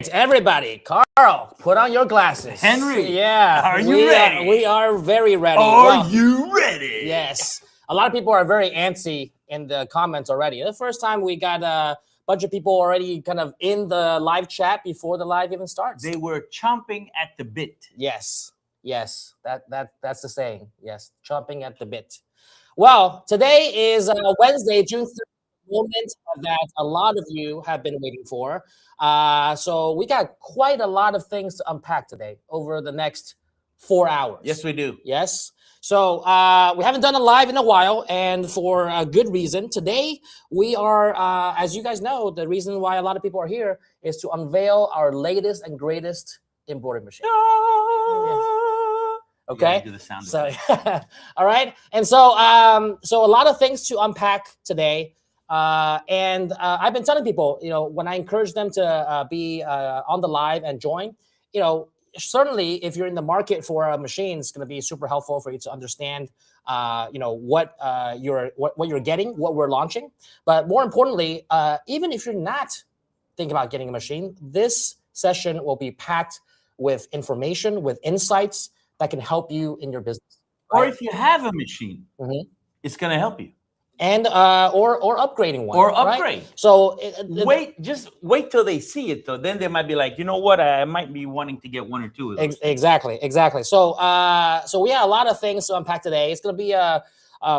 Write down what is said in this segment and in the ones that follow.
Everybody, Carl, put on your glasses. Henry, yeah, are you ready? We are very ready. Are you ready? Yes. A lot of people are very antsy in the comments already. The first time we got a bunch of people already kind of in the live chat before the live even starts. They were chomping at the bit. Yes. That's the saying. Yes, chomping at the bit. Well, today is Wednesday, June 3rd. Moment that a lot of you have been waiting for. So we got quite a lot of things to unpack today over the next 4 hours. Yes, we do. Yes. So we haven't done a live in a while, and for a good reason. Today we are, as you guys know, the reason why a lot of people are here is to unveil our latest and greatest embroidery machine. Okay. Do the sound so, all right. And so, so a lot of things to unpack today. And I've been telling people, when I encourage them to be on the live and join, certainly if you're in the market for a machine, it's going to be super helpful for you to understand, what you're getting, what we're launching. But more importantly, even if you're not thinking about getting a machine, this session will be packed with information, with insights that can help you in your business. Right? Or if you have a machine, it's going to help you. And or upgrading one, or upgrade. Right? So just wait till they see it, though. Then they might be like, you know what, I might be wanting to get one or two of those. Exactly. So so we have a lot of things to unpack today. It's going to be a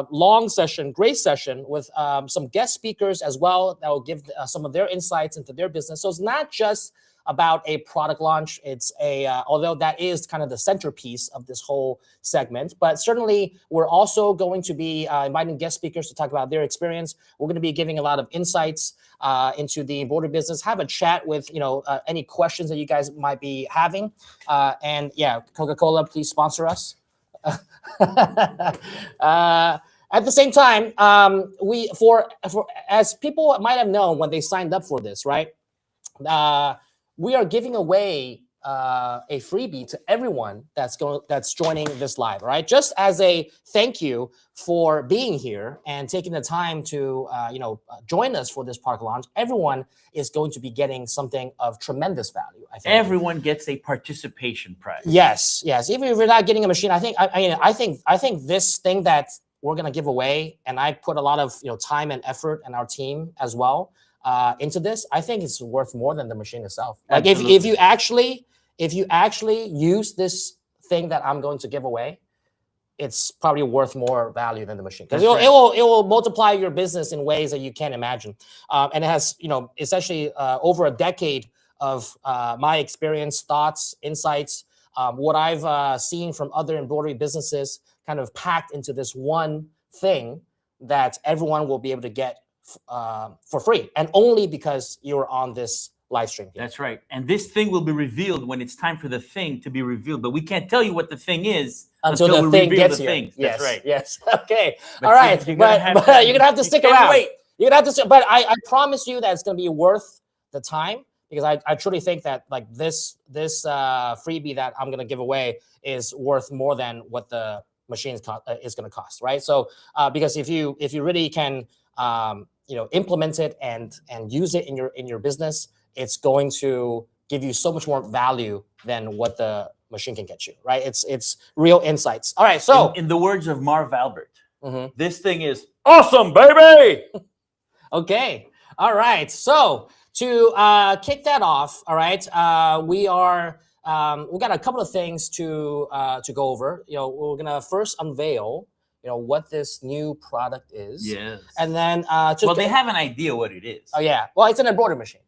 long session, great session with some guest speakers as well that will give some of their insights into their business. So it's not just about a product launch. It's although that is kind of the centerpiece of this whole segment, but certainly we're also going to be inviting guest speakers to talk about their experience. We're going to be giving a lot of insights into the embroidery business, have a chat with, any questions that you guys might be having. And yeah, Coca-Cola, please sponsor us. At the same time, as people might have known when they signed up for this, right? We are giving away a freebie to everyone that's joining this live, right? Just as a thank you for being here and taking the time to join us for this product launch. Everyone is going to be getting something of tremendous value. I think everyone gets a participation prize. Yes. Even if you're not getting a machine, I think this thing that we're gonna give away, and I put a lot of time and effort, and our team as well. Into this, I think it's worth more than the machine itself. Like if you actually use this thing that I'm going to give away, it's probably worth more value than the machine, because it will multiply your business in ways that you can't imagine. And it has essentially over a decade of my experience, thoughts, insights, what I've seen from other embroidery businesses, kind of packed into this one thing that everyone will be able to get for free, and only because you're on this live stream here. That's right. And this thing will be revealed when it's time for the thing to be revealed. But we can't tell you what the thing is until the thing gets here. Thing. Yes, that's right. Yes. Okay. All right. But you're gonna have to stick around. Wait. You're gonna have to. But I promise you that it's gonna be worth the time, because I truly think that like this freebie that I'm gonna give away is worth more than what the machine is gonna cost, right? So because if you really can implement it and use it in your business, it's going to give you so much more value than what the machine can get you, right? It's real insights. All right, so in the words of Marv Albert, this thing is awesome, baby. Okay, all right. So to kick that off, all right, we got a couple of things to go over. We're gonna first unveil what this new product is. Yes. And then they have an idea what it is. Oh yeah. Well, it's an embroidery machine.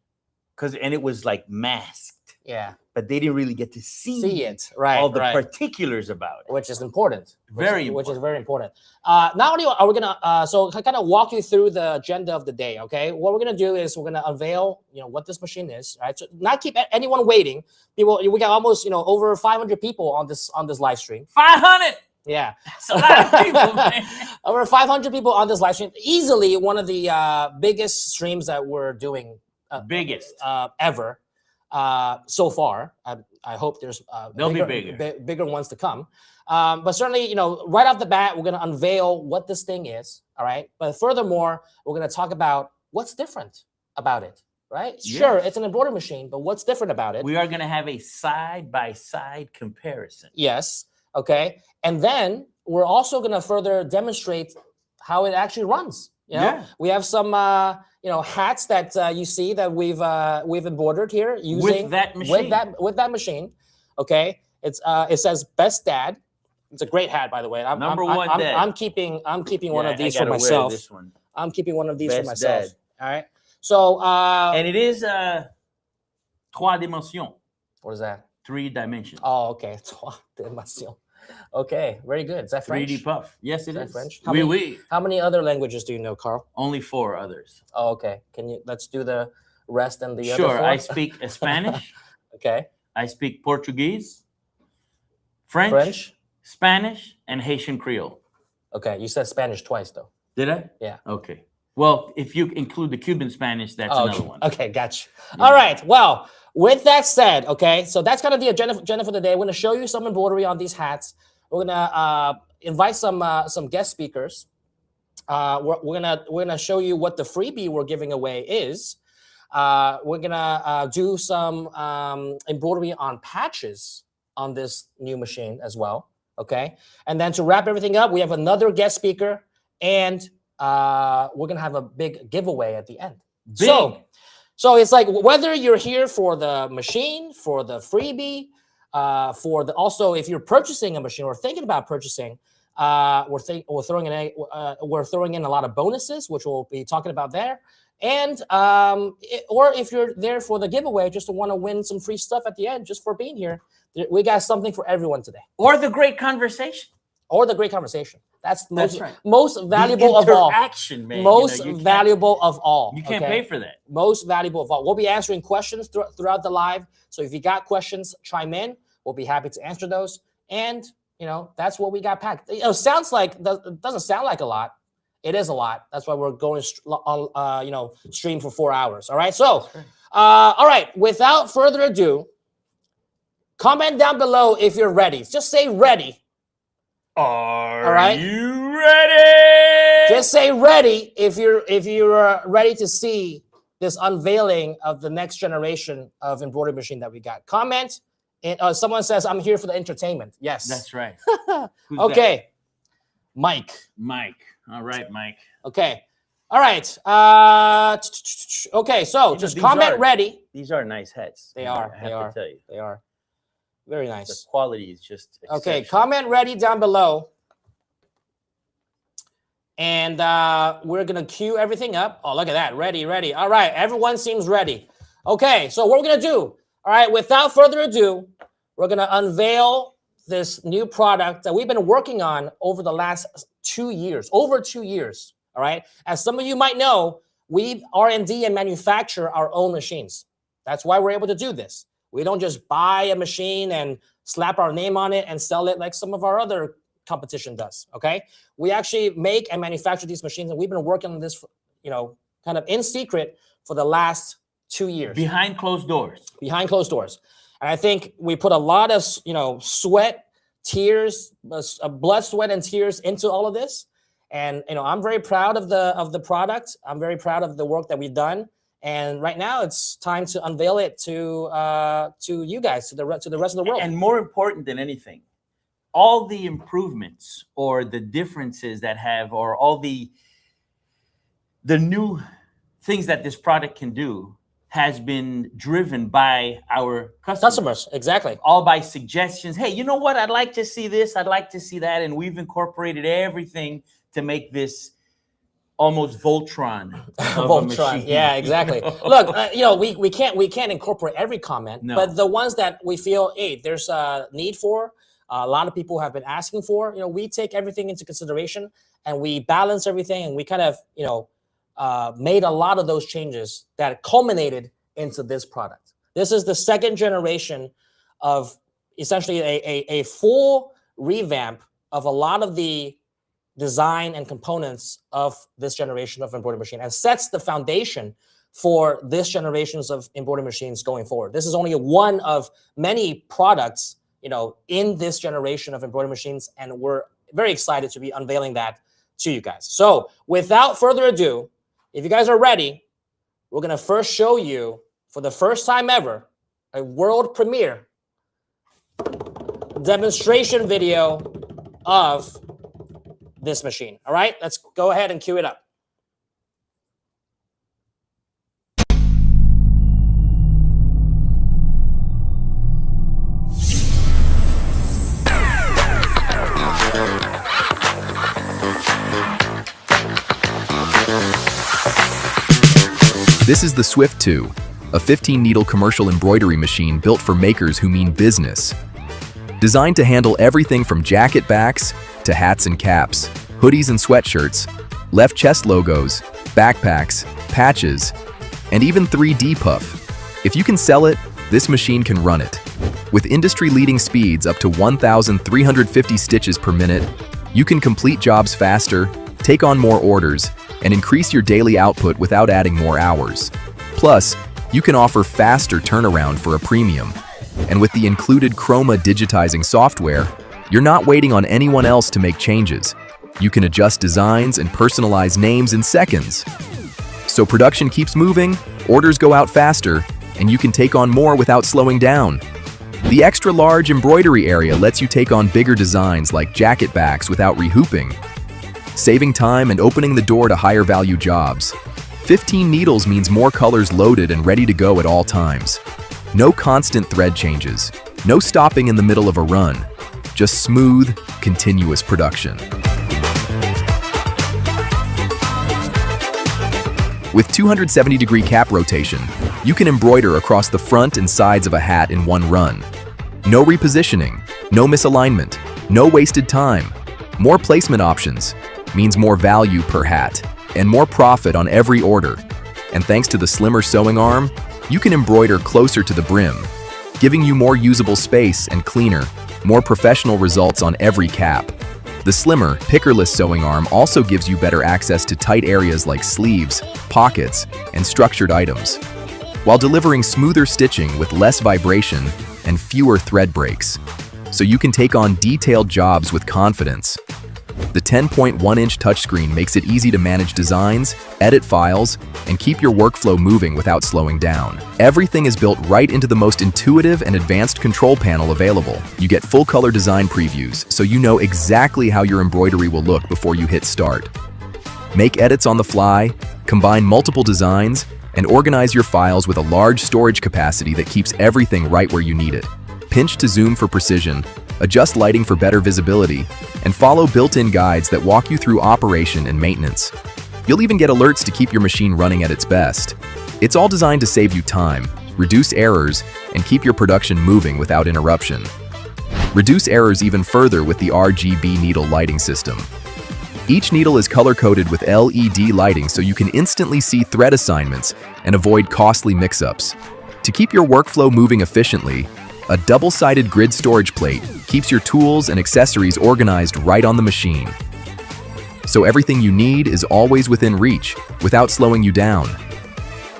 And it was like masked. Yeah. But they didn't really get to see it. Right. All the particulars about it. Which is important. Which is very important. Not only are we gonna so kind of walk you through the agenda of the day, okay? What we're gonna do is we're gonna unveil, what this machine is, right? So not keep anyone waiting. People, we got almost, over 500 people on this live stream. 500. Yeah, it's a lot of people, man. Over 500 people on this live stream. Easily one of the biggest streams that we're doing. Biggest ever so far. I hope there's they'll be bigger ones to come. But certainly, right off the bat, we're going to unveil what this thing is. All right. But furthermore, we're going to talk about what's different about it. right? Sure, Yes. it's an embroidery machine, but what's different about it? We are going to have a side-by-side comparison. Yes. Okay. And then we're also going to further demonstrate how it actually runs. You know, we have some hats that you see that we've embroidered here using with that machine. With that machine. Okay. It says Best Dad. It's a great hat, by the way. Number one dad. I'm keeping one of these I for gotta myself. wear this one. I'm keeping one of these for Best myself. dad. All right. So and it is trois dimensions. What is that? 3 dimensions. Oh, okay. Trois dimensions. Okay, very good. Is that French? 3D puff. Yes, it is. French? How many other languages do you know, Carl? Only 4 others. Oh, okay. Let's do the rest and the other Sure. 4? I speak Spanish. Okay. I speak Portuguese, French, Spanish, and Haitian Creole. Okay. You said Spanish twice, though. Did I? Yeah. Okay. Well, if you include the Cuban Spanish, that's another one. Okay, gotcha. Yeah. All right. Well, with that said, okay, so that's kind of the agenda for the day. We're going to show you some embroidery on these hats. We're going to invite some guest speakers. We're gonna show you what the freebie we're giving away is. We're gonna do some embroidery on patches on this new machine as well. Okay, and then to wrap everything up, we have another guest speaker, and we're gonna have a big giveaway at the end. Big. So it's like whether you're here for the machine, for the freebie, also if you're purchasing a machine or thinking about purchasing, we're throwing in a lot of bonuses, which we'll be talking about there. And or if you're there for the giveaway, just to want to win some free stuff at the end, just for being here, we got something for everyone today. Or the great conversation. That's right. Most valuable of all. Interaction, man. Most valuable of all. You can't pay for that. Most valuable of all. We'll be answering questions throughout the live. So if you got questions, chime in. We'll be happy to answer those. And that's what we got packed. It doesn't sound like a lot. It is a lot. That's why we're going stream for 4 hours. All right. So, all right. Without further ado, comment down below if you're ready. Just say ready. Are you ready? Just say ready if you're ready to see this unveiling of the next generation of embroidery machine that we got. Comment. And someone says, I'm here for the entertainment. Yes. That's right. Okay. That? Mike. All right, Mike. Okay. All right. Okay. So just comment ready. These are nice hats. They are. I have to tell you. They are. Very nice. The quality is just okay. Comment ready down below. And we're going to queue everything up. Oh, look at that. Ready. All right. Everyone seems ready. Okay. So what we're going to do, all right, without further ado, we're going to unveil this new product that we've been working on over the last 2 years, over 2 years. All right. As some of you might know, we R&D and manufacture our own machines. That's why we're able to do this. We don't just buy a machine and slap our name on it and sell it like some of our other competition does. Okay. We actually make and manufacture these machines, and we've been working on this, kind of in secret for the last 2 years. Behind closed doors. Behind closed doors. And I think we put a lot of, sweat, tears, blood, sweat, and tears into all of this. And, I'm very proud of the product. I'm very proud of the work that we've done. And right now it's time to unveil it to you guys, to the rest of the world. And more important than anything, all the improvements or the differences or all the new things that this product can do has been driven by our customers. Exactly. All by suggestions. Hey, you know what? I'd like to see this. I'd like to see that. And we've incorporated everything to make this almost Voltron. Voltron. Yeah, exactly. Look, we can't incorporate every comment, but the ones that we feel, hey, there's a need for, a lot of people have been asking for, we take everything into consideration and we balance everything, and we kind of, made a lot of those changes that culminated into this product. This is the second generation of essentially a full revamp of a lot of the design and components of this generation of embroidery machine, and sets the foundation for this generations of embroidery machines going forward. This is only one of many products, in this generation of embroidery machines, and we're very excited to be unveiling that to you guys. So without further ado, if you guys are ready, we're going to first show you, for the first time ever, a world premiere demonstration video of this machine. All right, let's go ahead and cue it up. This is the Swift 2, a 15-needle commercial embroidery machine built for makers who mean business. Designed to handle everything from jacket backs to hats and caps, hoodies and sweatshirts, left chest logos, backpacks, patches, and even 3D puff. If you can sell it, this machine can run it. With industry-leading speeds up to 1,350 stitches per minute, you can complete jobs faster, take on more orders, and increase your daily output without adding more hours. Plus, you can offer faster turnaround for a premium. And with the included Chroma digitizing software, you're not waiting on anyone else to make changes. You can adjust designs and personalize names in seconds. So production keeps moving, orders go out faster, and you can take on more without slowing down. The extra-large embroidery area lets you take on bigger designs like jacket backs without rehooping, saving time and opening the door to higher value jobs. 15 needles means more colors loaded and ready to go at all times. No constant thread changes, no stopping in the middle of a run, just smooth, continuous production. With 270-degree cap rotation, you can embroider across the front and sides of a hat in one run. No repositioning, no misalignment, no wasted time. More placement options means more value per hat and more profit on every order. And thanks to the slimmer sewing arm, you can embroider closer to the brim, giving you more usable space and cleaner, more professional results on every cap. The slimmer, pickerless sewing arm also gives you better access to tight areas like sleeves, pockets, and structured items, while delivering smoother stitching with less vibration and fewer thread breaks, so you can take on detailed jobs with confidence. The 10.1-inch touchscreen makes it easy to manage designs, edit files, and keep your workflow moving without slowing down. Everything is built right into the most intuitive and advanced control panel available. You get full-color design previews, so you know exactly how your embroidery will look before you hit start. Make edits on the fly, combine multiple designs, and organize your files with a large storage capacity that keeps everything right where you need it. Pinch to zoom for precision, adjust lighting for better visibility, and follow built-in guides that walk you through operation and maintenance. You'll even get alerts to keep your machine running at its best. It's all designed to save you time, reduce errors, and keep your production moving without interruption. Reduce errors even further with the RGB needle lighting system. Each needle is color-coded with LED lighting so you can instantly see thread assignments and avoid costly mix-ups. To keep your workflow moving efficiently, a double-sided grid storage plate keeps your tools and accessories organized right on the machine. So everything you need is always within reach, without slowing you down.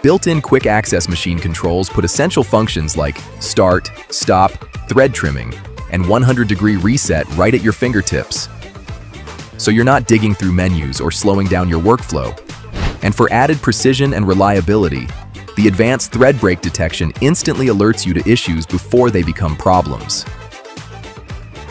Built-in quick access machine controls put essential functions like start, stop, thread trimming, and 100-degree reset right at your fingertips. So you're not digging through menus or slowing down your workflow. And for added precision and reliability, the advanced thread break detection instantly alerts you to issues before they become problems.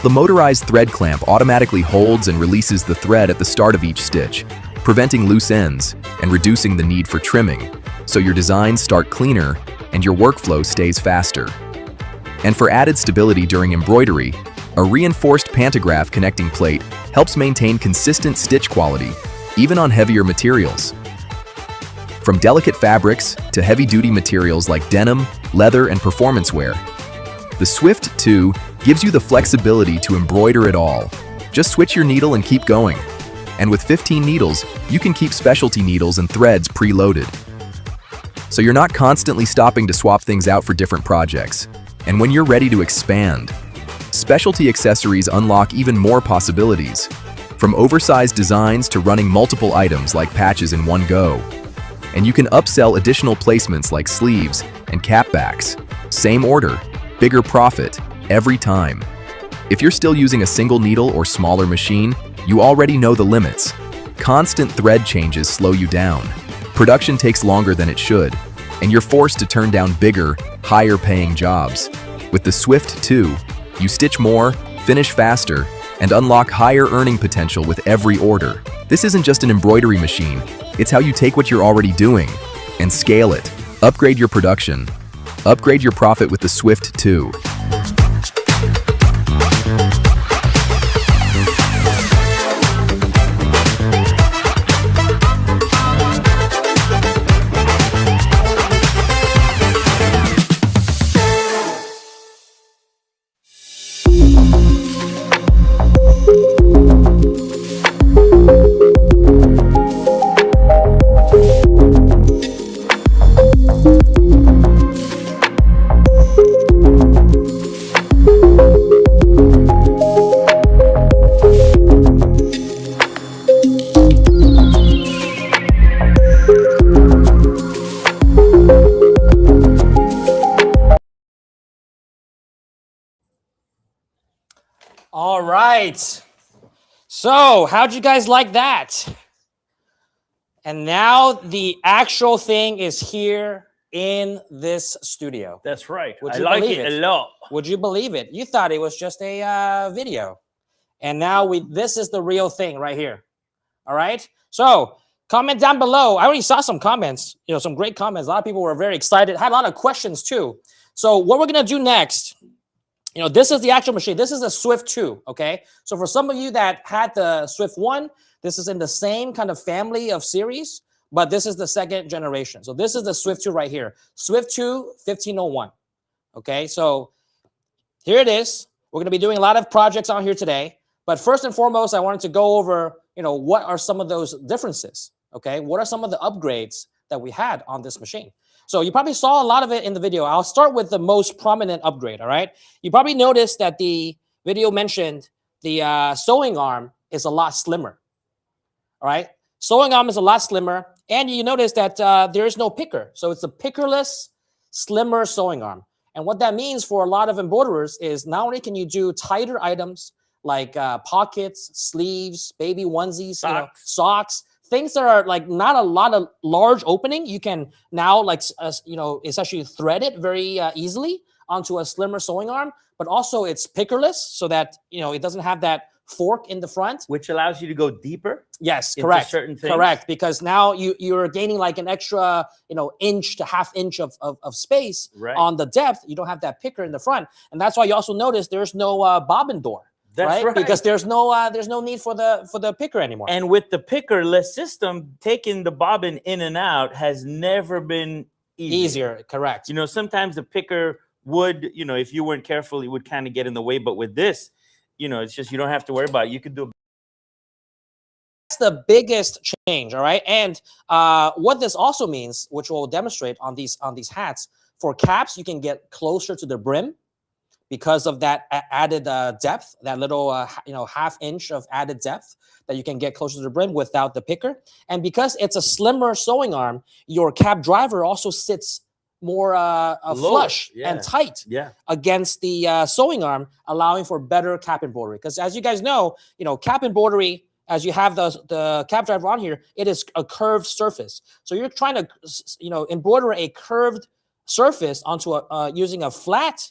The motorized thread clamp automatically holds and releases the thread at the start of each stitch, preventing loose ends and reducing the need for trimming, so your designs start cleaner and your workflow stays faster. And for added stability during embroidery, a reinforced pantograph connecting plate helps maintain consistent stitch quality, even on heavier materials. From delicate fabrics to heavy-duty materials like denim, leather, and performance wear, the Swift 2 gives you the flexibility to embroider it all. Just switch your needle and keep going. And with 15 needles, you can keep specialty needles and threads preloaded. So you're not constantly stopping to swap things out for different projects. And when you're ready to expand, specialty accessories unlock even more possibilities, from oversized designs to running multiple items like patches in one go. And you can upsell additional placements like sleeves and cap backs. Same order, bigger profit, every time. If you're still using a single needle or smaller machine, you already know the limits. Constant thread changes slow you down. production takes longer than it should, and you're forced to turn down bigger, higher-paying jobs. With the Swift 2, you stitch more, finish faster, and unlock higher earning potential with every order. This isn't just an embroidery machine, it's how you take what you're already doing and scale it. Upgrade your production. Upgrade your profit with the Swift 2. All right. So how'd you guys like that? And now the actual thing is here in this studio. That's right. Would I you like believe it it? a lot. Would you believe it? You thought it was just a video. And now this is the real thing right here. All right. So comment down below. I already saw some comments, some great comments. A lot of people were very excited, had a lot of questions too. So what we're going to do next, this is the actual machine. This is the Swift 2, okay? So for some of you that had the Swift 1, this is in the same kind of family of series, but this is the second generation. So this is the Swift 2 right here. Swift 2 1501, okay? So here it is. We're going to be doing a lot of projects on here today. But first and foremost, I wanted to go over, what are some of those differences, okay? What are some of the upgrades that we had on this machine? So you probably saw a lot of it in the video. I'll start with the most prominent upgrade, all right? You probably noticed that the video mentioned the sewing arm is a lot slimmer, all right? Sewing arm is a lot slimmer, and you notice that there is no picker. So it's a pickerless, slimmer sewing arm. And what that means for a lot of embroiderers is not only can you do tighter items like pockets, sleeves, baby onesies, socks, things that are like not a lot of large opening, you can now essentially thread it very easily onto a slimmer sewing arm, but also it's pickerless so that, it doesn't have that fork in the front. Which allows you to go deeper. Yes, correct. Certain things. Correct, because now you're gaining like an extra, inch to half inch of space on the depth. You don't have that picker in the front. And that's why you also notice there's no bobbin door. That's right. Because there's no need for the picker anymore. And with the pickerless system, taking the bobbin in and out has never been easier. Correct. Sometimes the picker would, if you weren't careful, it would kind of get in the way. But with this, it's just you don't have to worry about it. You could do. That's the biggest change. All right. And what this also means, which we'll demonstrate on these hats, for caps, you can get closer to the brim. Because of that added depth, that little half inch of added depth that you can get closer to the brim without the picker. And because it's a slimmer sewing arm, your cap driver also sits more flush and tight against the sewing arm, allowing for better cap embroidery. Because as you guys know, cap embroidery, as you have the cap driver on here, it is a curved surface. So you're trying to embroider a curved surface onto using a flat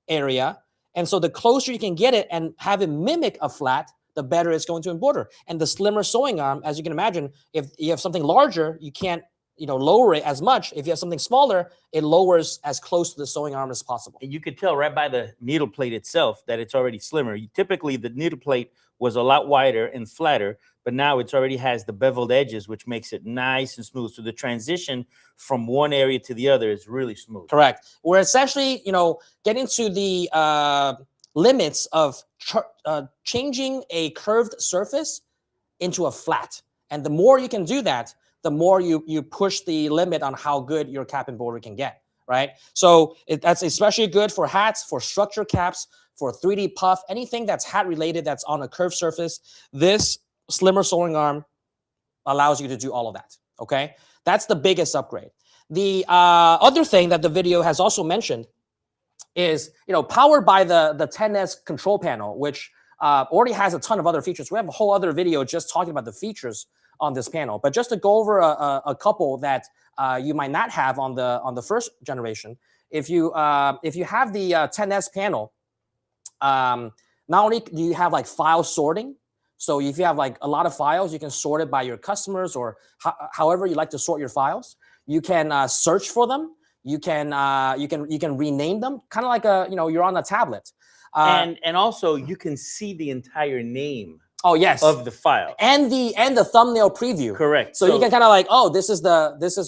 area, and so the closer you can get it and have it mimic a flat, the better it's going to embroider. And the slimmer sewing arm, as you can imagine, if you have something larger, you can't lower it as much. If you have something smaller, it lowers as close to the sewing arm as possible. And you could tell right by the needle plate itself that it's already slimmer. Typically, the needle plate was a lot wider and flatter, but now it already has the beveled edges, which makes it nice and smooth. So the transition from one area to the other is really smooth. Correct. We're essentially, getting to the limits of changing a curved surface into a flat. And the more you can do that, the more you push the limit on how good your cap embroidery can get, right? So that's especially good for hats, for structure caps, for 3D puff, anything that's hat related that's on a curved surface. This slimmer sewing arm allows you to do all of that, okay? That's the biggest upgrade. The other thing that the video has also mentioned is, powered by the 10S control panel, which already has a ton of other features. We have a whole other video just talking about the features on this panel. But just to go over a couple that you might not have on the first generation, if you have the 10S panel, not only do you have like file sorting, so if you have like a lot of files, you can sort it by your customers or however you like to sort your files. You can search for them. You can rename them, kind of like you're on a tablet. And also you can see the entire name. Oh yes, of the file and the thumbnail preview. Correct. So you can kind of like, oh, this is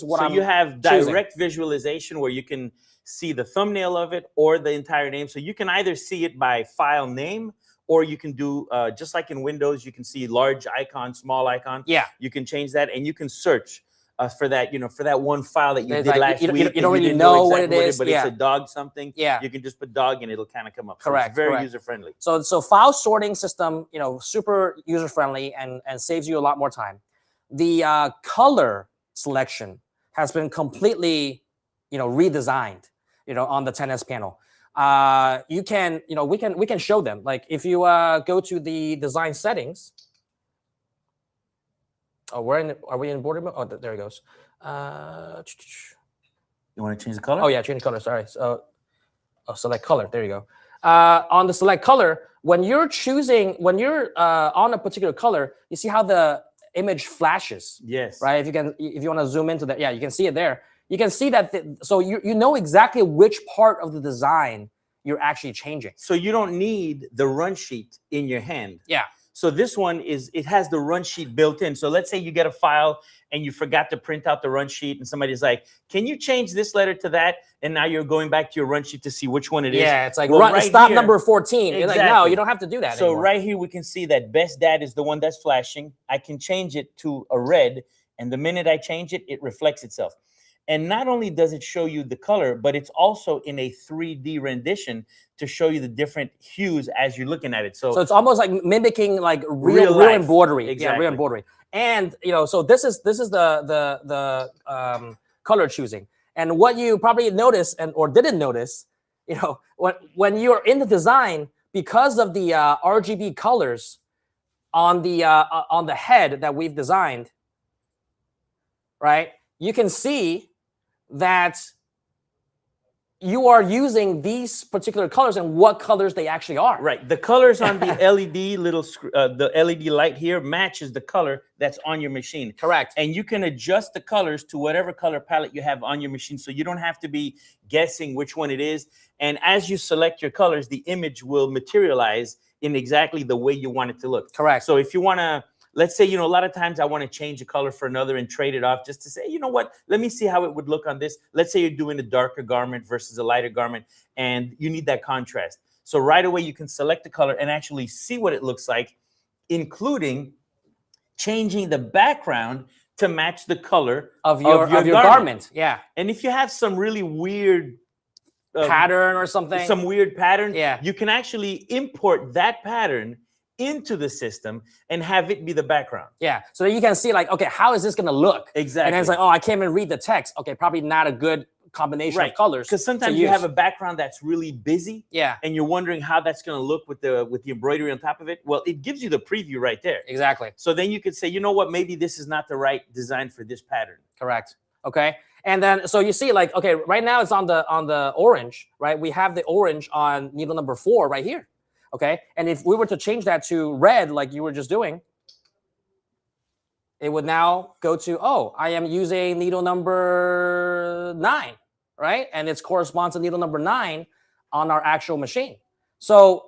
what I'm. So you have choosing. direct visualization where you can see the thumbnail of it or the entire name. So you can either see it by file name, or you can do just like in Windows, you can see large icon, small icon. Yeah. You can change that, and you can search for that, for that one file that you did like, last week. You don't really know exactly what it is, but it's a dog something. Yeah. You can just put dog and it'll kind of come up. Correct. So it's very correct. user friendly. So file sorting system, super user friendly and saves you a lot more time. The color selection has been completely, redesigned, on the 10S panel. You can, we can show them. Like if you go to the design settings. Oh, are we in border mode? Oh, there it goes. You want to change the color? Oh yeah, change color. Sorry. So, select color. There you go. On the select color, when you're on a particular color, you see how the image flashes. Yes. Right. If you want to zoom into that, yeah, you can see it there. You can see that. So you know exactly which part of the design you're actually changing. So you don't need the run sheet in your hand. Yeah. So this one it has the run sheet built in. So let's say you get a file and you forgot to print out the run sheet, and somebody's like, "Can you change this letter to that?" And now you're going back to your run sheet to see which one it is. Yeah, it's like right stop here, number 14. You're like, no, you don't have to do that So anymore. right here we can see that best dad is the one that's flashing. I can change it to a red, and the minute I change it, it reflects itself. And not only does it show you the color, but it's also in a 3D rendition to show you the different hues as you're looking at it. So it's almost like mimicking like real embroidery. Exactly. Yeah, real embroidery. And so this is the color choosing. And what you probably noticed or didn't notice, when you're in the design, because of the RGB colors on the head that we've designed, right? You can see that you are using these particular colors and what colors they actually are. Right. The colors on the LED the LED light here matches the color that's on your machine. Correct. And you can adjust the colors to whatever color palette you have on your machine. So you don't have to be guessing which one it is. And as you select your colors, the image will materialize in exactly the way you want it to look. Correct. So if you want to, let's say, a lot of times I want to change a color for another and trade it off just to say, you know what, let me see how it would look on this. Let's say you're doing a darker garment versus a lighter garment and you need that contrast. So right away you can select the color and actually see what it looks like, including changing the background to match the color of your garment. Yeah. And if you have some really weird pattern or something, some weird pattern, yeah, you can actually import that pattern into the system and have it be the background. Yeah, so that you can see like, okay, how is this going to look? Exactly. And then it's like, oh, I can't even read the text. Okay, probably not a good combination of colors. Because sometimes you have a background that's really busy. Yeah. And you're wondering how that's going to look with the embroidery on top of it. Well, it gives you the preview right there. Exactly. So then you could say, you know what, maybe this is not the right design for this pattern. Correct. Okay. And then so you see like, okay, right now it's on the orange, right? We have the orange on needle number 4 right here. Okay, and if we were to change that to red, like you were just doing, it would now go to, oh, I am using needle number 9, right? And it corresponds to needle number 9 on our actual machine. So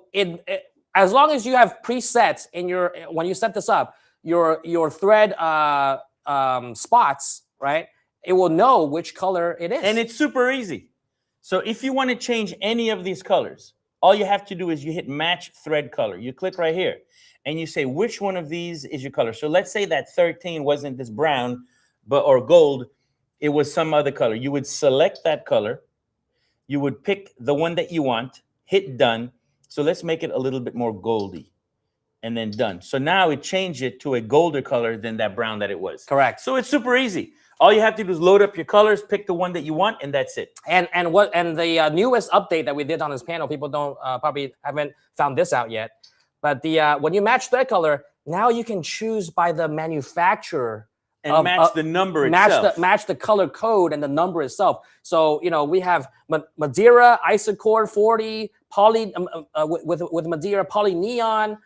as long as you have presets in when you set this up, your thread spots, right? It will know which color it is. And it's super easy. So if you want to change any of these colors, all you have to do is you hit match thread color. You click right here and you say, which one of these is your color? So let's say that 13 wasn't this brown or gold. It was some other color. You would select that color. You would pick the one that you want, hit done. So let's make it a little bit more goldy and then done. So now it changed it to a golder color than that brown that it was. Correct. So it's super easy. All you have to do is load up your colors, pick the one that you want, and that's it. And the newest update that we did on this panel, people don't probably haven't found this out yet. But when you match thread color, now you can choose by the manufacturer and match the number itself. Match the color code and the number itself. So, you know, we have Madeira, Isocord 40, poly with Madeira, poly neon,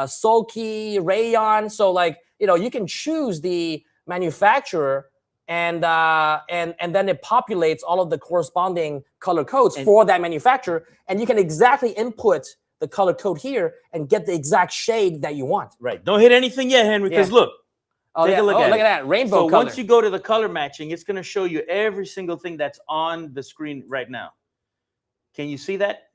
sulky, rayon. So, like, you know, you can choose the manufacturer, and then it populates all of the corresponding color codes for that manufacturer, and you can exactly input the color code here and get the exact shade that you want. Right. Don't hit anything yet, Henry, because look. Oh, take a look at look at that rainbow so color. Once you go to the color matching, it's going to show you every single thing that's on the screen right now. Can you see that?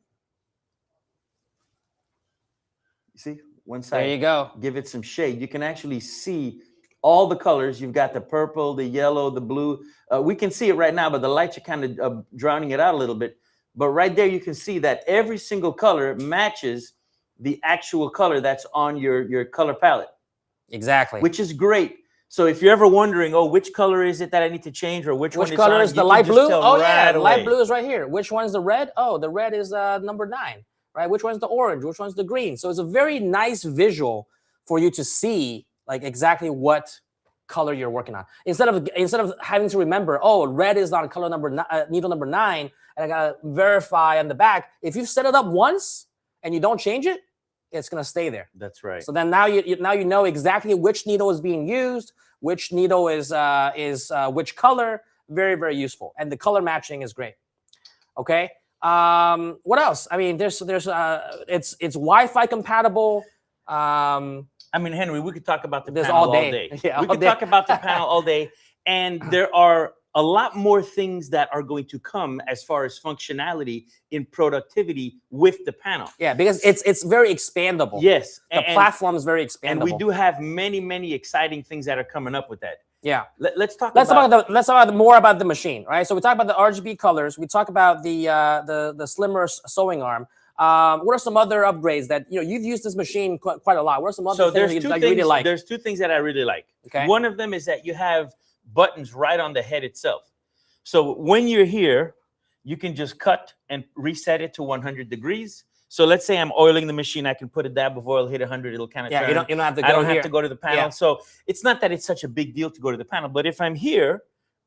You see? One side. There you go. Give it some shade. You can actually see all the colors. You've got the purple, the yellow, the blue. We can see it right now, but the lights are kind of drowning it out a little bit. But right there, you can see that every single color matches the actual color that's on your color palette. Exactly. Which is great. So if you're ever wondering, oh, which color is it that I need to change, or which color is the light blue? Oh, yeah, the light away. blue is right here. Which one's the red? Oh, the red is number 9, right? Which one's the orange? Which one's the green? So it's a very nice visual for you to see, like, exactly what color you're working on. Instead of having to remember, oh, red is on color needle number 9, and I gotta verify on the back. If you set it up once and you don't change it, it's gonna stay there. That's right. So then now you know exactly which needle is being used, which needle is which color. Very, very useful, and the color matching is great. Okay. What else? I mean, it's Wi-Fi compatible. I mean, Henry, we could talk about the panel all day. Yeah, we could talk about the panel all day, and there are a lot more things that are going to come as far as functionality in productivity with the panel. Yeah, because it's very expandable. Yes. The platform is very expandable. And we do have many, many exciting things that are coming up with that. Yeah. Let's talk more about the machine, right? So we talk about the RGB colors. We talk about the slimmer sewing arm. What are some other upgrades that, you know, you've used this machine quite a lot? What are some other things that you really like? There's two things that I really like. Okay. One of them is that you have buttons right on the head itself. So when you're here, you can just cut and reset it to 100 degrees. So let's say I'm oiling the machine. I can put a dab of oil, hit 100. It'll kind of turn. You don't have to go I don't have to go to the panel. Yeah. So it's not that it's such a big deal to go to the panel. But if I'm here,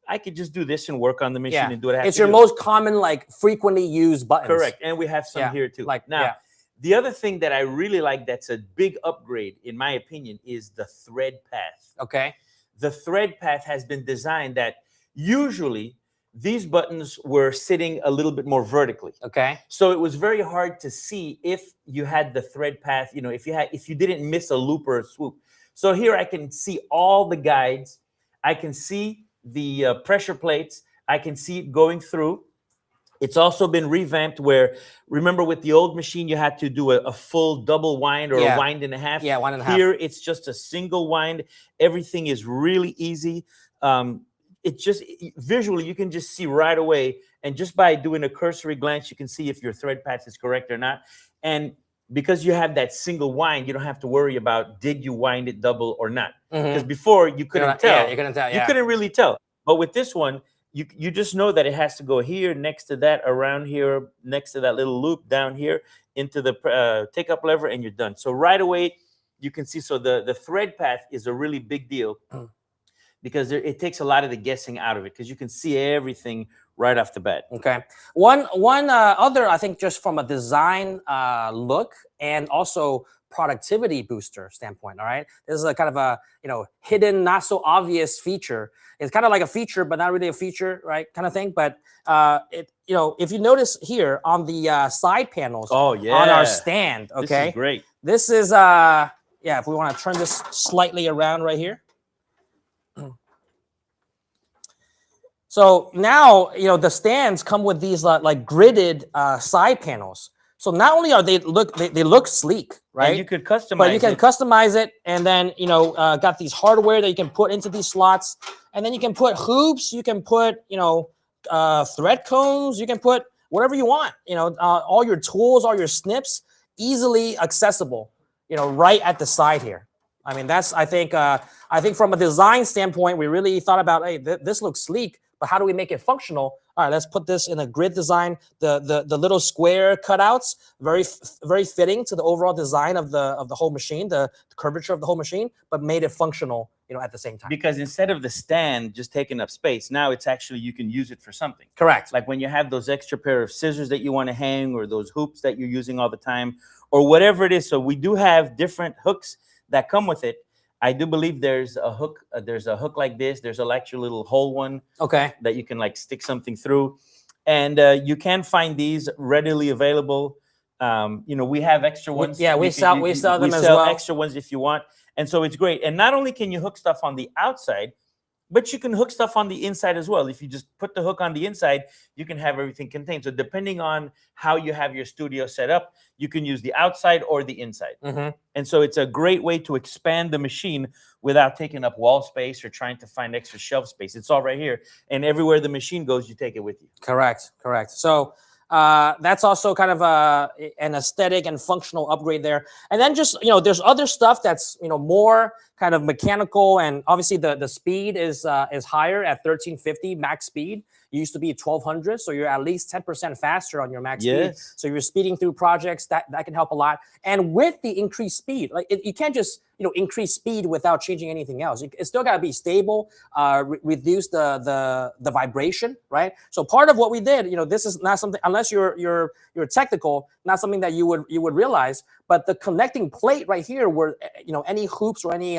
I could just do this and work on the machine and do what I have to do. It's your most common, like, frequently used buttons. Correct. And we have some here too. Like, now, the other thing that I really like that's a big upgrade, in my opinion, is the thread path. Okay. The thread path has been designed that usually these buttons were sitting a little bit more vertically. Okay. So it was very hard to see if you had the thread path, you know, if you didn't miss a loop or a swoop. So here I can see all the guides. I can see the pressure plates. I can see it going through. It's also been revamped where, remember with the old machine, you had to do a full double wind or a wind and a half. Yeah, wind and a half. Here, it's just a single wind. Everything is really easy. It just, visually, you can just see right away. And just by doing a cursory glance, you can see if your thread path is correct or not. And because you have that single wind, you don't have to worry about, did you wind it double or not? Because before, you couldn't tell. Yeah, you couldn't tell. You couldn't really tell. But with this one, you just know that it has to go here, next to that, around here, next to that little loop down here, into the take-up lever, and you're done. So right away, you can see. So the thread path is a really big deal because it takes a lot of the guessing out of it because you can see everything right off the bat. Okay. One other, I think, just from a design look and also productivity booster standpoint. All right, this is a kind of a hidden, not so obvious feature. It's kind of like a feature, but not really a feature, right? Kind of thing. But if you notice here on the side panels, on our stand, okay, this is great. This is if we want to turn this slightly around right here. So now, the stands come with these like gridded side panels. So not only are they look sleek, right? And you could customize it. But you can customize it, and then got these hardware that you can put into these slots, and then you can put hoops, you can put thread cones, you can put whatever you want. All your tools, all your snips, easily accessible. Right at the side here. I mean, I think from a design standpoint, we really thought about, hey, this looks sleek, but how do we make it functional? all right, let's put this in a grid design. The little square cutouts, very fitting to the overall design of the whole machine, the curvature of the whole machine, but made it functional, at the same time. Because instead of the stand just taking up space, now it's actually, you can use it for something. Correct. Like when you have those extra pair of scissors that you want to hang, or those hoops that you're using all the time, or whatever it is. So we do have different hooks that come with it. I do believe there's a hook. There's a hook like this. There's an actual little hole one. Okay. That you can like stick something through, and you can find these readily available. We have extra ones. We sell them as well. We sell extra ones if you want, and so it's great. And not only can you hook stuff on the outside, but you can hook stuff on the inside as well. If you just put the hook on the inside, you can have everything contained. So depending on how you have your studio set up, you can use the outside or the inside. And so it's a great way to expand the machine without taking up wall space or trying to find extra shelf space. It's all right here. And everywhere the machine goes, you take it with you. Correct. So that's also kind of an aesthetic and functional upgrade there. And then just, there's other stuff that's, more kind of mechanical, and obviously the speed is higher at 1350 max speed. It used to be 1200, so you're at least 10% faster on your max speed. So you're speeding through projects, that can help a lot. And with the increased speed, like you can't just increase speed without changing anything else. It's still got to be stable, reduce the vibration, right? So part of what we did, this is not something, unless you're technical, not something that you would realize. But the connecting plate right here, where any hoops or any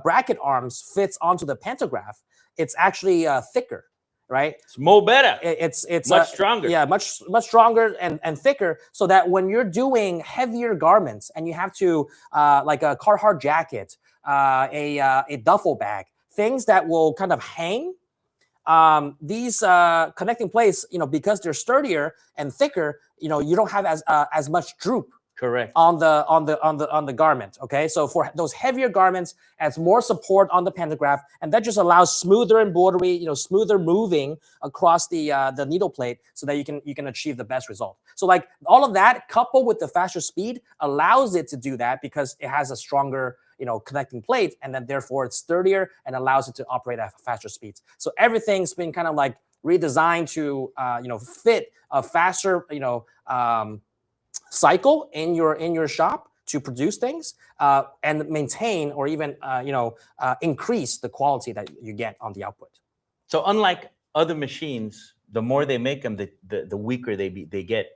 bracket arms fits onto the pantograph, it's actually thicker. Right, it's more better. It's much stronger. Yeah, much stronger and thicker, so that when you're doing heavier garments and you have to like a Carhartt jacket, a duffel bag, things that will kind of hang, these connecting plates, because they're sturdier and thicker, you don't have as much droop. Correct. On the garment. Okay, so for those heavier garments, adds more support on the pantograph, and that just allows smoother embroidery, smoother moving across the needle plate, so that you can achieve the best result. So like all of that coupled with the faster speed allows it to do that, because it has a stronger connecting plate, and then therefore it's sturdier and allows it to operate at faster speeds. So everything's been kind of like redesigned to fit a faster cycle in your shop to produce things, and maintain or even increase the quality that you get on the output. So unlike other machines, the more they make them, the weaker they get.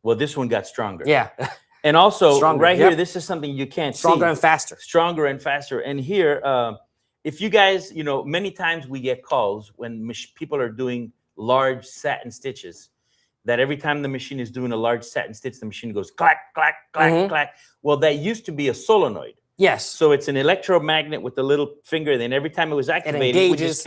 Well, this one got stronger. Yeah. And also stronger, right here, this is something you can't stronger see. And faster. Stronger and faster. And here, if you guys, many times we get calls when people are doing large satin stitches, that every time the machine is doing a large satin stitch, the machine goes clack, clack, clack, clack. Well, that used to be a solenoid. Yes. So it's an electromagnet with a little finger. Then every time it was activated, it would just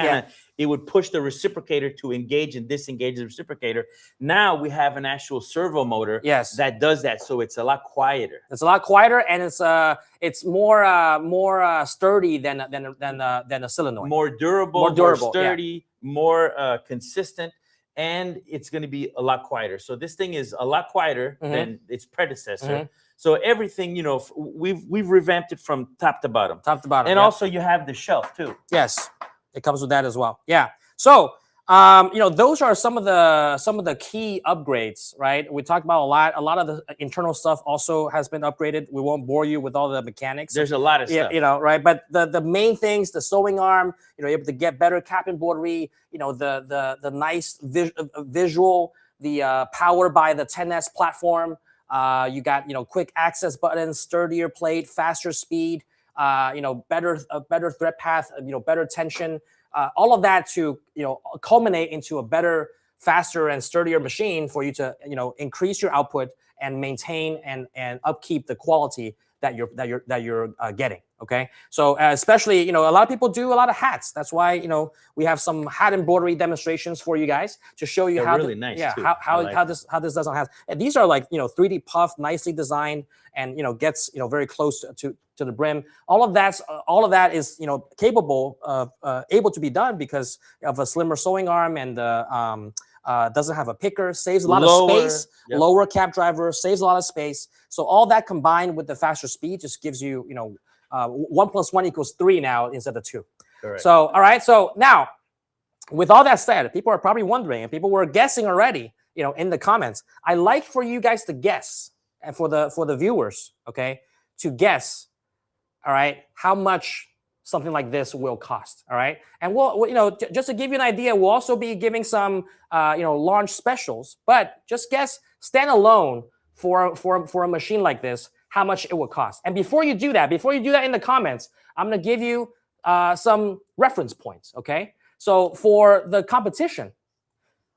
it would push the reciprocator to engage and disengage the reciprocator. Now we have an actual servo motor that does that. So it's a lot quieter. It's a lot quieter, and it's more sturdy than a solenoid. More durable, more sturdy, more consistent. And it's going to be a lot quieter. So this thing is a lot quieter than its predecessor. So everything, we've revamped it from top to bottom. And also you have the shelf too. Yes, it comes with that as well. Yeah. So those are some of the key upgrades, right? We talked about a lot of the internal stuff also has been upgraded. We won't bore you with all the mechanics. There's a lot of stuff. Right? But the main things, the sewing arm, you're able to get better cap embroidery, the nice visual, the power by the 10S platform. You got, quick access buttons, sturdier plate, faster speed, better thread path, better tension. All of that to culminate into a better, faster, and sturdier machine for you to increase your output and maintain and upkeep the quality that you're getting. Okay, so especially a lot of people do a lot of hats. That's why we have some hat embroidery demonstrations for you guys to show you how really nice. Yeah, how this does on hats. And these are like 3D puff, nicely designed, and gets very close to the brim. All of that is capable of able to be done because of a slimmer sewing arm, and doesn't have a picker, saves a lot of space. Lower cap driver, saves a lot of space. So all that combined with the faster speed just gives you 1 + 1 = 3 now instead of 2. Correct. So all right. So now with all that said, people are probably wondering, and people were guessing already, in the comments. I like for you guys to guess, and for the viewers, okay, to guess, all right, how much something like this will cost, all right? And just to give you an idea, we'll also be giving some, launch specials, but just guess standalone for a machine like this, how much it will cost. And before you do that in the comments, I'm gonna give you some reference points, okay? So for the competition,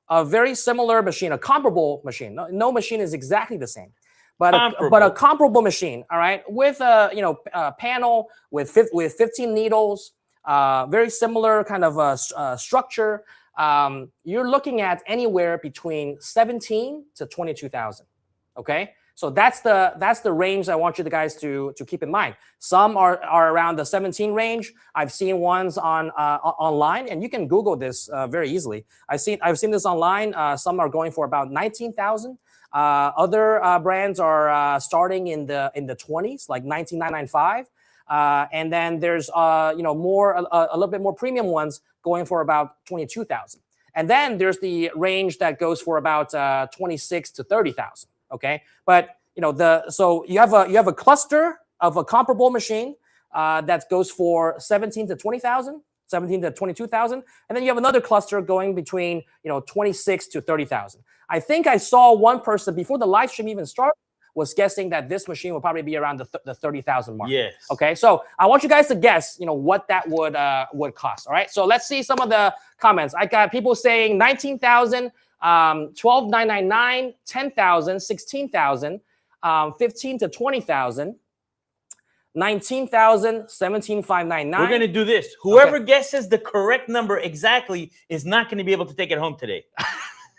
a very similar machine, a comparable machine, no machine is exactly the same, but a comparable machine, all right, with a panel with 15 needles, very similar kind of structure. You're looking at anywhere between 17 to 22,000. Okay, so that's the range I want you guys to keep in mind. Some are around the 17 range. I've seen ones on online, and you can Google this very easily. I've seen this online. Some are going for about 19,000. Other brands are starting in the 20s, like 19,995. And then there's a little bit more premium ones going for about 22,000. And then there's the range that goes for about 26 to 30,000. Okay, but so you have a cluster of a comparable machine that goes for 17 to 20,000, 17 to 22,000, and then you have another cluster going between 26 to 30,000. I think I saw one person before the live stream even started was guessing that this machine will probably be around the 30,000 mark. Yes. Okay, so I want you guys to guess what that would cost. All right, so let's see some of the comments. I got people saying 19,000. 12,999, 10,000, 16,000, 15 to 20,000, 19,000, 17,599. We're gonna do this. Whoever guesses the correct number exactly is not gonna be able to take it home today.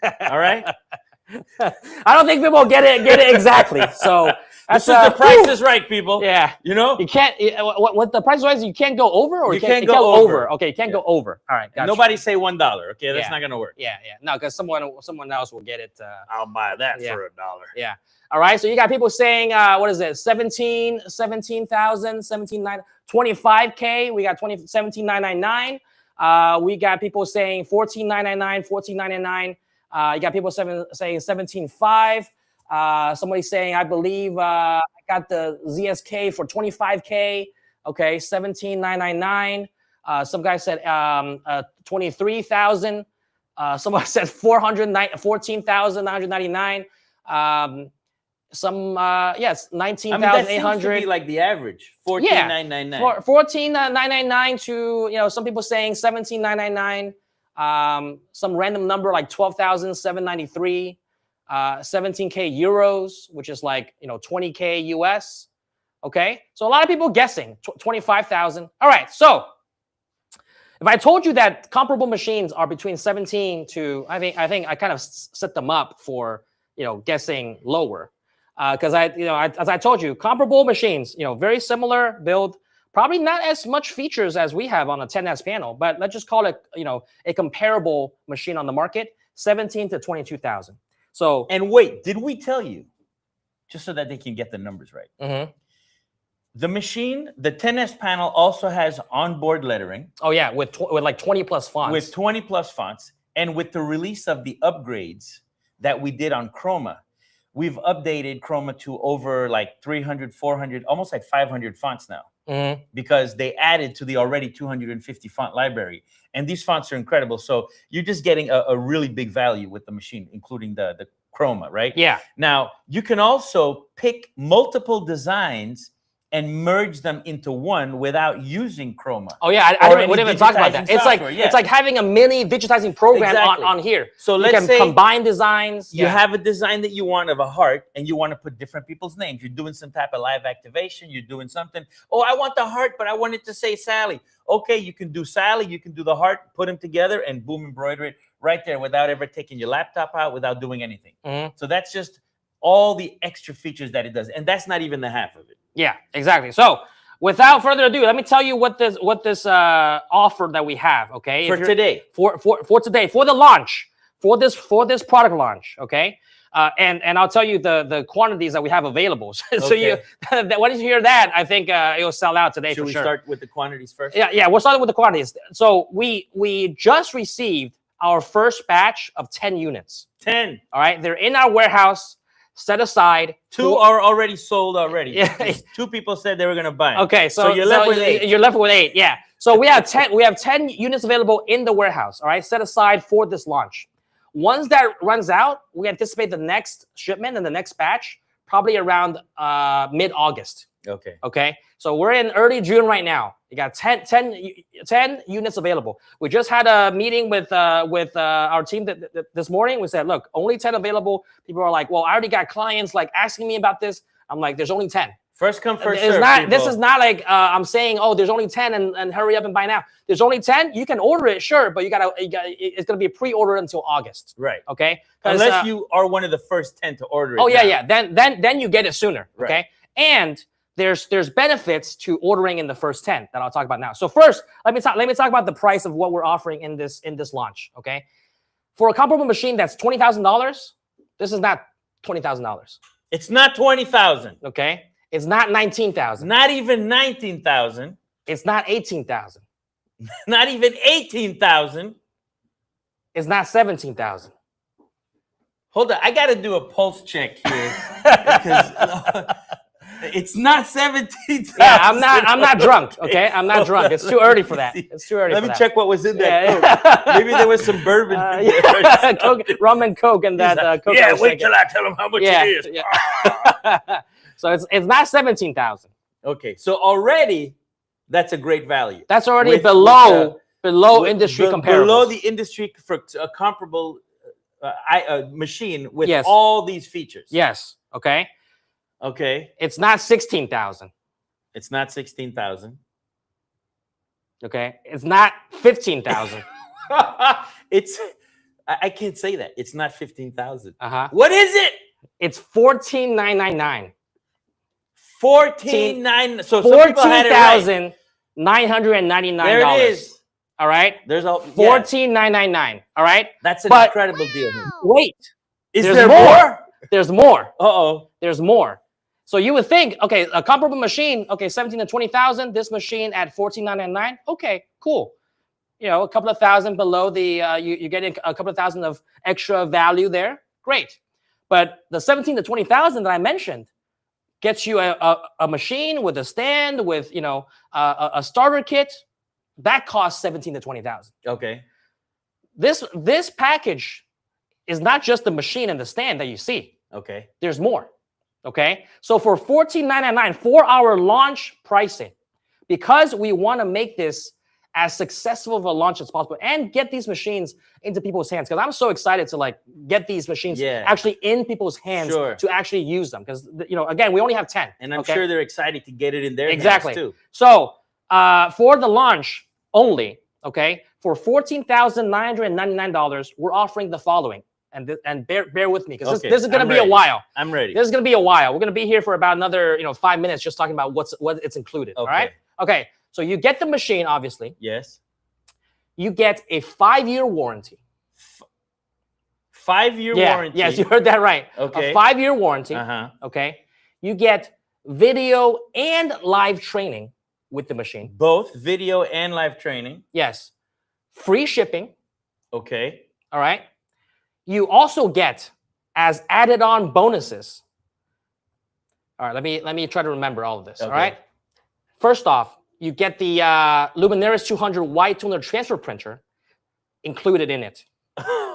All right. I don't think people get it exactly. So this is the Price is Right, people. Yeah. You can't. What the Price is Right is you can't go over, or you can't go over. Okay, you can't go over. All right. Gotcha. Nobody say $1. Okay, that's not gonna work. Yeah. No, because someone else will get it. I'll buy that for $1. Yeah. All right. So you got people saying, what is it? 17,000, 17,900, 25K. We got 17,999. We got people saying 14,999, 14,999. You got people saying 17,500. Somebody saying, I believe I got the ZSK for 25K. Okay, 17,999. Some guy said 23,000. Somebody said 14,999. Yes, 19,800. That seems to be like the average. 14,999. 14,999 to some people saying 17,999. Some random number like 12,793. 17K euros, which is like 20K US. Okay, so a lot of people guessing 25,000. All right, so if I told you that comparable machines are between 17 to, I think I kind of set them up for guessing lower, because as I told you, comparable machines, very similar build, probably not as much features as we have on a 10S panel, but let's just call it a comparable machine on the market, 17 to 22,000. So, and wait, did we tell you, just so that they can get the numbers right? Mm-hmm. The machine, the 10S panel also has onboard lettering. Oh yeah, with like 20 plus fonts. With 20 plus fonts, and with the release of the upgrades that we did on Chroma, we've updated Chroma to over like 300, 400, almost like 500 fonts now. Mm-hmm. Because they added to the already 250 font library. And these fonts are incredible. So you're just getting a really big value with the machine, including the Chroma, right? Yeah. Now, you can also pick multiple designs and merge them into one without using Chroma. Oh yeah, I wouldn't even talk about that. It's software. It's like having a mini digitizing program on here. So you let's can say combine designs. You have a design that you want of a heart, and you want to put different people's names. You're doing some type of live activation. You're doing something. Oh, I want the heart, but I want it to say Sally. Okay, you can do Sally. You can do the heart. Put them together and boom, embroider it right there without ever taking your laptop out, without doing anything. Mm-hmm. So that's just all the extra features that it does, and that's not even the half of it. Yeah, exactly. So without further ado, let me tell you what this offer that we have. Okay, For today, for today, for the launch, for this product launch. Okay. And I'll tell you the quantities that we have available. So Okay. when you hear that, I think it'll sell out today. Should for we sure. start with the quantities first? Yeah, we'll start with the quantities. So we just received our first batch of 10 units. 10. All right, they're in our warehouse, set aside. 2 are already sold already. Yeah. 2 people said they were gonna buy 'em. Okay, so you're left with 8. You're left with 8. Yeah. So we have 10. We have 10 units available in the warehouse. All right, set aside for this launch. Once that runs out, we anticipate the next shipment and the next batch probably around mid-August. Okay. Okay, so we're in early June right now. You got 10 units available. We just had a meeting with our team this morning. We said, look, only 10 available. People are like, well, I already got clients like asking me about this. I'm like, there's only 10. First come, first It's serve. not. This people. is not like I'm saying, oh, there's only 10 and hurry up and buy now. There's only 10. You can order it, sure, but it's gonna be a pre-order until August. Right. Okay. Unless you are one of the first 10 to order it. Oh yeah, now. yeah. Then you get it sooner. Right. Okay. And there's benefits to ordering in the first 10 that I'll talk about now. So first, let me talk about the price of what we're offering in this launch. Okay. For a comparable machine that's $20,000, this is not $20,000. It's not 20,000. Okay. It's not 19,000. Not even 19,000. It's not 18,000. Not even 18,000. It's not 17,000. Hold on, I got to do a pulse check here because it's not 17,000. Yeah, I'm not drunk. Okay, I'm not drunk. It's too early for that. It's too early. Let for me that. check what was in that Yeah. Coke. Maybe there was some bourbon. in there or Yeah. something. Rum and Coke and that Coke. I Yeah, was wait drinking. till I tell them how much Yeah, it is. yeah. So it's not 17,000. Okay, so already that's a great value. That's already With- below with, industry comparables. Below the industry for a comparable machine with Yes. all these features. Yes. Okay. Okay, It's not 16,000. it's not 16,000. Okay. It's not 15,000. It's I can't say that. It's not 15,000. What is it? It's 14,999. 14,999. So some people had it right. $14,999. There it is. All right. There's a 14,999. All right. That's an But- incredible deal. Wait. Is There's there more. more? There's more. Uh-oh. There's more. So you would think, okay, a comparable machine, okay, 17 to 20,000. This machine at 14,999. Okay, cool. You know, a couple of thousand below the you're getting a couple of thousand of extra value there. Great. But the 17 to 20,000 that I mentioned gets you a machine with a stand, with a starter kit. That costs 17 to 20,000. Okay. This package is not just the machine and the stand that you see. Okay. There's more. Okay. So for $14,999 for our launch pricing, because we want to make this as successful of a launch as possible and get these machines into people's hands, because I'm so excited to like get these machines actually in people's hands to actually use them. Because again, we only have 10. And I'm sure they're excited to get it in their hands too. So for the launch only, okay, for $14,999, we're offering the following. And bear with me, because this is going to be a while. I'm ready. This is going to be a while. We're going to be here for about another 5 minutes just talking about what it's included. Okay. All right. Okay. So you get the machine, obviously. Yes. You get a 5-year warranty. 5-year warranty. Yes, you heard that right. Okay. A 5-year warranty. Okay. You get video and live training with the machine. Both video and live training. Yes. Free shipping. Okay. All right. You also get, as added on bonuses. All right, let me try to remember all of this. Okay. All right. First off, you get the Luminaris 200 wide toner transfer printer included in it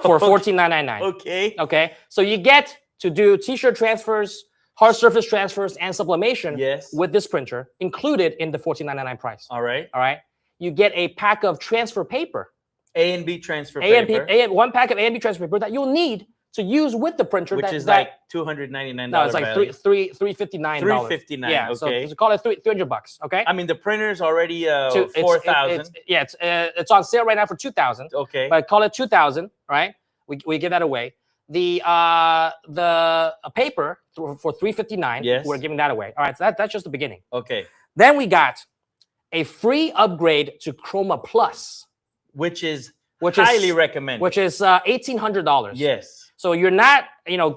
for $14,999. Okay. Okay. So you get to do t-shirt transfers, hard surface transfers, and sublimation with this printer included in the $14,999 price. All right. All right. You get a pack of transfer paper. A and B transfer paper. One pack of A and B transfer paper that you'll need to use with the printer. Which is like $299. No, it's like $359. $359. Yeah, okay. so call it $300. Okay. I mean, the printer's already $4,000. It's on sale right now for $2,000. Okay. But call it $2,000. Right. We give that away. The paper for $359. Yes. We're giving that away. All right. So that's just the beginning. Okay. Then we got a free upgrade to Chroma Plus. Which is which highly is recommended. which is $1,800. Yes. So you're not,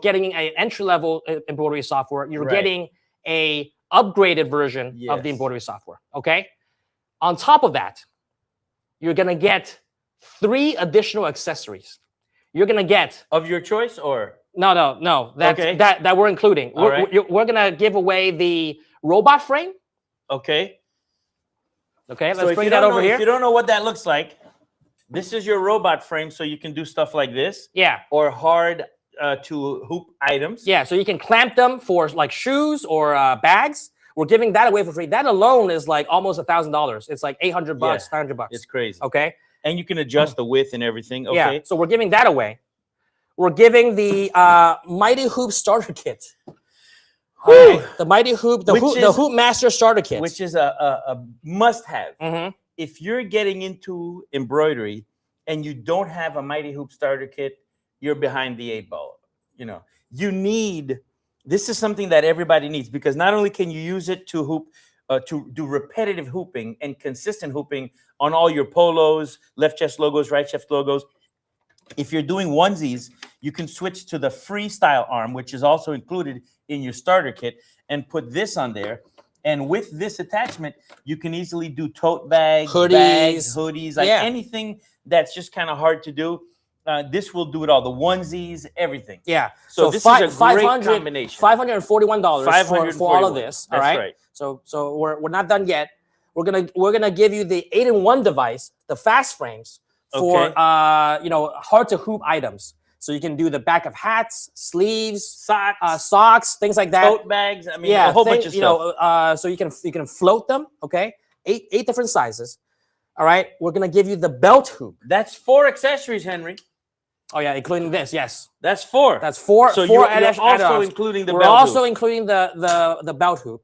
getting an entry-level embroidery software. You're Right. getting a upgraded version of the Yes. embroidery software. Okay. On top of that, you're gonna get 3 additional accessories. You're gonna get Of your choice, or no Okay. that we're including. All right. We're gonna give away the robot frame. okay. Okay, So let's if bring you that don't over know, here. if you don't know what that looks like, this is your robot frame, so you can do stuff like this, Yeah, or hard to hoop items. yeah. So you can clamp them for like shoes or bags. We're giving that away for free. That alone is like almost $1,000. It's like $800, Yeah, $900. It's crazy. Okay. And you can adjust the width and everything. Okay. Yeah. So we're giving that away. We're giving the Mighty Hoop starter kit. Whew. The Mighty Hoop, the Hoop Master starter kit. Which is a must-have. Mhm. If you're getting into embroidery and you don't have a Mighty Hoop starter kit, you're behind the 8 ball. You need. This is something that everybody needs, because not only can you use it to hoop, to do repetitive hooping and consistent hooping on all your polos, left chest logos, right chest logos. If you're doing onesies, you can switch to the freestyle arm, which is also included in your starter kit, and put this on there. And with this attachment, you can easily do tote bags, hoodies, like anything that's just kind of hard to do. This will do it all. The onesies, everything. Yeah. So this is a great combination. $541 for all of this. All That's right. So we're not done yet. We're gonna give you the 8-in-1 device, the fast frames for Okay. hard to hoop items. So you can do the back of hats, sleeves, Socks, socks, things like that. tote bags. I mean, a whole bunch of stuff. So you can float them. Okay, eight different sizes. All right. We're gonna give you the belt hoop. That's 4 accessories, Henry. Oh yeah, including this. Yes, That's 4. that's four. So four you're also add-ons. including the We're belt also hoop, including the belt hoop.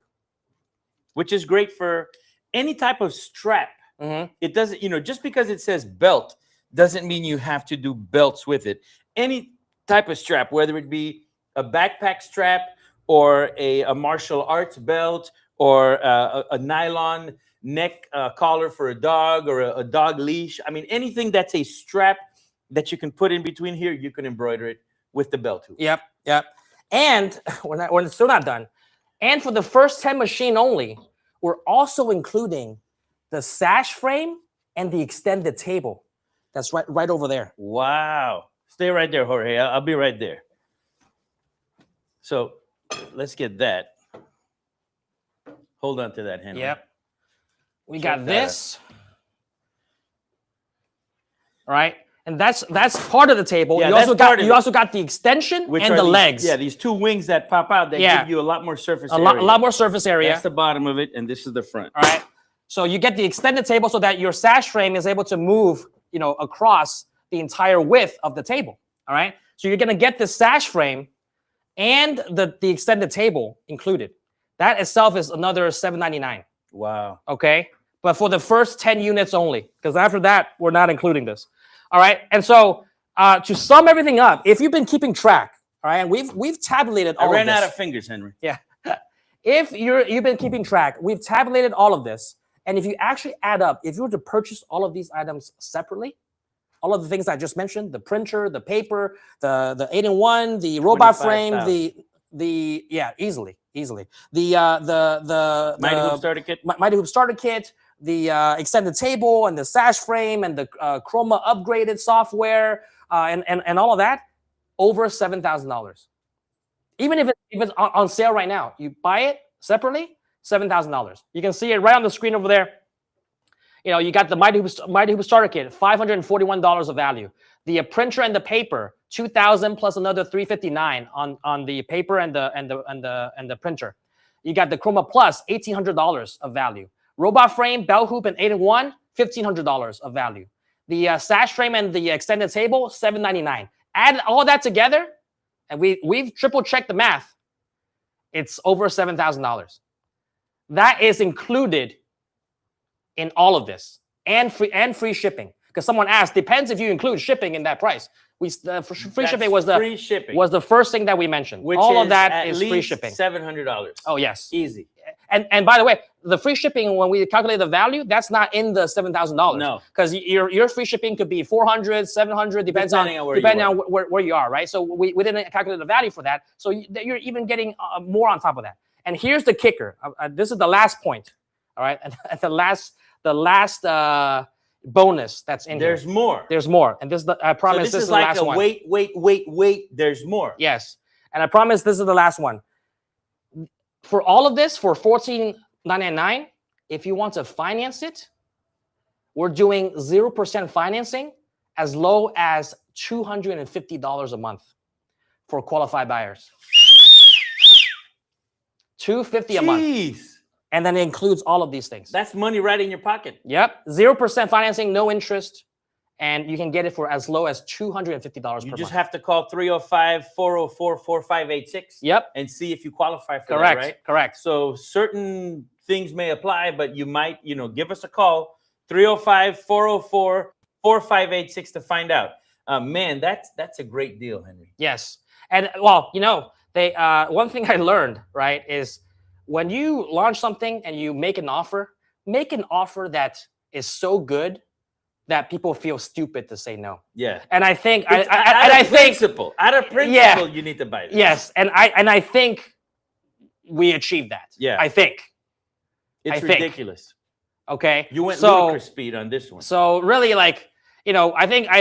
which is great for any type of strap. Mhm. It doesn't, just because it says belt doesn't mean you have to do belts with it. Any type of strap, whether it be a backpack strap or a martial arts belt or a nylon neck collar for a dog or a dog leash. I mean, anything that's a strap that you can put in between here, you can embroider it with the belt hoop. Yep. And we're still not done. And for the first 10 machine only, we're also including the sash frame and the extended table. That's right over there. Wow. Stay right there, Jorge. I'll be right there. So let's get that. Hold on to that, Henry. Yep. We Check got that this. All right. And that's part of the table. Yeah, you also got the extension Which and are the these- legs. Yeah, these 2 wings that pop out that Yeah. give you a lot more surface a area. lot more surface area. That's the bottom of it, and this is the front. All right. So you get the extended table so that your sash frame is able to move, across the entire width of the table. All right. So you're gonna get the sash frame and the extended table included. That itself is another $799. Wow. Okay. But for the first 10 units only, because after that, we're not including this. All right. And so to sum everything up, if you've been keeping track, all right, and we've tabulated all I ran of this. out of fingers, Henry. Yeah. If you've been keeping track, we've tabulated all of this. And if you actually add up, if you were to purchase all of these items separately, all of the things I just mentioned, the printer, the paper, the 8-in-1, the robot frame, easily. The Mighty Hoop starter kit. Mighty Hoop starter kit, the extended table and the sash frame and the Chroma upgraded software and all of that, over $7,000. Even if it's on sale right now, you buy it separately, $7,000. You can see it right on the screen over there. You got the Mighty Hoop starter kit, $541 of value. The printer and the paper, $2,000 plus another $359 on the paper and the printer. You got the Chroma Plus, $1,800 of value. Robot frame, belt hoop, and 8-in-1, $1,500 of value. The sash frame and the extended table, $799. Add all that together, and we've triple checked the math. It's over $7,000. That is included in all of this, and free shipping. Because someone asked, depends if you include shipping in that price. Free shipping was the first thing that we mentioned. Which all is of that at is least free shipping. $700. Oh yes, Easy. And by the way, the free shipping, when we calculate the value, that's not in the $7,000. No. Because your free shipping could be 400, 700, depending on where you are, right? So we didn't calculate the value for that. So you're even getting more on top of that. And here's the kicker. This is the last point, all right? And the last bonus that's in There's here. more. There's more. And this, I promise, so this is like the last one. Wait. There's more. Yes. And I promise this is the last one. For all of this, for $14.99, if you want to finance it, we're doing 0% financing as low as $250 a month for qualified buyers. $250 a month. And then it includes all of these things. That's money right in your pocket. Yep. 0% financing, no interest. And you can get it for as low as $250 per month. You just have to call 305-404-4586. Yep. And see if you qualify for Correct. that, right? Correct. So certain things may apply, but you might, give us a call, 305-404-4586 to find out. Man, that's a great deal, Henry. Yes. And well, they one thing I learned, right, is when you launch something and you make an offer that is so good that people feel stupid to say no. Yeah. And I think out of principle, you need to buy this. Yes. And I think we achieved that. Yeah. I think. It's ridiculous. Okay. You went ludicrous speed on this one. So really, I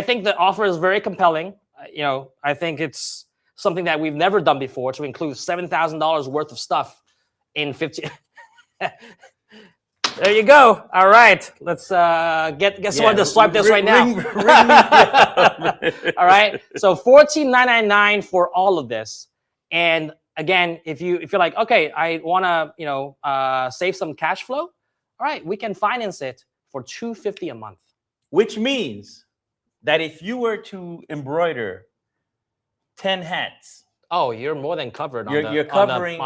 think the offer is very compelling. I think it's something that we've never done before, to include $7,000 worth of stuff in 15. There you go. All right. Let's get someone to swipe this right now. All right. So $14.99 for all of this. And again, if you're like, okay, I want to save some cash flow, all right, we can finance it for $250 a month. Which means that if you were to embroider 10 hats, you're more than covered. You're covering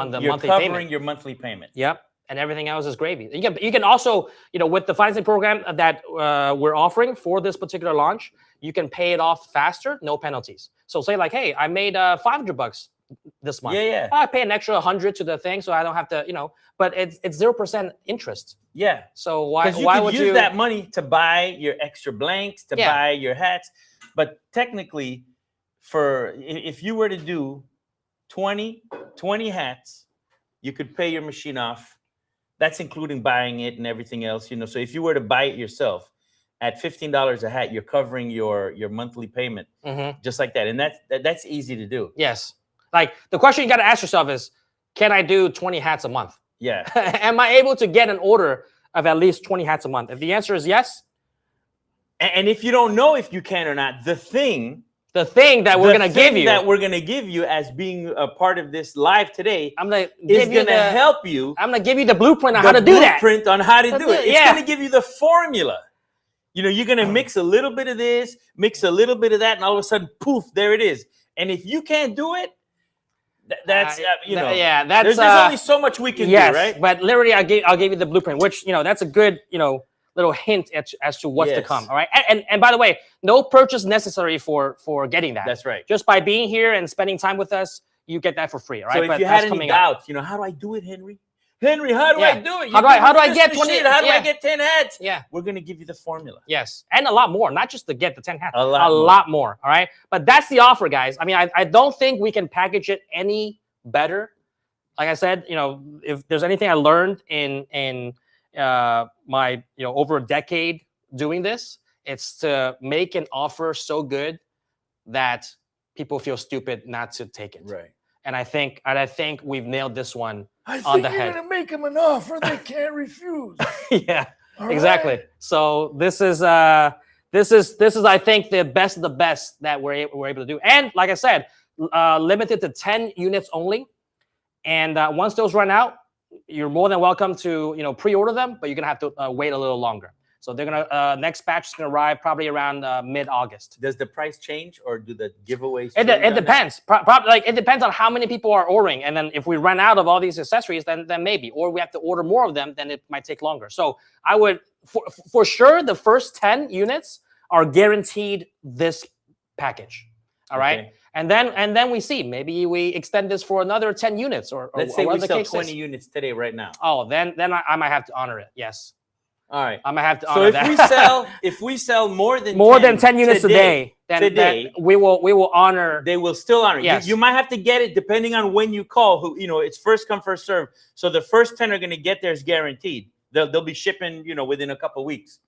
your monthly payment. Yep. And everything else is gravy. You can also, with the financing program that we're offering for this particular launch, you can pay it off faster, no penalties. So say like, hey, I made $500 this month. Yeah. I pay an extra 100 to the thing, so I don't have to, but it's 0% interest. Yeah. So why would you use that money to buy your extra blanks, to buy your hats? But technically, if you were to do 20 hats, you could pay your machine off. That's including buying it and everything else, So if you were to buy it yourself at $15 a hat, you're covering your monthly payment, just like that. And that's easy to do. Yes. Like the question you got to ask yourself is, can I do 20 hats a month? Yeah. Am I able to get an order of at least 20 hats a month? If the answer is yes. And if you don't know if you can or not, the thing that we're going to give you as being a part of this live today is going to help you. I'm going to give you the blueprint on how to do that. It's going to give you the formula. You're going to mix a little bit of this, mix a little bit of that, and all of a sudden, poof, there it is. And if you can't do it, there's only so much we can do, right? But literally, I'll give you the blueprint, which, that's a good, little hint as to what's to come. All right. And by the way, no purchase necessary for getting that. That's right. Just by being here and spending time with us, you get that for free. All right. So if you had any doubts, how do I do it, Henry? Henry, how do I do it? How do I get 20? How do I get 10 hats? Yeah. We're going to give you the formula. Yes. And a lot more, not just to get the 10 hats. A lot more. All right. But that's the offer, guys. I mean, I don't think we can package it any better. Like I said, if there's anything I learned in my over a decade doing this, it's to make an offer so good that people feel stupid not to take it. Right. And I think we've nailed this one on the head. You're gonna make them an offer they can't refuse. Yeah, All exactly. right. So this is I think the best of the best that we're able to do. And like I said, limited to 10 units only. And once those run out, you're more than welcome to pre-order them, but you're gonna have to wait a little longer. So they're gonna next batch is gonna arrive probably around mid-August. Does the price change, or do the giveaways? It depends. It depends on how many people are ordering, and then if we run out of all these accessories, then maybe, or we have to order more of them, then it might take longer. So I would for sure the first 10 units are guaranteed this package. All right. Okay. And then we see, maybe we extend this for another 10 units or Let's say we whatever the sell case 20 is. units today, right now. Oh, then I might have to honor it. Yes. All right. I might have to So honor if that. we sell more than more than 10 units today, then we will honor. they will still honor. Yes. You might have to get it depending on when you call. Who, you know, it's first come, first serve. So the first 10 are going to get theirs guaranteed. They'll be shipping, you know, within a couple of weeks.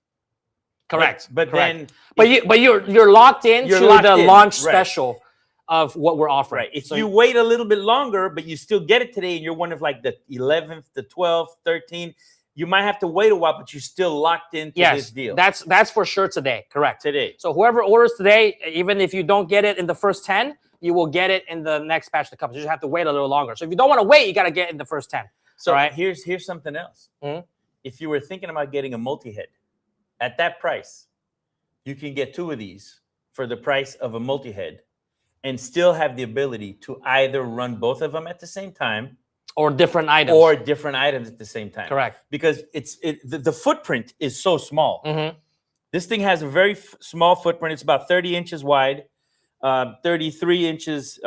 Correct. But correct. then but you're locked into the launch right. special of what we're offering. Right. If So you wait a little bit longer, but you still get it today, and you're one of like the 11th, the 12th, 13th, you might have to wait a while, but you're still locked into this deal. That's for sure today. Correct. Today. So whoever orders today, even if you don't get it in the first 10, you will get it in the next batch that comes. You just have to wait a little longer. So if you don't want to wait, you got to get it in the first 10. So right? here's something else. Mhm. If you were thinking about getting a multi-head at that price, you can get 2 of these for the price of a multi-head and still have the ability to either run both of them at the same time Or different items. or different items at the same time. Correct. Because the footprint is so small. Mm-hmm. This thing has a very small footprint. It's about 30 inches wide, 33 inches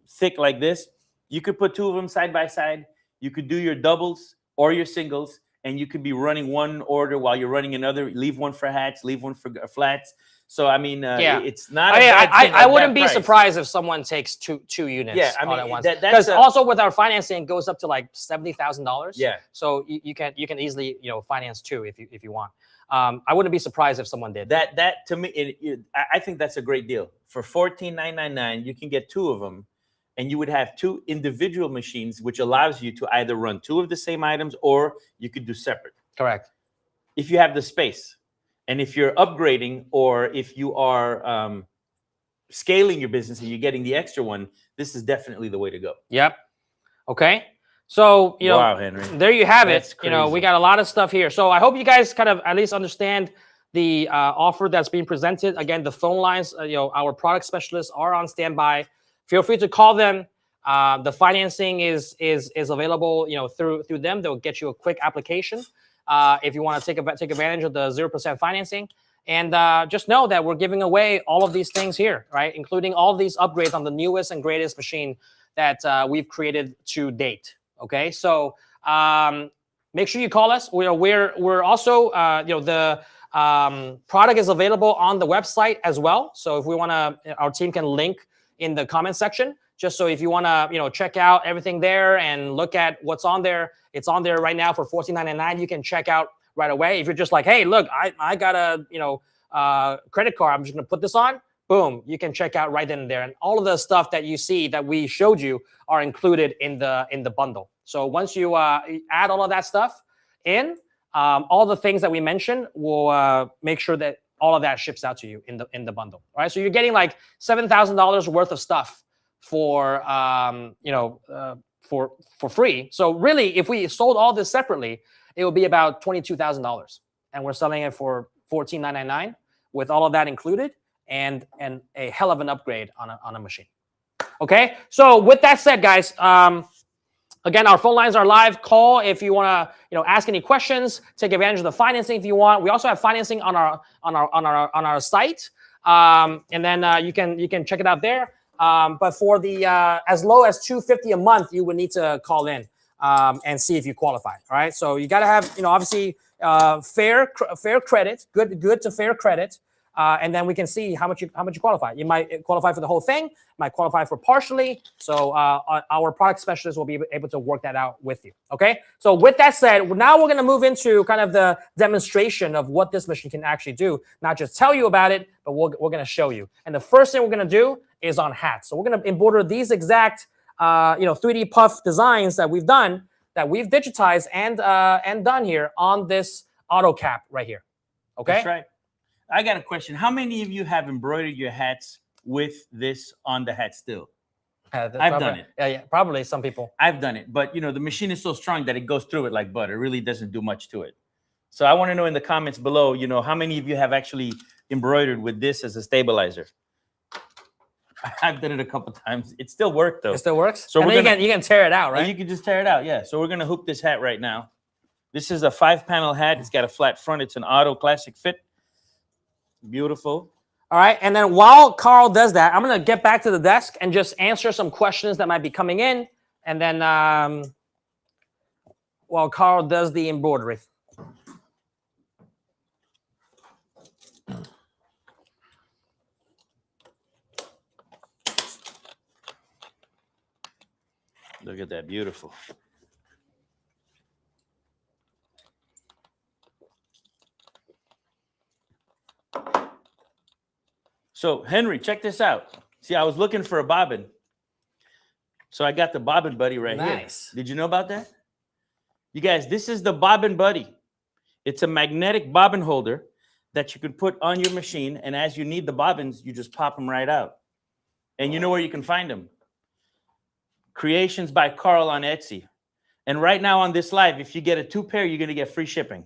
thick like this. You could put 2 of them side by side. You could do your doubles or your singles, and you could be running one order while you're running another. Leave one for hats, leave one for flats. So, I mean, it's not I wouldn't be surprised if someone takes two units all at once. Because also with our financing, it goes up to like $70,000. Yeah. So you can easily, finance 2 if you want. I wouldn't be surprised if someone did. That to me, I think that's a great deal. For $14,999, you can get 2 of them, and you would have 2 individual machines, which allows you to either run 2 of the same items, or you could do separate. Correct. If you have the space, and if you're upgrading, or if you are scaling your business and you're getting the extra one, this is definitely the way to go. Yep. Okay. So, wow, Henry. there you have That's it. crazy. We got a lot of stuff here. So I hope you guys kind of at least understand the offer that's being presented. Again, the phone lines, our product specialists are on standby. Feel free to call them. The financing is available, through them. They'll get you a quick application if you want to take advantage of the 0% financing. And just know that we're giving away all of these things here, right? Including all these upgrades on the newest and greatest machine that we've created to date. Okay, so make sure you call us. We're also the product is available on the website as well. So if we want to, our team can link in the comment section, just so if you want to check out everything there and look at what's on there. It's on there right now for $14.99. You can check out right away. If you're just like, hey, look, I got a credit card, I'm just gonna put this on. Boom, you can check out right then and there. And all of the stuff that you see that we showed you are included in the bundle. So once you add all of that stuff in, all the things that we mentioned will make sure that all of that ships out to you in the bundle. All right, so you're getting like $7,000 worth of stuff for for free. So really, if we sold all this separately, it would be about $22,000, and we're selling it for $14,999 with all of that included, and a hell of an upgrade on a machine. Okay, so with that said, guys, again, our phone lines are live. Call if you want to ask any questions. Take advantage of the financing if you want. We also have financing on our site, and then you can check it out there. But for the as low as $250 a month, you would need to call in and see if you qualify. All right, so you got to have obviously fair credit, good to fair credit. And then we can see how much you qualify. You might qualify for the whole thing, might qualify for partially. So our product specialist will be able to work that out with you. Okay. So with that said, now we're going to move into kind of the demonstration of what this machine can actually do. Not just tell you about it, but we're going to show you. And the first thing we're going to do is on hats. So we're going to embroider these exact 3D puff designs that we've done, that we've digitized and done here on this auto cap right here. Okay. That's right. I got a question. How many of you have embroidered your hats with this on the hat still? I've done it. Yeah, probably some people. I've done it, but the machine is so strong that it goes through it like butter. It really doesn't do much to it. So I want to know in the comments below, how many of you have actually embroidered with this as a stabilizer? I've done it a couple times. It still worked though. It still works. So you can tear it out, right? You can just tear it out. Yeah. So we're gonna hoop this hat right now. This is a 5-panel hat. It's got a flat front. It's an auto classic fit. Beautiful. All right, and then while Carl does that, I'm gonna get back to the desk and just answer some questions that might be coming in, and then while Carl does the embroidery. Look at that, beautiful. So, Henry, check this out. See, I was looking for a bobbin. So I got the bobbin buddy right here. Nice. Did you know about that? You guys, this is the bobbin buddy. It's a magnetic bobbin holder that you can put on your machine. And as you need the bobbins, you just pop them right out. And you know where you can find them? Creations by Carl on Etsy. And right now on this live, if you get a 2 pair, you're going to get free shipping.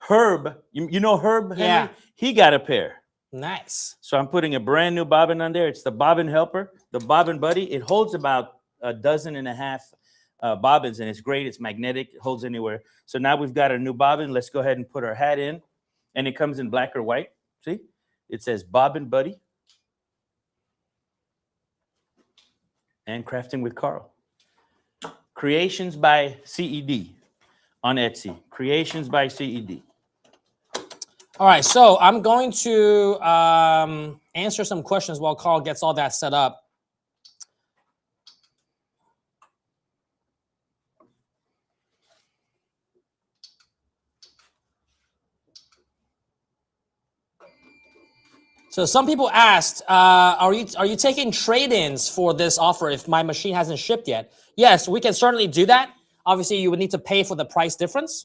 Herb, you know Herb, Henry? Yeah. He got a pair. Nice. So I'm putting a brand new bobbin on there. It's the bobbin helper, the bobbin buddy. It holds about 12.5 bobbins, and it's great. It's magnetic. It holds anywhere. So now we've got a new bobbin. Let's go ahead and put our hat in. And it comes in black or white. See? It says Bobbin Buddy. And Crafting with Carl. Creations by CED on Etsy. Creations by CED. All right, so I'm going to answer some questions while Carl gets all that set up. So some people asked, are you taking trade-ins for this offer if my machine hasn't shipped yet? Yes, we can certainly do that. Obviously, you would need to pay for the price difference.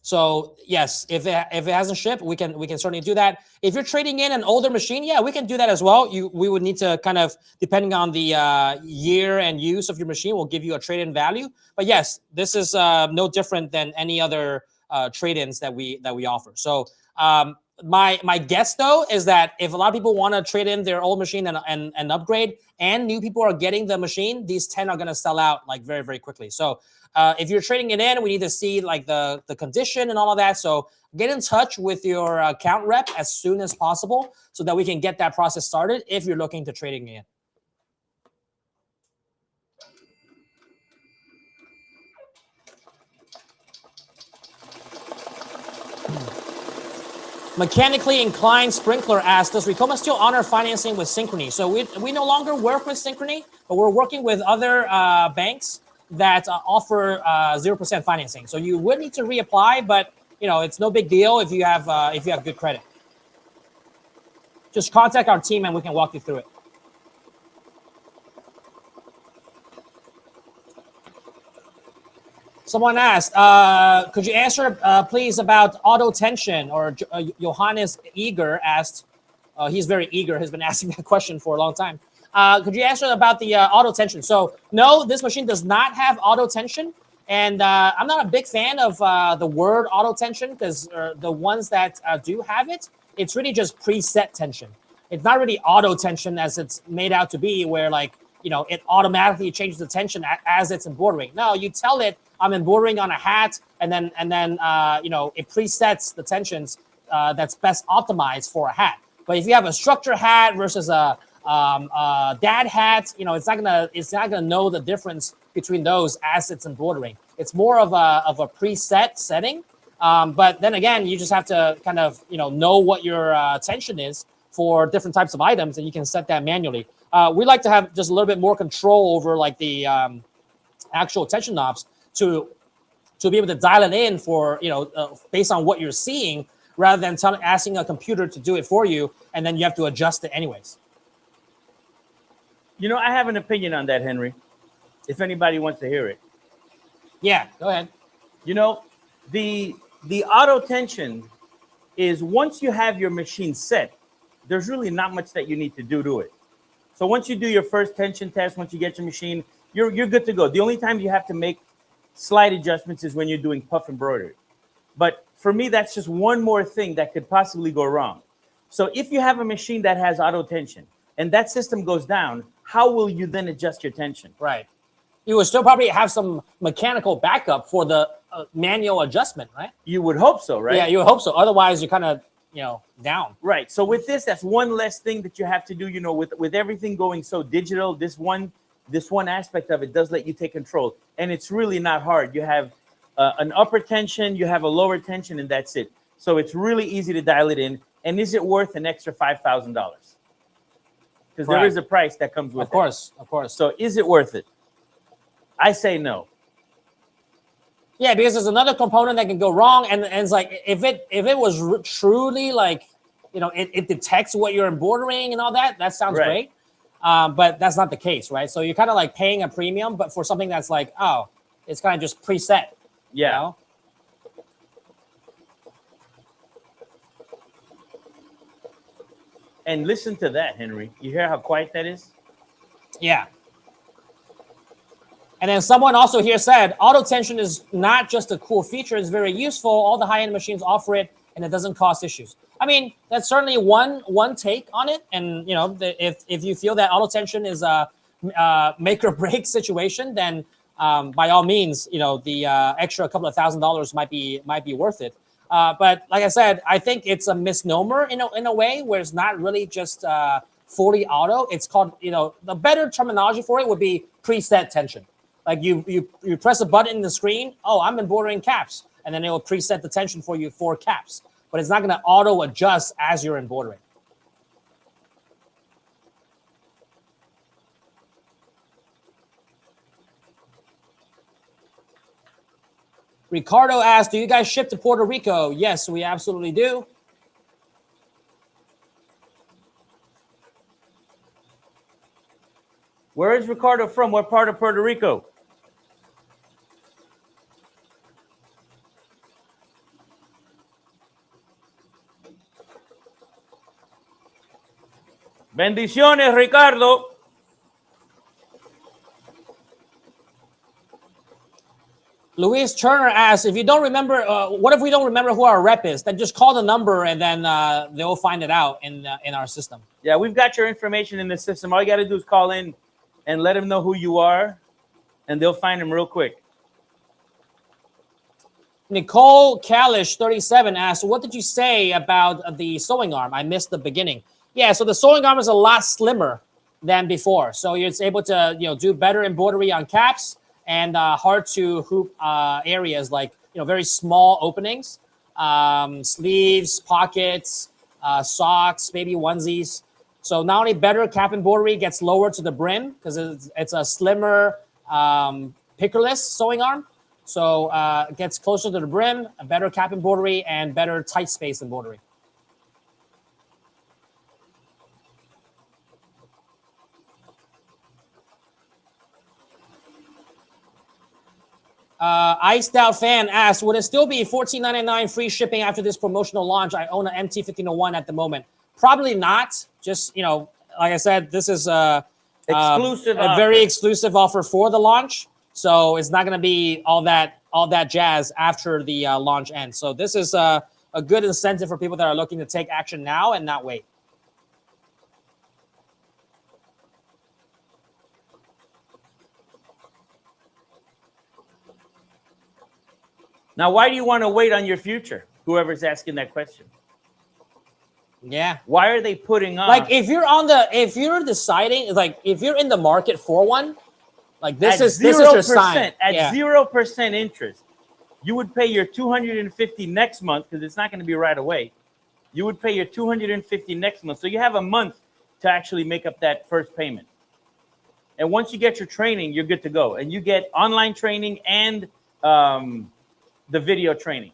So yes, if it hasn't shipped, we can certainly do that. If you're trading in an older machine, yeah, we can do that as well. We would need to kind of, depending on the year and use of your machine, we'll give you a trade-in value. But yes, this is no different than any other trade-ins that we offer. So my guess though is that if a lot of people want to trade in their old machine and upgrade, and new people are getting the machine, these 10 are going to sell out like very, very quickly. So if you're trading it in, we need to see like the condition and all of that. So get in touch with your account rep as soon as possible so that we can get that process started if you're looking to trading in. Mechanically Inclined Sprinkler asked, does Ricoma still honor financing with Synchrony? So we no longer work with Synchrony, but we're working with other banks that offer 0% financing. So you would need to reapply, but you know it's no big deal if you have good credit. Just contact our team and we can walk you through it. Someone asked, could you answer, please, about auto tension? Or Johannes Eager asked, he's very eager, has been asking that question for a long time. Could you answer about the auto tension? So, no, this machine does not have auto tension. And I'm not a big fan of the word auto tension because the ones that do have it, it's really just preset tension. It's not really auto tension as it's made out to be, where like, you know, it automatically changes the tension as it's embroidering. No, you tell it, I'm embroidering on a hat, and then you know, it presets the tensions that's best optimized for a hat. But if you have a structure hat versus a dad hat, you know, it's not gonna know the difference between those as it's embroidering. It's more of a preset setting. But then again, you just have to kind of, you know what your tension is for different types of items, and you can set that manually. We like to have just a little bit more control over like the actual tension knobs to be able to dial it in for, you know, based on what you're seeing, rather than asking a computer to do it for you, and then you have to adjust it anyways. You know, I have an opinion on that, Henry, if anybody wants to hear it. Yeah, go ahead. You know, the auto tension is once you have your machine set, there's really not much that you need to do to it. So once you do your first tension test, once you get your machine, you're good to go. The only time you have to make slight adjustments is when you're doing puff embroidery. But for me, that's just one more thing that could possibly go wrong. So if you have a machine that has auto tension and that system goes down, how will you then adjust your tension? Right. You will still probably have some mechanical backup for the manual adjustment, right? You would hope so, right? Yeah, you would hope so. Otherwise, you're kind of, you know, down. Right. So with this, that's one less thing that you have to do. You know, with everything going so digital, this one aspect of it does let you take control, and it's really not hard. You have an upper tension, you have a lower tension, and that's it. So it's really easy to dial it in. And is it worth an extra $5,000? Because there is a price that comes with it. Of course. So is it worth it? I say no. Yeah, because there's another component that can go wrong, and it's like if it was truly like, you know, it detects what you're embroidering and all that. That sounds great, but that's not the case, right? So you're kind of like paying a premium, but for something that's like, oh, it's kind of just preset. Yeah. You know? And listen to that, Henry. You hear how quiet that is? Yeah. And then someone also here said, auto tension is not just a cool feature, it's very useful. All the high-end machines offer it, and it doesn't cause issues. I mean, that's certainly one take on it. And, you know, if you feel that auto tension is a make or break situation, then by all means, you know, the extra couple of $1,000s might be worth it. But like I said, I think it's a misnomer in a way where it's not really just fully auto. It's called, you know, the better terminology for it would be preset tension. Like you press a button in the screen. Oh, I'm embroidering caps, and then it will preset the tension for you for caps. But it's not going to auto adjust as you're embroidering. Ricardo asked, "Do you guys ship to Puerto Rico?" Yes, we absolutely do. Where is Ricardo from? What part of Puerto Rico? Bendiciones, Ricardo. Luis Turner asks, if you don't remember, what if we don't remember who our rep is? Then just call the number and then they'll find it out in our system. Yeah, we've got your information in the system. All you got to do is call in and let them know who you are, and they'll find them real quick. Nicole Kalish, 37, asks, what did you say about the sewing arm? I missed the beginning. Yeah, so the sewing arm is a lot slimmer than before. So you're able to, you know, do better embroidery on caps and hard to hoop areas like, you know, very small openings, sleeves, pockets, socks, maybe onesies. So not only better cap embroidery gets lower to the brim because it's a slimmer pickerless sewing arm. So it gets closer to the brim, a better cap embroidery, and better tight space embroidery. Iced Out Fan asked, would it still be $14.99 free shipping after this promotional launch? I own an MT1501 at the moment. Probably not. Just, you know, like I said, this is a very exclusive offer for the launch. So it's not going to be all that jazz after the launch ends. So this is a good incentive for people that are looking to take action now and not wait. Now, why do you want to wait on your future? Whoever's asking that question. Yeah. Why are they putting on? Like if you're deciding, like if you're in the market for one, like this is your sign. At 0% interest, you would pay your $250 next month because it's not going to be right away. You would pay your $250 next month. So you have a month to actually make up that first payment. And once you get your training, you're good to go. And you get online training and the video training.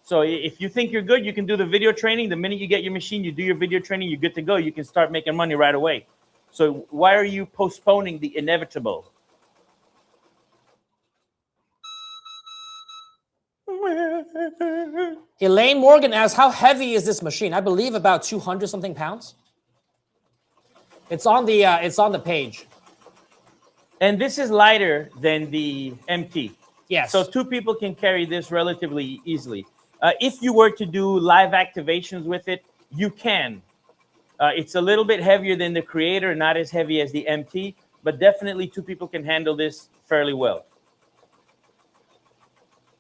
So if you think you're good, you can do the video training. The minute you get your machine, you do your video training, you're good to go. You can start making money right away. So why are you postponing the inevitable? Elaine Morgan asks, how heavy is this machine? I believe about 200 something pounds. It's on the page. And this is lighter than the MT. Yes. So two people can carry this relatively easily. If you were to do live activations with it, you can. It's a little bit heavier than the Creator, not as heavy as the MT, but definitely two people can handle this fairly well.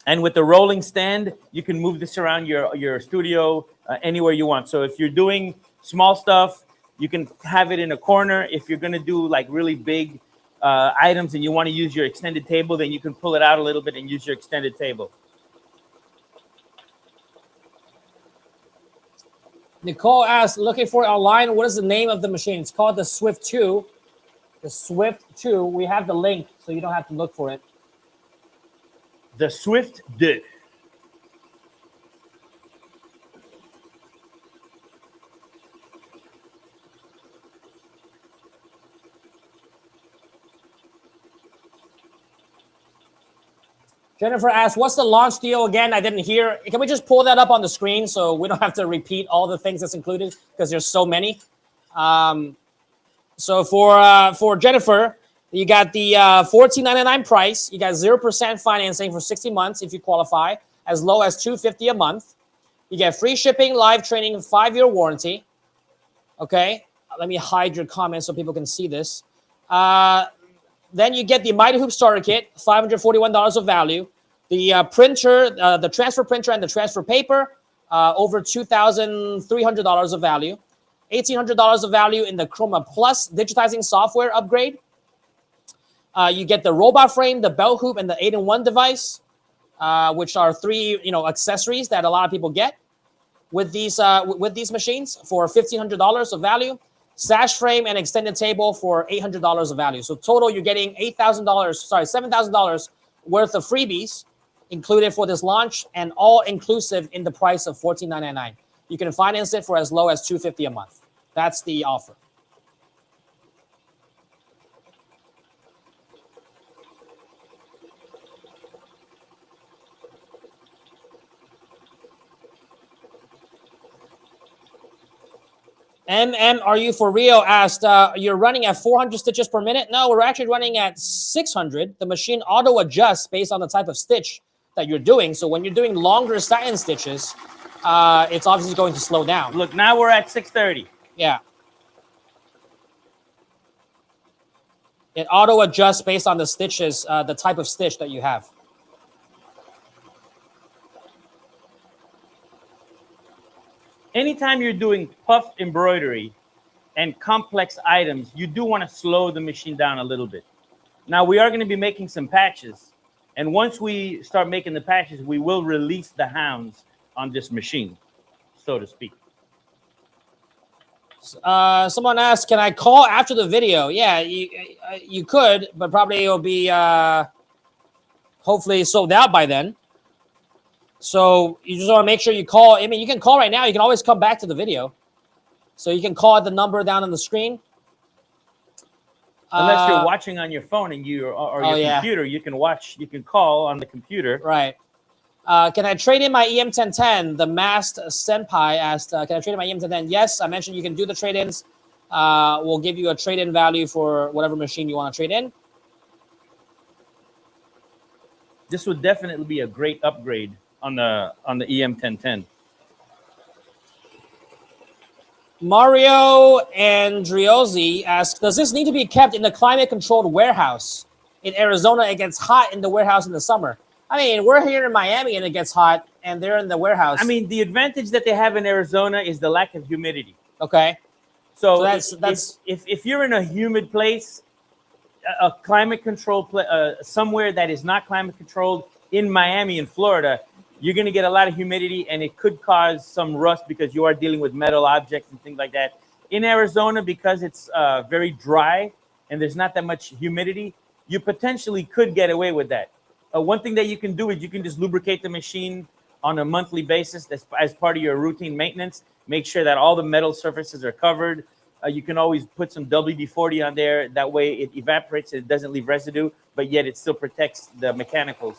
And with the rolling stand, you can move this around your studio anywhere you want. So if you're doing small stuff, you can have it in a corner. If you're going to do like really big items and you want to use your extended table, then you can pull it out a little bit and use your extended table. Nicole asked, looking for it online, what is the name of the machine? It's called the Swift 2. The Swift 2. We have the link, so you don't have to look for it. The Swift 2. Jennifer asked, what's the launch deal again? I didn't hear. Can we just pull that up on the screen so we don't have to repeat all the things that's included because there's so many? So for Jennifer, you got the $14.99 price. You got 0% financing for 60 months if you qualify, as low as $250 a month. You get free shipping, live training, 5-year warranty. Okay, let me hide your comments so people can see this. Then you get the Mighty Hoop Starter Kit, $541 of value. The printer, the transfer printer and the transfer paper, over $2,300 of value. $1,800 of value in the Chroma Plus digitizing software upgrade. You get the robot frame, the belt hoop, and the 8-in-1 device, which are 3 accessories that a lot of people get with these machines for $1,500 of value. Sash frame and extended table for $800 of value. So total, you're getting $7,000 worth of freebies included for this launch, and all inclusive in the price of $14.99. You can finance it for as low as $250 a month. That's the offer. are you for real? Asked, you're running at 400 stitches per minute? No, we're actually running at 600. The machine auto adjusts based on the type of stitch that you're doing. So when you're doing longer satin stitches, it's obviously going to slow down. Look, now we're at 630. Yeah. It auto adjusts based on the stitches, the type of stitch that you have. Anytime you're doing puff embroidery and complex items, you do want to slow the machine down a little bit. Now, we are going to be making some patches. And once we start making the patches, we will release the hounds on this machine, so to speak. Someone asked, can I call after the video? Yeah, you could, but probably it'll be hopefully sold out by then. So you just want to make sure you call. I mean, you can call right now. You can always come back to the video. So you can call at the number down on the screen. Unless you're watching on your phone and your computer, you can watch. You can call on the computer. Right. Can I trade in my EM1010? The masked senpai asked, can I trade in my EM1010? Yes, I mentioned you can do the trade-ins. We'll give you a trade-in value for whatever machine you want to trade in. This would definitely be a great upgrade on the EM1010. Mario Andriozzi asks, does this need to be kept in the climate-controlled warehouse? In Arizona, it gets hot in the warehouse in the summer. I mean, we're here in Miami and it gets hot, and they're in the warehouse. I mean, the advantage that they have in Arizona is the lack of humidity. Okay. So that's if you're in a humid place, a climate-controlled somewhere that is not climate-controlled in Miami in Florida, you're going to get a lot of humidity, and it could cause some rust because you are dealing with metal objects and things like that. In Arizona, because it's very dry and there's not that much humidity, you potentially could get away with that. One thing that you can do is you can just lubricate the machine on a monthly basis as part of your routine maintenance. Make sure that all the metal surfaces are covered. You can always put some WD-40 on there. That way it evaporates and it doesn't leave residue, but yet it still protects the mechanicals.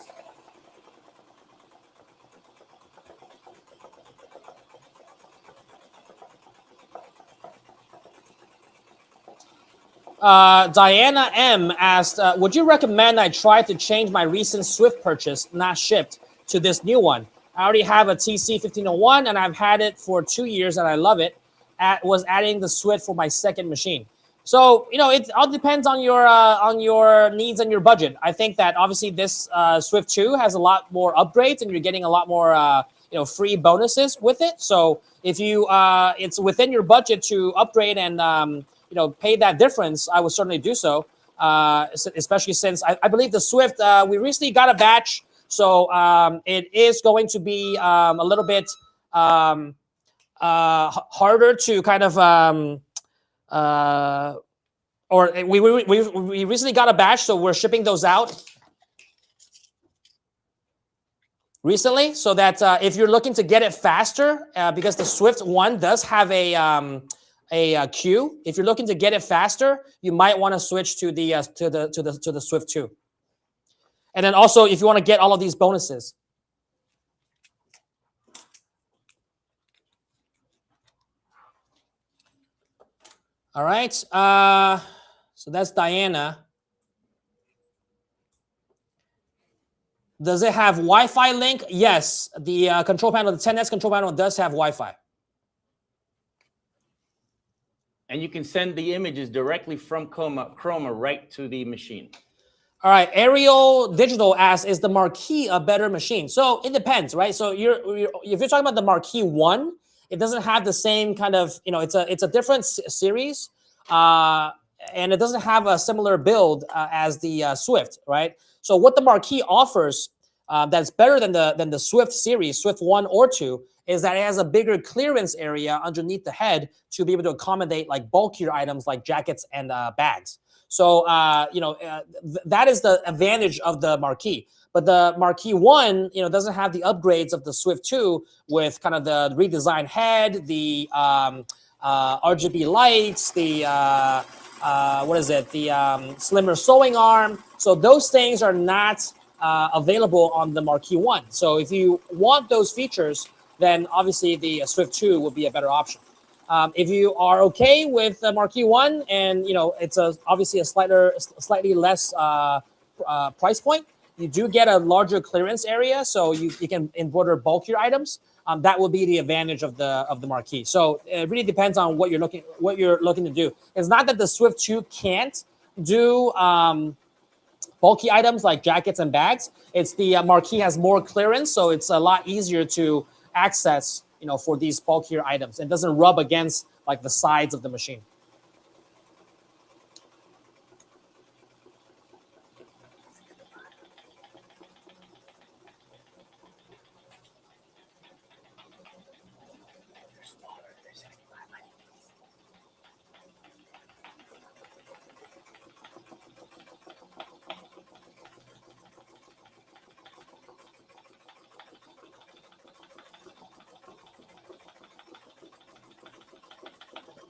Diana M asked, would you recommend I try to change my recent Swift purchase, not shipped, to this new one? I already have a TC1501 and I've had it for 2 years and I love it. Was adding the Swift for my second machine. So, it all depends on your needs and your budget. I think that obviously this Swift 2 has a lot more upgrades, and you're getting a lot more free bonuses with it. So if you it's within your budget to upgrade and pay that difference, I would certainly do so. Especially since I believe the Swift, we recently got a batch, so it is going to be a little bit harder to kind of or we recently got a batch, so we're shipping those out recently, so that if you're looking to get it faster, because the Swift 1 does have a queue. If you're looking to get it faster, you might want to switch to the Swift 2. And then also, if you want to get all of these bonuses. All right. So that's Diana. Does it have Wi-Fi link? Yes. The control panel, the 10S control panel does have Wi-Fi. And you can send the images directly from Chroma right to the machine. All right. Ariel Digital asks, is the Marquee a better machine? So it depends, right? So if you're talking about the Marquee 1, it doesn't have the same kind of, it's a different series. And it doesn't have a similar build as the Swift, right? So what the Marquee offers that's better than the Swift series, Swift 1 or 2, is that it has a bigger clearance area underneath the head to be able to accommodate like bulkier items like jackets and bags. So, that is the advantage of the Marquee. But the Marquee 1, doesn't have the upgrades of the Swift 2 with kind of the redesigned head, the RGB lights, the slimmer sewing arm. So those things are not available on the Marquee 1. So if you want those features, then obviously the Swift 2 will be a better option. If you are okay with the Marquee 1 and it's obviously a slightly less price point, you do get a larger clearance area, so you can embroider bulkier items. That will be the advantage of the Marquee. So it really depends on what you're looking to do. It's not that the Swift 2 can't do bulky items like jackets and bags. It's the Marquee has more clearance, so it's a lot easier to access for these bulkier items. It doesn't rub against like the sides of the machine.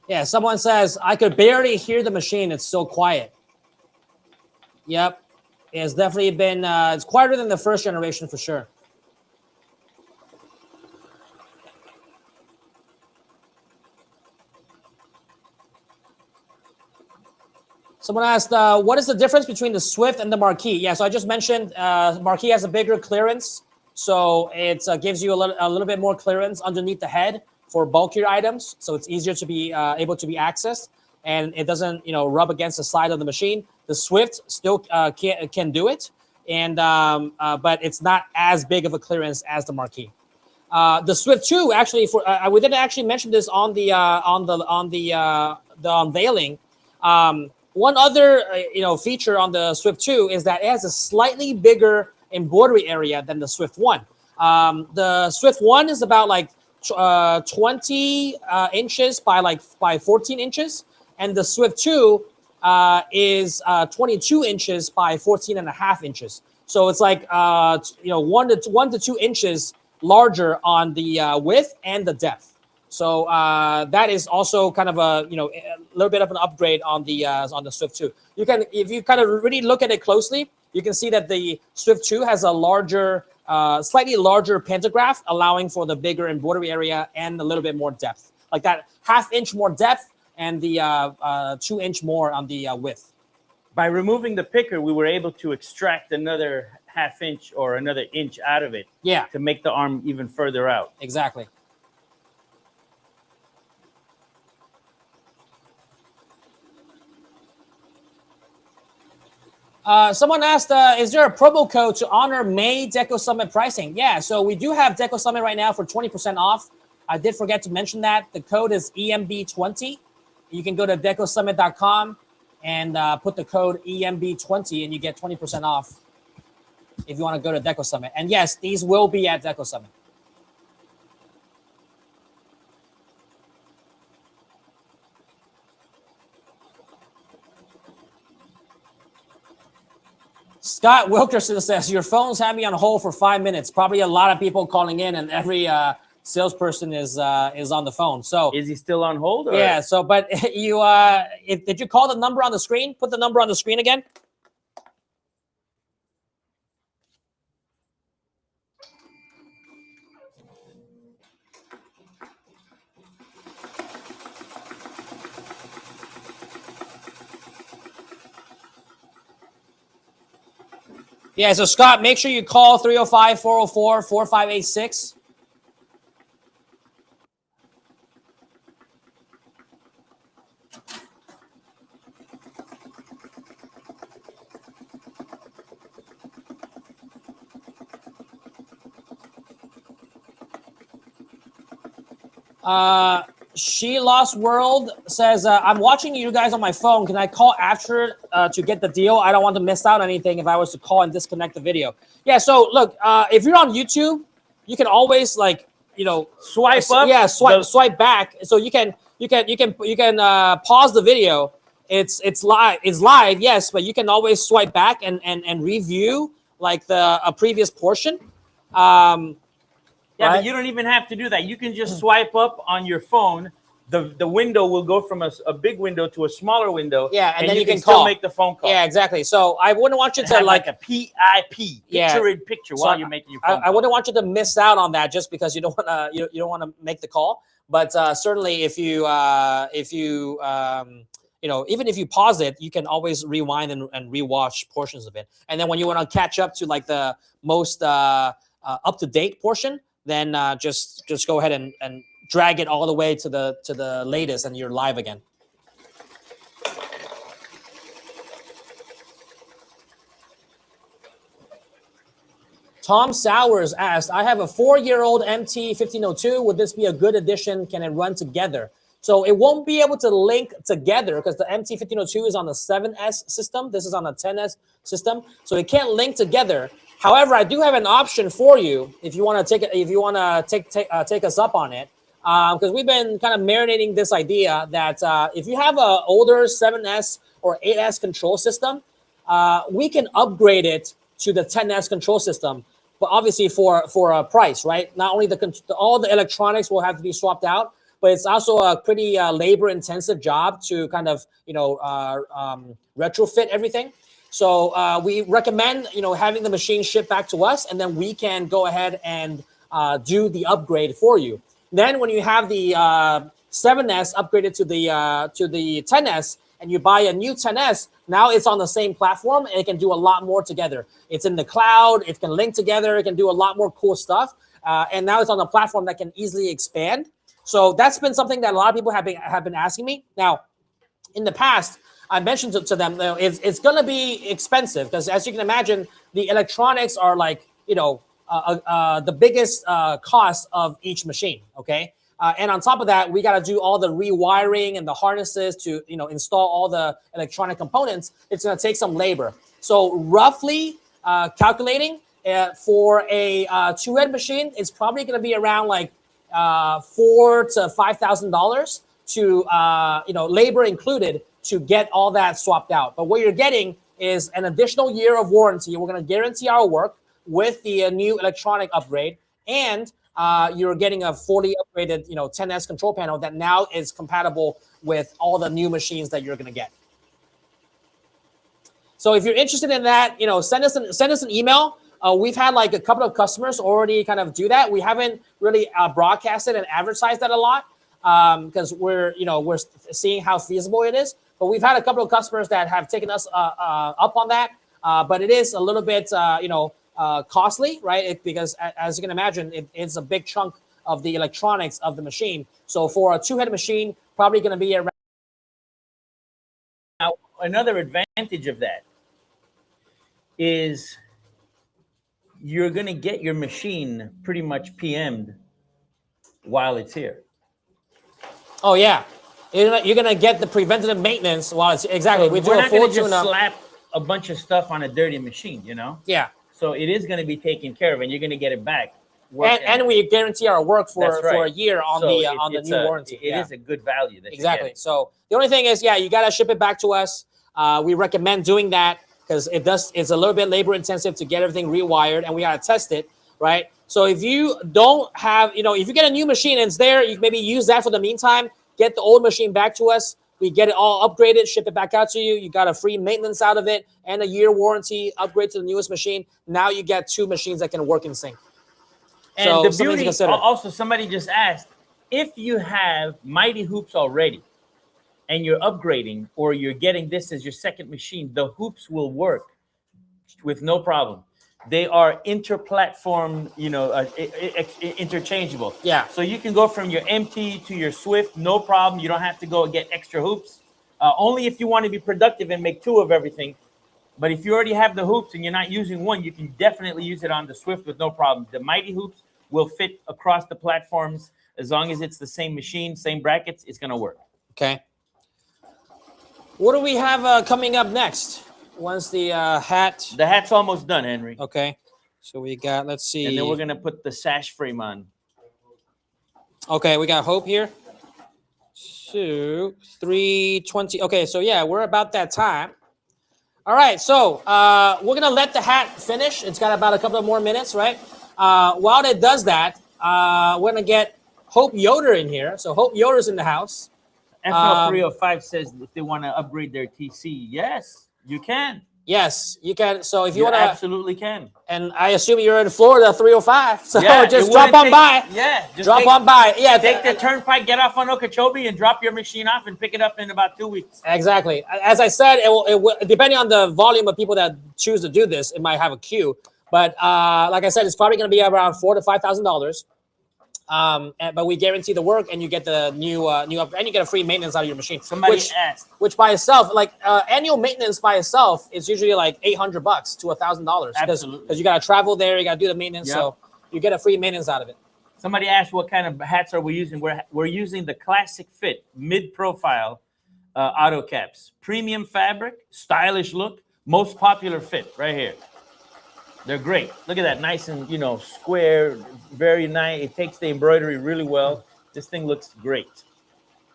Yeah, someone says, I could barely hear the machine. It's so quiet. Yep. It's definitely been, it's quieter than the first generation for sure. Someone asked, what is the difference between the Swift and the Marquee? Yeah, so I just mentioned Marquee has a bigger clearance. So it gives you a little bit more clearance underneath the head for bulkier items, so it's easier to be able to be accessed, and it doesn't rub against the side of the machine. The Swift still can do it, and but it's not as big of a clearance as the Marquee. The Swift 2 actually, we didn't actually mention this on the unveiling. One other feature on the Swift 2 is that it has a slightly bigger embroidery area than the Swift 1. The Swift 1 is about like 20 inches by 14 inches, and the Swift 2 is 22 inches by 14 and a half inches. So it's like 1 to 2 inches larger on the width and the depth. So that is also kind of a little bit of an upgrade on the Swift 2. You can, if you kind of really look at it closely, you can see that the Swift 2 has a slightly larger pantograph, allowing for the bigger embroidery area and a little bit more depth, like that half-inch more depth and the 2-inch more on the width. By removing the picker, we were able to extract another half-inch or another inch out of it. Yeah, to make the arm even further out. Exactly. Someone asked, is there a promo code to honor May Deco Summit pricing? Yeah, so we do have Deco Summit right now for 20% off. I did forget to mention that. The code is EMB20. You can go to decosummit.com and put the code EMB20 and you get 20% off if you want to go to Deco Summit. And yes, these will be at Deco Summit. Scott Wilkerson says, your phone's had me on hold for 5 minutes. Probably a lot of people calling in and every salesperson is on the phone. So is he still on hold? Or? Yeah. So, but you, did you call the number on the screen? Put the number on the screen again. Yeah, so Scott, make sure you call 305-404-4586. She Lost World says, I'm watching you guys on my phone. Can I call after to get the deal? I don't want to miss out on anything if I was to call and disconnect the video. Yeah, so look, if you're on YouTube, you can always swipe up. Yeah, swipe back. So you can pause the video. It's live, yes, but you can always swipe back and review like a previous portion. Yeah, right? but you don't even have to do that. You can just swipe up on your phone. The window will go from a big window to a smaller window. Yeah, and then you can still call. make the phone call. Yeah, exactly. So I wouldn't want you to have like a PIP, picture while you're making your phone I wouldn't want you to miss out on that just because you don't want to you don't want to make the call. But certainly if you even if you pause it, you can always rewind and rewatch portions of it. And then when you want to catch up to like the most up-to-date portion, then just go ahead and drag it all the way to the latest, and you're live again. Tom Sowers asked, I have a 4-year-old MT1502. Would this be a good addition? Can it run together? So it won't be able to link together because the MT1502 is on the 7S system. This is on a 10S system. So it can't link together. However, I do have an option for you if you want to take us up on it, because we've been kind of marinating this idea that if you have an older 7S or 8S control system, we can upgrade it to the 10S control system, but obviously for a price, right? Not only all the electronics will have to be swapped out, but it's also a pretty labor-intensive job to kind of retrofit everything. So we recommend, having the machine shipped back to us, and then we can go ahead and do the upgrade for you. Then when you have the 7S upgraded to the 10S, and you buy a new 10S, now it's on the same platform, and it can do a lot more together. It's in the cloud, it can link together, it can do a lot more cool stuff, and now it's on a platform that can easily expand. So that's been something that a lot of people have been asking me. Now, in the past, I mentioned to them, it's going to be expensive because, as you can imagine, the electronics are like, the biggest cost of each machine, okay? And on top of that, we got to do all the rewiring and the harnesses to, install all the electronic components. It's going to take some labor. So roughly calculating for a two-head machine, it's probably going to be around like $4,000 to $5,000 to, labor included, to get all that swapped out. But what you're getting is an additional year of warranty. We're going to guarantee our work with the new electronic upgrade, and you're getting a fully upgraded, 10S control panel that now is compatible with all the new machines that you're going to get. So if you're interested in that, send us an email. We've had like a couple of customers already kind of do that. We haven't really broadcasted and advertised that a lot because we're seeing how feasible it is. But we've had a couple of customers that have taken us up on that. But it is a little bit, costly, right? Because as you can imagine, it's a big chunk of the electronics of the machine. So for a two-head machine, probably going to be around. Now, another advantage of that is you're going to get your machine pretty much PM'd while it's here. Oh yeah, you're gonna get the preventative maintenance while it's exactly. So we do we're a not full going to just tune-up. slap a bunch of stuff on a dirty machine, you know? Yeah, So it is going to be taken care of, and you're going to get it back. and we guarantee our work for That's right. for a year on So the it's new warranty. It is a good value. That Exactly. So the only thing is, yeah, you gotta ship it back to us. We recommend doing that because it's a little bit labor intensive to get everything rewired, and we gotta test it, right? So if you don't have, if you get a new machine and it's there, you maybe use that for the meantime. Get the old machine back to us. We get it all upgraded, ship it back out to you. You got a free maintenance out of it and a year warranty. Upgrade to the newest machine. Now you get 2 machines that can work in sync. And So the something to beauty, consider. also, somebody just asked, if you have Mighty Hoops already and you're upgrading or you're getting this as your second machine, the hoops will work with no problem. They are inter-platform, interchangeable. Yeah. So you can go from your MT to your Swift, no problem. You don't have to go and get extra hoops. Only if you want to be productive and make 2 of everything. But if you already have the hoops and you're not using one, you can definitely use it on the Swift with no problem. The Mighty Hoops will fit across the platforms as long as it's the same machine, same brackets. It's gonna work. Okay. What do we have coming up next? Once the hat. The hat's almost done, Henry. Okay. So we got, let's see. And then we're gonna put the sash frame on. Okay, we got Hope here. 2, 3:20. Okay, so yeah, we're about that time. All right, so we're gonna let the hat finish. It's got about a couple of more minutes, right? While it does that, we're gonna get Hope Yoder in here. So Hope Yoder's in the house. FL305 says if they want to upgrade their TC, yes, you can. Yes, you can. So if you You want to, absolutely can. and I assume you're in Florida, 305. So Yeah, just it drop on wouldn't by. take- Yeah, just Drop take- on by. Yeah, Take the turnpike, get off on Okeechobee, and drop your machine off and pick it up in about 2 weeks. Exactly. As I said, it will depending on the volume of people that choose to do this, it might have a queue. But like I said, it's probably going to be around $4,000 to $5,000. But we guarantee the work, and you get the new and you get a free maintenance out of your machine. Somebody asked. Which by itself, like annual maintenance by itself, is usually like $800 to $1,000. Absolutely. Because you got to travel there, you got to do the maintenance, Yep. so you get a free maintenance out of it. Somebody asked what kind of hats are we using. We're using the Classic Fit mid-profile auto caps. Premium fabric, stylish look, most popular fit right here. They're great. Look at that, nice and square, very nice. It takes the embroidery really well. This thing looks great.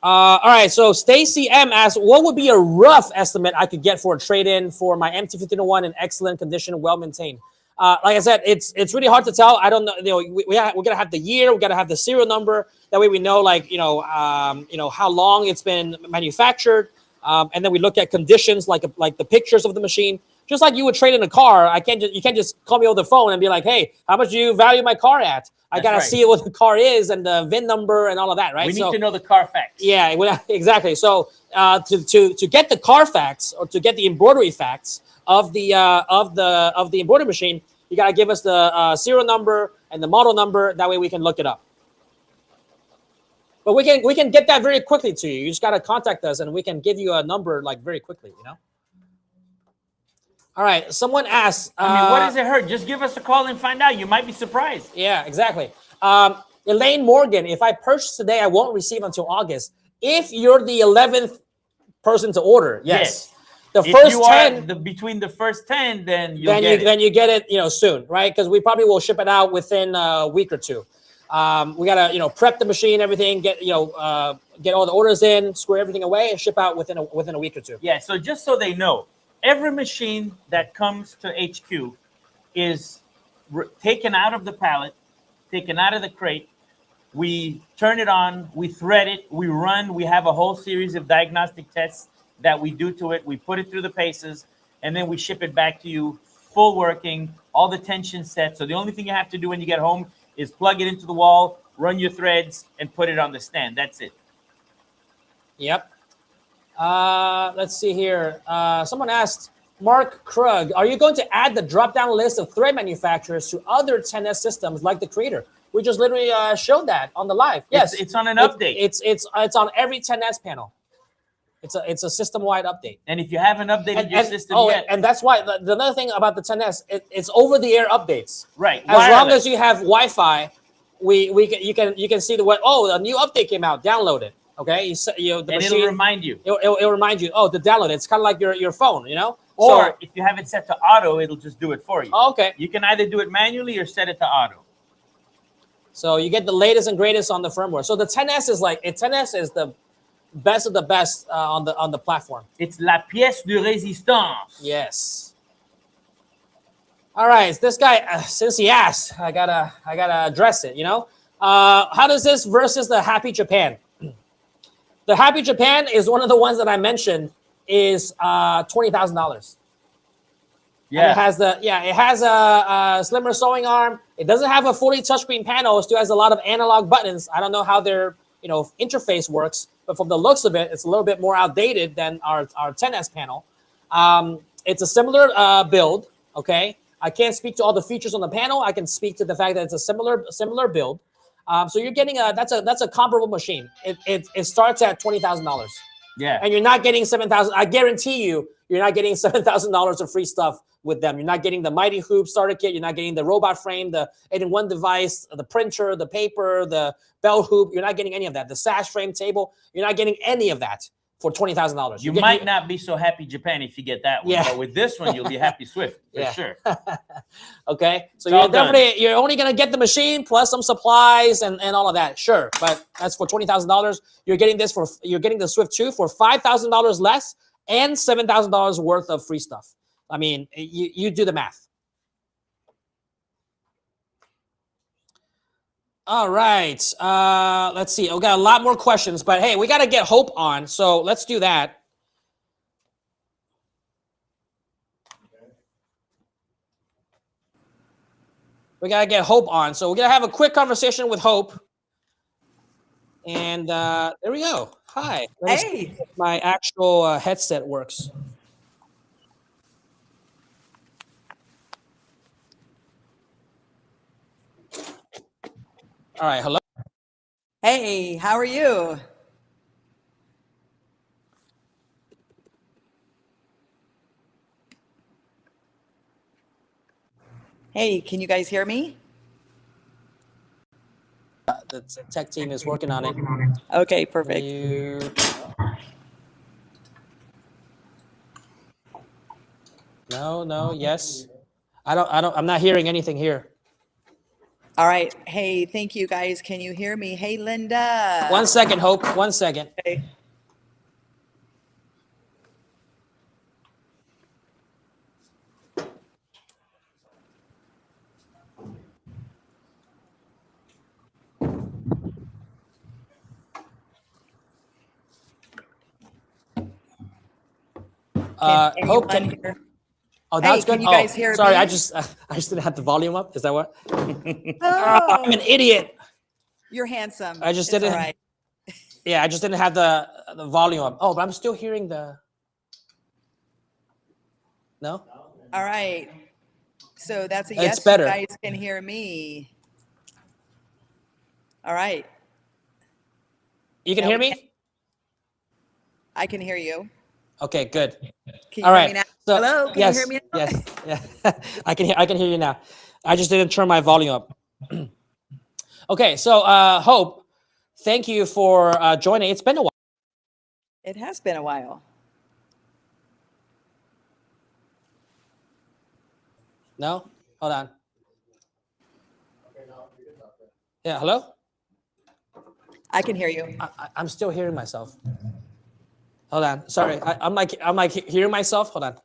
All right, so Stacy M asked, what would be a rough estimate I could get for a trade-in for my MT-1501 in excellent condition, well-maintained? Like I said, it's really hard to tell. I don't know. We're gonna have the year. We gotta have the serial number. That way we know, how long it's been manufactured, and then we look at conditions, like the pictures of the machine. Just like you would trade in a car, you can't just call me over the phone and be like, hey, how much do you value my car at? I That's gotta right. see what the car is and the VIN number and all of that, right? We need to know the Carfax. Yeah, exactly. So to get the Carfax or to get the embroidery facts of the embroidery machine, you gotta give us the serial number and the model number. That way we can look it up. But we can get that very quickly to you. You just gotta contact us and we can give you a number like very quickly. All right. Someone asked. What does it hurt? Just give us a call and find out. You might be surprised. Yeah, exactly. Elaine Morgan, if I purchase today, I won't receive until August. If you're the 11th person to order, yes. The If first you are 10, between the first 10, then you then you get it, soon, right? Because we probably will ship it out within a week or 2. We gotta, prep the machine, everything, get all the orders in, square everything away, and ship out within a week or 2. Yeah. So just so they know, every machine that comes to HQ is taken out of the pallet, taken out of the crate. We turn it on, we thread it, we run. We have a whole series of diagnostic tests that we do to it. We put it through the paces, and then we ship it back to you, full working, all the tension set. So the only thing you have to do when you get home is plug it into the wall, run your threads, and put it on the stand. That's it. Yep. Let's see here. Someone asked, Mark Krug, are you going to add the drop-down list of thread manufacturers to other 10S systems like the Creator? We just literally showed that on the live. Yes, it's on an update. It's on every 10S panel. It's a system-wide update. And if you haven't updated your system yet, and that's why the other thing about the 10s, it's over-the-air updates. right? As long as you have Wi-Fi, you can see a new update came out. Download it. Okay, the machine, it'll remind you. It'll remind you. Oh, to download it. It's kind of like your phone, Or if you have it set to auto, it'll just do it for you. Okay. You can either do it manually or set it to auto. So you get the latest and greatest on the firmware. So the 10s is the best of the best on the platform. It's la pièce de résistance. Yes. All right, this guy, since he asked, I gotta address it. How does this versus the Happy Japan? The Happy Japan is one of the ones that I mentioned is $20,000. Yeah. And it has a slimmer sewing arm. It doesn't have a fully touchscreen panel. It still has a lot of analog buttons. I don't know how their interface works, but from the looks of it, it's a little bit more outdated than our 10s panel. It's a similar build. Okay, I can't speak to all the features on the panel. I can speak to the fact that it's a similar build. So you're getting that's a comparable machine. It starts at $20,000. Yeah. And you're not getting $7,000. I guarantee you're not getting $7,000 of free stuff with them. You're not getting the Mighty Hoop starter kit. You're not getting the robot frame, the 8-in-1 device, the printer, the paper, the bell hoop. You're not getting any of that. The sash frame table. You're not getting any of that for $20,000. You might not be so happy Japan if you get that one. Yeah. But with this one, you'll be happy Swift for sure. Okay. So It's you're only going to get the machine plus some supplies and all of that. Sure. But that's for $20,000. You're getting the Swift 2 for $5,000 less and $7,000 worth of free stuff. I mean, you do the math. All right. Let's see. We got a lot more questions, but hey, we got to get Hope on. So let's do that. We got to get Hope on. So we're going to have a quick conversation with Hope. And there we go. Hi. Let me see if my actual headset works. All right. Hello. Hey, how are you? Hey, can you guys hear me? The tech team is working on it. Okay, perfect. No, yes. I'm not hearing anything here. All right. Hey, thank you guys. Can you hear me? Hey, Linda. 1 second, Hope. 1 second. Okay. Hope, can hear? Oh, that's Hey, good. can you guys hear sorry, me? I just didn't have the volume up. Is that what? Oh, I'm an idiot. you're handsome. I just It's didn't. all right. Yeah, I just didn't have the volume up. Oh, but I'm still hearing the. No. All right. So that's a It's yes. better. You guys can hear me. All right. You can Now hear we me? I can hear you. Okay, good. Can you All hear right. me now? So, Hello? Can yes, you hear me now? Yes. Yeah. I can hear you now. I just didn't turn my volume up. Okay, so Hope, thank you for joining. It's been a while. It has been a while. No? Hold on. Yeah, hello? I can hear you. I'm still hearing myself. Hold on. Sorry. I'm like hearing myself. Hold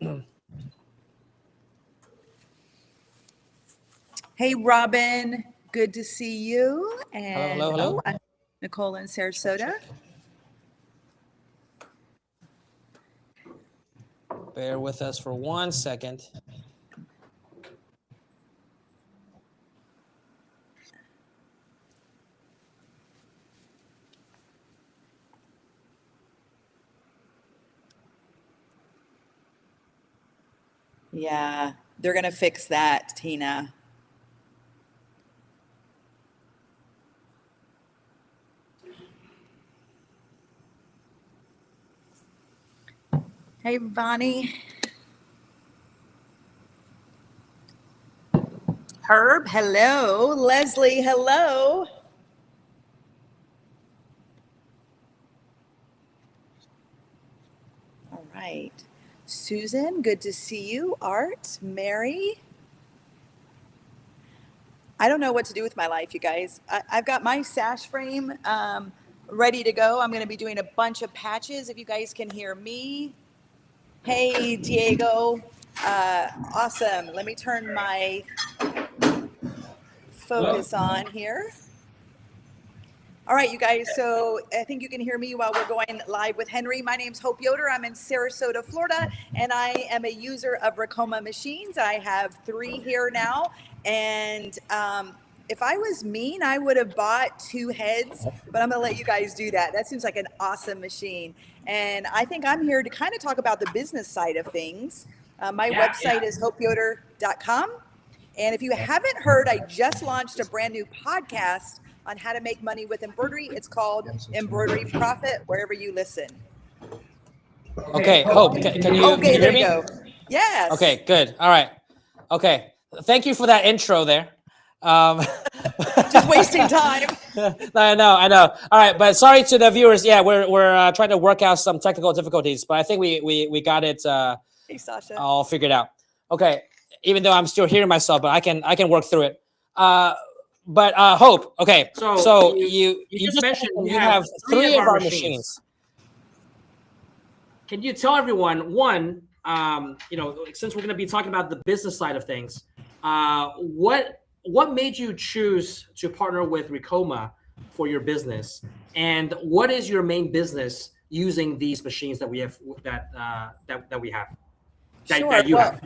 on. Hey, Robin. Good to see you. And hello. I'm Nicole in Sarasota. Bear with us for 1 second. Yeah, they're going to fix that, Tina. Hey, Bonnie. Herb, hello. Leslie, hello. All right. Susan, good to see you. Art, Mary. I don't know what to do with my life, you guys. I've got my sash frame ready to go. I'm going to be doing a bunch of patches if you guys can hear me. Hey, Diego. Awesome. Let me turn my focus on here. All right, you guys. So I think you can hear me while we're going live with Henry. My name's Hope Yoder. I'm in Sarasota, Florida, and I am a user of Racoma machines. I have 3 here now. And if I was mean, I would have bought 2 heads, but I'm going to let you guys do that. That seems like an awesome machine. And I think I'm here to kind of talk about the business side of things. My website is hopeyoder.com. And if you haven't heard, I just launched a brand new podcast on how to make money with embroidery. It's called Embroidery Profit, wherever you listen. Okay, Hope, can you Okay, hear there me? you go. Yes. Okay, good. All right. Okay. Thank you for that intro there. Just wasting time. I know. All right, but sorry to the viewers. Yeah, we're trying to work out some technical difficulties, but I think we got it Hey, Sasha. all figured out. Okay, even though I'm still hearing myself, but I can work through it. But Hope, okay. So you just mentioned you have 3 of our machines. Can you tell everyone, one, since we're going to be talking about the business side of things, what made you choose to partner with Racoma for your business, and what is your main business using these machines that we have that you have?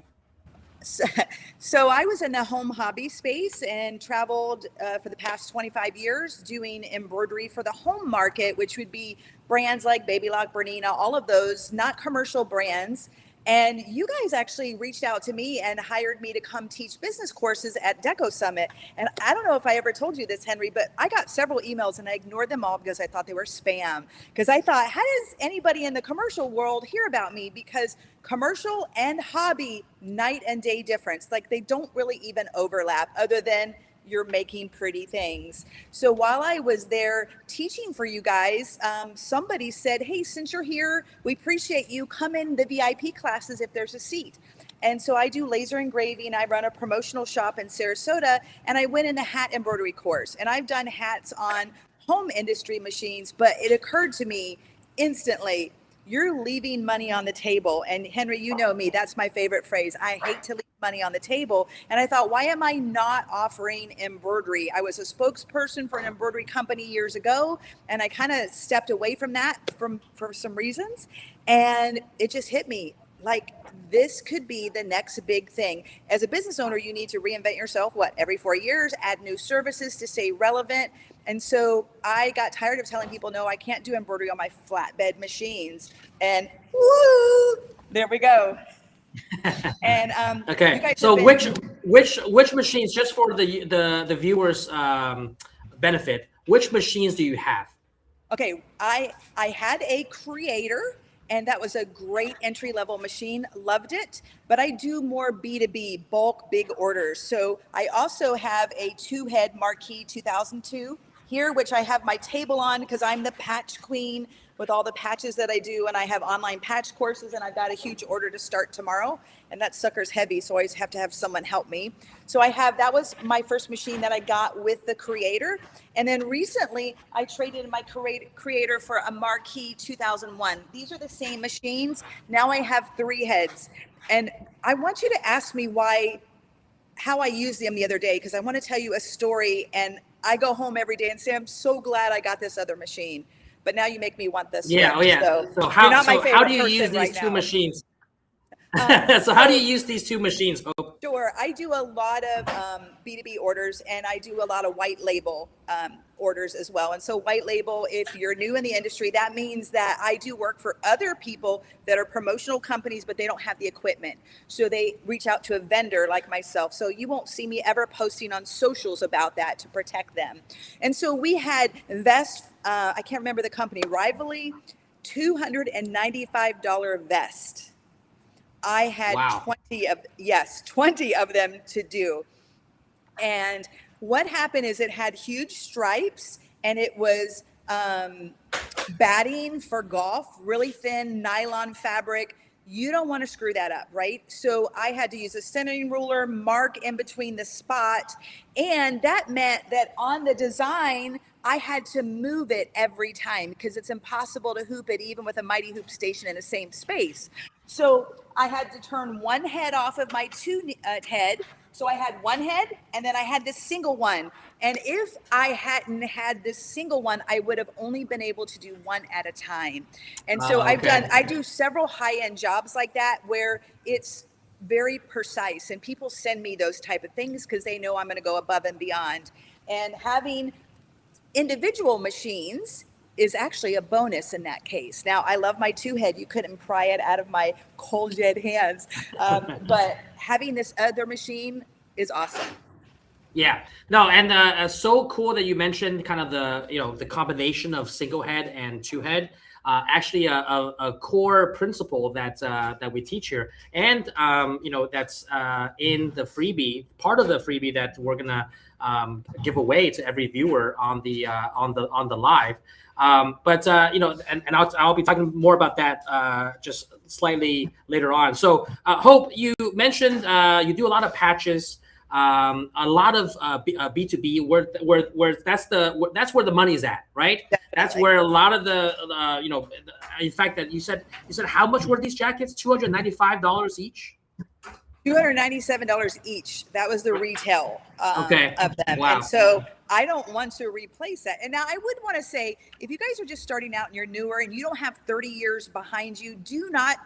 So I was in the home hobby space and traveled for the past 25 years doing embroidery for the home market, which would be brands like Baby Lock, Bernina, all of those, not commercial brands. And you guys actually reached out to me and hired me to come teach business courses at Deco Summit. And I don't know if I ever told you this, Henry, but I got several emails and I ignored them all because I thought they were spam. Because I thought, how does anybody in the commercial world hear about me? Because commercial and hobby, night and day difference. Like they don't really even overlap other than you're making pretty things. So while I was there teaching for you guys, somebody said, hey, since you're here, we appreciate you. Come in the VIP classes if there's a seat. And so I do laser engraving. I run a promotional shop in Sarasota, and I went in the hat embroidery course. And I've done hats on home industry machines, but it occurred to me instantly, you're leaving money on the table. And Henry, you know me, that's my favorite phrase. I hate to leave money on the table. And I thought, why am I not offering embroidery? I was a spokesperson for an embroidery company years ago, and I kind of stepped away from that for some reasons. And it just hit me like, this could be the next big thing. As a business owner, you need to reinvent yourself, every 4 years, add new services to stay relevant. And so I got tired of telling people, no, I can't do embroidery on my flatbed machines. And woo, there we go. And okay, so which machines, just for the viewers' benefit, which machines do you have? Okay, I had a Creator, and that was a great entry-level machine. Loved it. But I do more B2B, bulk, big orders. So I also have a 2-head Marquee 2002 here, which I have my table on because I'm the patch queen with all the patches that I do. And I have online patch courses, and I've got a huge order to start tomorrow. And that sucker's heavy, so I always have to have someone help me. So that was my first machine that I got with the Creator. And then recently I traded in my Creator for a Marquee 2001. These are the same machines. Now I have 3 heads. And I want you to ask me how I used them the other day, because I want to tell you a story. And I go home every day and say, I'm so glad I got this other machine. But now you make me want this. Yeah, one. So how do you use these 2 machines? So how do you use these 2 machines, Hope? Sure. I do a lot of B2B orders, and I do a lot of white label orders as well. And so white label, if you're new in the industry, that means that I do work for other people that are promotional companies, but they don't have the equipment. So they reach out to a vendor like myself. So you won't see me ever posting on socials about that to protect them. And so we had I can't remember the company, Rivalry, $295 vest. I had Wow. 20 of them to do. And what happened is it had huge stripes, and it was batting for golf, really thin nylon fabric. You don't want to screw that up, right? So I had to use a centering ruler, mark in between the spot. And that meant that on the design, I had to move it every time because it's impossible to hoop it even with a Mighty Hoop station in the same space. So I had to turn one head off of my head. So I had one head, and then I had this single one. And if I hadn't had this single one, I would have only been able to do one at a time. And so I do several high-end jobs like that where it's very precise, and people send me those type of things because they know I'm going to go above and beyond. And having individual machines is actually a bonus in that case. Now, I love my two-head. You couldn't pry it out of my cold dead hands. But having this other machine is awesome. Yeah, no, and so cool that you mentioned kind of the combination of single head and two head. Actually, a core principle that we teach here, and that's in the freebie, part of the freebie that we're gonna give away to every viewer on the live. But I'll be talking more about that just slightly later on. So Hope, you mentioned you do a lot of patches, a lot of B2B, where that's where the money's at, right? That's where a lot of the in fact, that you said how much were these jackets? $295 each. $297 each. That was the retail of them. Wow. And so I don't want to replace that. And now I would want to say, if you guys are just starting out and you're newer and you don't have 30 years behind you, do not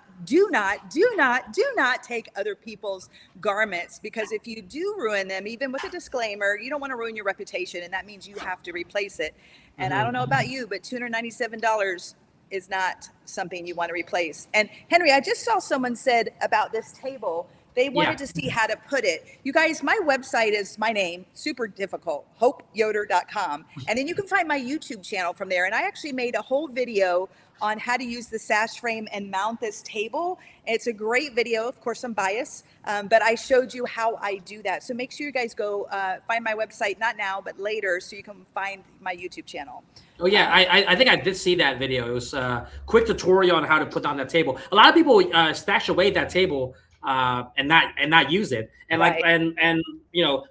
take other people's garments, because if you do ruin them, even with a disclaimer, you don't want to ruin your reputation, and that means you have to replace it. And I don't know about you, but $297 is not something you want to replace. And Henry, I just saw someone said about this table, they wanted to see how to put it. You guys, my website is my name, super difficult, hopeyoder.com. And then you can find my YouTube channel from there. And I actually made a whole video on how to use the sash frame and mount this table. It's a great video. Of course, I'm biased, but I showed you how I do that. So make sure you guys go find my website, not now, but later, so you can find my YouTube channel. Oh yeah, I think I did see that video. It was a quick tutorial on how to put down that table. A lot of people stash away that table and not use it, and like and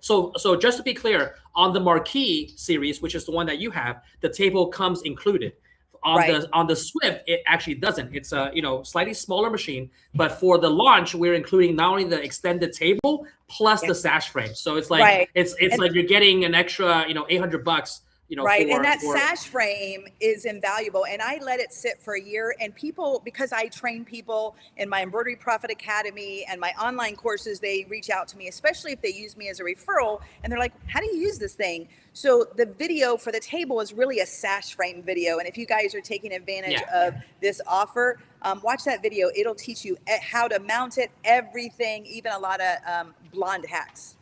so just to be clear, on the Marquee series, which is the one that you have, the table comes included. On the Swift, it actually doesn't. It's a slightly smaller machine, but for the launch, we're including not only the extended table plus the sash frame. So it's like it's like you're getting an extra $800. And that sash frame is invaluable. And I let it sit for a year. And people, because I train people in my Embroidery Profit Academy and my online courses, they reach out to me, especially if they use me as a referral. And they're like, how do you use this thing? So the video for the table is really a sash frame video. And if you guys are taking advantage of this offer, watch that video. It'll teach you how to mount it, everything, even a lot of blonde hats.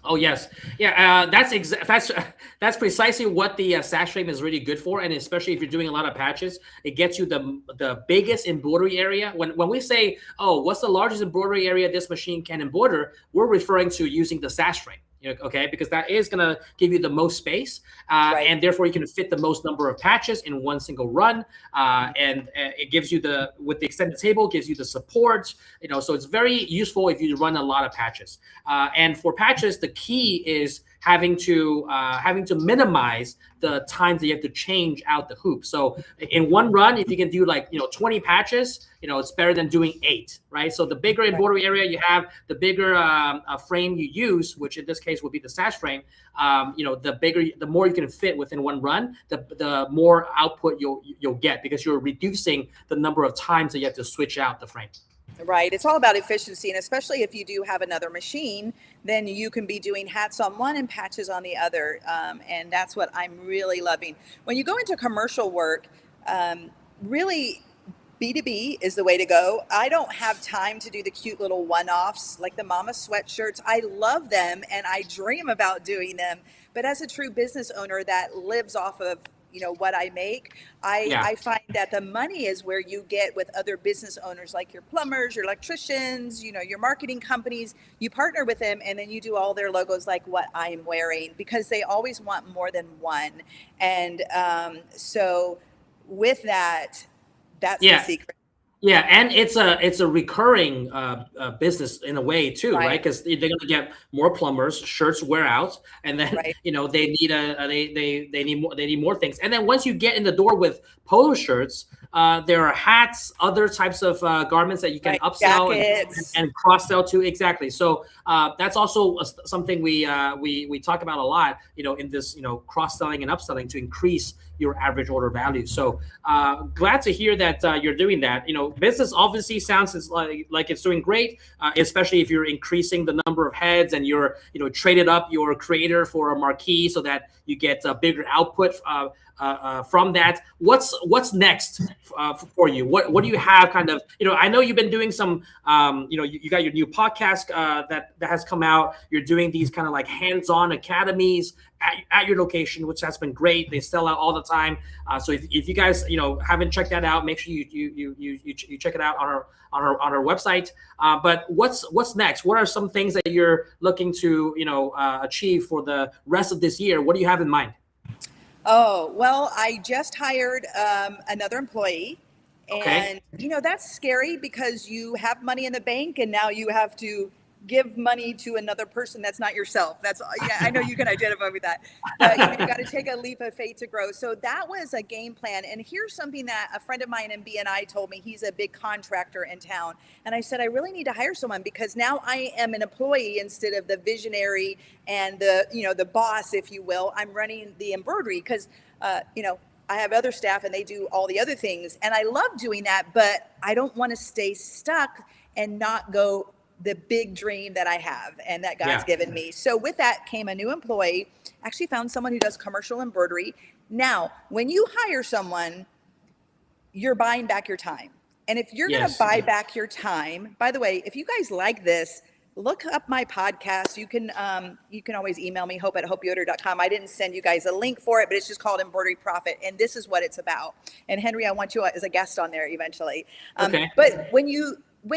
Oh yes, yeah. That's precisely what the sash frame is really good for, and especially if you're doing a lot of patches, it gets you the biggest embroidery area. When we say, oh, what's the largest embroidery area this machine can embroider, we're referring to using the sash frame. Okay, because that is going to give you the most space, and therefore you can fit the most number of patches in one single run, and it gives you with the extended table, gives you the support, so it's very useful if you run a lot of patches. And for patches, the key is having to minimize the times that you have to change out the hoop. So in one run, if you can do 20 patches, it's better than doing 8, right? So the bigger embroidery area you have, the bigger frame you use, which in this case would be the sash frame. The more you can fit within one run, the more output you'll get, because you're reducing the number of times that you have to switch out the frame. Right. It's all about efficiency. And especially if you do have another machine, then you can be doing hats on one and patches on the other. And that's what I'm really loving. When you go into commercial work, really B2B is the way to go. I don't have time to do the cute little one-offs like the mama sweatshirts. I love them and I dream about doing them. But as a true business owner that lives off of what I make. I find that the money is where you get with other business owners, like your plumbers, your electricians, your marketing companies. You partner with them, and then you do all their logos like what I'm wearing, because they always want more than one. And so with that, that's the secret. Yeah, and it's a recurring business in a way too, right? Because they're going to get more plumbers, shirts wear out, and then they need they need more things. And then once you get in the door with polo shirts, there are hats, other types of garments that you can upsell and cross sell to. Exactly. So that's also something we talk about a lot, in this cross selling and upselling to increase your average order value. So glad to hear that you're doing that. Business obviously sounds like it's doing great, especially if you're increasing the number of heads and you're traded up your creator for a marquee so that you get a bigger output from that. What's next for you? What do you have kind of, I know you've been doing some, you got your new podcast that has come out. You're doing these kind of like hands-on academies at your location, which has been great. They sell out all the time. So if you guys, haven't checked that out, make sure you check it out on our website. But what's next? What are some things that you're looking to, achieve for the rest of this year? What do you have in mind? Oh, well, I just hired another employee, and that's scary because you have money in the bank and now you have to give money to another person that's not yourself. I know you can identify with that. But you got to take a leap of faith to grow. So that was a game plan. And here's something that a friend of mine in BNI told me. He's a big contractor in town. And I said, I really need to hire someone because now I am an employee instead of the visionary and the boss, if you will. I'm running the embroidery because, I have other staff and they do all the other things. And I love doing that, but I don't want to stay stuck and not go the big dream that I have and that God's given me. So with that came a new employee. Actually found someone who does commercial embroidery. Now, when you hire someone, you're buying back your time. And if you're going to buy back your time, by the way, if you guys like this, look up my podcast. You can always email me, hope@hopeyoder.com. I didn't send you guys a link for it, but it's just called Embroidery Profit. And this is what it's about. And Henry, I want you as a guest on there eventually. But when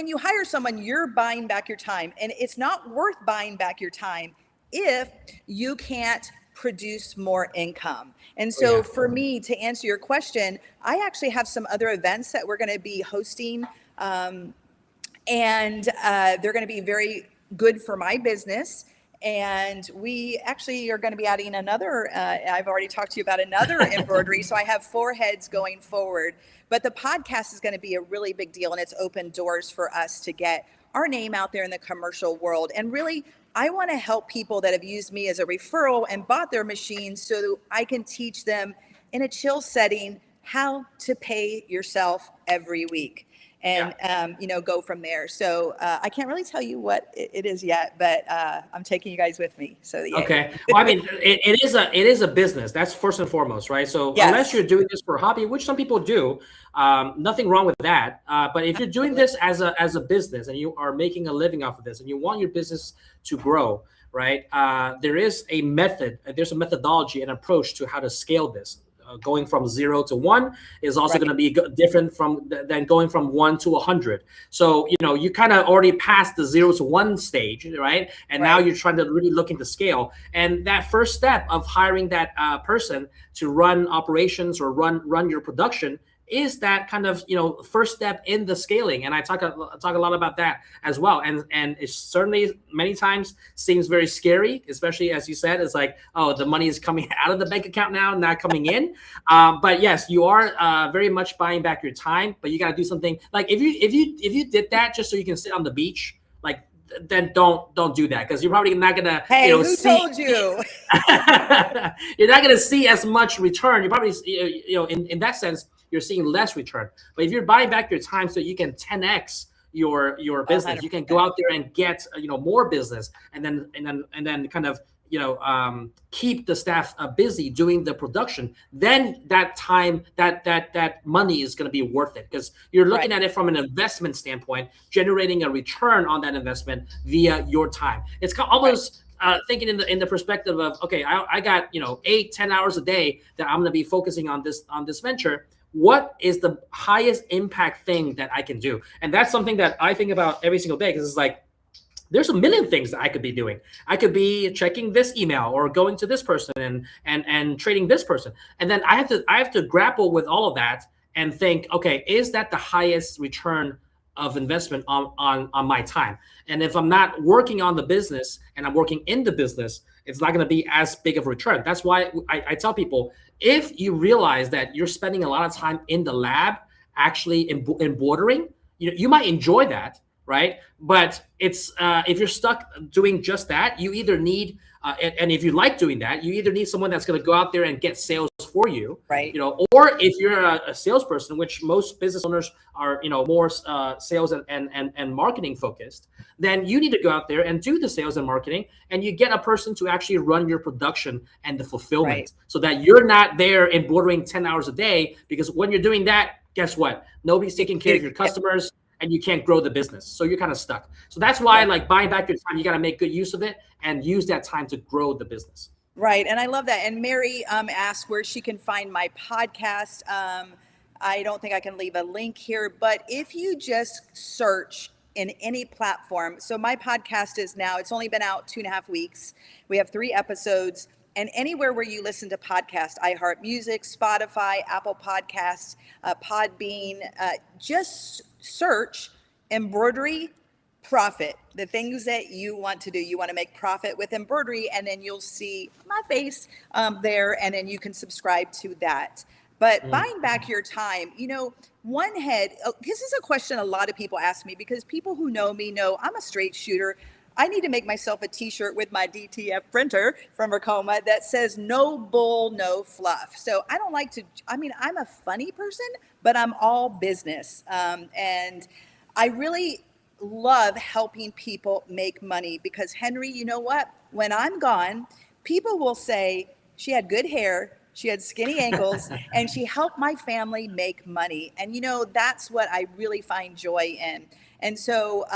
you hire someone, you're buying back your time, and it's not worth buying back your time if you can't produce more income. And so for me, to answer your question, I actually have some other events that we're going to be hosting, and they're going to be very good for my business. And we actually are going to be adding another, I've already talked to you about another embroidery. So I have 4 heads going forward. But the podcast is going to be a really big deal, and it's opened doors for us to get our name out there in the commercial world. And really, I want to help people that have used me as a referral and bought their machines so that I can teach them in a chill setting how to pay yourself every week. And, go from there. So I can't really tell you what it is yet, but I'm taking you guys with me. So okay. Well, I mean, it is a business. That's first and foremost, right? So unless you're doing this for a hobby, which some people do, nothing wrong with that. But if you're doing this as a business and you are making a living off of this and you want your business to grow, right? There is a method, there's a methodology and approach to how to scale this. Going from 0 to 1 is also going to be different than going from 1 to 100. So, you kind of already passed the 0 to 1 stage, right? And now you're trying to really look into scale. And that first step of hiring that person to run operations or run your production is that kind of first step in the scaling. And I talk a lot about that as well. And it certainly many times seems very scary, especially as you said, it's like, oh, the money is coming out of the bank account now, not coming in. But yes, you are very much buying back your time, but you got to do something. Like if you did that just so you can sit on the beach, like, then don't do that, because you're probably not gonna who told you? You're not gonna see as much return. You're probably in that sense you're seeing less return. But if you're buying back your time so you can 10x your business, 100%. You can go out there and get more business, and then kind of keep the staff busy doing the production. Then that time, that money is going to be worth it, because you're looking at it from an investment standpoint, generating a return on that investment via your time. It's almost thinking in the perspective of, okay, I got 8-10 hours a day that I'm going to be focusing on this venture. What is the highest impact thing that I can do? And that's something that I think about every single day, because it's like, there's a million things that I could be doing. I could be checking this email or going to this person and trading this person. And then I have to grapple with all of that and think, okay, is that the highest return of investment on my time? And if I'm not working on the business and I'm working in the business, it's not going to be as big of a return. That's why I tell people, if you realize that you're spending a lot of time in the lab actually embroidering, you might enjoy that, right? But it's if you're stuck doing just that, you either need and if you like doing that, you either need someone that's going to go out there and get sales for you, right? Or if you're a salesperson, which most business owners are, more sales and marketing focused, then you need to go out there and do the sales and marketing, and you get a person to actually run your production and the fulfillment, Right. so that you're not there embroidering 10 hours a day. Because when you're doing that, guess what? Nobody's taking care of your customers, and you can't grow the business. So you're kind of stuck. So that's why, like, buying back your time, you got to make good use of it and use that time to grow the business. Right. And I love that. And Mary asked where she can find my podcast. I don't think I can leave a link here, but if you just search in any platform. So my podcast is now, it's only been out 2.5 weeks. We have 3 episodes. And anywhere where you listen to podcasts, iHeart Music, Spotify, Apple Podcasts, Podbean, just search Embroidery Profit, the things that you want to do. You want to make profit with embroidery, and then you'll see my face there, and then you can subscribe to that. But buying back your time, one head, this is a question a lot of people ask me, because people who know me know I'm a straight shooter. I need to make myself a t-shirt with my DTF printer from Racoma that says no bull, no fluff. So I don't like to, I'm a funny person, but I'm all business. And I really love helping people make money, because Henry, you know what? When I'm gone, people will say she had good hair, she had skinny ankles, and she helped my family make money. And that's what I really find joy in. And so,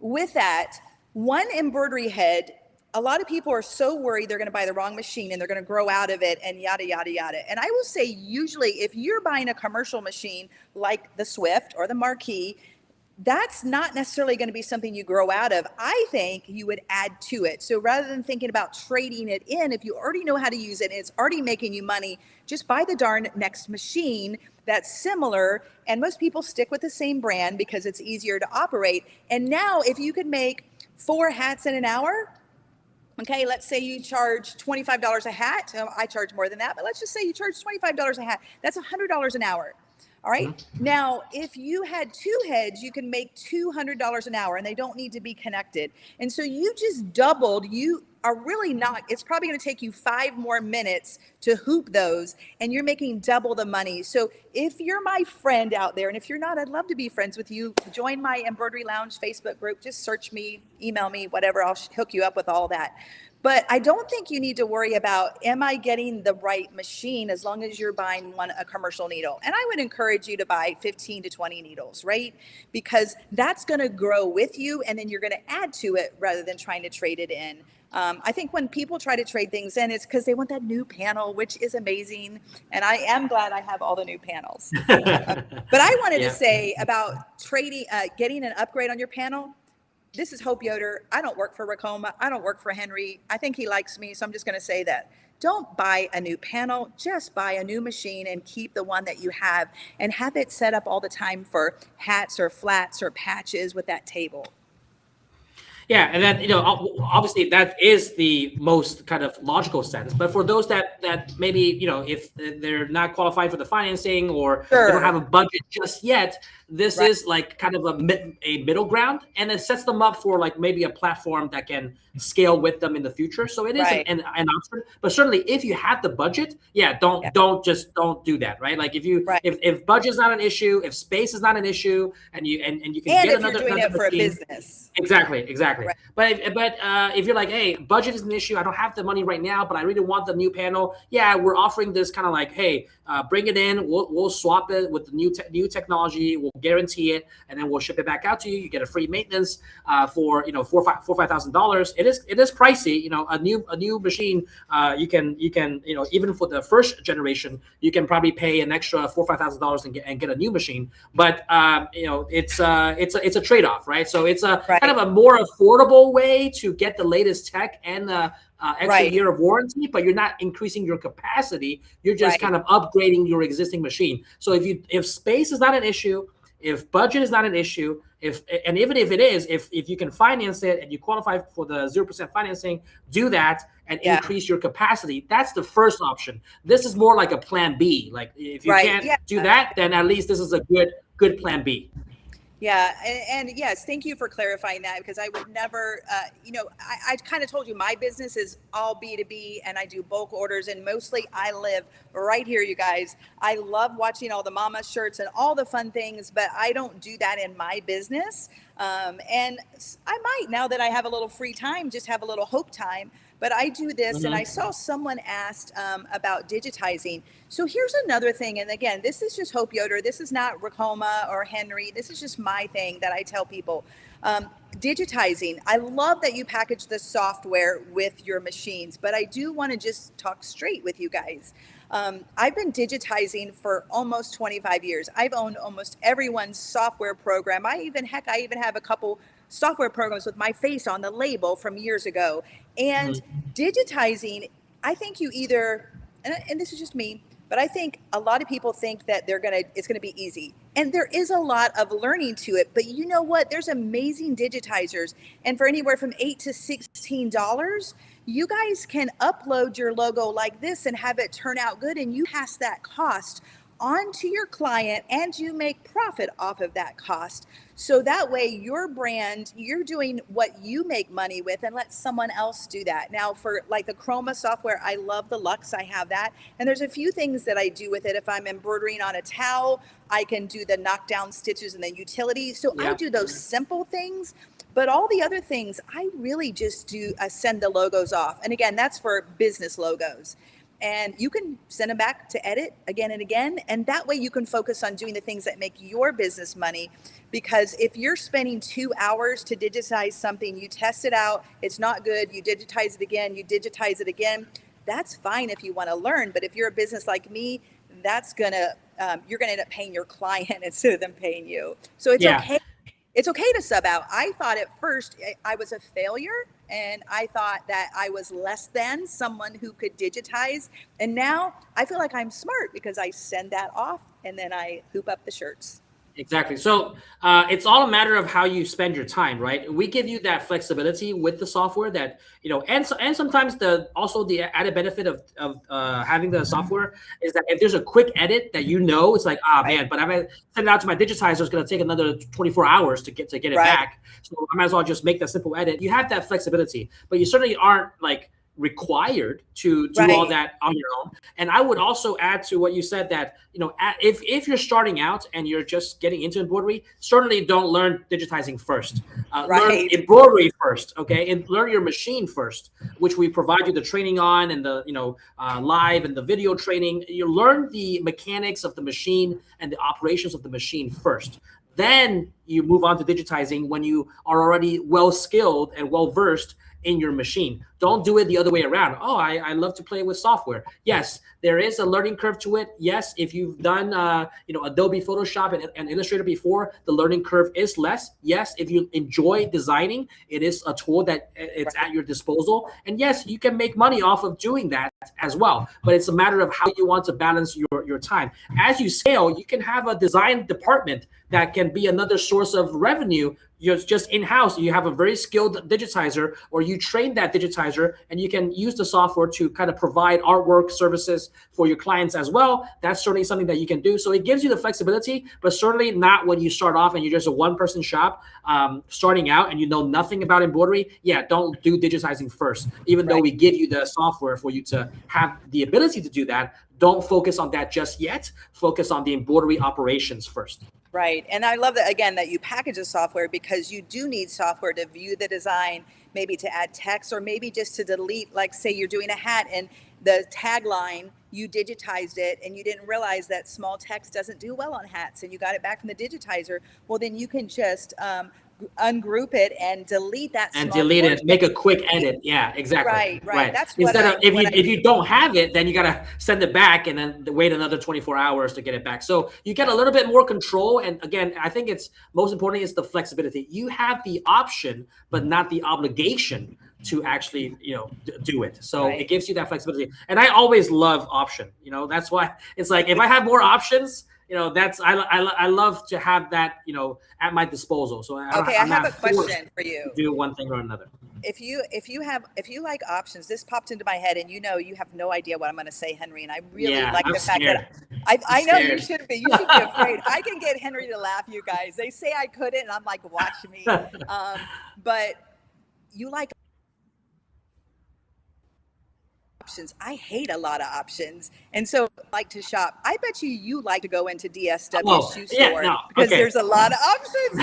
with that, one embroidery head, a lot of people are so worried they're going to buy the wrong machine and they're going to grow out of it and yada, yada, yada. And I will say, usually, if you're buying a commercial machine like the Swift or the Marquis, that's not necessarily going to be something you grow out of. I think you would add to it. So rather than thinking about trading it in, if you already know how to use it and it's already making you money, just buy the darn next machine that's similar. And most people stick with the same brand because it's easier to operate. And now if you could make 4 hats in an hour, okay, let's say you charge $25 a hat. I charge more than that, but let's just say you charge $25 a hat. That's $100 an hour. All right. Mm-hmm. Now, if you had 2 heads, you can make $200 an hour, and they don't need to be connected. And so you just doubled. You are really not, it's probably going to take you 5 more minutes to hoop those, and you're making double the money. So if you're my friend out there, and if you're not, I'd love to be friends with you. Join my Embroidery Lounge Facebook group. Just search me, email me, whatever. I'll hook you up with all that. But I don't think you need to worry about, am I getting the right machine, as long as you're buying a commercial needle. And I would encourage you to buy 15 to 20 needles, right? Because that's going to grow with you, and then you're going to add to it rather than trying to trade it in. I think when people try to trade things in, it's because they want that new panel, which is amazing. And I am glad I have all the new panels. But I wanted to say about trading, getting an upgrade on your panel. This is Hope Yoder. I don't work for Racoma. I don't work for Henry. I think he likes me, so I'm just going to say that. Don't buy a new panel. Just buy a new machine and keep the one that you have, and have it set up all the time for hats or flats or patches with that table. Yeah, and then obviously that is the most kind of logical sense. But for those that maybe if they're not qualified for the financing, or they don't have a budget just yet, this is like kind of a middle ground, and it sets them up for like maybe a platform that can scale with them in the future. So it is an option. But certainly, if you have the budget, don't do that, right? Like if budget's not an issue, if space is not an issue, and you can get if another you're doing it for machine, a business. Exactly. Exactly. Right. But if you're like, hey, budget is an issue. I don't have the money right now, but I really want the new panel. Yeah, we're offering this kind of like, hey, bring it in. We'll swap it with the new technology. We'll guarantee it, and then we'll ship it back out to you. You get a free maintenance for $4,000-$5,000. It is pricey. A new machine. You can even for the first generation, you can probably pay an extra $4,000-$5,000 and get a new machine. But it's a trade-off, right? So it's a Right. kind of a more affordable way to get the latest tech and extra Right. year of warranty, but you're not increasing your capacity. You're just Right. kind of upgrading your existing machine. So if space is not an issue, if budget is not an issue, even if it is, if you can finance it and you qualify for the 0% financing, do that and Yeah. increase your capacity. That's the first option. This is more like a plan B. Like if you Right. can't Yeah. do that, then at least this is a good plan B. Yeah, and yes, thank you for clarifying that, because I would never, I kind of told you my business is all B2B and I do bulk orders, and mostly I live right here, you guys. I love watching all the mama shirts and all the fun things, but I don't do that in my business. And I might, now that I have a little free time, just have a little hope time. But I do this, and I saw someone asked about digitizing. So here's another thing. And again, this is just Hope Yoder. This is not Racoma or Henry. This is just my thing that I tell people. Digitizing. I love that you package the software with your machines, but I do want to just talk straight with you guys. I've been digitizing for almost 25 years. I've owned almost everyone's software program. I even have a couple software programs with my face on the label from years ago. And digitizing, I think you either, and this is just me, but I think a lot of people think that it's gonna be easy. And there is a lot of learning to it, but you know what? There's amazing digitizers. And for anywhere from $8 to $16, you guys can upload your logo like this and have it turn out good, and you pass that cost on to your client and you make profit off of that cost. So that way your brand, you're doing what you make money with, and let someone else do that. Now for like the Chroma software, I love the Luxe, I have that. And there's a few things that I do with it. If I'm embroidering on a towel, I can do the knockdown stitches and the utility. So I do those simple things. But all the other things, I really just do send the logos off. And again, that's for business logos. And you can send them back to edit again and again. And that way you can focus on doing the things that make your business money. Because if you're spending 2 hours to digitize something, you test it out, it's not good, you digitize it again, that's fine if you want to learn. But if you're a business like me, that's you're gonna end up paying your client instead of them paying you. So it's okay. It's okay to sub out. I thought at first I was a failure, and I thought that I was less than someone who could digitize. And now I feel like I'm smart because I send that off and then I hoop up the shirts. Exactly. So it's all a matter of how you spend your time, right? We give you that flexibility with the software that, and sometimes the added benefit of having the software is that if there's a quick edit that it's like, man, but I'm gonna send it out to my digitizer, it's gonna take another 24 hours to get it back. So I might as well just make that simple edit. You have that flexibility, but you certainly aren't like required to do all that on your own. And I would also add to what you said that, if you're starting out and you're just getting into embroidery, certainly don't learn digitizing first. Learn embroidery first, okay? And learn your machine first, which we provide you the training on, and the live and the video training. You learn the mechanics of the machine and the operations of the machine first. Then you move on to digitizing when you are already well skilled and well versed in your machine. Don't do it the other way around. Oh, I love to play with software. Yes, there is a learning curve to it. Yes, if you've done Adobe Photoshop and Illustrator before, the learning curve is less. Yes, if you enjoy designing, it is a tool that it's at your disposal. And yes, you can make money off of doing that as well. But it's a matter of how you want to balance your time. As you scale, you can have a design department that can be another source of revenue. You're just in-house. You have a very skilled digitizer, or you train that digitizer, and you can use the software to kind of provide artwork services for your clients as well. That's certainly something that you can do. So it gives you the flexibility, but certainly not when you start off and you're just a one-person shop starting out and you know nothing about embroidery. Yeah, don't do digitizing first. Even though we give you the software for you to have the ability to do that, don't focus on that just yet. Focus on the embroidery operations first. Right. And I love that, again, that you package the software, because you do need software to view the design, maybe to add text, or maybe just to delete, like say you're doing a hat and the tagline, you digitized it and you didn't realize that small text doesn't do well on hats, and you got it back from the digitizer. Well, then you can just ungroup it and delete that and small delete portion. it, make a quick edit. Yeah, exactly. Right. That's Instead what of if you don't have it, then you gotta send it back and then wait another 24 hours to get it back. So you get a little bit more control. And again, I think it's most important is the flexibility. You have the option, but not the obligation to actually, do it. So Right. it gives you that flexibility. And I always love option. That's why it's like if I have more options, that's I love to have that, at my disposal. So Okay, I I'm have not a question forced for you. to do one thing or another. If you like options, this popped into my head, and you have no idea what I'm going to say, Henry. And I really like I'm the fact scared. that I know you scared. should be. You should be afraid. I can get Henry to laugh, you guys. They say I couldn't, and I'm like, watch me. But you like options. I hate a lot of options, and so I like to shop. I bet you like to go into DSW shoe store because okay. there's a lot of options. You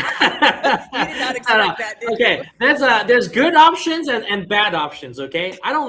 did not expect that, did okay, you? there's good options and bad options. Okay, I don't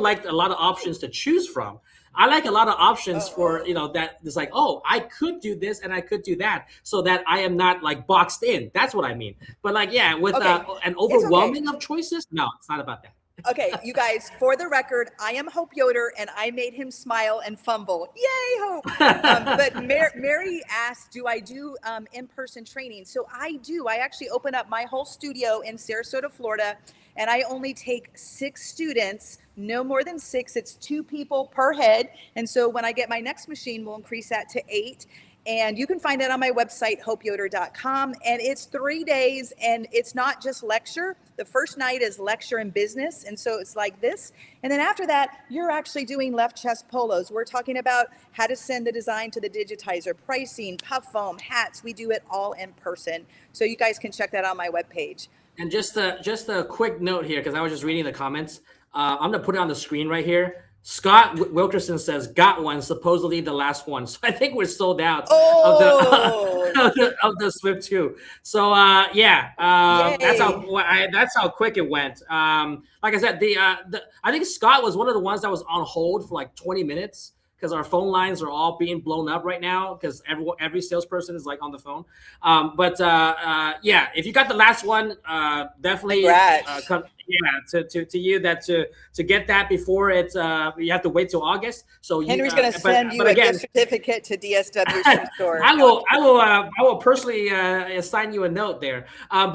like a lot of options to choose from. I like a lot of options for that. It's like, oh, I could do this and I could do that, so that I am not like boxed in. That's what I mean. But like, with an overwhelming of choices, no, it's not about that. Okay, you guys, for the record, I am Hope Yoder, and I made him smile and fumble. Yay, Hope! But Mary asked, do I do in-person training? So I do. I actually open up my whole studio in Sarasota, Florida, and I only take 6 students, no more than 6. It's 2 people per head. And so when I get my next machine, we'll increase that to 8. And you can find it on my website, hopeyoder.com. And it's 3 days, and it's not just lecture. The first night is lecture and business. And so it's like this. And then after that, you're actually doing left chest polos. We're talking about how to send the design to the digitizer, pricing, puff foam, hats. We do it all in person. So you guys can check that on my webpage. And just a quick note here, because I was just reading the comments. I'm going to put it on the screen right here. Scott Wilkerson says, got one, supposedly the last one. So I think we're sold out of the Swift 2. So that's how quick it went. Like I said, I think Scott was one of the ones that was on hold for like 20 minutes because our phone lines are all being blown up right now because every salesperson is like on the phone. If you got the last one, definitely to you to get that before it's you have to wait till August. So Henry's going to send you a gift certificate to DSW shoe store. I will personally assign you a note there. So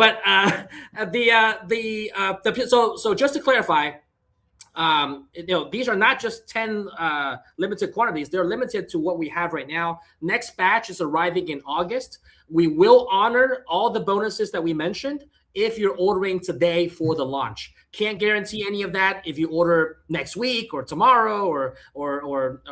just to clarify. These are not just 10 limited quantities. They're limited to what we have right now. Next batch is arriving in August. We will honor all the bonuses that we mentioned if you're ordering today for the launch. Can't guarantee any of that if you order next week or tomorrow or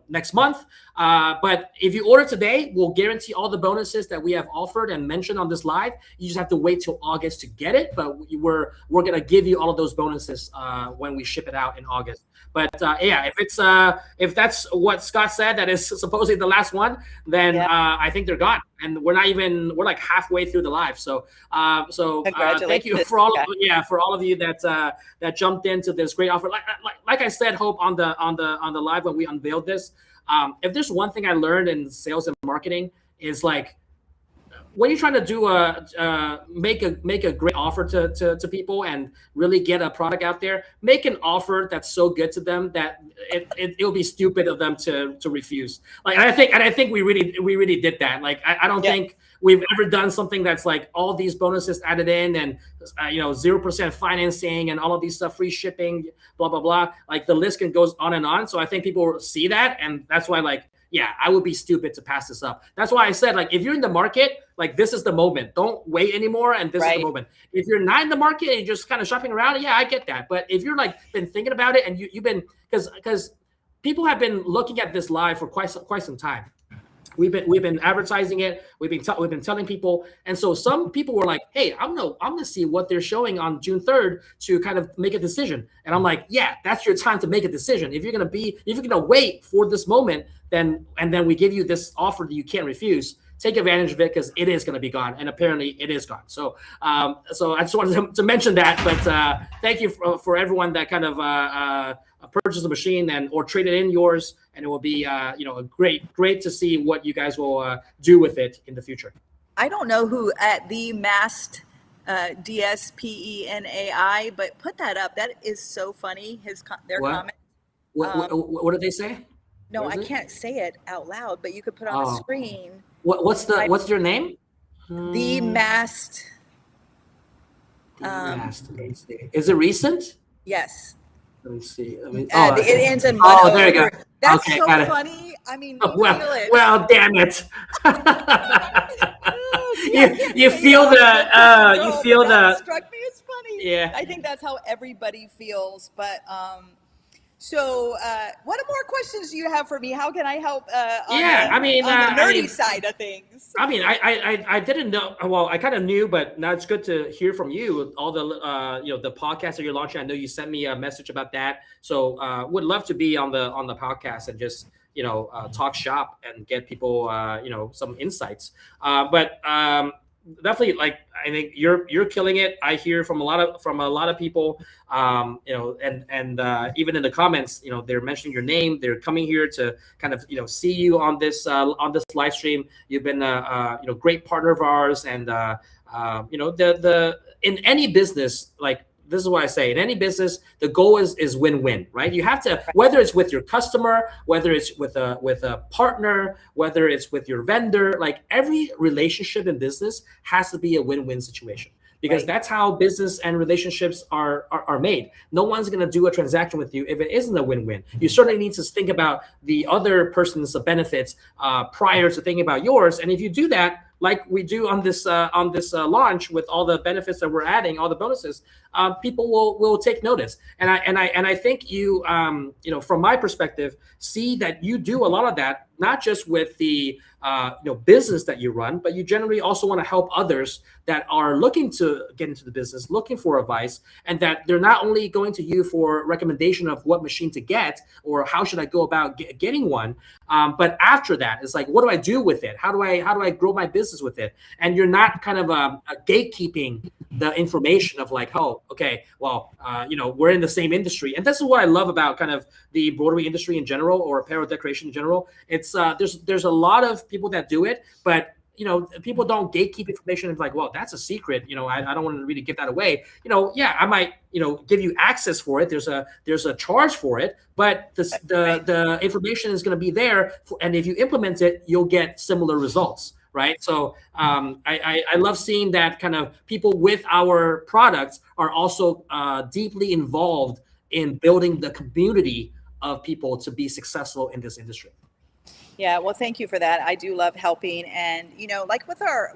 next month. But if you order today, we'll guarantee all the bonuses that we have offered and mentioned on this live. You just have to wait till August to get it. But we're gonna give you all of those bonuses when we ship it out in August. But if that's what Scott said, that is supposedly the last one, then I think they're gone. And we're like halfway through the live. So thank you for all of you that jumped into this great offer. Like I said, Hope, on the live when we unveiled this, if there's one thing I learned in sales and marketing is like when you're trying to do make a great offer to people and really get a product out there, make an offer that's so good to them that it'll be stupid of them to refuse. Like, and I think we really did that. Like, I don't think we've ever done something that's like all these bonuses added in and 0% financing and all of these stuff, free shipping, blah blah blah. Like the list can goes on and on. So I think people see that, and that's why I would be stupid to pass this up. That's why I said, like, if you're in the market, like, this is the moment. Don't wait anymore, and this is the moment. If you're not in the market and you're just kind of shopping around, I get that. But if you're like been thinking about it and you've been because people have been looking at this live for quite some time. We've been advertising it. We've been telling people, and so some people were like, "Hey, I'm gonna see what they're showing on June 3rd to kind of make a decision." And I'm like, "Yeah, that's your time to make a decision. If you're gonna wait for this moment, then we give you this offer that you can't refuse. take advantage of it because it is going to be gone, and apparently it is gone. So so I just wanted to mention that. But thank you for everyone that kind of purchased the machine or traded in yours, and it will be great to see what you guys will do with it in the future. I don't know who at the Mast DSPENAI, but put that up. That is so funny. Their What? comment. What did they say? No, What I is it? can't say it out loud, but you could put on the Oh. screen. What's your name? The Mast. Let me see. Is it recent? Yes. Let me see. It ends in one. Oh, there you go. That's Okay, so got it. funny. I mean, you feel it. Well, damn it. See, I can't you say feel that. you feel That the struck me as funny. Yeah. I think that's how everybody feels. But so what more questions do you have for me? How can I help on the nerdy side of things? I mean, I didn't know. Well, I kind of knew, but now it's good to hear from you. All the the podcast that you're launching. I know you sent me a message about that. So would love to be on the podcast and just talk shop and get people some insights. But definitely, like, I think you're killing it. I hear from a lot of people, and even in the comments, they're mentioning your name. They're coming here to kind of see you on this live stream. You've been a great partner of ours, and the in any business, like, this is what I say, in any business, the goal is win-win, right? You have to, whether it's with your customer, whether it's with a partner, whether it's with your vendor, like, every relationship in business has to be a win-win situation, because that's how business and relationships are made. No one's going to do a transaction with you if it isn't a win-win. You certainly need to think about the other person's benefits prior to thinking about yours. And if you do that, like we do on this launch, with all the benefits that we're adding, all the bonuses, people will take notice. And I think you from my perspective, see that you do a lot of that, not just with the business that you run, but you generally also want to help others that are looking to get into the business, looking for advice, and that they're not only going to you for recommendation of what machine to get or how should I go about getting one, but after that, it's like, what do I do with it? How do I grow my business with it? And you're not kind of gatekeeping the information of like, oh, okay, well, we're in the same industry. And this is what I love about kind of the embroidery industry in general, or apparel decoration in general. It's there's a lot of people that do it, but people don't gatekeep information and like, well, that's a secret. I don't want to really give that away. Yeah, I might, give you access for it. There's a charge for it, but the information is going to be there. And if you implement it, you'll get similar results. Right. So I love seeing that kind of people with our products are also deeply involved in building the community of people to be successful in this industry. Yeah, well, thank you for that. I do love helping, and like with our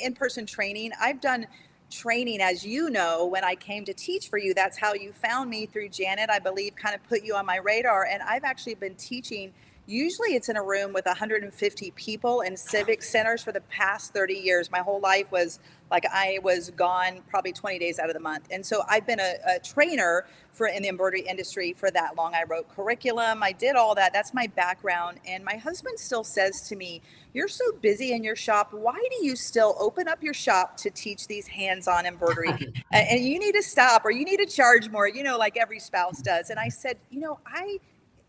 in-person training, I've done training, as when I came to teach for you. That's how you found me, through Janet, I believe, kind of put you on my radar. And I've actually been teaching. Usually it's in a room with 150 people in civic centers for the past 30 years. My whole life was like, I was gone probably 20 days out of the month. And so I've been a trainer in the embroidery industry for that long. I wrote curriculum. I did all that. That's my background. And my husband still says to me, you're so busy in your shop. Why do you still open up your shop to teach these hands-on embroidery? And you need to stop, or you need to charge more, like every spouse does. And I said,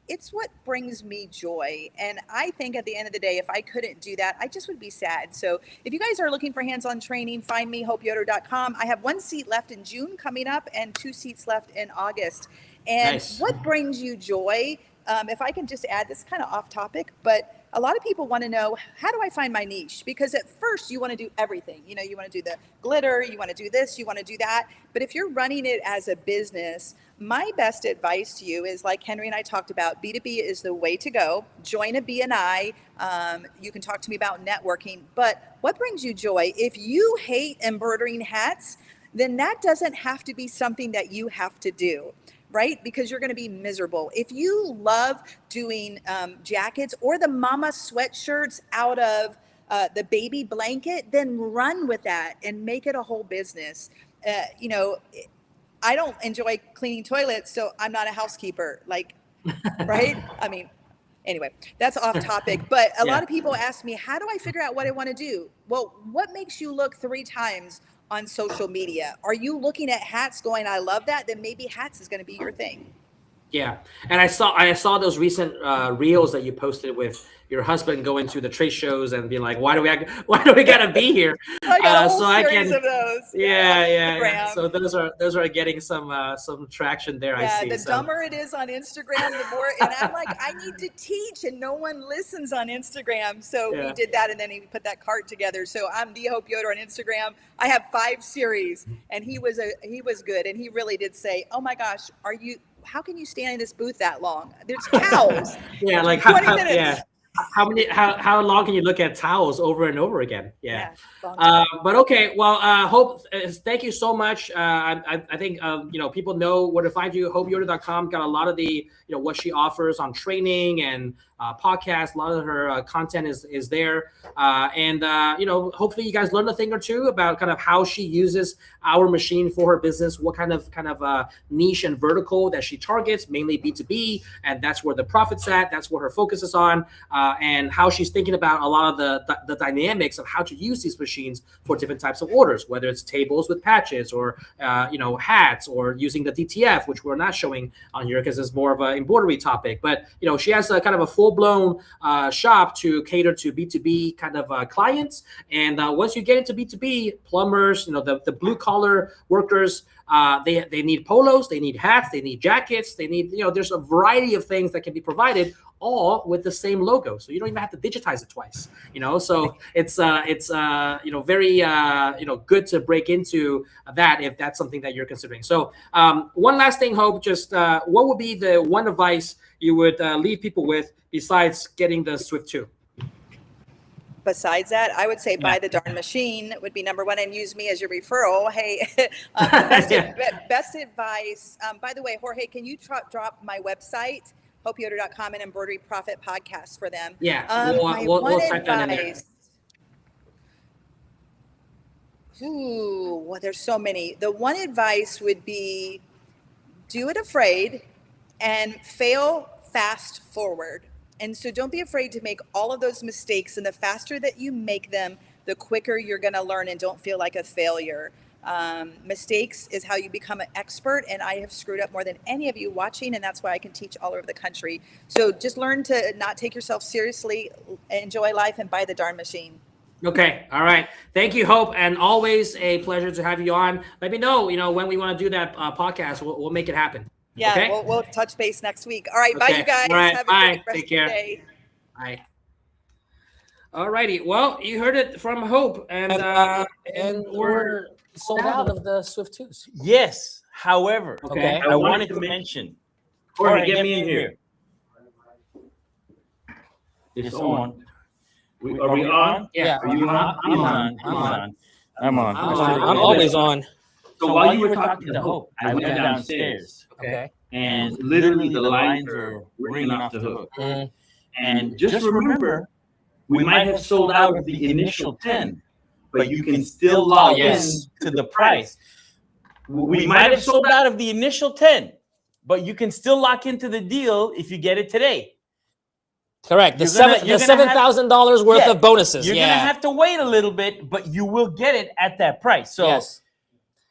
it's what brings me joy. And I think at the end of the day, if I couldn't do that, I just would be sad. So if you guys are looking for hands-on training, find me, hopeyoder.com. I have 1 seat left in June coming up and 2 seats left in August. And Nice. What brings you joy? If I can just add, this kind of off topic, but a lot of people want to know, how do I find my niche? Because at first you want to do everything. You want to do the glitter, you want to do this, you want to do that. But if you're running it as a business, my best advice to you is, like Henry and I talked about, B2B is the way to go. Join a BNI. You can talk to me about networking. But what brings you joy? If you hate embroidering hats, then that doesn't have to be something that you have to do, right? Because you're going to be miserable. If you love doing jackets or the mama sweatshirts out of the baby blanket, then run with that and make it a whole business. I don't enjoy cleaning toilets, so I'm not a housekeeper, right? I mean, Anyway, that's off topic, but a Yeah. lot of people ask me, how do I figure out what I want to do? Well, what makes you look 3 times on social media? Are you looking at hats going, I love that? Then maybe hats is going to be your thing. Yeah, and I saw those recent reels that you posted with your husband going to the trade shows and being like, why do we gotta be here? I got a whole so I series can, of those. yeah. Instagram. So those are getting some traction there. I Yeah, see. the So- dumber it is on Instagram, the more. And I'm like, I need to teach, and no one listens on Instagram. So Yeah. we did that, and then he put that cart together. So I'm the Hope Yoder on Instagram. I have 5 series, and he was good, and he really did say, "Oh my gosh, how can you stand in this booth that long? There's towels." Yeah, like 20 how, minutes. yeah. How long can you look at towels over and over again? Yeah. long time. But okay, well, Hope, thank you so much. I think people know where to find you. HopeYoder.com got a lot of the what she offers on training and podcasts. A lot of her content is there, and hopefully you guys learned a thing or two about kind of how she uses our machine for her business. What kind of niche and vertical that she targets, mainly B2B, and that's where the profit's at. That's what her focus is on, and how she's thinking about a lot of the dynamics of how to use these machines for different types of orders, whether it's tables with patches or hats, or using the DTF, which we're not showing on here because it's more of an embroidery topic. But she has a kind of a full-blown shop to cater to B2B kind of clients. And once you get into B2B, plumbers, the blue collar workers, they need polos, they need hats, they need jackets, they need there's a variety of things that can be provided, all with the same logo, so you don't even have to digitize it twice. So it's very good to break into that if that's something that you're considering. So one last thing, Hope, just what would be the one advice you would leave people with besides getting the Swift 2? Besides that, I would say buy the darn machine would be number 1, and use me as your referral. Hey, best advice. By the way, Jorge, can you drop my website, hopeyoder.com, and Embroidery Profit Podcast for them? Yeah, we'll type that in there. Ooh, well, there's so many. The one advice would be, do it afraid and fail fast forward. And so don't be afraid to make all of those mistakes. And the faster that you make them, the quicker you're going to learn and don't feel like a failure. Mistakes is how you become an expert. And I have screwed up more than any of you watching. And that's why I can teach all over the country. So just learn to not take yourself seriously, enjoy life, and buy the darn machine. Okay. All right. Thank you, Hope. And always a pleasure to have you on. Let me know, when we want to do that podcast, we'll make it happen. Yeah, okay? we'll touch base next week. All right, bye, Okay. you guys. All right, Have bye. a great rest Take of your care. day. Bye. All righty. Well, you heard it from Hope, and we're sold out of the Swift 2s. Yes. However, Okay. I wanted to mention. Jorge, get me in here. It's It's on. on. Are we on? yeah. Are you on? I'm on. I'm on. I'm always on. So while you were talking to Hope, I went downstairs, Okay. and literally the lines are ringing off the hook. Mm. And just remember, we might have sold out of the initial 10, but you can still log yes. in to the price. We might have sold out of the initial 10, but you can still lock into the deal if you get it today. Correct. The You're gonna $7,000 worth Yeah. of bonuses. You're yeah. gonna have to wait a little bit, but you will get it at that price. So yes.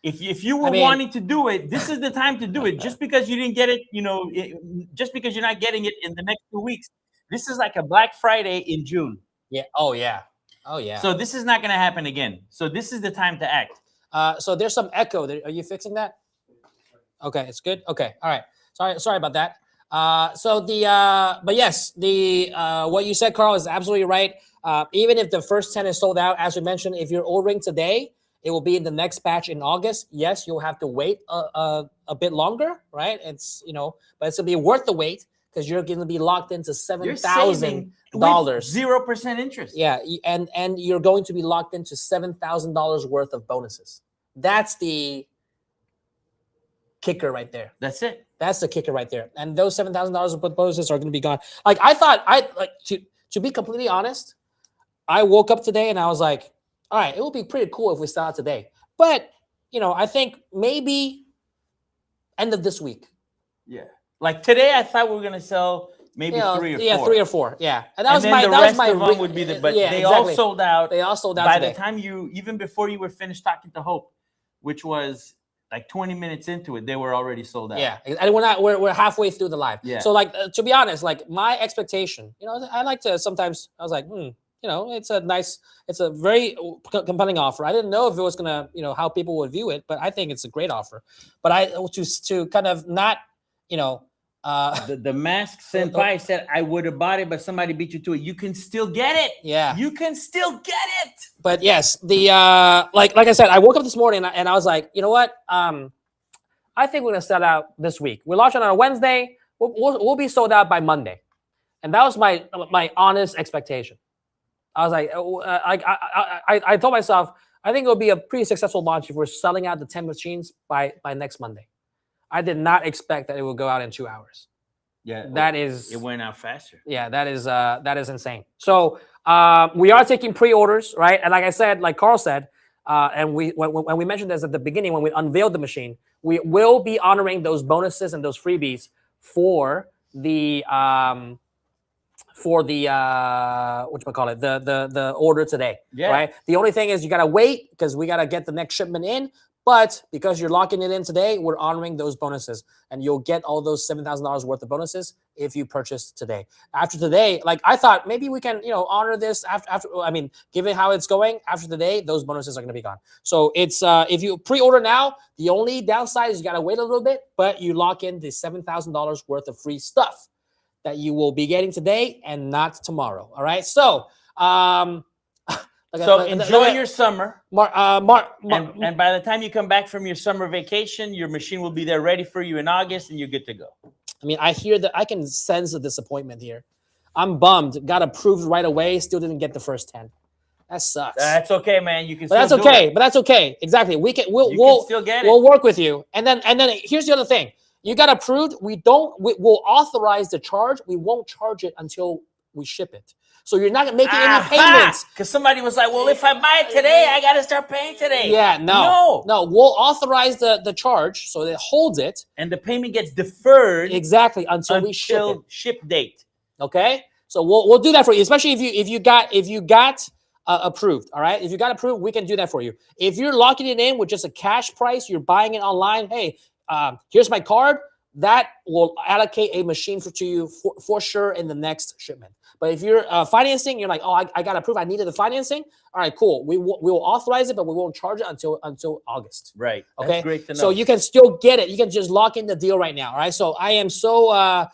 if you were I mean- wanting to do it, this is the time to do it. Just because you didn't get it, just because you're not getting it in the next 2 weeks, this is like a Black Friday in June. Yeah. Oh yeah. Oh yeah. So this is not gonna happen again. So this is the time to act. So there's some echo. Are you fixing that? Okay, it's good. Okay, all right. Sorry about that. But yes, what you said, Carl, is absolutely right. Even if the first 10 is sold out, as we mentioned, if you're ordering today, it will be in the next batch in August. Yes, you'll have to wait a bit longer, right? It's but it's gonna be worth the wait because you're gonna be locked into $7,000. 0% interest. Yeah, and you're going to be locked into $7,000 worth of bonuses. That's the kicker right there. That's it. That's the kicker right there. And those $7,000 of bonuses are going to be gone. Like I thought, to be completely honest, I woke up today and I was like, all right, it would be pretty cool if we start today. But I think maybe end of this week. Yeah. Like today, I thought we were gonna sell maybe you know, 3 or 4. Yeah, 3 or 4. Yeah, and that was then my the that rest was my of them would be the. But yeah, they exactly. all sold out. They all sold out by today. the time even before you were finished talking to Hope, which was like 20 minutes into it, they were already sold out. Yeah, and we're halfway through the live. Yeah. So like to be honest, like my expectation, you know, I like to sometimes I was like, you know, it's a very compelling offer. I didn't know if it was gonna, you know, how people would view it, but I think it's a great offer. But to kind of not, you know, the mask senpai said I would have bought it, but somebody beat you to it. You can still get it. Yeah, you can still get it. But yes, the like I said, I woke up this morning and I was like, you know what? I think we're gonna sell out this week. We're launching on a Wednesday. We'll be sold out by Monday, and that was my honest expectation. I was like, I told myself, I think it'll be a pretty successful launch if we're selling out the 10 machines by next Monday. I did not expect that it would go out in 2 hours. Yeah, it went out faster. Yeah, that is insane. So we are taking pre-orders, right? And like I said, like Carl said, and when we mentioned this at the beginning, when we unveiled the machine, we will be honoring those bonuses and those freebies for the whatchamacallit, the order today. Yeah. Right. The only thing is you gotta wait because we gotta get the next shipment in. But because you're locking it in today, we're honoring those bonuses, and you'll get all those $7,000 worth of bonuses if you purchase today. After today, like I thought, maybe we can, you know, honor this after. I mean, given how it's going, after today, those bonuses are going to be gone. So it's if you pre-order now, the only downside is you got to wait a little bit, but you lock in the $7,000 worth of free stuff that you will be getting today and not tomorrow. All right, so. Enjoy your summer. And by the time you come back from your summer vacation, your machine will be there ready for you in August, and you're good to go. I mean, I hear that I can sense the disappointment here. I'm bummed. Got approved right away. Still didn't get the first 10. That sucks. That's okay, man. You can. But that's okay. But that's okay. Exactly. We'll still get it. We'll work with you. And then here's the other thing. You got approved. We'll authorize the charge. We won't charge it until we ship it. So you're not making any payments. Because somebody was like, well, if I buy it today, I got to start paying today. Yeah, no. We'll authorize the charge so that it holds it. And the payment gets deferred. Exactly, until we ship it. Ship date. Okay? So we'll do that for you, especially if you got approved, all right? If you got approved, we can do that for you. If you're locking it in with just a cash price, you're buying it online, hey, here's my card, that will allocate a machine to you for sure in the next shipment. But if you're financing, you're like, oh, I got approved. I needed the financing. All right, cool. We will authorize it, but we won't charge it until August. Right. Okay. That's great to know. So you can still get it. You can just lock in the deal right now. All right. So I am so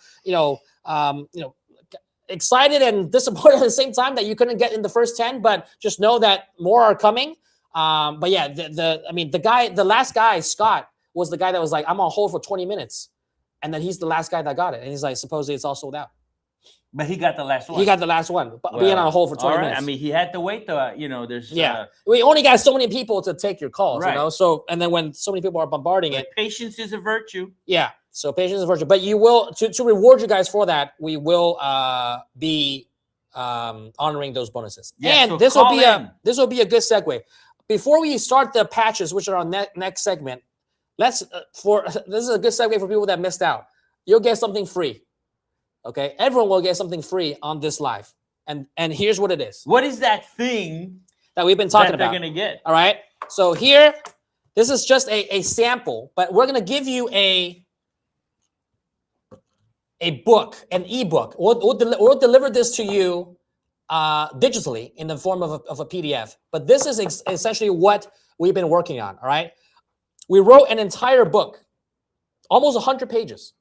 excited and disappointed at the same time that you couldn't get in the first 10. But just know that more are coming. But yeah, the last guy, Scott, was the guy that was like, I'm on hold for 20 minutes. And then he's the last guy that got it. And he's like, supposedly it's all sold out. But he got the last one. He got the last one, being on hold for 20 minutes. I mean, he had to wait though. There's we only got so many people to take your calls, right. you know. So and then when so many people are bombarding it, patience is a virtue. Yeah, so patience is a virtue. But you will to reward you guys for that. We will be honoring those bonuses. Yeah, and so this will be a good segue. Before we start the patches, which are on next segment, this is a good segue for people that missed out. You'll get something free. Okay, everyone will get something free on this live, and here's what it is. What is that thing that we've been talking about? They're gonna get. All right. So here, this is just a sample, but we're gonna give you a book, an ebook. We'll deliver this to you digitally in the form of a PDF. But this is essentially what we've been working on. All right. We wrote an entire book, almost 100 pages.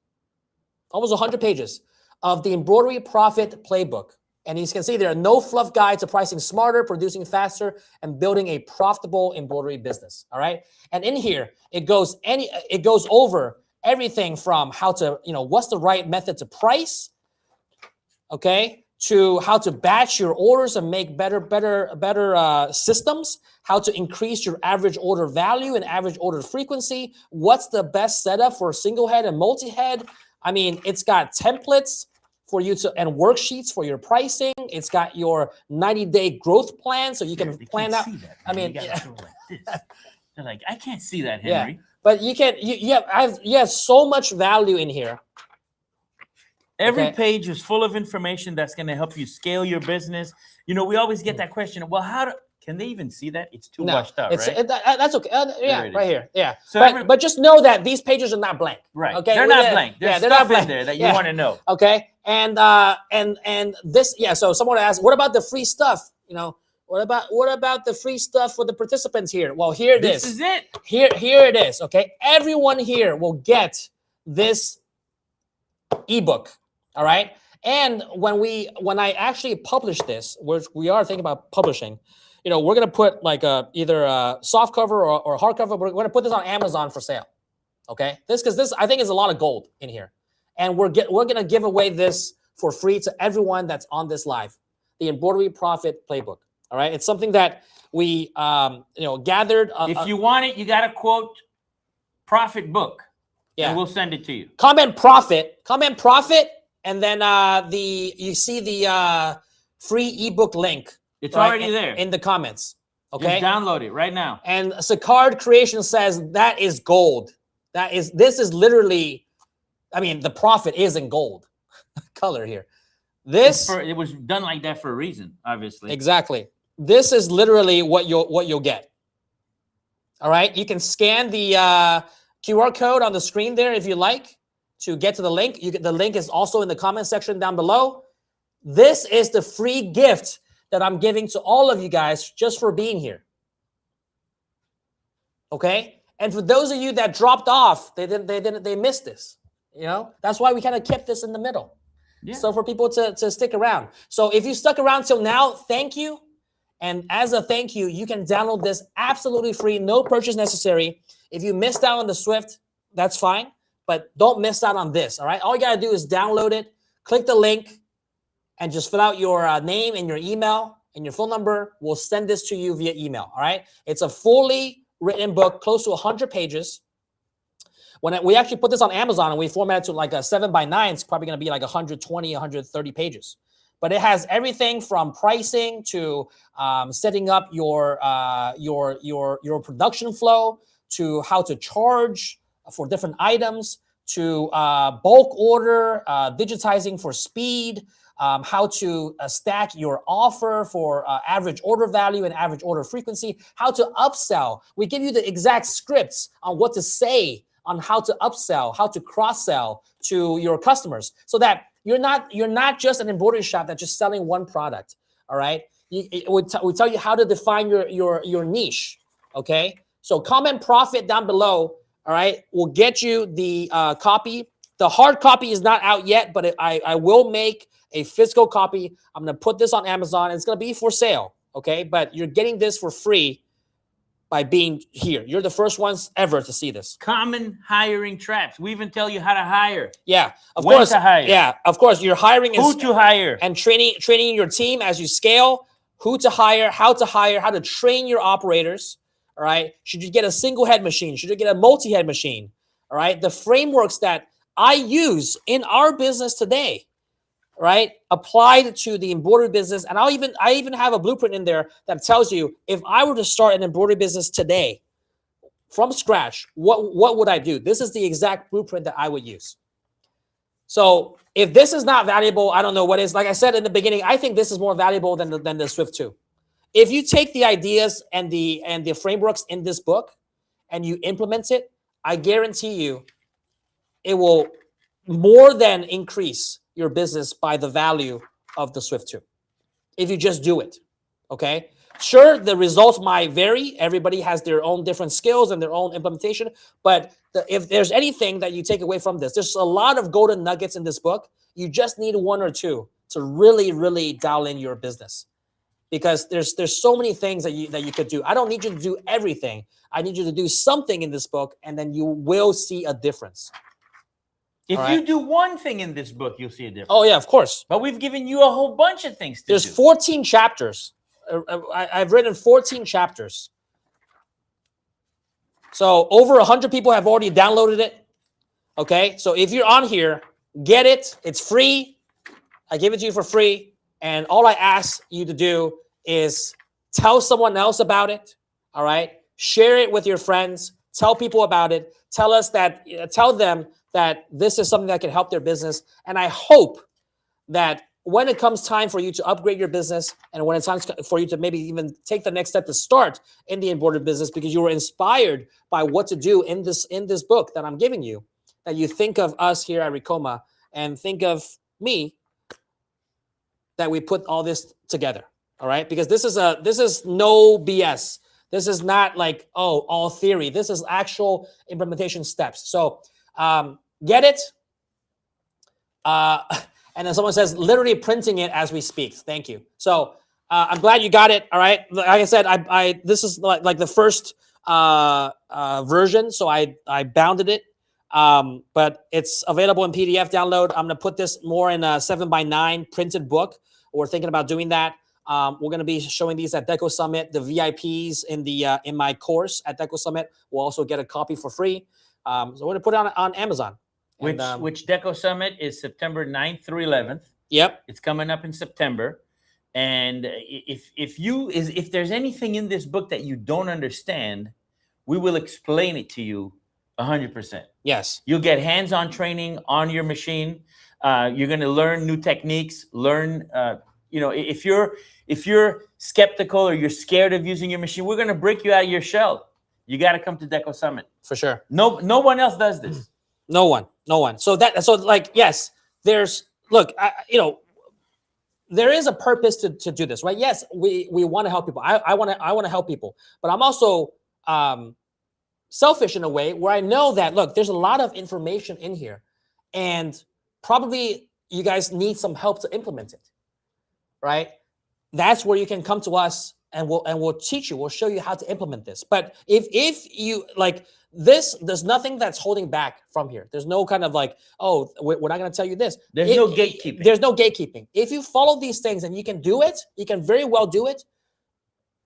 Almost 100 pages. Of the Embroidery Profit Playbook. And you can see there are no-fluff guides to pricing smarter, producing faster, and building a profitable embroidery business. All right. And in here, it goes over everything from how to, what's the right method to price, okay, to how to batch your orders and make better systems, how to increase your average order value and average order frequency, what's the best setup for single head and multi-head. I mean, it's got templates for you and worksheets for your pricing. It's got your 90-day growth plan, so you can plan out. I mean, they're like, I can't see that, Henry. Yeah, but you have so much value in here. Every Okay. page is full of information that's going to help you scale your business. You know, we always get that question. Well, can they even see that? It's too washed out, right? That's okay. Yeah, There it right is. here. Yeah. So but just know that these pages are not blank. Right. Okay. They're not blank. There's they're stuff not blank. in there that you Yeah. want to know. Okay. And this, yeah. So someone asked, what about the free stuff? You know, what about the free stuff for the participants here? Well, here it is. This is it. Here it is. Okay. Everyone here will get this ebook. All right. And when I actually publish this, which we are thinking about publishing, you know, we're gonna put like either a soft cover or hardcover. We're gonna put this on Amazon for sale. Okay, because this I think is a lot of gold in here, and we're gonna give away this for free to everyone that's on this live. The Embroidery Profit Playbook. All right, it's something that we gathered. If you want it, you got to quote Profit Book. Yeah, and we'll send it to you. Comment profit, and then you see the free ebook link. It's right, already there in the comments. Okay, just download it right now. And Sicard Creation says that is gold. This is literally, I mean, the profit is in gold color here. It was done like that for a reason, obviously. Exactly. This is literally what you'll get. All right, you can scan the QR code on the screen there if you like to get to the link. The link is also in the comment section down below. This is the free gift that I'm giving to all of you guys just for being here. Okay? And for those of you that dropped off, they missed this. You know? That's why we kind of kept this in the middle. Yeah. So for people to stick around. So if you stuck around till now, thank you. And as a thank you, you can download this absolutely free, no purchase necessary. If you missed out on the Swift, that's fine, but don't miss out on this, all right? All you gotta do is download it, click the link, and just fill out your name and your email and your phone number. We'll send this to you via email, all right? It's a fully written book, close to 100 pages. When we actually put this on Amazon and we format it to like a 7x9, it's probably gonna be like 120, 130 pages. But it has everything from pricing to setting up your production flow, to how to charge for different items, to bulk order, digitizing for speed, how to stack your offer for average order value and average order frequency, how to upsell. We give you the exact scripts on what to say, on how to upsell, how to cross-sell to your customers, so that you're not just an embroidery shop that's just selling one product. All right, we tell you how to define your niche. Okay, so comment profit down below. All right, we'll get you the copy. The hard copy is not out yet, but I will make a physical copy. I'm gonna put this on Amazon. It's gonna be for sale. Okay, but you're getting this for free by being here. You're the first ones ever to see this. Common hiring traps. We even tell you how to hire. Yeah, of when course. To hire. Yeah, of course. Your hiring is who to hire and training your team as you scale. Who to hire, how to train your operators. All right. Should you get a single head machine? Should you get a multi-head machine? All right. The frameworks that I use in our business today, right, applied to the embroidery business. And I even have a blueprint in there that tells you, if I were to start an embroidery business today from scratch, what would I do? This is the exact blueprint that I would use. So if this is not valuable, I don't know what is. Like I said in the beginning, I think this is more valuable than the Swift 2. If you take the ideas and the frameworks in this book and you implement it, I guarantee you it will more than increase your business by the value of the Swift 2. If you just do it, okay? Sure, the results might vary. Everybody has their own different skills and their own implementation. But if there's anything that you take away from this, there's a lot of golden nuggets in this book. You just need one or two to really, really dial in your business. Because there's so many things that you could do. I don't need you to do everything. I need you to do something in this book, and then you will see a difference. If you do one thing in this book, you'll see a difference. Oh, yeah, of course. But we've given you a whole bunch of things to do. There's 14 chapters. I've written 14 chapters. So over 100 people have already downloaded it. Okay, so if you're on here, get it. It's free. I give it to you for free. And all I ask you to do is tell someone else about it. All right, share it with your friends. Tell people about it. Tell them that this is something that can help their business. And I hope that when it comes time for you to upgrade your business, and when it's time for you to maybe even take the next step to start in the embroidery business because you were inspired by what to do in this book that I'm giving you, that you think of us here at Ricoma and think of me, that we put all this together. All right, because this is no BS. This is not like, oh, all theory. This is actual implementation steps. So get it. And then someone says, literally printing it as we speak. Thank you. So I'm glad you got it. All right. Like I said, this is like the first version. So I bounded it. But it's available in PDF download. I'm going to put this more in a 7x9 printed book. We're thinking about doing that. We're going to be showing these at Deco Summit. The VIPs in my course at Deco Summit will also get a copy for free. So we're going to put it on Amazon. Which Deco Summit is September 9th through 11th. Yep. It's coming up in September. And if there's anything in this book that you don't understand, we will explain it to you 100%. Yes. You'll get hands-on training on your machine. You're going to learn new techniques, if you're skeptical or you're scared of using your machine, we're going to break you out of your shell. You got to come to Deco Summit. For sure. No one else does this. No one. So yes, there is a purpose to do this, right? Yes, we want to help people. I want to help people, but I'm also selfish in a way where I know that, look, there's a lot of information in here and probably you guys need some help to implement it, right? That's where you can come to us and we'll teach you, we'll show you how to implement this. But if you like this, there's nothing that's holding back from here. There's no kind of like, oh, we're not going to tell you this. There's no gatekeeping. There's no gatekeeping. If you follow these things and you can do it, you can very well do it.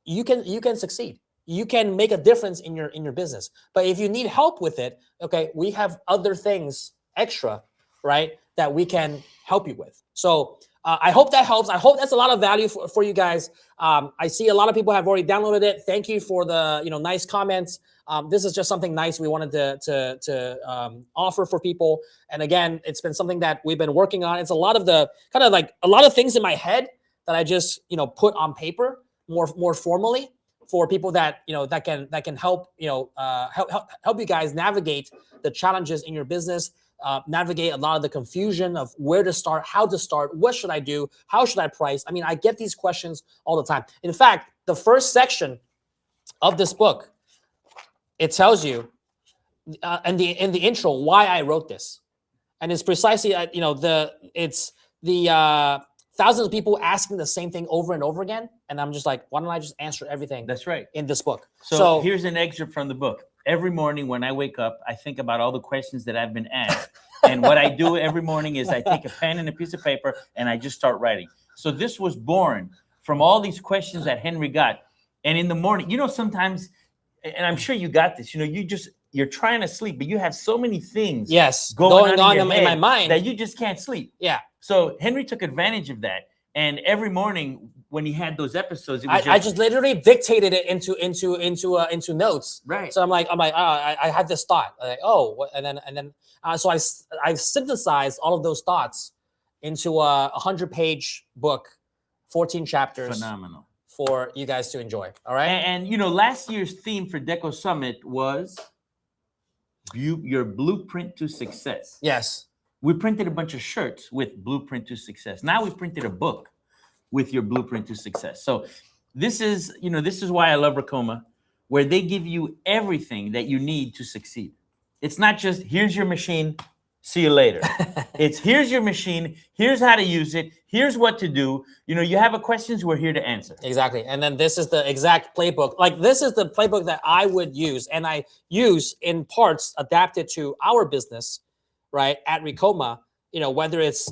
You can succeed. You can make a difference in your business. But if you need help with it, okay, we have other things extra, right, that we can help you with. So I hope that helps. I hope that's a lot of value for you guys. I see a lot of people have already downloaded it. Thank you for the nice comments. This is just something nice we wanted to offer for people. And again, it's been something that we've been working on. It's a lot of the kind of like a lot of things in my head that I just put on paper more formally for people that that can help help you guys navigate the challenges in your business. Navigate a lot of the confusion of where to start, how to start, what should I do, how should I price? I mean, I get these questions all the time. In fact, the first section of this book, it tells you in the intro why I wrote this, and it's precisely it's the thousands of people asking the same thing over and over again, and I'm just like, why don't I just answer everything? That's right. In this book. So here's an excerpt from the book. Every morning when I wake up, I think about all the questions that I've been asked. And what I do every morning is I take a pen and a piece of paper and I just start writing. So this was born from all these questions that Henry got. And in the morning, sometimes, and I'm sure you got this, you're trying to sleep, but you have so many things going on in my mind that you just can't sleep. Yeah. So Henry took advantage of that. And every morning when he had those episodes, I just literally dictated it into notes. Right. So I'm like, I had this thought, like, and then so I've synthesized all of those thoughts into a 100-page book, 14 chapters. Phenomenal. For you guys to enjoy. All right. And last year's theme for Deco Summit was your blueprint to success. Yes. We printed a bunch of shirts with Blueprint to Success. Now we printed a book with your Blueprint to Success. So this is why I love Ricoma, where they give you everything that you need to succeed. It's not just, here's your machine, see you later. It's, here's your machine, here's how to use it, here's what to do. You have a questions, we're here to answer. Exactly. And then this is the exact playbook. Like, this is the playbook that I would use, and I use in parts adapted to our business, right, at Ricoma, whether it's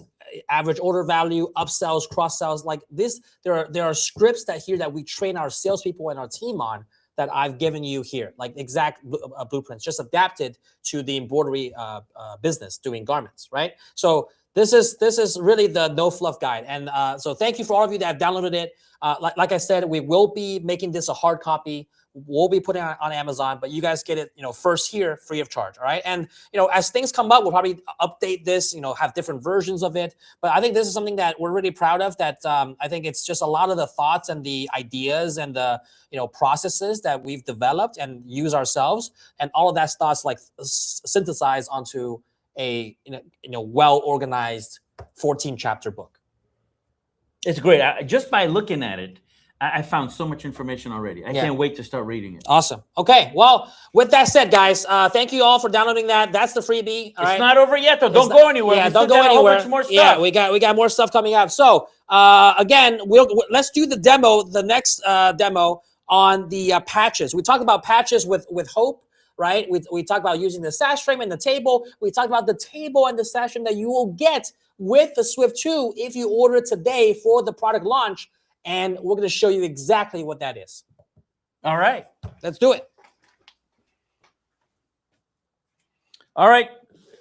average order value, upsells, cross sells, like this, there are scripts that we train our salespeople and our team on that I've given you here, like exact blueprints, just adapted to the embroidery business doing garments, right? So this is really the no fluff guide. And so thank you for all of you that have downloaded it. Like I said, we will be making this a hard copy. we'll be putting it on Amazon, but you guys get it, first here, free of charge. All right. And, as things come up, we'll probably update this, have different versions of it. But I think this is something that we're really proud of, that I think it's just a lot of the thoughts and the ideas and the, processes that we've developed and use ourselves. And all of that starts like synthesized onto a, well-organized 14-chapter book. It's great. Just by looking at it, I found so much information already. I can't wait to start reading it. Awesome. Okay. Well, with that said, guys, thank you all for downloading that. That's the freebie. All right? It's not over yet, though. Don't go anywhere. Yeah, We don't still go got anywhere. A whole bunch more stuff. Yeah, we got more stuff coming up. So again, let's do the demo, the next demo on the patches. We talked about patches with Hope. Right? We talked about using the sash frame and the table. We talked about the table and the sash frame that you will get with the Swift 2 if you order today for the product launch. And we're going to show you exactly what that is. All right. Let's do it. All right.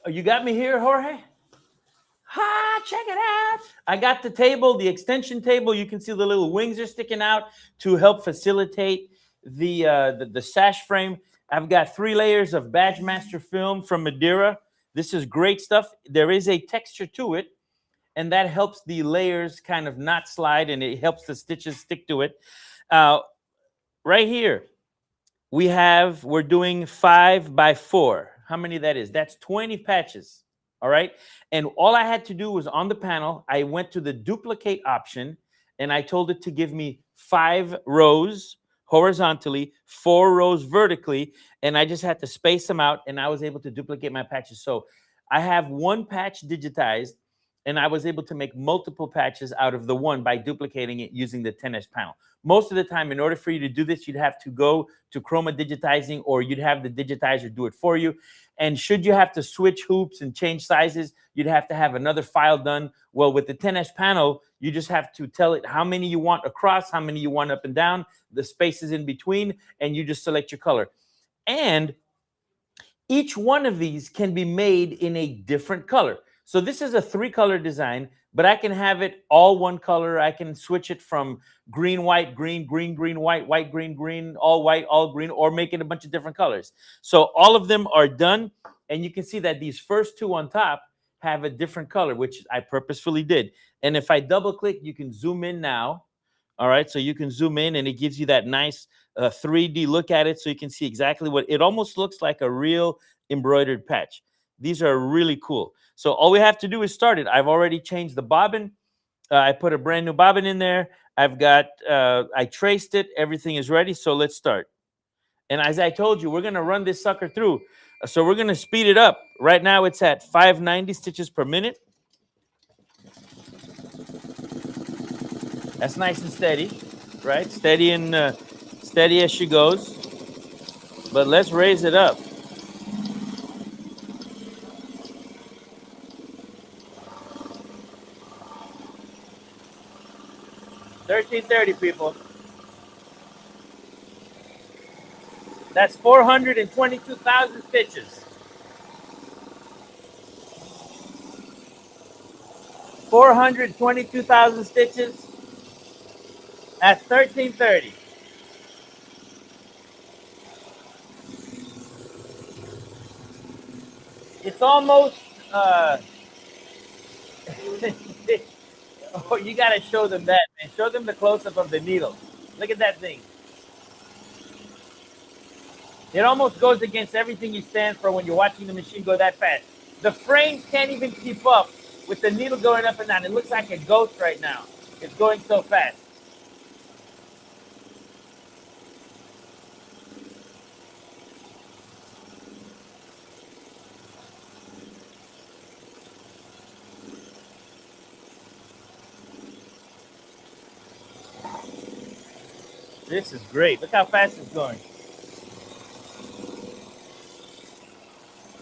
You got me here, Jorge? Check it out. I got the table, the extension table. You can see the little wings are sticking out to help facilitate the sash frame. I've got 3 layers of Badge Master film from Madeira. This is great stuff. There is a texture to it, and that helps the layers kind of not slide, and it helps the stitches stick to it. Right here, we're doing 5 by 4. How many that is? That's 20 patches, all right? And all I had to do was on the panel, I went to the duplicate option, and I told it to give me 5 rows horizontally, 4 rows vertically, and I just had to space them out, and I was able to duplicate my patches. So I have 1 patch digitized, and I was able to make multiple patches out of the one by duplicating it using the 10S panel. Most of the time, in order for you to do this, you'd have to go to Chroma Digitizing, or you'd have the digitizer do it for you. And should you have to switch hoops and change sizes, you'd have to have another file done. Well, with the 10S panel, you just have to tell it how many you want across, how many you want up and down, the spaces in between, and you just select your color. And each one of these can be made in a different color. So this is a 3-color design, but I can have it all one color. I can switch it from green, white, green, green, green, white, white, green, green, all white, all green, or make it a bunch of different colors. So all of them are done, and you can see that these first 2 on top have a different color, which I purposefully did. And if I double click, you can zoom in now. All right, so you can zoom in, and it gives you that nice 3D look at it, so you can see exactly what it almost looks like, a real embroidered patch. These are really cool. So all we have to do is start it. I've already changed the bobbin. I put a brand new bobbin in there. I've got, I traced it. Everything is ready. So let's start. And as I told you, we're going to run this sucker through. So we're going to speed it up. Right now it's at 590 stitches per minute. That's nice and steady, right? Steady and steady as she goes. But let's raise it up. $13.30, people. That's 422,000 stitches. 422,000 stitches at $13.30. It's almost oh, you gotta show them that, man. Show them the close-up of the needle. Look at that thing. It almost goes against everything you stand for when you're watching the machine go that fast. The frames can't even keep up with the needle going up and down. It looks like a ghost right now. It's going so fast. This is great. Look how fast it's going.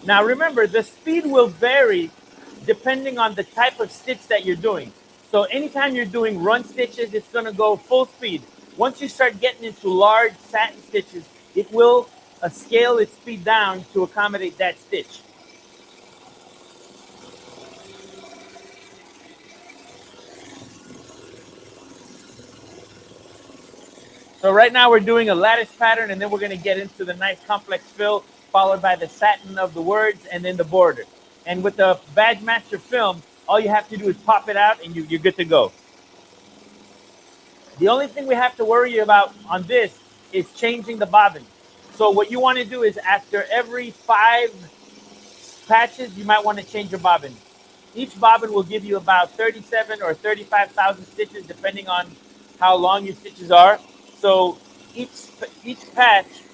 Now remember, the speed will vary depending on the type of stitch that you're doing. So anytime you're doing run stitches, it's going to go full speed. Once you start getting into large satin stitches, it will scale its speed down to accommodate that stitch. So right now we're doing a lattice pattern, and then we're going to get into the nice complex fill, followed by the satin of the words, and then the border. And with the Badge Master film, all you have to do is pop it out, and you're good to go. The only thing we have to worry about on this is changing the bobbin. So what you want to do is after every 5 patches, you might want to change your bobbin. Each bobbin will give you about 37 or 35,000 stitches, depending on how long your stitches are. So each patch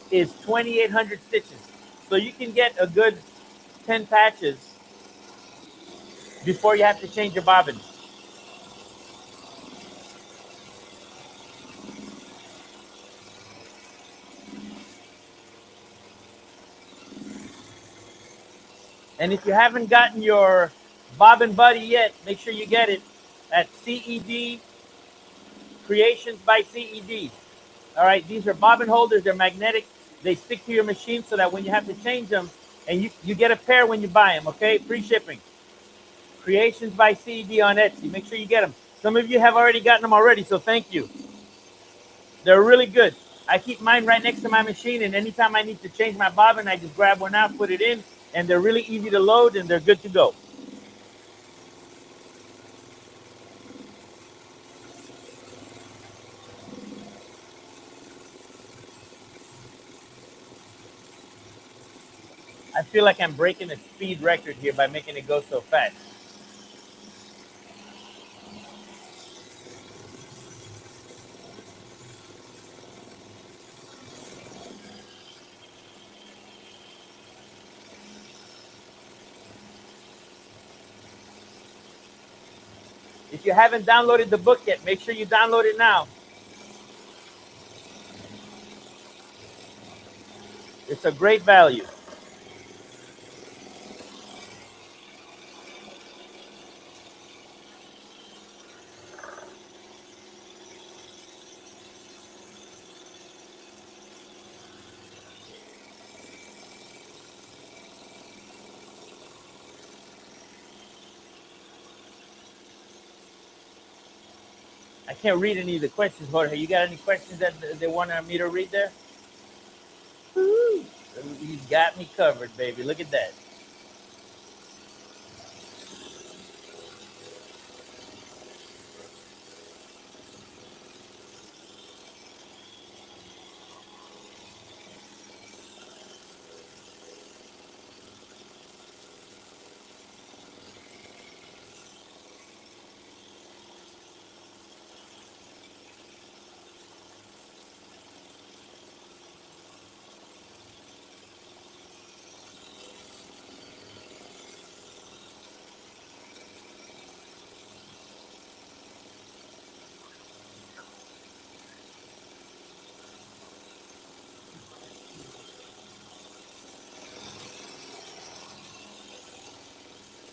is 2,800 stitches. So you can get a good 10 patches before you have to change your bobbin. And if you haven't gotten your bobbin buddy yet, make sure you get it at CED, Creations by CED. All right, these are bobbin holders. They're magnetic. They stick to your machine so that when you have to change them, and you get a pair when you buy them, okay? Free shipping. Creations by CED on Etsy. Make sure you get them. Some of you have already gotten them already, so thank you. They're really good. I keep mine right next to my machine, and anytime I need to change my bobbin, I just grab one out, put it in, and they're really easy to load, and they're good to go. I feel like I'm breaking a speed record here by making it go so fast. If you haven't downloaded the book yet, make sure you download it now. It's a great value. I can't read any of the questions, Jorge. You got any questions that they want me to read there? Woo. You got me covered, baby. Look at that.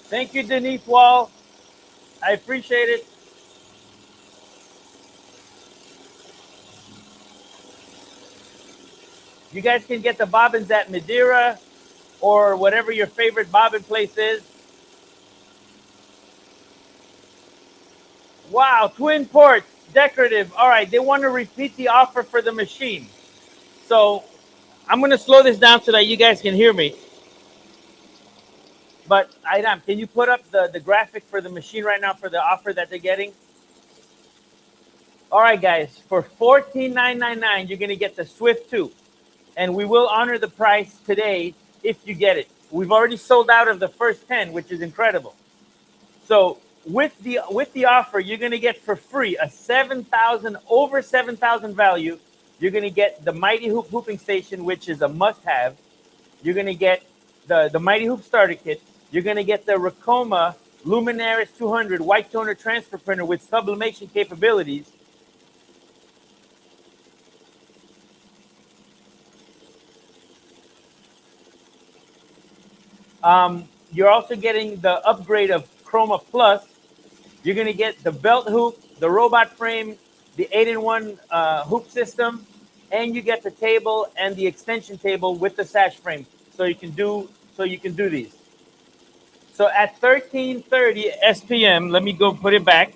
Thank you, Denise Wall. I appreciate it. You guys can get the bobbins at Madeira or whatever your favorite bobbin place is. Wow, twin ports, decorative. All right, they want to repeat the offer for the machine. So I'm going to slow this down so that you guys can hear me. But Aidam, can you put up the graphic for the machine right now for the offer that they're getting? All right, guys, for $14,999, you're going to get the Swift 2. And we will honor the price today if you get it. We've already sold out of the first 10, which is incredible. So with the offer, you're going to get for free a over 7,000 value. You're going to get the Mighty Hoop hooping station, which is a must-have. You're going to get the Mighty Hoop starter kit. You're going to get the Racoma Luminaris 200 white toner transfer printer with sublimation capabilities. You're also getting the upgrade of Chroma Plus. You're going to get the belt hoop, the robot frame, the 8-in-1 hoop system, and you get the table and the extension table with the sash frame, so you can do these. So at 13:30 SPM, let me go put it back.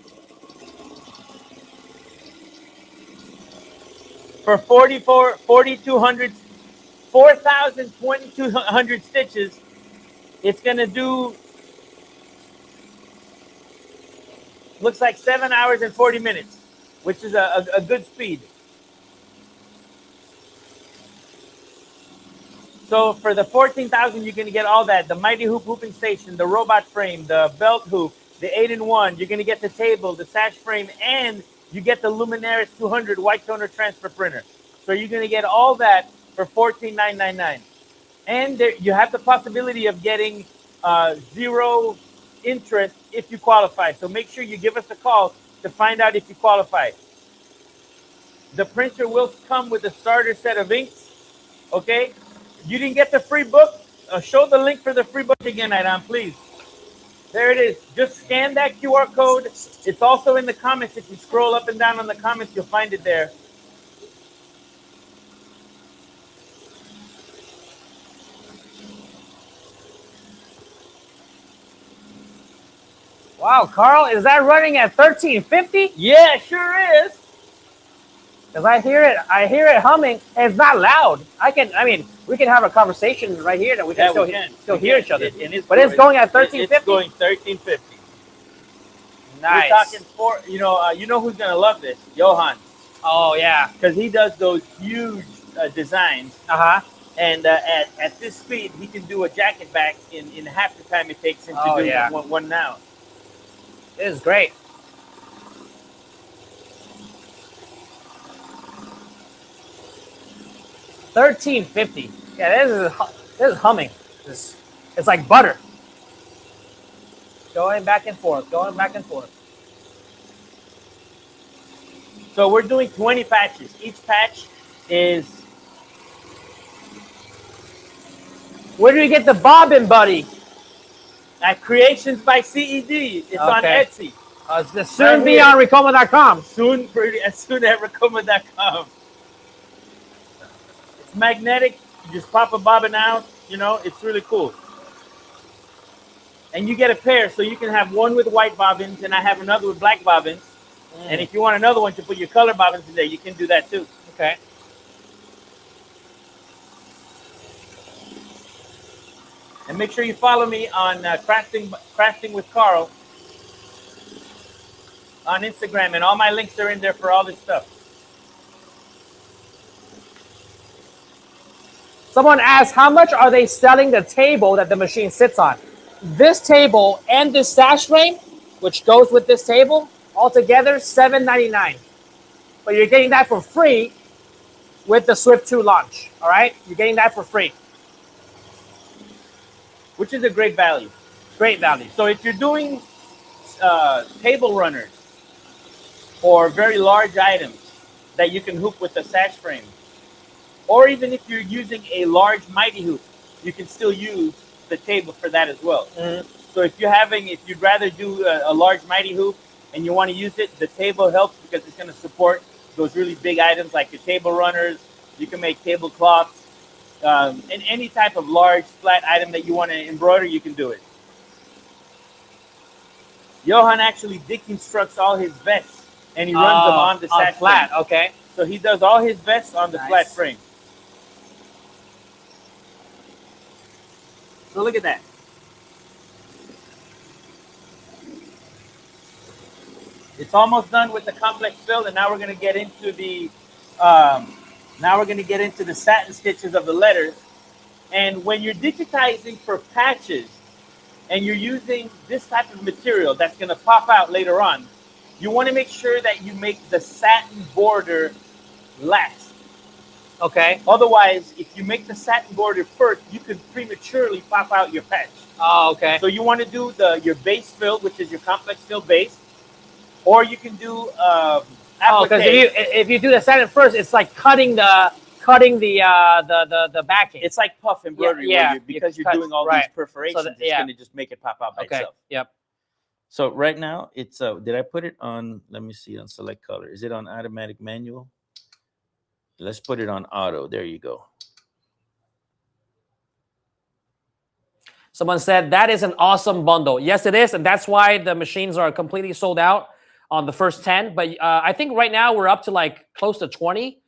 for 4,200 stitches, it's gonna do, looks like 7 hours and 40 minutes, which is a good speed. So for the 14,000, you're gonna get all that: the Mighty Hoop hooping station, the robot frame, the belt hoop, the 8-in-1. You're gonna get the table, the sash frame, and you get the Luminaris 200 white toner transfer printer. So you're gonna get all that for $14,999. And there, you have the possibility of getting 0 interest if you qualify. So make sure you give us a call to find out if you qualify. The printer will come with a starter set of inks. Okay, you didn't get the free book? Show the link for the free book again, Aidan, please. There it is. Just scan that QR code. It's also in the comments. If you scroll up and down on the comments, you'll find it there. Wow, Carl, is that running at 1350? Yeah, sure is. Because I hear it humming, and it's not loud. I mean, we can have a conversation right here that we can still hear each other. But it's going at 1350. It's going 1350. Nice. We're talking you know who's gonna love this? Johan. Oh yeah, because he does those huge designs. And at this speed, he can do a jacket back in half the time it takes him to do one now. This is great. $13.50. Yeah, this is humming. It's like butter. Going back and forth, going back and forth. So we're doing 20 patches. Each patch is. Where do you get the bobbin, buddy? At Creations by CED. It's on Etsy. It's gonna soon be on Ricoma.com. Soon at Ricoma.com. It's magnetic. You just pop a bobbin out. You know, it's really cool. And you get a pair, so you can have one with white bobbins, and I have another with black bobbins. And if you want another one to put your color bobbins in there, you can do that too. Okay. And make sure you follow me on Crafting with Carl on Instagram, and all my links are in there for all this stuff. Someone asked, how much are they selling the table that the machine sits on? This table and this sash frame, which goes with this table, altogether $7.99. But you're getting that for free with the Swift 2 launch. All right, you're getting that for free, which is a great value. Great value. So if you're doing table runners or very large items that you can hoop with the sash frame, or even if you're using a large Mighty Hoop, you can still use the table for that as well. So if you'd rather do a large Mighty Hoop and you want to use it, the table helps because it's going to support those really big items like your table runners. You can make tablecloths. And any type of large flat item that you want to embroider, you can do it. Johan actually deconstructs all his vests and he runs them on the sash flat frame. Okay. So he does all his vests on the flat frame. So look at that. It's almost done with the complex fill, and now we're going to get into the satin stitches of the letters. And when you're digitizing for patches and you're using this type of material that's going to pop out later on, you want to make sure that you make the satin border last. Okay. Otherwise, if you make the satin border first, you could prematurely pop out your patch. Oh, okay. So you want to do your base fill, which is your complex fill base, or you can do because if you do the satin first, it's like cutting the backing. It's like puff embroidery, because you're doing all these perforations. So it's going to just make it pop out by itself. Yep. So right now it's did I put it on? Let me see, on select color. Is it on automatic manual? Let's put it on auto. There you go. Someone said that is an awesome bundle. Yes, it is, and that's why the machines are completely sold out on the first 10. But I think right now we're up to like close to 20.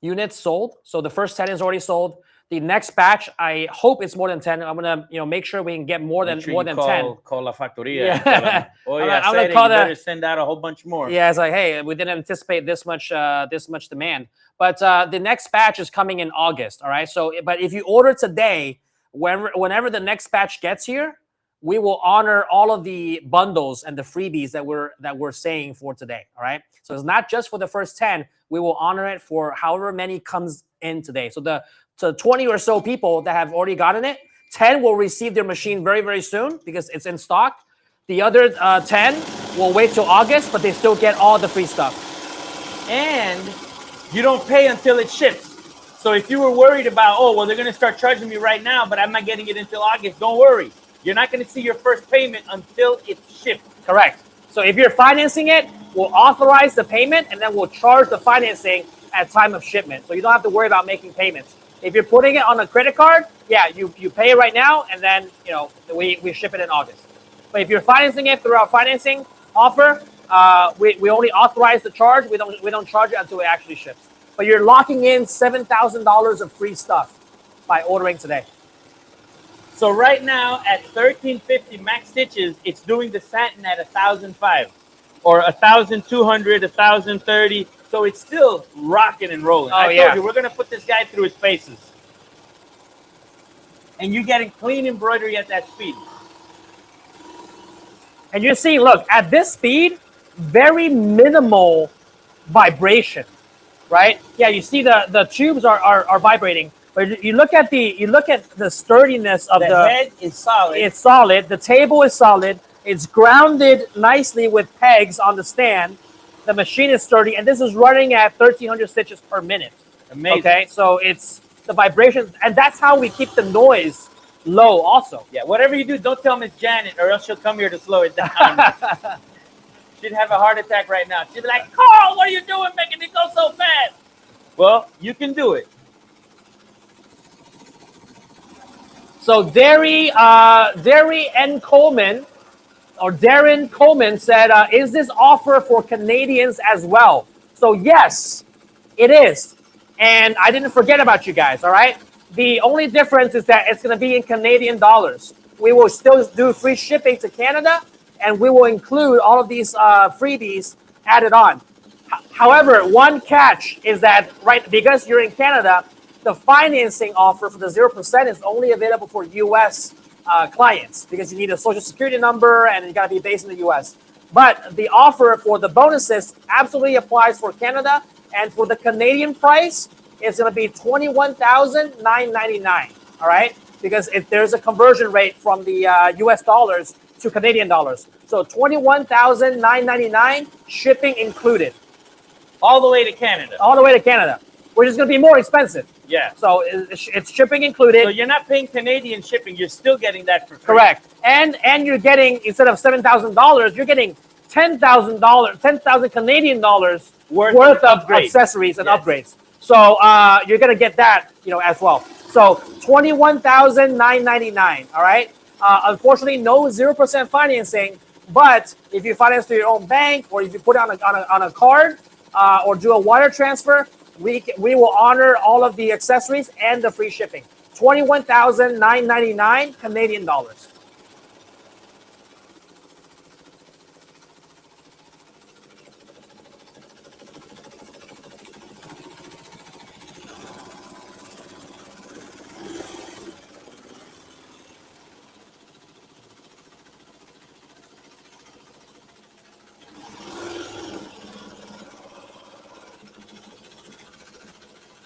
units sold. So the first 10 is already sold. The next batch, I hope it's more than 10. I'm gonna, make sure we can get more than 10. Call La Factoria. Yeah. And tell them, oh yeah, I'm gonna call you the- better send out a whole bunch more. Yeah, it's like, hey, we didn't anticipate this much demand. But the next batch is coming in August. All right. So, but if you order today, whenever the next batch gets here, we will honor all of the bundles and the freebies that we're saying for today. All right. So it's not just for the first 10. We will honor it for however many comes in today. So the 20 or so people that have already gotten it, 10 will receive their machine very, very soon because it's in stock. The other 10 will wait till August, but they still get all the free stuff. And you don't pay until it ships. So if you were worried about, oh, well, they're going to start charging me right now, but I'm not getting it until August, don't worry. You're not going to see your first payment until it's shipped. Correct. So if you're financing it, we'll authorize the payment and then we'll charge the financing at time of shipment. So you don't have to worry about making payments. If you're putting it on a credit card, yeah, you pay it right now and then we ship it in August. But if you're financing it through our financing offer, we only authorize the charge. We don't charge it until it actually ships. But you're locking in $7,000 of free stuff by ordering today. So right now at $1,350 max stitches, it's doing the satin at $1,005 or $1,200, $1,030. So it's still rocking and rolling. Oh, I told you, we're going to put this guy through his paces. And you're getting clean embroidery at that speed. And you're seeing, look, at this speed, very minimal vibration, right? Yeah, you see the tubes are vibrating, but you look at the sturdiness of the head is solid. It's solid. The table is solid. It's grounded nicely with pegs on the stand. The machine is sturdy, and this is running at 1,300 stitches per minute. Amazing. Okay, so it's the vibrations, and that's how we keep the noise low also. Yeah, whatever you do, don't tell Miss Janet, or else she'll come here to slow it down. She'd have a heart attack right now. She'd be like, Carl, what are you doing making it go so fast? Well, you can do it. So Darren Coleman said, is this offer for Canadians as well? So yes, it is. And I didn't forget about you guys, all right? The only difference is that it's going to be in Canadian dollars. We will still do free shipping to Canada, and we will include all of these freebies added on. However, one catch is that, right, because you're in Canada, the financing offer for the 0% is only available for U.S. Clients because you need a social security number and you got to be based in the U.S. But the offer for the bonuses absolutely applies for Canada, and for the Canadian price, it's going to be $21,999. All right, because if there's a conversion rate from the U.S. dollars to Canadian dollars, so $21,999 shipping included, all the way to Canada. All the way to Canada, which is going to be more expensive. Yeah. So it's shipping included. So you're not paying Canadian shipping. You're still getting that for free. Correct. And you're getting, instead of $7,000, you're getting $10,000, 10,000 Canadian dollars worth of accessories and upgrades. So you're gonna get that, as well. So $21,999. All right. Unfortunately, no 0% financing. But if you finance through your own bank, or if you put it on a card, or do a wire transfer, we will honor all of the accessories and the free shipping. $21,999 Canadian dollars.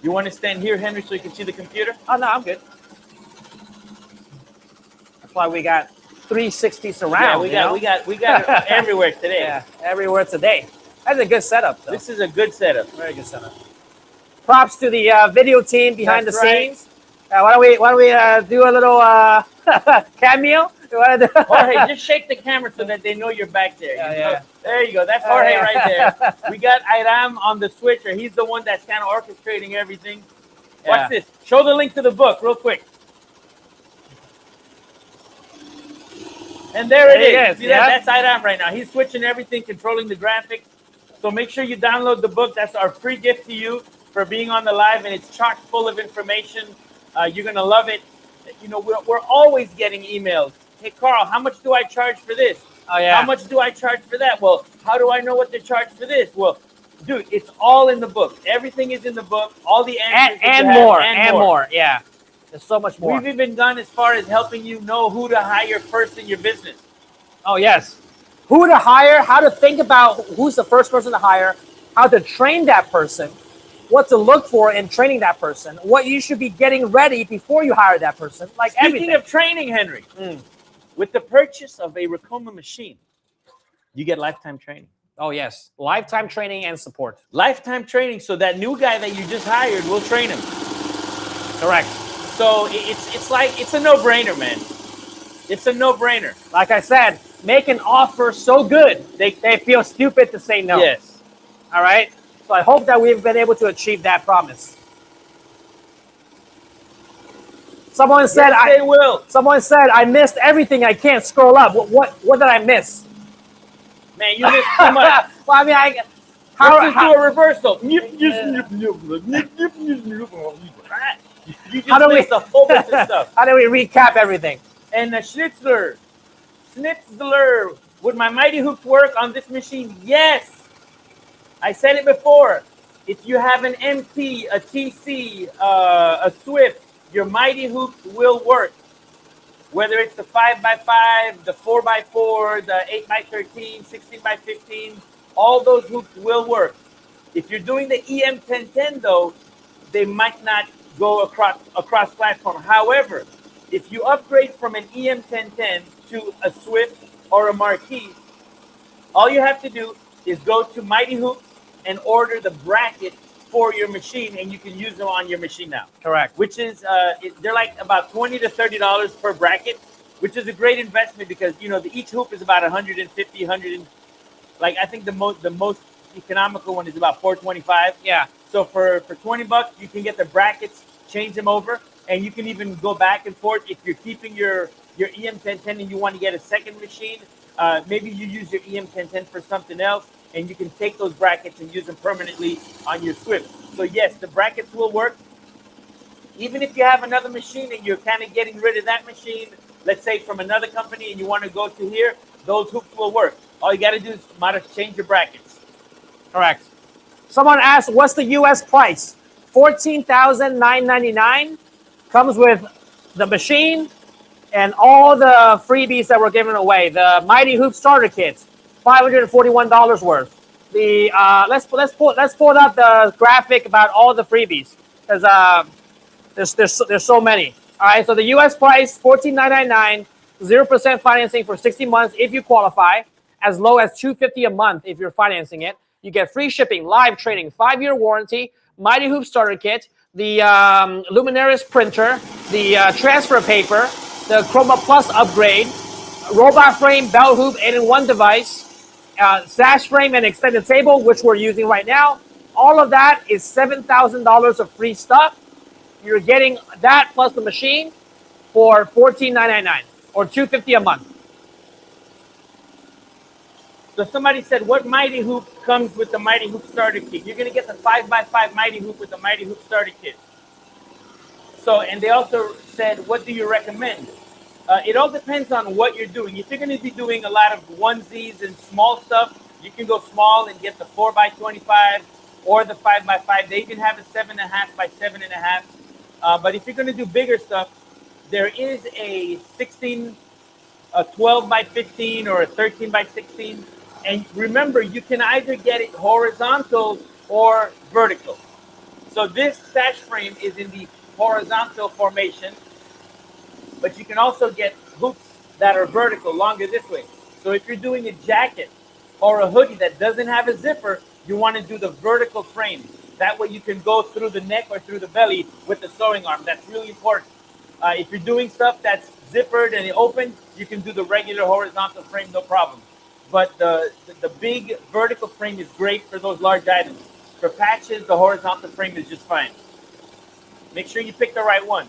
You want to stand here, Henry, so you can see the computer? Oh, no, I'm good. That's why we got 360 surround. Yeah, we got it everywhere today. Yeah, everywhere today. That's a good setup, though. This is a good setup. Very good setup. Props to the video team behind the scenes. Why don't we do a little cameo? Jorge, just shake the camera so that they know you're back there. Yeah. There you go. That's Jorge right there. We got Iram on the switcher. He's the one that's kind of orchestrating everything. Watch this. Show the link to the book real quick. And there it is. See that? That's Iram right now. He's switching everything, controlling the graphics. So make sure you download the book. That's our free gift to you. for being on the live, and it's chock full of information. You're gonna love it. You know, we're always getting emails. Hey, Carl, how much do I charge for this? Oh yeah. How much do I charge for that? Well, how do I know what to charge for this? Well, dude, it's all in the book. Everything is in the book. All the answers And that you more, have, and more. Yeah. There's so much more. We've even gone as far as helping you know who to hire first in your business. Oh yes. Who to hire, how to think about who's the first person to hire, how to train that person, what to look for in training that person, what you should be getting ready before you hire that person, like Speaking everything. of training, Henry, with the purchase of a Racoma machine, you get lifetime training. Oh yes, lifetime training and support. Lifetime training, so that new guy that you just hired will train him. Correct. So it's like, it's a no-brainer, man. It's a no-brainer. Like I said, make an offer so good they feel stupid to say no. Yes. All right. So I hope that we've been able to achieve that promise. Someone said Yes, they will. Someone said I missed everything. I can't scroll up. What did I miss? Man, you missed too much. Well, I mean, Let's just do a reversal. You just missed a whole bunch of stuff. How do we recap everything? And the Schnitzler would my Mighty Hoops work on this machine? Yes. I said it before. If you have an MT, a TC, a Swift, your Mighty Hoops will work. Whether it's the 5x5, the 4x4, the 8x13, 16x15, all those hoops will work. If you're doing the EM1010 though, they might not go across platform. However, if you upgrade from an EM1010 to a Swift or a Marquee, all you have to do is go to Mighty Hoops and order the bracket for your machine, and you can use them on your machine now. Correct. Which is, they're like about $20 to $30 per bracket, which is a great investment because, you know, each hoop is about 150, 100, like I think the most economical one is about $425. Yeah. So for $20, you can get the brackets, change them over, and you can even go back and forth. If you're keeping your EM1010 and you want to get a second machine, maybe you use your EM1010 for something else, and you can take those brackets and use them permanently on your Swift. So yes, the brackets will work. Even if you have another machine and you're kind of getting rid of that machine, let's say from another company, and you want to go to here, those hoops will work. All you got to do is change your brackets. Correct. Someone asked, what's the U.S. price? $14,999. Comes with the machine and all the freebies that were given away. The Mighty Hoop starter kit, $541 worth. The let's pull out the graphic about all the freebies because there's so many. All right, so the U.S. price $14,999, 0% financing for 60 months if you qualify, as low as $250 a month if you're financing it. You get free shipping, live training, 5-year warranty, Mighty Hoop starter kit, the Luminaris printer, the transfer paper, the Chroma Plus upgrade, robot frame, belt hoop, 8-in-1 device, sash frame and extended table, which we're using right now. All of that is $7,000 of free stuff. You're getting that plus the machine for $14,999 or $250 a month. So somebody said, what Mighty Hoop comes with the Mighty Hoop starter kit? You're going to get the 5x5 Mighty Hoop with the Mighty Hoop starter kit. So, and they also said, what do you recommend? It all depends on what you're doing. If you're going to be doing a lot of onesies and small stuff, you can go small and get the 4x25 or the 5x5. They even have a 7.5 by 7.5. But if you're going to do bigger stuff, there is a 12 by 15 or a 13 by 16. And remember, you can either get it horizontal or vertical. So this sash frame is in the horizontal formation, but you can also get hoops that are vertical, longer this way. So if you're doing a jacket or a hoodie that doesn't have a zipper, you want to do the vertical frame. That way you can go through the neck or through the belly with the sewing arm. That's really important. If you're doing stuff that's zippered and open, you can do the regular horizontal frame, no problem. But the big vertical frame is great for those large items. For patches, the horizontal frame is just fine. Make sure you pick the right one.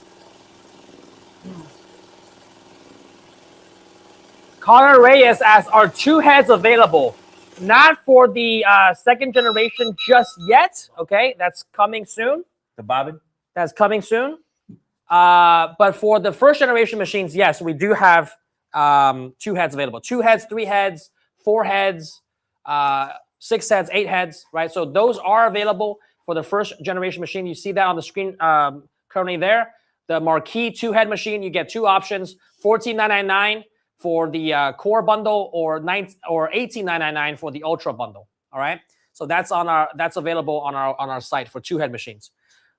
Connor Reyes asks, are 2 heads available? Not for the second generation just yet. Okay, that's coming soon. The bobbin. That's coming soon. But for the first generation machines, yes, we do have 2 heads available. 2 heads, 3 heads, 4 heads, 6 heads, 8 heads, right? So those are available for the first generation machine. You see that on the screen currently there. The Marquee 2-head machine, you get 2 options, $14,999 for the core bundle or $18,999 for the ultra bundle. All right. So that's available on our site for 2-head machines.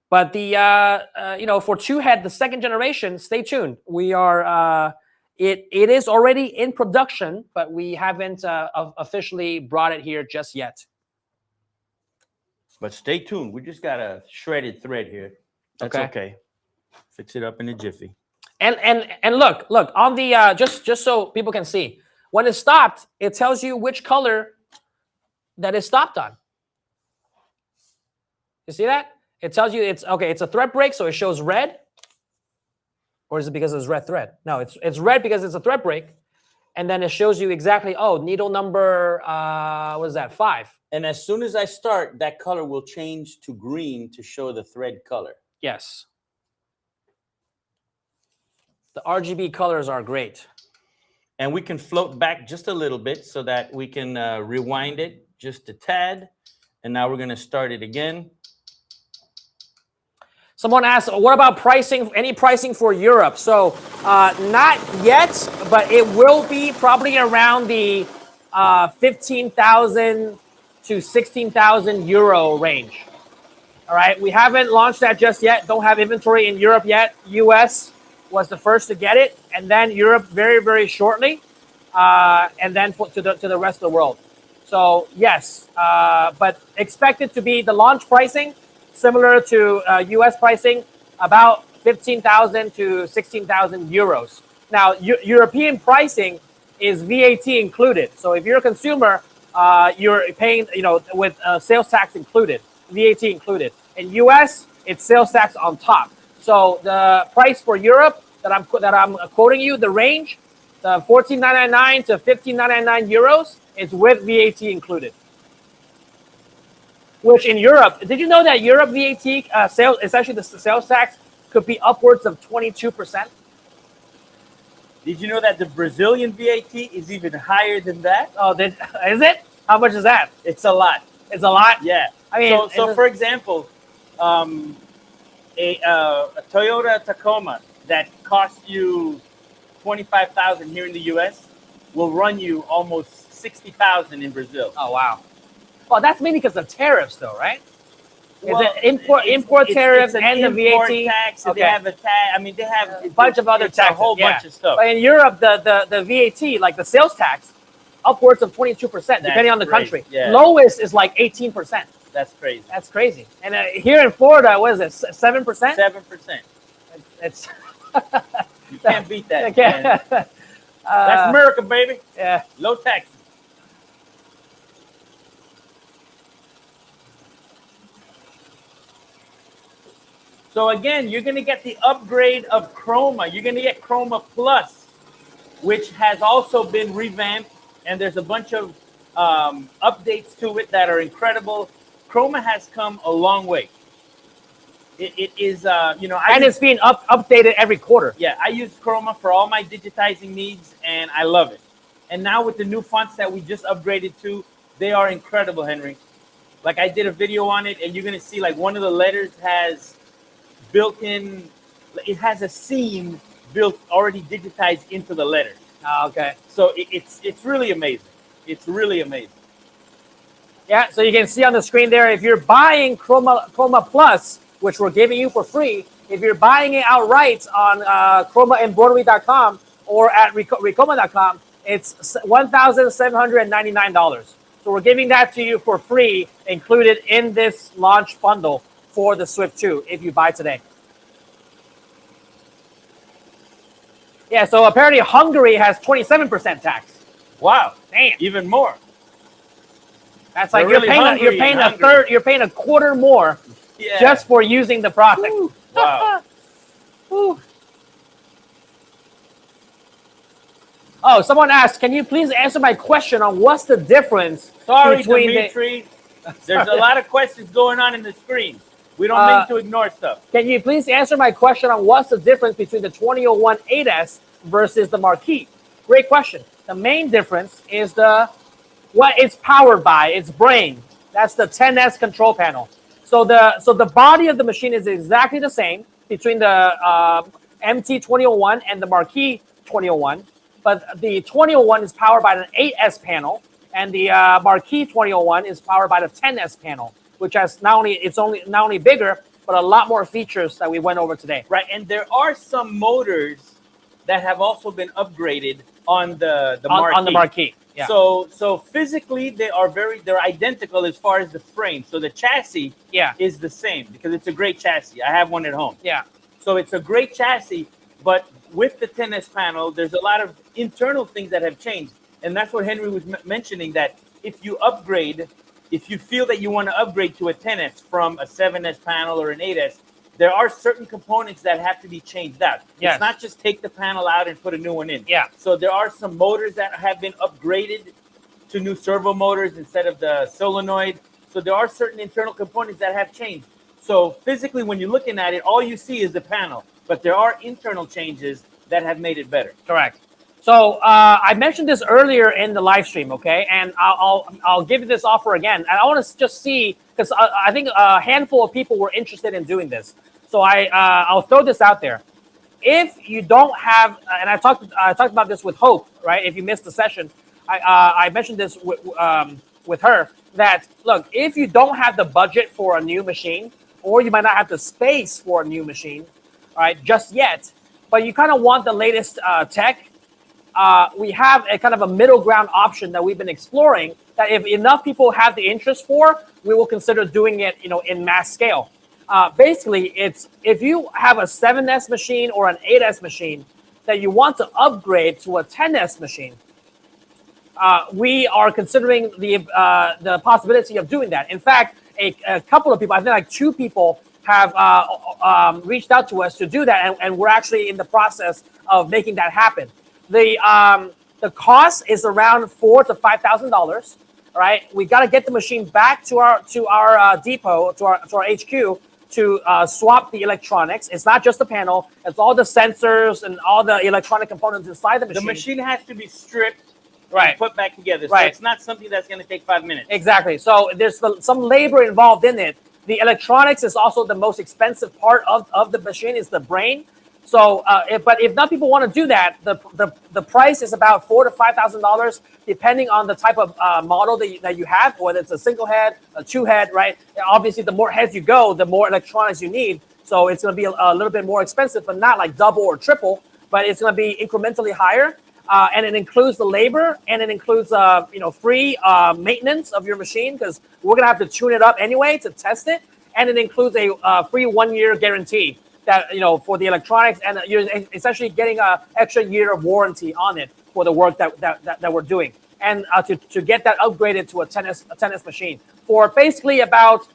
But the for 2-head, the second generation, stay tuned. We are it is already in production, but we haven't officially brought it here just yet. But stay tuned. We just got a shredded thread here. That's okay. Fix it up in a jiffy. And look on the just so people can see, when it stopped, it tells you which color that it stopped on. You see that? It tells you it's okay. It's a thread break, so it shows red. Or is it because it's red thread? No, it's red because it's a thread break, and then it shows you exactly. Oh, needle number what is that? 5. And as soon as I start, that color will change to green to show the thread color. Yes. The RGB colors are great. And we can float back just a little bit so that we can rewind it just a tad. And now we're going to start it again. Someone asked, what about pricing? Any pricing for Europe? So not yet, but it will be probably around the 15,000 to 16,000 euro range. All right. We haven't launched that just yet. Don't have inventory in Europe yet. US was the first to get it, and then Europe very, very shortly, and then to the rest of the world. So yes, but expect it to be the launch pricing, similar to US pricing, about 15,000 to 16,000 euros. Now, European pricing is VAT included. So if you're a consumer, you're paying, with sales tax included, VAT included. In US, it's sales tax on top. So the price for Europe that I'm quoting you, the range, the $14,999 to $15,999 euros, is with VAT included. Which in Europe, did you know that Europe VAT sales, essentially the sales tax, could be upwards of 22%? Did you know that the Brazilian VAT is even higher than that? Oh, is it? How much is that? It's a lot. It's a lot? Yeah. I mean, so for example, a Toyota Tacoma that costs you $25,000 here in the U.S. will run you almost $60,000 in Brazil. Oh, wow. Well, that's mainly because of tariffs, though, right? Well, is it import tariffs it's and the import VAT? tax, and Okay. they have a tax. I mean, they have A bunch of other taxes. a whole bunch of stuff. But in Europe, the VAT, like the sales tax, upwards of 22%, depending on the crazy. country. Yeah. Lowest is like 18%. That's crazy. That's crazy. And here in Florida, what is it, 7%? 7%. It's You can't beat that. I can't. Man. That's America, baby. Yeah. Low taxes. So again, you're going to get the upgrade of Chroma. You're going to get Chroma Plus, which has also been revamped, and there's a bunch of updates to it that are incredible. Chroma has come a long way. It is, and it's being updated every quarter. Yeah, I use Chroma for all my digitizing needs, and I love it. And now with the new fonts that we just upgraded to, they are incredible, Henry. Like I did a video on it, and you're going to see like one of the letters has built-in, it has a seam built already digitized into the letter. Oh, okay. So it's really amazing. It's really amazing. Yeah, so you can see on the screen there, if you're buying Chroma Plus, which we're giving you for free, if you're buying it outright on chromaembroidery.com or at recoma.com, it's $1,799. So we're giving that to you for free, included in this launch bundle for the Swift 2 if you buy today. Yeah, so apparently Hungary has 27% tax. Wow. Damn. Even more. That's like They're you're paying a third, you're paying a quarter more just for using the product. Woo. Wow. Woo. Oh, someone asked, can you please answer my question on what's the difference Sorry, between Dimitri. There's a lot of questions going on in the screen. We don't mean to ignore stuff. Can you please answer my question on what's the difference between the 2001 8S versus the Marquis? Great question. The main difference is what it's powered by, its brain. That's the 10S control panel. So the body of the machine is exactly the same between the MT 2001 and the Marquis 2001, but the 2001 is powered by an 8S panel, and the Marquis 2001 is powered by the 10S panel, which has not only bigger, but a lot more features that we went over today. Right, and there are some motors that have also been upgraded on the Marquis. On the Marquis. Yeah. So physically they're identical as far as the frame. So the chassis is the same because it's a great chassis. I have one at home. Yeah. So it's a great chassis, but with the 10S panel, there's a lot of internal things that have changed. And that's what Henry was mentioning, that if you feel that you want to upgrade to a 10S from a 7S panel or an 8S, there are certain components that have to be changed out. Yes. It's not just take the panel out and put a new one in. Yeah. So there are some motors that have been upgraded to new servo motors instead of the solenoid. So there are certain internal components that have changed. So physically, when you're looking at it, all you see is the panel, but there are internal changes that have made it better. Correct. So I mentioned this earlier in the live stream, okay? And I'll give you this offer again. And I want to just see, because I think a handful of people were interested in doing this. So I'll throw this out there. If you don't have, and I talked about this with Hope, right? If you missed the session, I mentioned this with her, that look, if you don't have the budget for a new machine, or you might not have the space for a new machine, all right, just yet, but you kind of want the latest tech, we have a kind of a middle ground option that we've been exploring, that if enough people have the interest for, we will consider doing it, in mass scale. Basically, it's if you have a 7S machine or an 8S machine that you want to upgrade to a 10S machine, we are considering the possibility of doing that. In fact, a couple of people, I think like 2 people, have reached out to us to do that, and we're actually in the process of making that happen. The cost is around $4,000 to $5,000. Right, we got to get the machine back to our depot, to our HQ, to swap the electronics. It's not just the panel; it's all the sensors and all the electronic components inside the machine. The machine has to be stripped, right, and put back together. So right. It's not something that's going to take 5 minutes. Exactly. So there's some labor involved in it. The electronics is also the most expensive part of the machine. Is the brain. So, but if not people want to do that, the price is about $4,000 to $5,000, depending on the type of model that you have, whether it's a single head, a 2-head, right? Obviously, the more heads you go, the more electronics you need. So it's going to be a little bit more expensive, but not like double or triple. But it's going to be incrementally higher, and it includes the labor, and it includes free maintenance of your machine, because we're going to have to tune it up anyway to test it, and it includes a free 1-year guarantee. That for the electronics, and you're essentially getting an extra year of warranty on it for the work that we're doing, and to get that upgraded to a 10S machine for basically about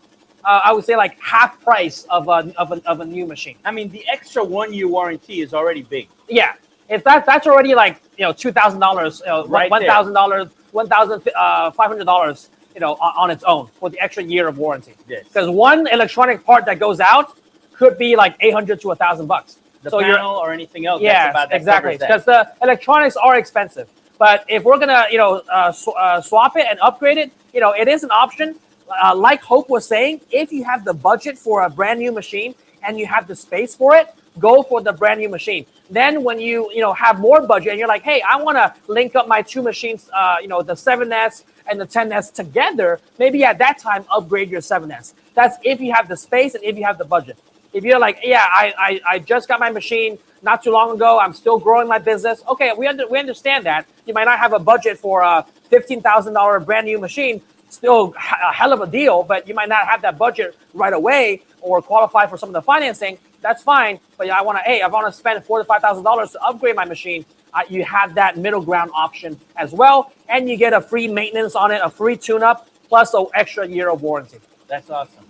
I would say like half price of a new machine. I mean, the extra 1-year warranty is already big. Yeah, if that's already like $2,000, Right $1,000, $1,500, on its own for the extra year of warranty. Yes. Because one electronic part that goes out could be like $800 to $1,000. The panel or anything else. Yeah, exactly. Because the electronics are expensive. But if we're gonna, swap it and upgrade it, it is an option. Like Hope was saying, if you have the budget for a brand new machine and you have the space for it, go for the brand new machine. Then when you have more budget and you're like, hey, I want to link up my 2 machines, the 7S and the 10S together, maybe at that time upgrade your 7S. That's if you have the space and if you have the budget. If you're like, yeah, I just got my machine not too long ago, I'm still growing my business. Okay, we understand that. You might not have a budget for a $15,000 brand new machine, still a hell of a deal, but you might not have that budget right away or qualify for some of the financing. That's fine, but I want to spend $4,000 to $5,000 to upgrade my machine. You have that middle ground option as well, and you get a free maintenance on it, a free tune-up, plus an extra year of warranty. That's awesome.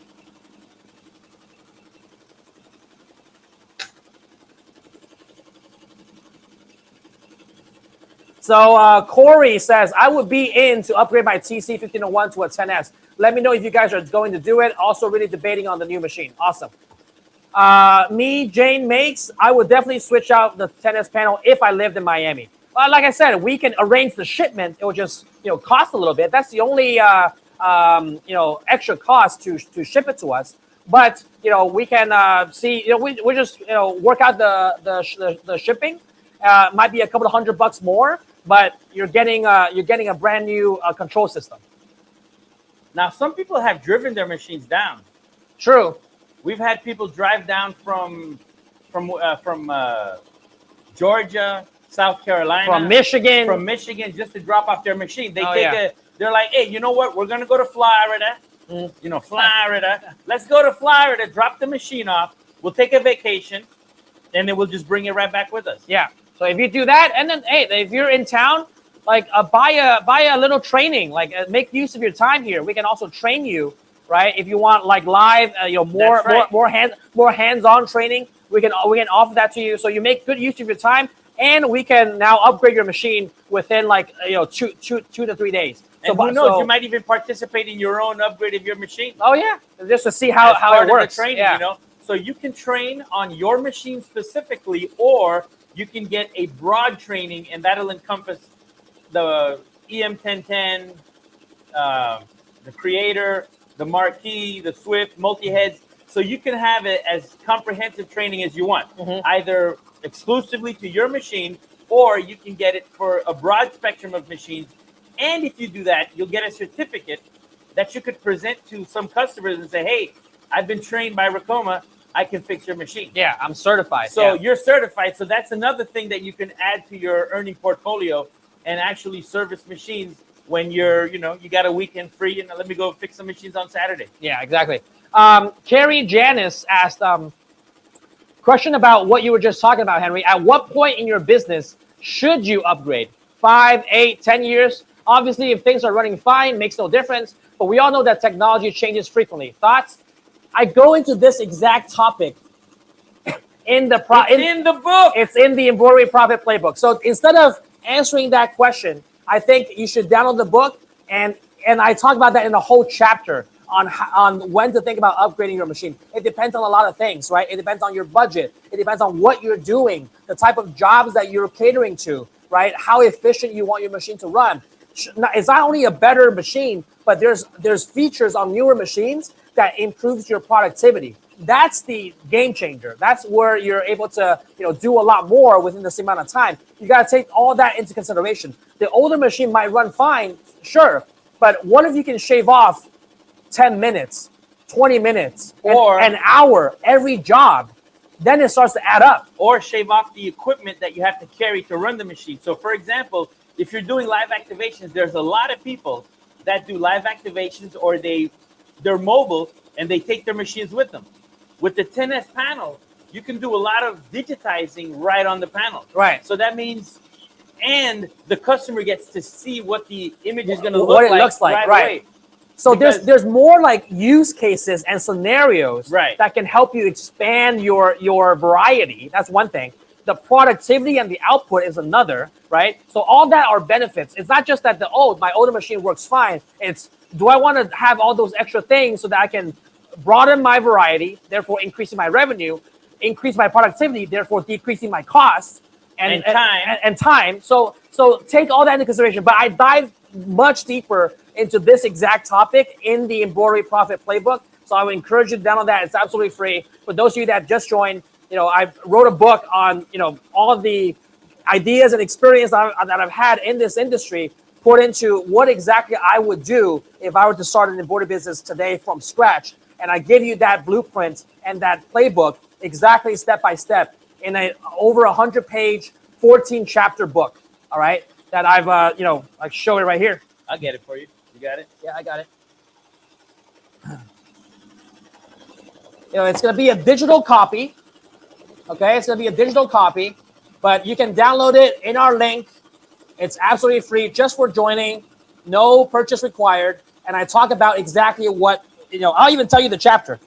So Corey says, I would be in to upgrade my TC 1501 to a 10S. Let me know if you guys are going to do it. Also really debating on the new machine. Awesome. Me, Jane Makes, I would definitely switch out the 10S panel if I lived in Miami. Like I said, we can arrange the shipment. It will just, cost a little bit. That's the only, extra cost to ship it to us. But, we can see, we just, work out the shipping. Might be a couple of $100 more, but you're getting a brand new control system. Now, some people have driven their machines down. True. We've had people drive down from Georgia, South Carolina, from Michigan, just to drop off their machine. They're like, hey, you know what? We're gonna go to Florida. Florida. Let's go to Florida. Drop the machine off. We'll take a vacation, and then we'll just bring it right back with us. Yeah. So if you do that, and then hey, if you're in town, like buy a little training. Like make use of your time here. We can also train you. Right, if you want like live, more hands-on training, we can offer that to you. So you make good use of your time, and we can now upgrade your machine within like 2 to 3 days. And who knows, you might even participate in your own upgrade of your machine. Oh yeah, just to see how it works. The training, So you can train on your machine specifically, or you can get a broad training, and that'll encompass the EM1010, the Creator, the Marquee, the Swift, multi-heads. So you can have it as comprehensive training as you want, either exclusively to your machine, or you can get it for a broad spectrum of machines. And if you do that, you'll get a certificate that you could present to some customers and say, hey, I've been trained by Racoma. I can fix your machine. Yeah, I'm certified. So you're certified. So that's another thing that you can add to your earning portfolio and actually service machines when you're, you got a weekend free and let me go fix some machines on Saturday. Yeah, exactly. Carrie Janice asked, question about what you were just talking about, Henry. At what point in your business should you upgrade? 5, 8, 10 years? Obviously, if things are running fine, makes no difference. But we all know that technology changes frequently. Thoughts? I go into this exact topic in the book. It's in the Embroidery Profit Playbook. So instead of answering that question, I think you should download the book, and I talk about that in a whole chapter on when to think about upgrading your machine. It depends on a lot of things, right? It depends on your budget. It depends on what you're doing, the type of jobs that you're catering to, right? How efficient you want your machine to run. It's not only a better machine, but there's features on newer machines that improves your productivity. That's the game changer. That's where you're able to, do a lot more within the same amount of time. You got to take all that into consideration. The older machine might run fine, sure, but what if you can shave off 10 minutes, 20 minutes, or an hour every job? Then it starts to add up. Or shave off the equipment that you have to carry to run the machine. So, for example, if you're doing live activations, there's a lot of people that do live activations, or they're mobile and they take their machines with them. With the 10S panel, you can do a lot of digitizing right on the panel. Right. So that means, and the customer gets to see what the image is going to what it looks like. Right. So there's more like use cases and scenarios that can help you expand your variety. That's one thing. The productivity and the output is another, right? So all that are benefits. It's not just that my older machine works fine. It's, do I want to have all those extra things so that I can broaden my variety, therefore increasing my revenue, increase my productivity, therefore decreasing my costs and time. So take all that into consideration. But I dive much deeper into this exact topic in the Embroidery Profit Playbook. So I would encourage you to download that. It's absolutely free. For those of you that just joined, I wrote a book on, all of the ideas and experience that I've had in this industry, put into what exactly I would do if I were to start an embroidery business today from scratch. And I give you that blueprint and that playbook exactly step by step in a over 100-page, 14-chapter book. All right, that I've I show it right here. I'll get it for you. You got it? Yeah, I got it. It's going to be a digital copy. Okay, it's going to be a digital copy, but you can download it in our link. It's absolutely free, just for joining. No purchase required. And I talk about exactly what. I'll even tell you the chapter.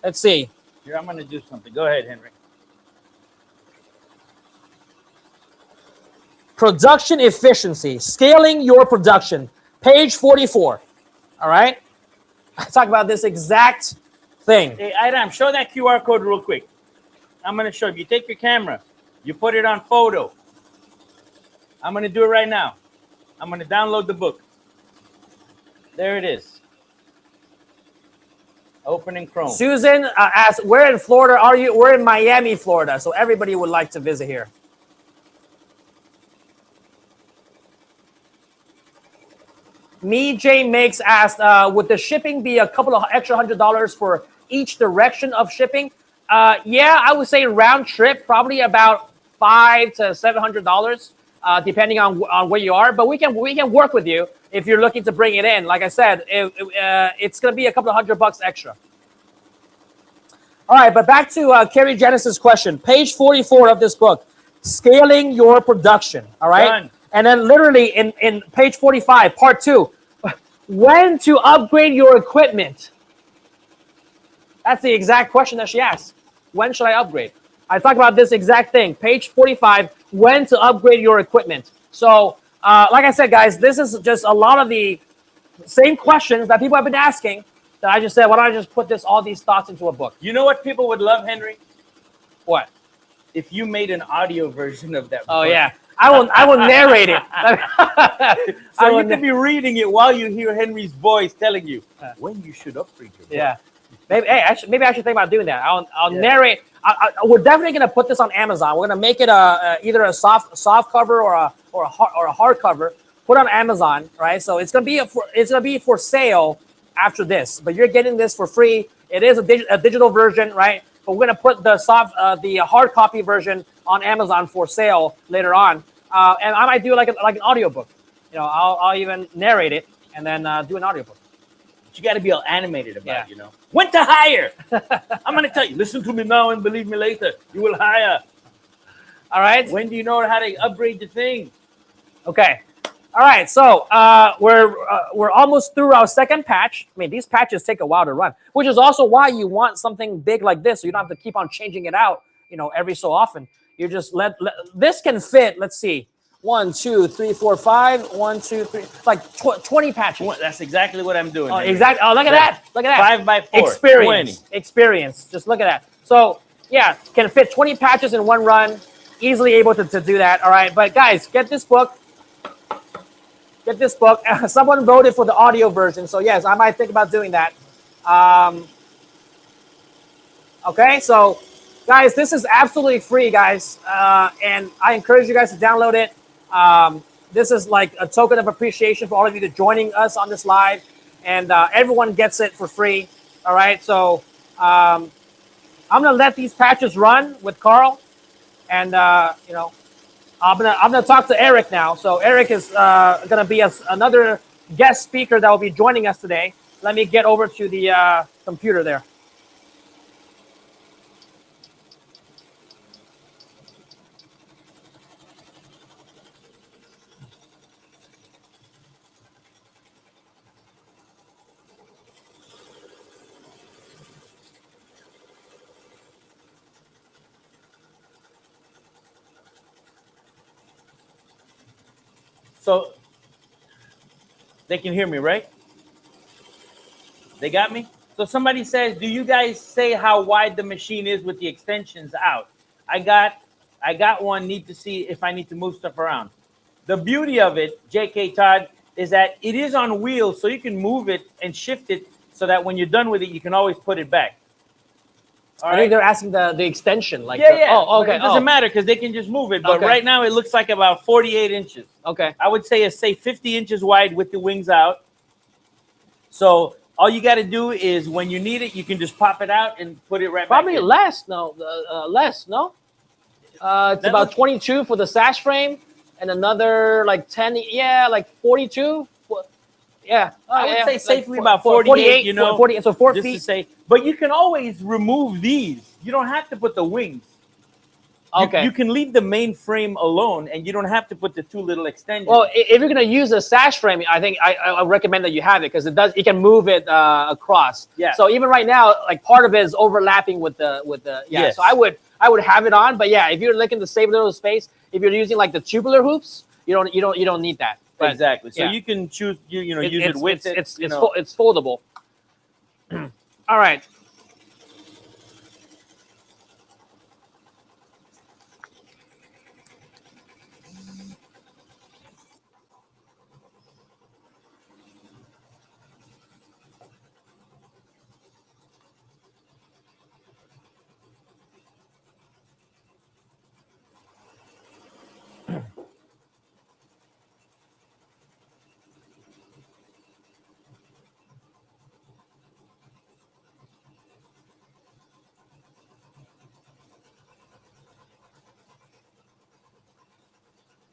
Let's see. Here, I'm going to do something. Go ahead, Henry. production efficiency, scaling your production, page 44. All right. I talk about this exact thing. Hey, Iram, show that QR code real quick. I'm going to show you. You take your camera, you put it on photo. I'm going to do it right now. I'm going to download the book. There it is. Open in Chrome. Susan asked, where in Florida are you? We're in Miami, Florida. So everybody would like to visit here. Me, J Makes asked, would the shipping be a couple of extra $100 for each direction of shipping? Yeah, I would say round trip, probably about $500 to $700, depending on where you are. But we can work with you if you're looking to bring it in. Like I said, it's going to be a couple of $100 extra. All right, but back to Carrie Genesis' question. Page 44 of this book, scaling your production. All right. Done. And then literally in page 45, part 2, when to upgrade your equipment. That's the exact question that she asked. When should I upgrade? I talk about this exact thing. Page 45, when to upgrade your equipment. So, like I said, guys, this is just a lot of the same questions that people have been asking that I just said, why don't I just put all these thoughts into a book? You know what people would love, Henry? What? If you made an audio version of that book. Oh, yeah. I will narrate it. So you can be reading it while you hear Henry's voice telling you when you should upgrade your book. Yeah. Maybe I should think about doing that. I'll narrate. We're definitely gonna put this on Amazon. We're gonna make it either a soft cover or a hard cover. Put it on Amazon, right? So it's gonna be for sale after this. But you're getting this for free. It is a digital version, right? But we're gonna put the hard copy version on Amazon for sale later on. And I might do like an audiobook. You know, I'll even narrate it and then do an audiobook. But you got to be all animated about it, you know. When to hire. I'm going to tell you, listen to me now and believe me later. You will hire. All right. When do you know how to upgrade the thing? Okay. All right. So we're almost through our second patch. I mean, these patches take a while to run, which is also why you want something big like this, so you don't have to keep on changing it out, you know, every so often. You just let this can fit. Let's see. 1, 2, 3, 4, 5. 1, 2, 3. Like 20 patches. That's exactly what I'm doing. Oh, exactly. Oh, look at that. Look at that. 5 by 4. Experience. 20. Experience. Just look at that. So yeah, can fit 20 patches in one run. Easily able to do that. All right. But guys, get this book. Get this book. Someone voted for the audio version. So yes, I might think about doing that. Okay. So guys, this is absolutely free, guys. And I encourage you guys to download it. This is like a token of appreciation for all of you to joining us on this live, and everyone gets it for free. All right, so I'm gonna let these patches run with Carl, and you know, I'm gonna talk to Eric now. So Eric is gonna be another guest speaker that will be joining us today. Let me get over to the computer there. So they can hear me, right? They got me? So somebody says, do you guys say how wide the machine is with the extensions out? I got one, need to see if I need to move stuff around. The beauty of it, JK Todd, is that it is on wheels, so you can move it and shift it so that when you're done with it, you can always put it back. I think they're asking the extension. Like yeah. Oh, okay. It doesn't matter because they can just move it. But Okay. right now, it looks like about 48 inches. Okay. I would say it's 50 inches wide with the wings out. So all you got to do is when you need it, you can just pop it out and put it right Probably back in. less. No, less. No. It's That about looks- 22 for the sash frame, and another like 10. Yeah, like 42. Yeah, I would say like safely about 48, you know, 40, so 4 just feet. to say. But you can always remove these. You don't have to put the wings. Okay. You can leave the main frame alone, and you don't have to put the 2 little extensions. Well, if you're gonna use a sash frame, I think I recommend that you have it because it can move it across. Yeah. So even right now, like part of it is overlapping with the yeah. Yes. So I would have it on, but yeah, if you're looking to save a little space, if you're using like the tubular hoops, you don't need that. But exactly. So yeah. you can choose, use it with it. It's foldable. All right.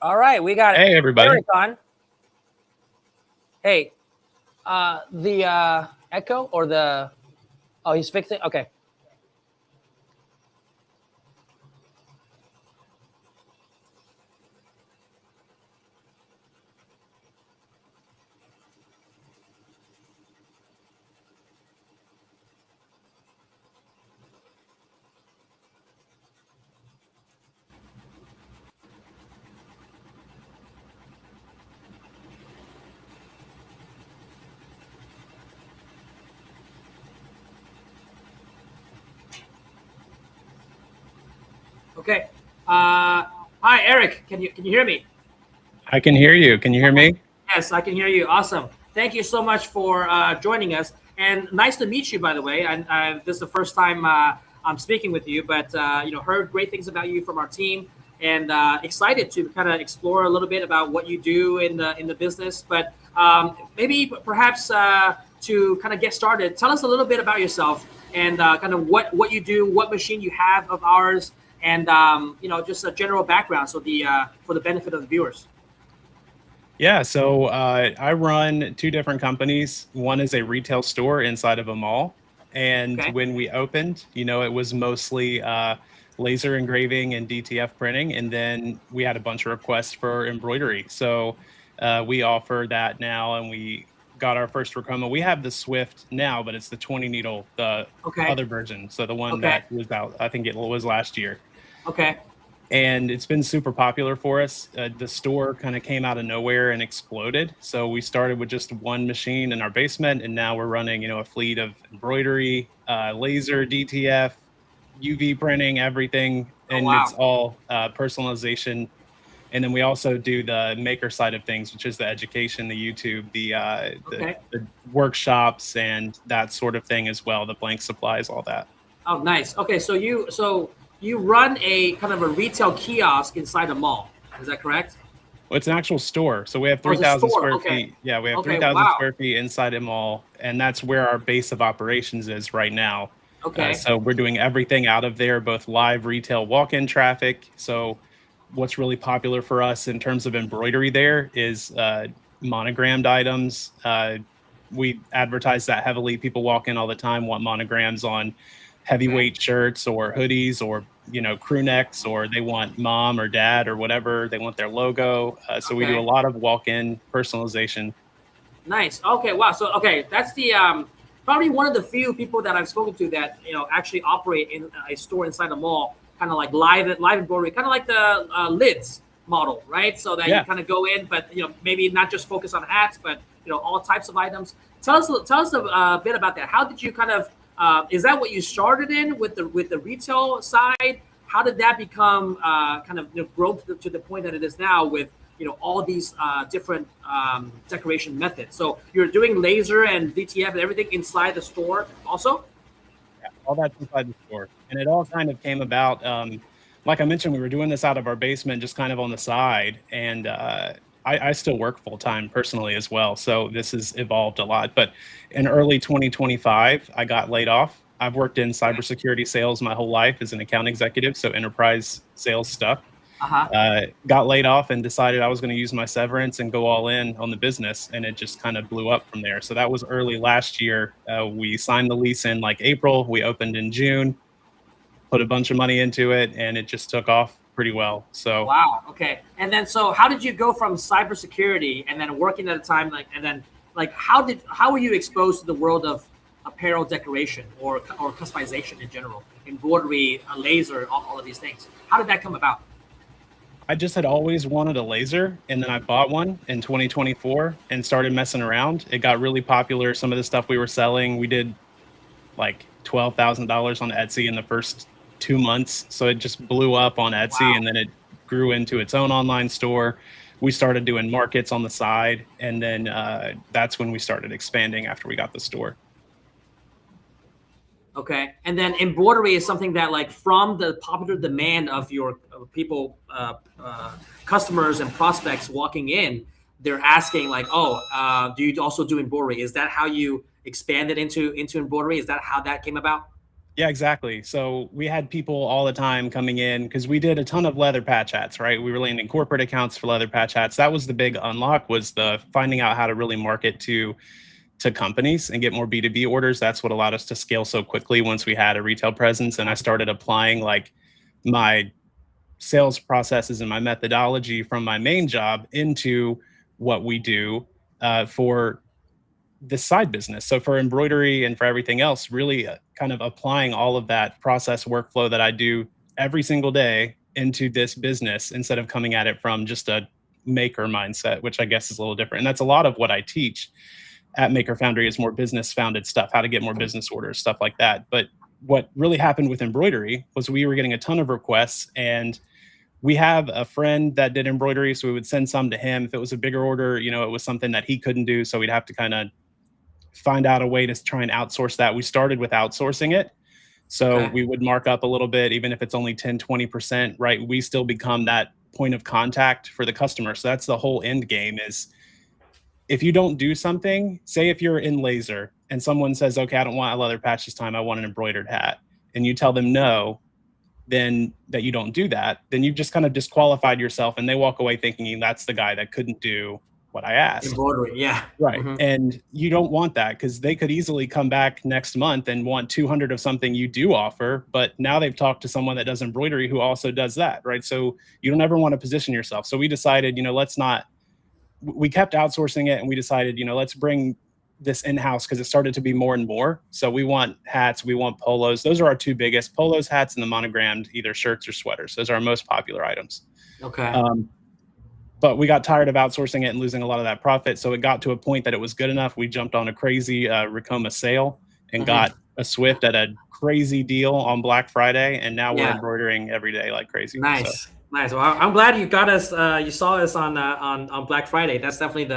All right, we got Hey, everybody. Eric on. Hey, the echo or the he's fixing. Okay. Okay. Hi, Eric. Can you hear me? I can hear you. Can you hear me? Yes, I can hear you. Awesome. Thank you so much for joining us, and nice to meet you. By the way, this is the first time I'm speaking with you, but heard great things about you from our team, and excited to kind of explore a little bit about what you do in the business. But maybe perhaps to kind of get started, tell us a little bit about yourself and kind of what you do, what machine you have of ours, and just a general background, so for the benefit of the viewers. Yeah, so I run two different companies. One is a retail store inside of a mall. And Okay. when we opened, it was mostly laser engraving and DTF printing. And then we had a bunch of requests for embroidery. So we offer that now, and we got our first Racoma. We have the Swift now, but it's the 20 needle, the other version. So the one that was out, I think it was last year. Okay. And it's been super popular for us. The store kind of came out of nowhere and exploded. So we started with just one machine in our basement, and now we're running, a fleet of embroidery, laser, DTF, UV printing, everything, and it's all personalization. And then we also do the maker side of things, which is the education, the YouTube, the workshops, and that sort of thing as well. The blank supplies, all that. Oh, nice. Okay, so you run a kind of a retail kiosk inside a mall. Is that correct? Well, it's an actual store. So we have 3,000 square feet. Yeah, we have 3,000 square feet inside a mall, and that's where our base of operations is right now. Okay. So we're doing everything out of there, both live retail walk-in traffic. So what's really popular for us in terms of embroidery there is monogrammed items. We advertise that heavily. People walk in all the time, want monograms on heavyweight shirts or hoodies or crew necks, or they want mom or dad or whatever, they want their logo. So we do a lot of walk-in personalization. Nice. Okay. Wow. So that's the probably one of the few people that I've spoken to that actually operate in a store inside a mall, kind of like live embroidery, kind of like the lids model, right? So that you kind of go in, but maybe not just focus on hats, but all types of items. Tell us a bit about that. How did you kind of is that what you started in with the retail side? How did that become kind of grow to the point that it is now with all these different decoration methods? So you're doing laser and DTF and everything inside the store also? Yeah, all that's inside the store, and it all kind of came about. Like I mentioned, we were doing this out of our basement, just kind of on the side, and I still work full time personally as well. So this has evolved a lot. But in early 2025, I got laid off. I've worked in cybersecurity sales my whole life as an account executive, so enterprise sales stuff. Got laid off and decided I was going to use my severance and go all in on the business, and it just kind of blew up from there. So that was early last year. We signed the lease in like April. We opened in June, put a bunch of money into it, and it just took off pretty well. So wow. Okay. And then so how did you go from cybersecurity and then working at a time how were you exposed to the world of apparel decoration or customization in general, embroidery, laser, all of these things? How did that come about? I just had always wanted a laser, and then I bought one in 2024 and started messing around. It got really popular. Some of the stuff we were selling, we did like $12,000 on Etsy in the first 2 months. So it just blew up on Etsy, and then it grew into its own online store. We started doing markets on the side, and then that's when we started expanding after we got the store. Okay, and then embroidery is something that, like, from the popular demand of your people, customers and prospects walking in, they're asking like, oh, do you also do embroidery? Is that how you expanded into embroidery? Is that how that came about? Yeah, exactly. So we had people all the time coming in because we did a ton of leather patch hats, right? We were landing corporate accounts for leather patch hats. That was the big unlock, was the finding out how to really market to companies and get more B2B orders. That's what allowed us to scale so quickly once we had a retail presence. And I started applying like my sales processes and my methodology from my main job into what we do for this side business. So for embroidery and for everything else, really kind of applying all of that process workflow that I do every single day into this business instead of coming at it from just a maker mindset, which I guess is a little different. And that's a lot of what I teach at Maker Foundry, is more business founded stuff, how to get more business orders, stuff like that. But what really happened with embroidery was we were getting a ton of requests, and we have a friend that did embroidery, so we would send some to him. If it was a bigger order, it was something that he couldn't do, so we'd have to kind of find out a way to try and outsource that. We started with outsourcing it. So we would mark up a little bit, even if it's only 10, 20%, right? We still become that point of contact for the customer. So that's the whole end game, is if you don't do something, say if you're in laser and someone says, okay, I don't want a leather patch this time, I want an embroidered hat, and you tell them no, then that you don't do that, then you've just kind of disqualified yourself, and they walk away thinking that's the guy that couldn't do what I asked. Embroidery, yeah. Right. And you don't want that, because they could easily come back next month and want 200 of something you do offer, but now they've talked to someone that does embroidery who also does that, right? So you don't ever want to position yourself. So we decided, we kept outsourcing it, and we decided, let's bring this in-house, because it started to be more and more. So we want hats, we want polos. Those are our two biggest: polos, hats, and the monogrammed either shirts or sweaters. Those are our most popular items. Okay. But we got tired of outsourcing it and losing a lot of that profit. So it got to a point that it was good enough. We jumped on a crazy Racoma sale and got a Swift at a crazy deal on Black Friday. And now we're embroidering every day like crazy. Nice. So. Nice. Well, I'm glad you got us. You saw us on Black Friday. That's definitely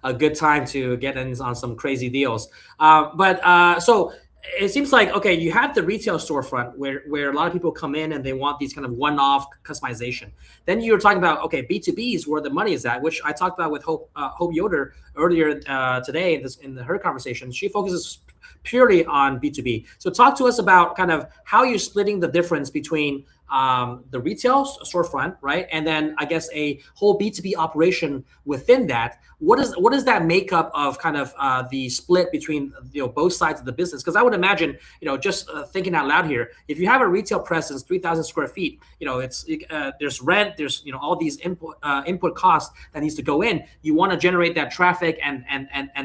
a good time to get in on some crazy deals. So it seems like, okay, you have the retail storefront where a lot of people come in and they want these kind of one-off customization. Then you were talking about, okay, B2B is where the money is at, which I talked about with Hope Yoder earlier today in her conversation. She focuses purely on B2B. So talk to us about kind of how you're splitting the difference between the retail storefront, right? And then I guess a whole B2B operation within that. What is that makeup of kind of the split between both sides of the business? Because I would imagine, just thinking out loud here, if you have a retail presence, 3,000 square feet, there's rent, there's all these input costs that needs to go in. You want to generate that traffic and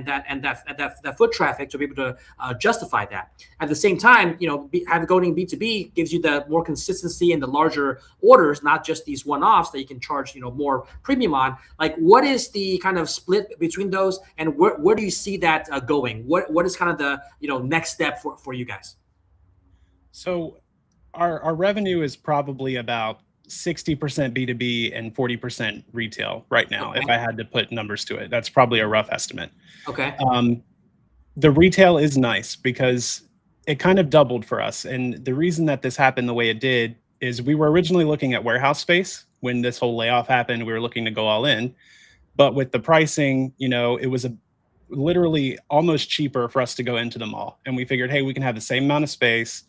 that foot traffic to be able to justify that. At the same time, going B2B gives you the more consistency and the larger orders, not just these one-offs that you can charge more premium on. Like, what is the kind of split between those, and where do you see that going? What is kind of the next step for you guys? So our revenue is probably about 60% B2B and 40% retail right now. Okay. If I had to put numbers to it, that's probably a rough estimate. Okay. The retail is nice because it kind of doubled for us. And the reason that this happened the way it did is we were originally looking at warehouse space when this whole layoff happened. We were looking to go all in. But with the pricing, it was literally almost cheaper for us to go into the mall. And we figured, hey, we can have the same amount of space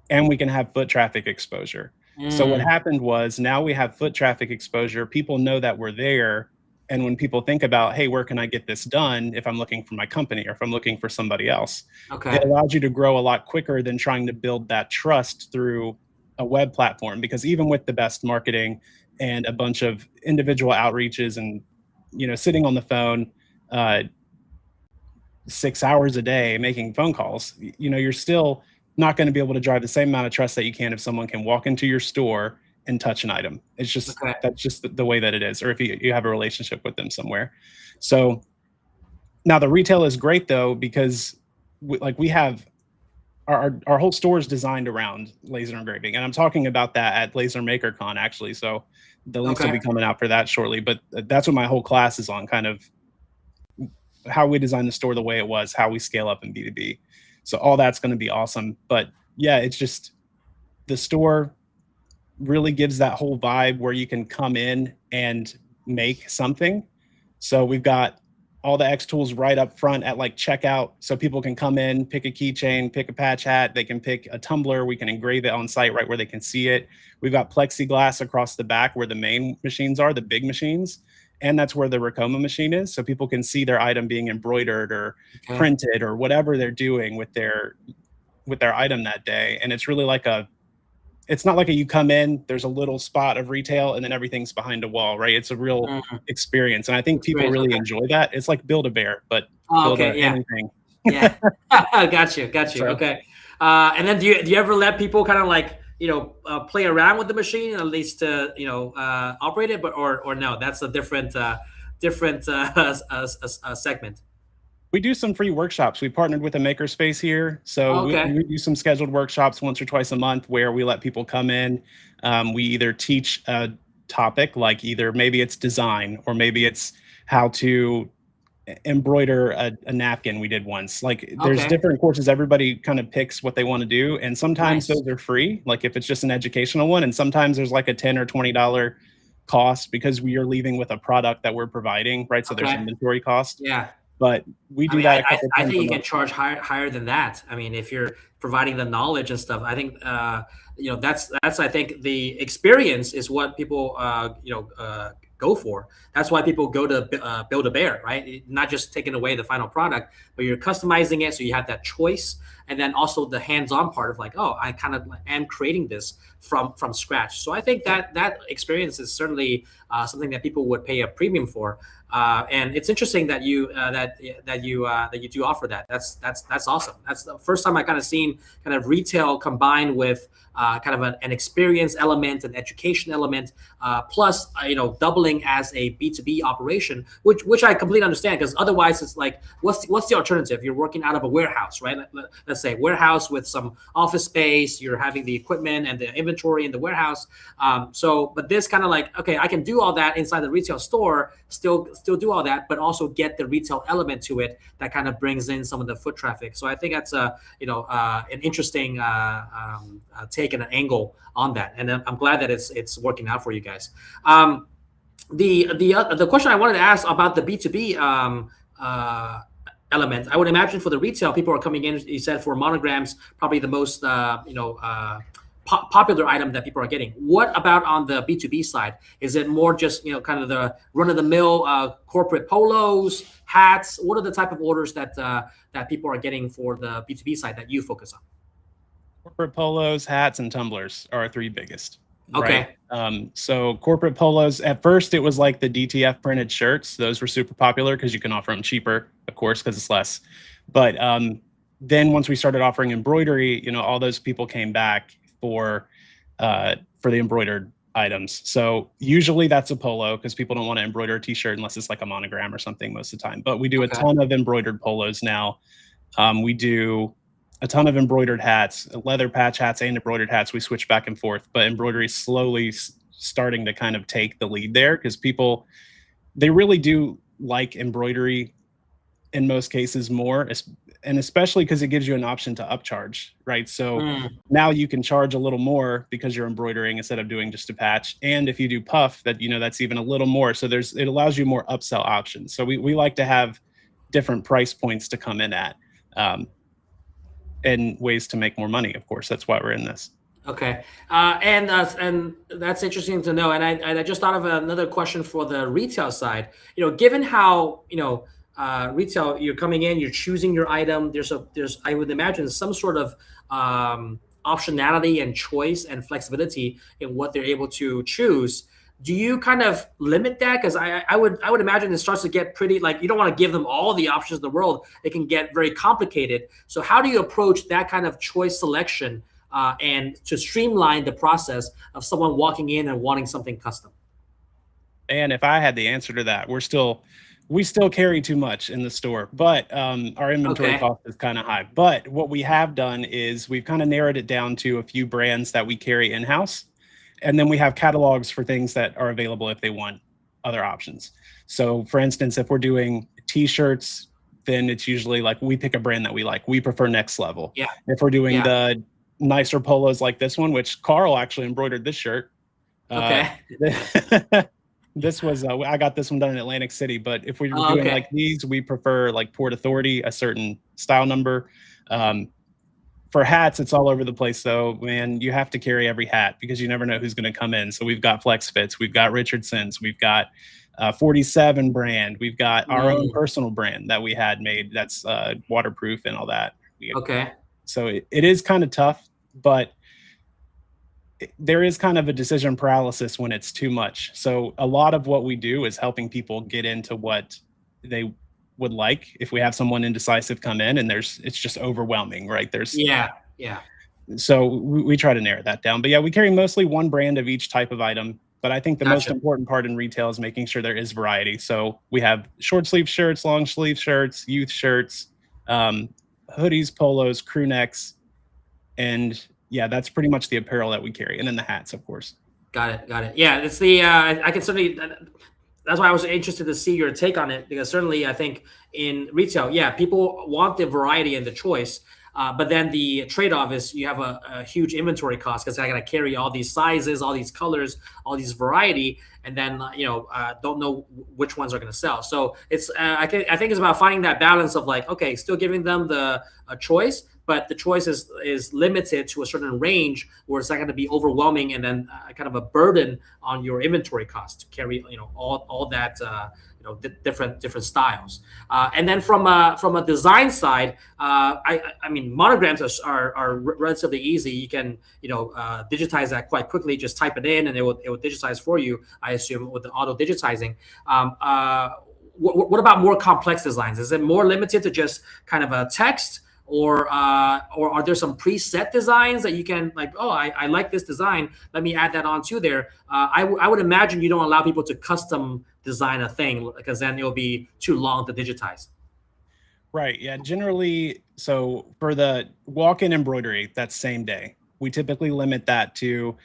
and we can have foot traffic exposure. So what happened was, now we have foot traffic exposure. People know that we're there. And when people think about, hey, where can I get this done if I'm looking for my company or if I'm looking for somebody else? Okay. It allows you to grow a lot quicker than trying to build that trust through a web platform. Because even with the best marketing and a bunch of individual outreaches and sitting on the phone 6 hours a day making phone calls, you're still not going to be able to drive the same amount of trust that you can if someone can walk into your store and touch an item. It's just Okay. that's just the way that it is, or if you have a relationship with them somewhere. So now the retail is great though, because we have our whole store is designed around laser engraving, and I'm talking about that at Laser Maker Con actually. So the links will Okay. be coming out for that shortly. But that's what my whole class is on, kind of how we design the store the way it was, how we scale up in B2B. So all that's going to be awesome. But yeah, it's just the store really gives that whole vibe where you can come in and make something. So we've got all the X tools right up front at like checkout, so people can come in, pick a keychain, pick a patch hat, they can pick a tumbler, we can engrave it on site right where they can see it. We've got plexiglass across the back where the main machines are, the big machines, and that's where the Racoma machine is, so people can see their item being embroidered or printed or whatever they're doing with their item that day. And it's really like it's not like you come in, there's a little spot of retail and then everything's behind a wall, right? It's a real experience. And I think people really enjoy that. It's like Build-A-Bear, but anything. Yeah. Got you. So- Okay. And then do you ever let people kind of like, play around with the machine, at least to, operate it, but, or no, that's a different segment. We do some free workshops. We partnered with a makerspace here. So we do some scheduled workshops once or twice a month where we let people come in. We either teach a topic, like either maybe it's design or maybe it's how to embroider a napkin. We did once. Like there's different courses. Everybody kind of picks what they want to do. And sometimes those are free, like if it's just an educational one. And sometimes there's like a $10 or $20 cost because we are leaving with a product that we're providing, right? So there's inventory cost. Yeah. But we do that. I think you can charge higher than that. I mean, if you're providing the knowledge and stuff, I think that's I think the experience is what people go for. That's why people go to Build-A-Bear, right? Not just taking away the final product, but you're customizing it so you have that choice, and then also the hands-on part of like, oh, I kind of am creating this from scratch. So I think that experience is certainly something that people would pay a premium for. And it's interesting that you do offer that. That's awesome. That's the first time I kind of seen kind of retail combined with kind of an experience element, an education element, plus doubling as a B2B operation, which I completely understand, because otherwise it's like, what's the alternative? You're working out of a warehouse, right? Let's say warehouse with some office space. You're having the equipment and the inventory in the warehouse. But this kind of like, okay, I can do all that inside the retail store, still do all that, but also get the retail element to it that kind of brings in some of the foot traffic. So I think that's an interesting take and an angle on that, and I'm glad that it's working out for you guys. The question I wanted to ask about the B2B element, I would imagine for the retail, people are coming in. You said for monograms, probably the most popular item that people are getting. What about on the B2B side? Is it more just kind of the run-of-the-mill corporate polos, hats? What are the type of orders that people are getting for the B2B side that you focus on? Corporate polos, hats, and tumblers are our three biggest. Okay. Right? So corporate polos, at first it was like the DTF printed shirts. Those were super popular because you can offer them cheaper, of course, because it's less. But then once we started offering embroidery, all those people came back for the embroidered items. So usually that's a polo because people don't want to embroider a t-shirt unless it's like a monogram or something most of the time. But we do a ton of embroidered polos now. We do a ton of embroidered hats, leather patch hats and embroidered hats. We switch back and forth, but embroidery is slowly starting to kind of take the lead there because people, they really do like embroidery in most cases more, and especially because it gives you an option to upcharge, right? So now you can charge a little more because you're embroidering instead of doing just a patch. And if you do puff, that's even a little more. So it allows you more upsell options. So we like to have different price points to come in at. And ways to make more money, of course. That's why we're in this. Okay, and that's interesting to know. And I just thought of another question for the retail side. Given how retail, you're coming in, you're choosing your item. There's I would imagine some sort of optionality and choice and flexibility in what they're able to choose. Do you kind of limit that? Because I would imagine it starts to get pretty, like, you don't want to give them all the options in the world. It can get very complicated. So how do you approach that kind of choice selection and to streamline the process of someone walking in and wanting something custom? And if I had the answer to that, we still carry too much in the store, but our inventory Okay. cost is kind of high. But what we have done is we've kind of narrowed it down to a few brands that we carry in-house. And then we have catalogs for things that are available if they want other options. So for instance, if we're doing t-shirts, then it's usually like we pick a brand that we like. We prefer Next Level. Yeah. If we're doing Yeah. the nicer polos like this one, which Carl actually embroidered this shirt. Okay. This was I got this one done in Atlantic City, but if we're Oh, doing okay. like these, we prefer like Port Authority, a certain style number. For hats, it's all over the place though, man. You have to carry every hat because you never know who's going to come in. So we've got Flex Fits, we've got Richardson's, we've got 47 brand, we've got our own personal brand that we had made that's waterproof and all that. Okay. So it is kind of tough, but there is kind of a decision paralysis when it's too much. So a lot of what we do is helping people get into what they would like. If we have someone indecisive come in and it's just overwhelming, right? Yeah. So we try to narrow that down. But yeah, we carry mostly one brand of each type of item. But I think the most important part in retail is making sure there is variety. So we have short sleeve shirts, long sleeve shirts, youth shirts, hoodies, polos, crew necks, and yeah, that's pretty much the apparel that we carry. And then the hats, of course. Got it. Yeah, it's the I can certainly. That's why I was interested to see your take on it, because certainly I think in retail, yeah, people want the variety and the choice, but then the trade-off is you have a huge inventory cost because I got to carry all these sizes, all these colors, all these variety, and then don't know which ones are going to sell. So it's I think it's about finding that balance of like, okay, still giving them the choice, but the choice is limited to a certain range where it's not going to be overwhelming and then kind of a burden on your inventory cost to carry all that different styles. And then from a design side, I mean monograms are relatively easy. You can digitize that quite quickly. Just type it in and it will digitize for you, I assume, with the auto digitizing. What about more complex designs? Is it more limited to just kind of a text? Or are there some preset designs that you can like, oh, I like this design, let me add that onto there? I would imagine you don't allow people to custom design a thing because then it'll be too long to digitize. Right. Yeah. Generally, so for the walk-in embroidery, that's same day. We typically limit that to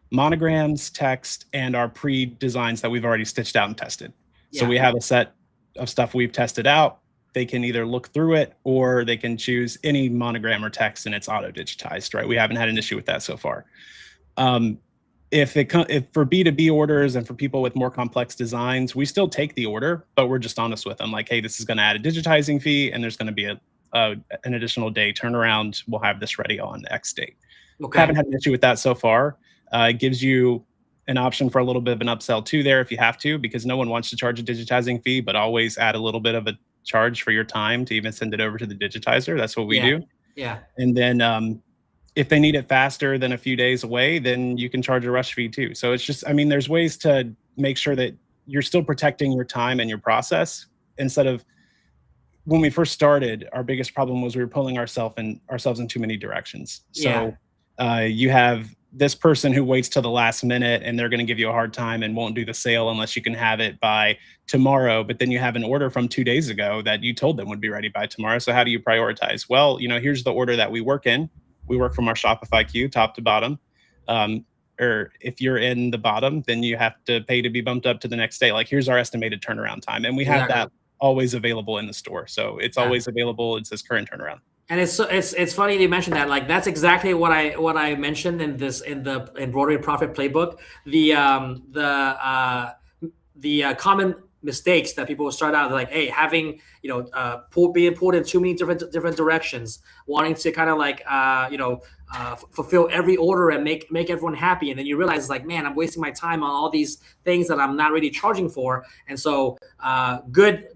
monograms, text, and our pre-designs that we've already stitched out and tested. So we have a set of stuff we've tested out. They can either look through it or they can choose any monogram or text and it's auto digitized, right? We haven't had an issue with that so far. If for B2B orders and for people with more complex designs, we still take the order, but we're just honest with them. Like, hey, this is going to add a digitizing fee and there's going to be an additional day turnaround. We'll have this ready on X date. Okay. Haven't had an issue with that so far. It gives you an option for a little bit of an upsell too there if you have to, because no one wants to charge a digitizing fee, but always add a little bit of a charge for your time to even send it over to the digitizer. That's what we do. Yeah. And then if they need it faster than a few days away, then you can charge a rush fee too. So it's just, I mean, there's ways to make sure that you're still protecting your time and your process instead of, when we first started, our biggest problem was we were pulling ourselves in too many directions. So you have this person who waits till the last minute and they're going to give you a hard time and won't do the sale unless you can have it by tomorrow. But then you have an order from 2 days ago that you told them would be ready by tomorrow. So how do you prioritize? Well, here's the order that we work in. We work from our Shopify queue, top to bottom. Or if you're in the bottom, then you have to pay to be bumped up to the next day. Like, here's our estimated turnaround time. And we have that always available in the store. So it's always available. It says current turnaround. And it's funny you mentioned that. Like, that's exactly what I mentioned in the Embroidery Profit Playbook. The common mistakes that people will start out like, hey, having being pulled in too many different directions, wanting to kind of like fulfill every order and make everyone happy, and then you realize it's like, man, I'm wasting my time on all these things that I'm not really charging for. And so good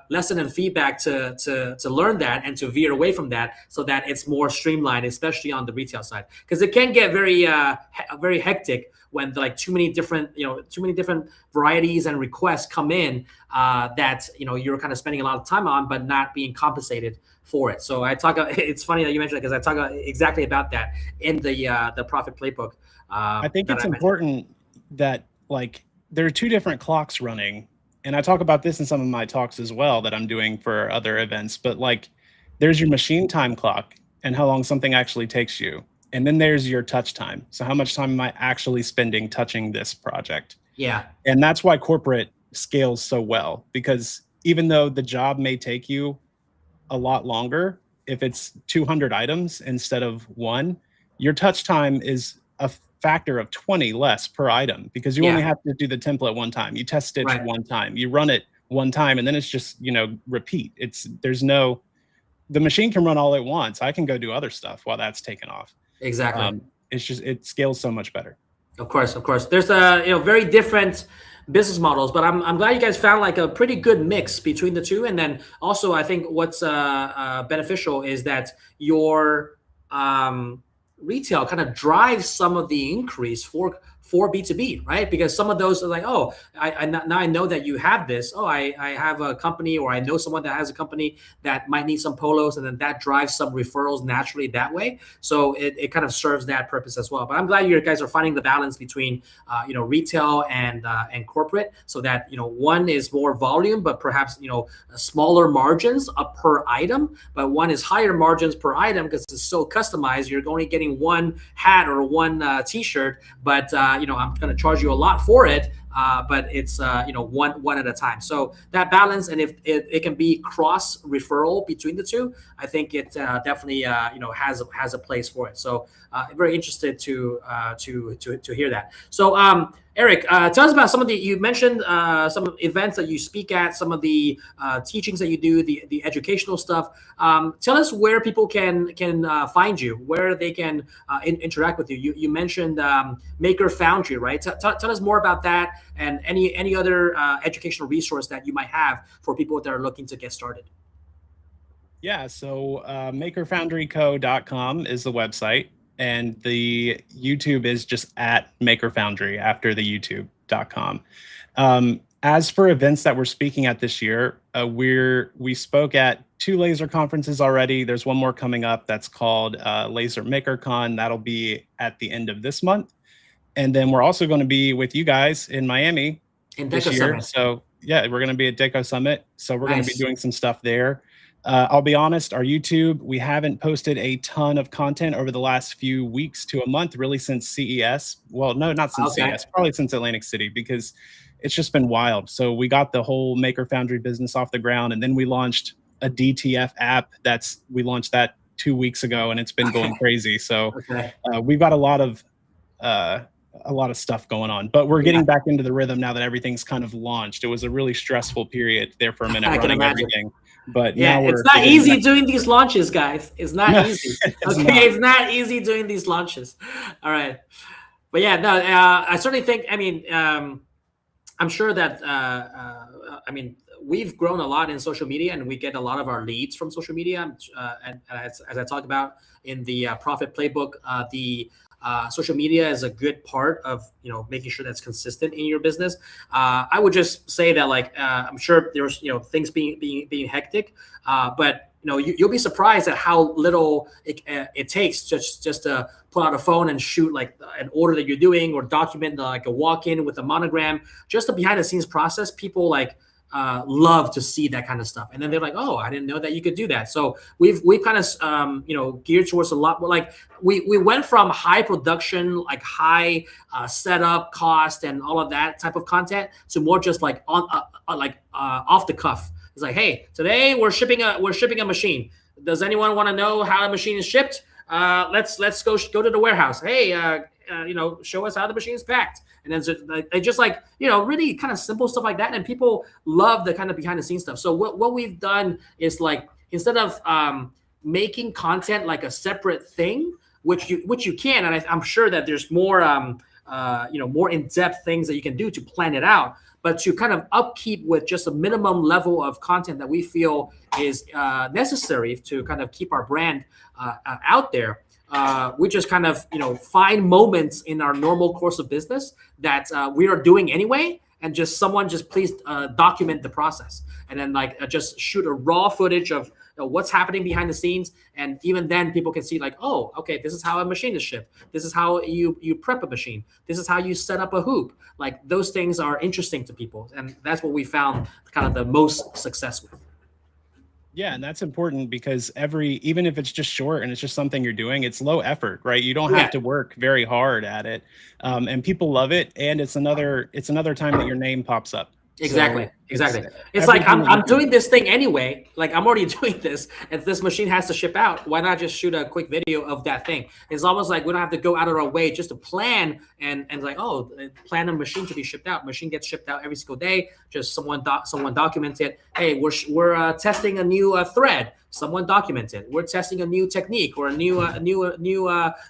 lesson and feedback to learn that and to veer away from that so that it's more streamlined, especially on the retail side, because it can get very hectic when like too many different varieties and requests come in, that you're kind of spending a lot of time on, but not being compensated for it. So I talk. It's funny that you mentioned that, because I talk exactly about that in the Profit Playbook. I think it's important that like there are two different clocks running, and I talk about this in some of my talks as well that I'm doing for other events. But like, there's your machine time clock and how long something actually takes you, and then there's your touch time. So how much time am I actually spending touching this project? Yeah, and that's why corporate scales so well, because even though the job may take you a lot longer, if it's 200 items instead of one, your touch time is a factor of 20 less per item, because you only have to do the template one time, you test stitch one time, you run it one time, and then it's just repeat. The machine can run all it wants. I can go do other stuff while that's taken off. Exactly. It scales so much better. Of course. There's very different business models, but I'm glad you guys found like a pretty good mix between the two. And then also, I think what's beneficial is that your retail kind of drives some of the increase for B2B, right? Because some of those are like, oh, now I know that you have this. Oh, I have a company, or I know someone that has a company that might need some polos, and then that drives some referrals naturally that way. So it kind of serves that purpose as well. But I'm glad you guys are finding the balance between retail and corporate, so that one is more volume, but perhaps smaller margins per item, but one is higher margins per item because it's so customized. You're only getting one hat or one T-shirt, but I'm going to charge you a lot for it, but it's one at a time. So that balance, and if it can be cross referral between the two, I think it definitely has a place for it. So very interested to hear that. So Eric, tell us about some of you mentioned some events that you speak at, some of the teachings that you do, the educational stuff. Tell us where people can find you, where they can interact with you. You mentioned Maker Foundry, right? Tell us more about that, and any other educational resource that you might have for people that are looking to get started. Yeah, so makerfoundryco.com is the website. And the YouTube is just at Maker Foundry after the youtube.com. As for events that we're speaking at this year, we spoke at 2 laser conferences already. There's one more coming up that's called Laser Maker Con. That'll be at the end of this month. And then we're also going to be with you guys in Miami this year. Summit. So yeah, we're going to be at Deco Summit. So we're going to be doing some stuff there. I'll be honest, our YouTube, we haven't posted a ton of content over the last few weeks to a month, really since CES. Well, no, not since CES, probably since Atlantic City, because it's just been wild. So we got the whole Maker Foundry business off the ground, and then we launched a DTF app. We launched that 2 weeks ago, and it's been going crazy. So we've got a lot of stuff going on, but we're getting back into the rhythm now that everything's kind of launched. It was a really stressful period there for a minute running everything. But yeah, now it's not easy doing these launches, guys. It's not easy. It's not easy doing these launches. All right, but yeah, no, I certainly think. I mean, I'm sure that. We've grown a lot in social media, and we get a lot of our leads from social media. And as I talked about in the Profit Playbook, social media is a good part of making sure that's consistent in your business. I would just say that I'm sure there's things being hectic, but you'll be surprised at how little it takes just to pull out a phone and shoot like an order that you're doing, or document like a walk-in with a monogram. Just the behind the scenes process, people love to see that kind of stuff, and then they're like, oh, I didn't know that you could do that. So we've kind of geared towards a lot more, like we went from high production, like high setup cost and all of that type of content, to more just like off the cuff. It's like, hey, today we're shipping a machine. Does anyone want to know how the machine is shipped? Let's go to the warehouse. Hey, show us how the machine is packed. And then they just really kind of simple stuff like that. And people love the kind of behind the scenes stuff. So what we've done is instead of making content like a separate thing, which you can, and I'm sure that there's more more in-depth things that you can do to plan it out, but to kind of upkeep with just a minimum level of content that we feel is necessary to kind of keep our brand out there. We just kind of find moments in our normal course of business that we are doing anyway, and just someone just please document the process, and then like just shoot a raw footage of what's happening behind the scenes. And even then people can see like, oh, okay, this is how a machine is shipped. This is how you prep a machine. This is how you set up a hoop. Like those things are interesting to people. And that's what we found kind of the most success with. Yeah, and that's important because even if it's just short and it's just something you're doing, it's low effort, right? You don't have to work very hard at it, and people love it. And it's another time that your name pops up. Exactly. So exactly. It's like I'm doing this thing anyway. Like I'm already doing this, and this machine has to ship out. Why not just shoot a quick video of that thing? It's almost like we don't have to go out of our way just to plan and like, oh, plan a machine to be shipped out. Machine gets shipped out every single day. Just someone documents it. Hey, we're testing a new thread. Someone documents it. We're testing a new technique or a new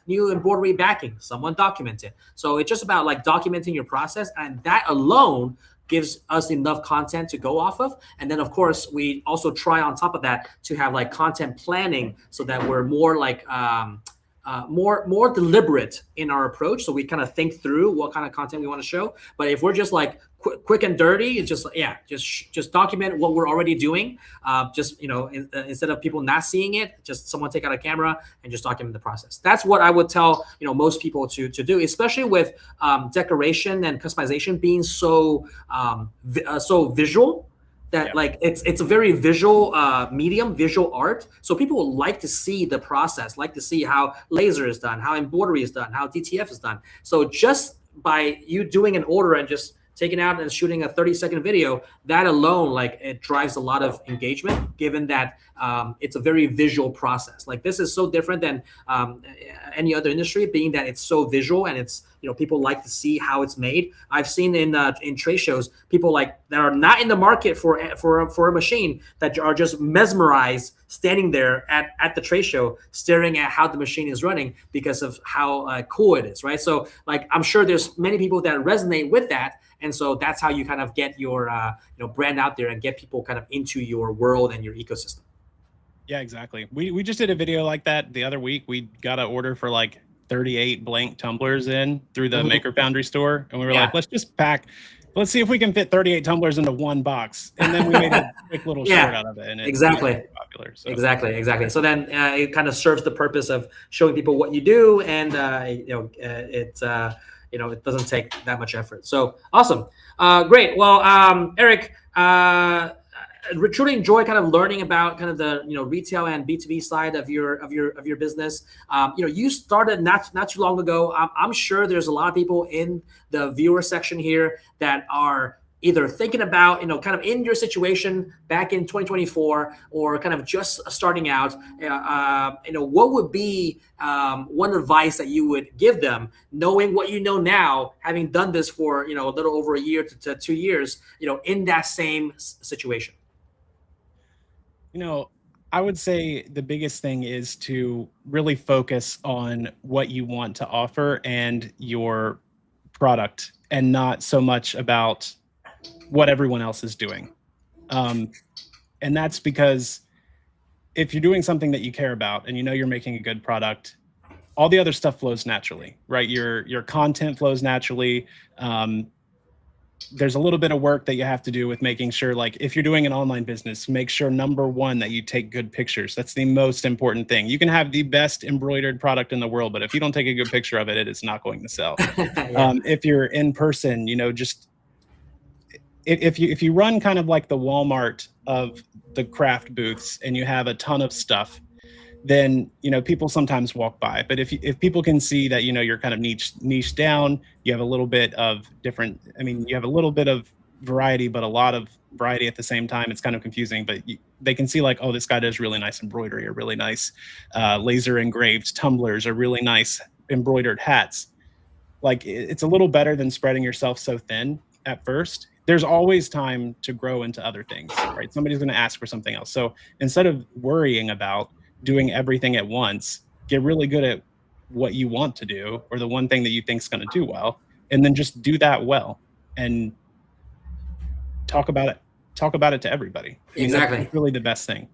embroidery backing. Someone documents it. So it's just about like documenting your process, and that alone gives us enough content to go off of. And then of course we also try on top of that to have like content planning so that we're more like more deliberate in our approach. So we kind of think through what kind of content we want to show. But if we're just like quick and dirty, it's just document what we're already doing. Instead of people not seeing it, just someone take out a camera and just document the process. That's what I would tell most people to do, especially with decoration and customization being so visual. That like it's a very visual medium, visual art. So people like to see the process, like to see how laser is done, how embroidery is done, how DTF is done. So just by you doing an order and just taking out and shooting a 30-second video, that alone, like it drives a lot of engagement, given that it's a very visual process. Like this is so different than any other industry, being that it's so visual and it's, people like to see how it's made. I've seen in trade shows, people like that are not in the market for a machine that are just mesmerized standing there at the trade show, staring at how the machine is running because of how cool it is, right? So like, I'm sure there's many people that resonate with that. And so that's how you kind of get your brand out there and get people kind of into your world and your ecosystem. Yeah, exactly. We just did a video like that the other week. We got an order for like 38 blank tumblers in through the Maker Foundry store. And we were like, let's see if we can fit 38 tumblers into one box. And then we made a quick little short out of it. And it's exactly popular. So. Exactly. So then it kind of serves the purpose of showing people what you do. And, it doesn't take that much effort. So awesome. Great. Well, Eric, truly enjoy kind of learning about kind of the retail and B2B side of your business. You started not too long ago. I'm sure there's a lot of people in the viewer section here that are either thinking about kind of in your situation back in 2024 or kind of just starting out. What would be one advice that you would give them, knowing what you know now, having done this for a little over a year to 2 years, in that same situation? I would say the biggest thing is to really focus on what you want to offer and your product, and not so much about what everyone else is doing. And that's because if you're doing something that you care about and you're making a good product, all the other stuff flows naturally, right? Your content flows naturally. There's a little bit of work that you have to do with making sure, like if you're doing an online business, make sure number one, that you take good pictures. That's the most important thing. You can have the best embroidered product in the world, but if you don't take a good picture of it, it is not going to sell. If you're in person, just if you run kind of like the Walmart of the craft booths and you have a ton of stuff, then people sometimes walk by. But if people can see that you're kind of niche down, you have a little bit of you have a little bit of variety, but a lot of variety at the same time. It's kind of confusing, but they can see like, oh, this guy does really nice embroidery, or really nice laser engraved tumblers, or really nice embroidered hats. Like it's a little better than spreading yourself so thin at first. There's always time to grow into other things, right? Somebody's going to ask for something else. So instead of worrying about doing everything at once, get really good at what you want to do, or the one thing that you think is going to do well, and then just do that well and talk about it to everybody. Exactly. That's really the best thing.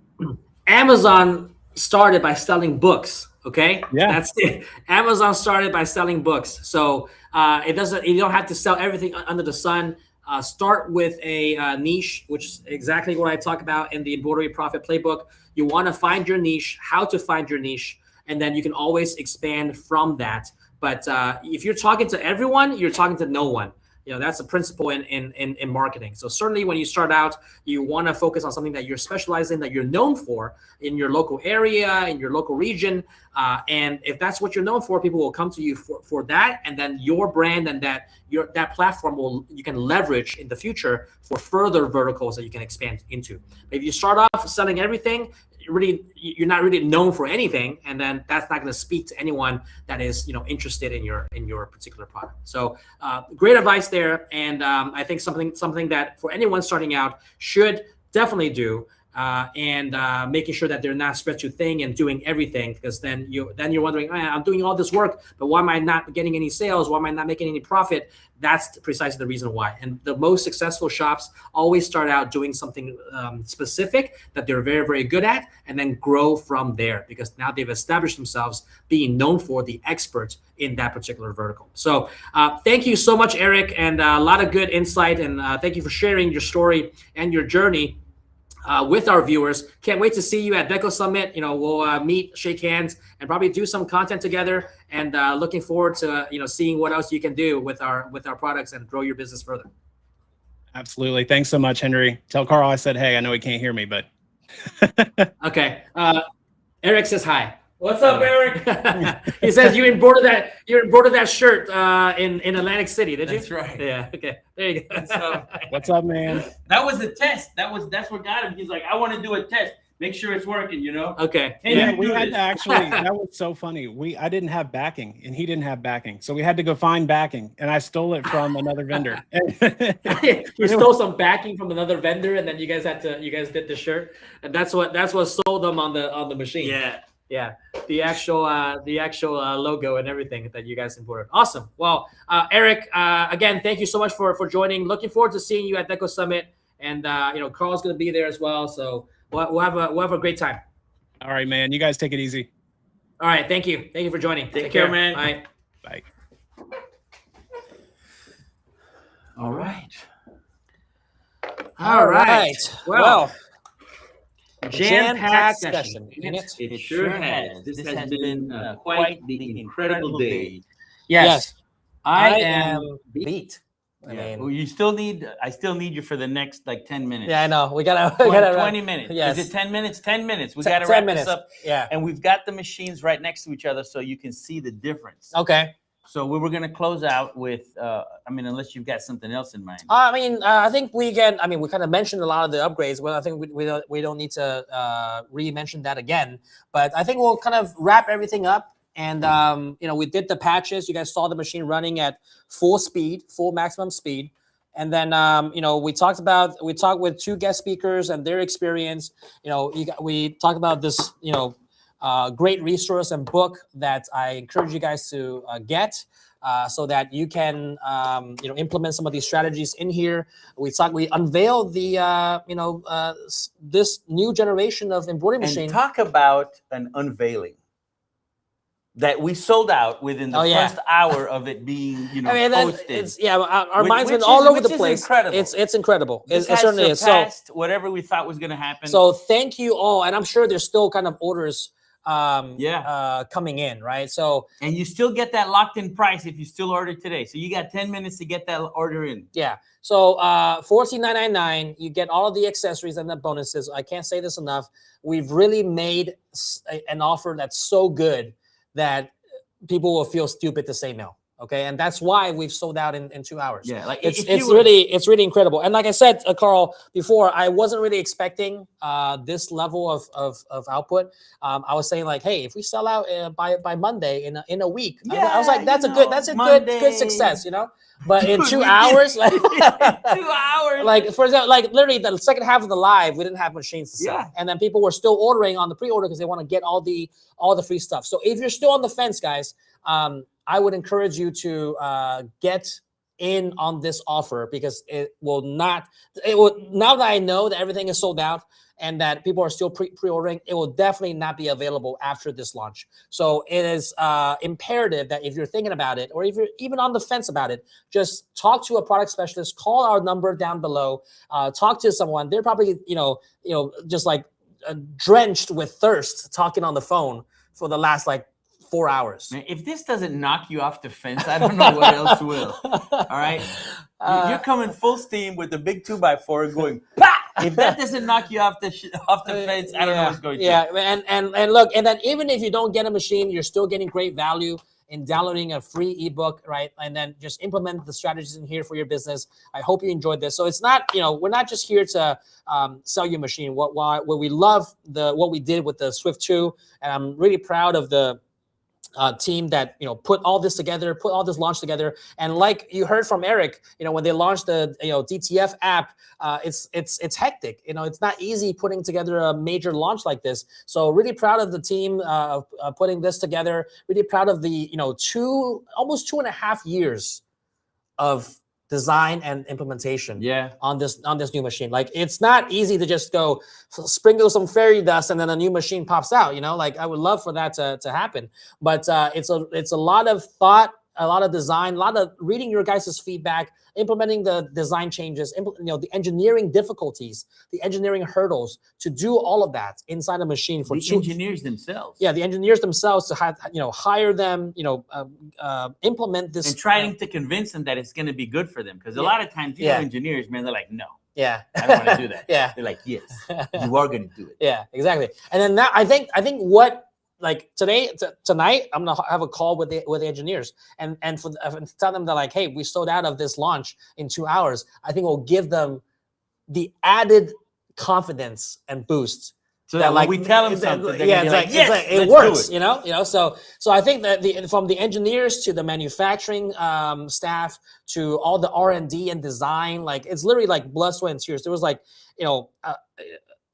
Amazon started by selling books. Okay. Yeah. That's it. Amazon started by selling books. So you don't have to sell everything under the sun. Start with a niche, which is exactly what I talk about in the Embroidery Profit Playbook. You want to find your niche, how to find your niche, and then you can always expand from that. But if you're talking to everyone, you're talking to no one. That's the principle in marketing. So certainly when you start out, you want to focus on something that you're specialized in, that you're known for in your local area, in your local region. And if that's what you're known for, people will come to you for that. And then your brand and that platform you can leverage in the future for further verticals that you can expand into. But if you start off selling everything, you're not really known for anything, and then that's not going to speak to anyone that is interested in your particular product. So great advice there, and I think something that for anyone starting out should definitely do, and making sure that they're not spread too thin and doing everything, because then you're wondering, I'm doing all this work, but why am I not getting any sales? Why am I not making any profit? That's precisely the reason why. And the most successful shops always start out doing something specific that they're very, very good at, and then grow from there, because now they've established themselves being known for the experts in that particular vertical. So thank you so much, Eric, and a lot of good insight. And thank you for sharing your story and your journey with our viewers. Can't wait to see you at Deco Summit. We'll meet, shake hands, and probably do some content together. And looking forward to seeing what else you can do with our products and grow your business further. Absolutely. Thanks so much, Henry. Tell Carl I said hey. I know he can't hear me, but okay. Eric says hi. What's up, Eric? He says you embroidered that shirt in Atlantic City, did you? That's right. Yeah. Okay. There you go. What's up, man? That was a test. That's what got him. He's like, I want to do a test. Make sure it's working, Okay. Yeah, we had to actually, that was so funny. I didn't have backing and he didn't have backing. So we had to go find backing, and I stole it from another vendor. You stole some backing from another vendor, and then you guys did the shirt, and that's what sold them on the machine. Yeah, the actual logo and everything that you guys imported. Awesome. Well, Eric, again, thank you so much for joining. Looking forward to seeing you at Deco Summit, and Carl's going to be there as well. So we'll have a great time. All right, man. You guys take it easy. All right. Thank you. Thank you for joining. Take care, man. Bye. Bye. All right. All right. Well. Jam-packed session. It sure has. This has been quite the incredible day. Yes. I am beat. Well, I still need you for the next 10 minutes. Yeah, I know. We gotta 20 minutes. Yes. Is it 10 minutes? 10 minutes. We 10 gotta wrap minutes. this up. Yeah. And we've got the machines right next to each other so you can see the difference. Okay. So we were gonna close out with unless you've got something else in mind. I think we kind of mentioned a lot of the upgrades. Well, I think we don't need to re-mention that again. But I think we'll kind of wrap everything up. And we did the patches. You guys saw the machine running at full maximum speed. And then we talked with two guest speakers and their experience. We talked about this great resource and book that I encourage you guys to get. So that you can, implement some of these strategies in here. We unveiled the, this new generation of embroidery machine. And talk about an unveiling that we sold out within the first hour of it being, posted. Our minds went all over the place. Incredible. It's incredible. It certainly is. So whatever we thought was going to happen. So thank you all, and I'm sure there's still kind of orders coming in, right? So and you still get that locked in price if you still order today. So you got 10 minutes to get that order in. Yeah. So $14,999, you get all of the accessories and the bonuses. I can't say this enough. We've really made an offer that's so good that people will feel stupid to say no. Okay, and that's why we've sold out in 2 hours. Yeah, it's really incredible. And like I said, Carl, before, I wasn't really expecting this level of output. I was saying hey, if we sell out by Monday in a week, I was like, that's a good success, But in 2 hours, 2 hours, for example, literally the second half of the live, we didn't have machines to sell, and then people were still ordering on the pre-order because they want to get all the free stuff. So if you're still on the fence, guys, I would encourage you to get in on this offer, because it will, now that I know that everything is sold out and that people are still pre-ordering, it will definitely not be available after this launch. So it is imperative that if you're thinking about it, or if you're even on the fence about it, just talk to a product specialist, call our number down below, talk to someone. They're probably, just like drenched with thirst talking on the phone for the last like 4 hours. Man, if this doesn't knock you off the fence, I don't know what else will. All right, you're coming full steam with the big 2x4 going. Pah! If that doesn't knock you off the fence, I don't know what's going to. Yeah, and look, and then even if you don't get a machine, you're still getting great value in downloading a free ebook, right? And then just implement the strategies in here for your business. I hope you enjoyed this. So it's not, we're not just here to sell you a machine. What we love what we did with the Swift 2, and I'm really proud of the team that put all this together, put all this launch together. And like you heard from Eric, when they launched the DTF app, it's hectic. It's not easy putting together a major launch like this. So really proud of the team of putting this together. Really proud of the almost 2.5 years of design and implementation on this new machine. Like, it's not easy to just go sprinkle some fairy dust and then a new machine pops out. Like, I would love for that to happen, but it's a lot of thought, a lot of design, a lot of reading your guys' feedback, implementing the design changes, the engineering difficulties, the engineering hurdles to do all of that inside a machine for the engineers themselves. Yeah, the engineers themselves to hire them, implement this, and trying to convince them that it's going to be good for them. Because a lot of times, engineers, man, they're like, no. Yeah, I don't want to do that. Yeah, they're like, yes, you are going to do it. Yeah, exactly. And then I think what. Like tonight, I'm gonna have a call with the engineers and tell them that, like, hey, we sold out of this launch in 2 hours. I think we'll give them the added confidence and boost. So that when we tell them something, it works. So I think that from the engineers to the manufacturing staff to all the R&D and design, like, it's literally like blood, sweat, and tears. There was like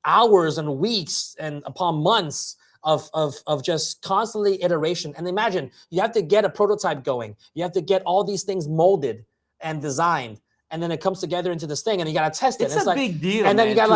hours and weeks and upon months of just constantly iteration. And imagine, you have to get a prototype going. You have to get all these things molded and designed. And then it comes together into this thing, and you got to test it. It's a big deal. And then you got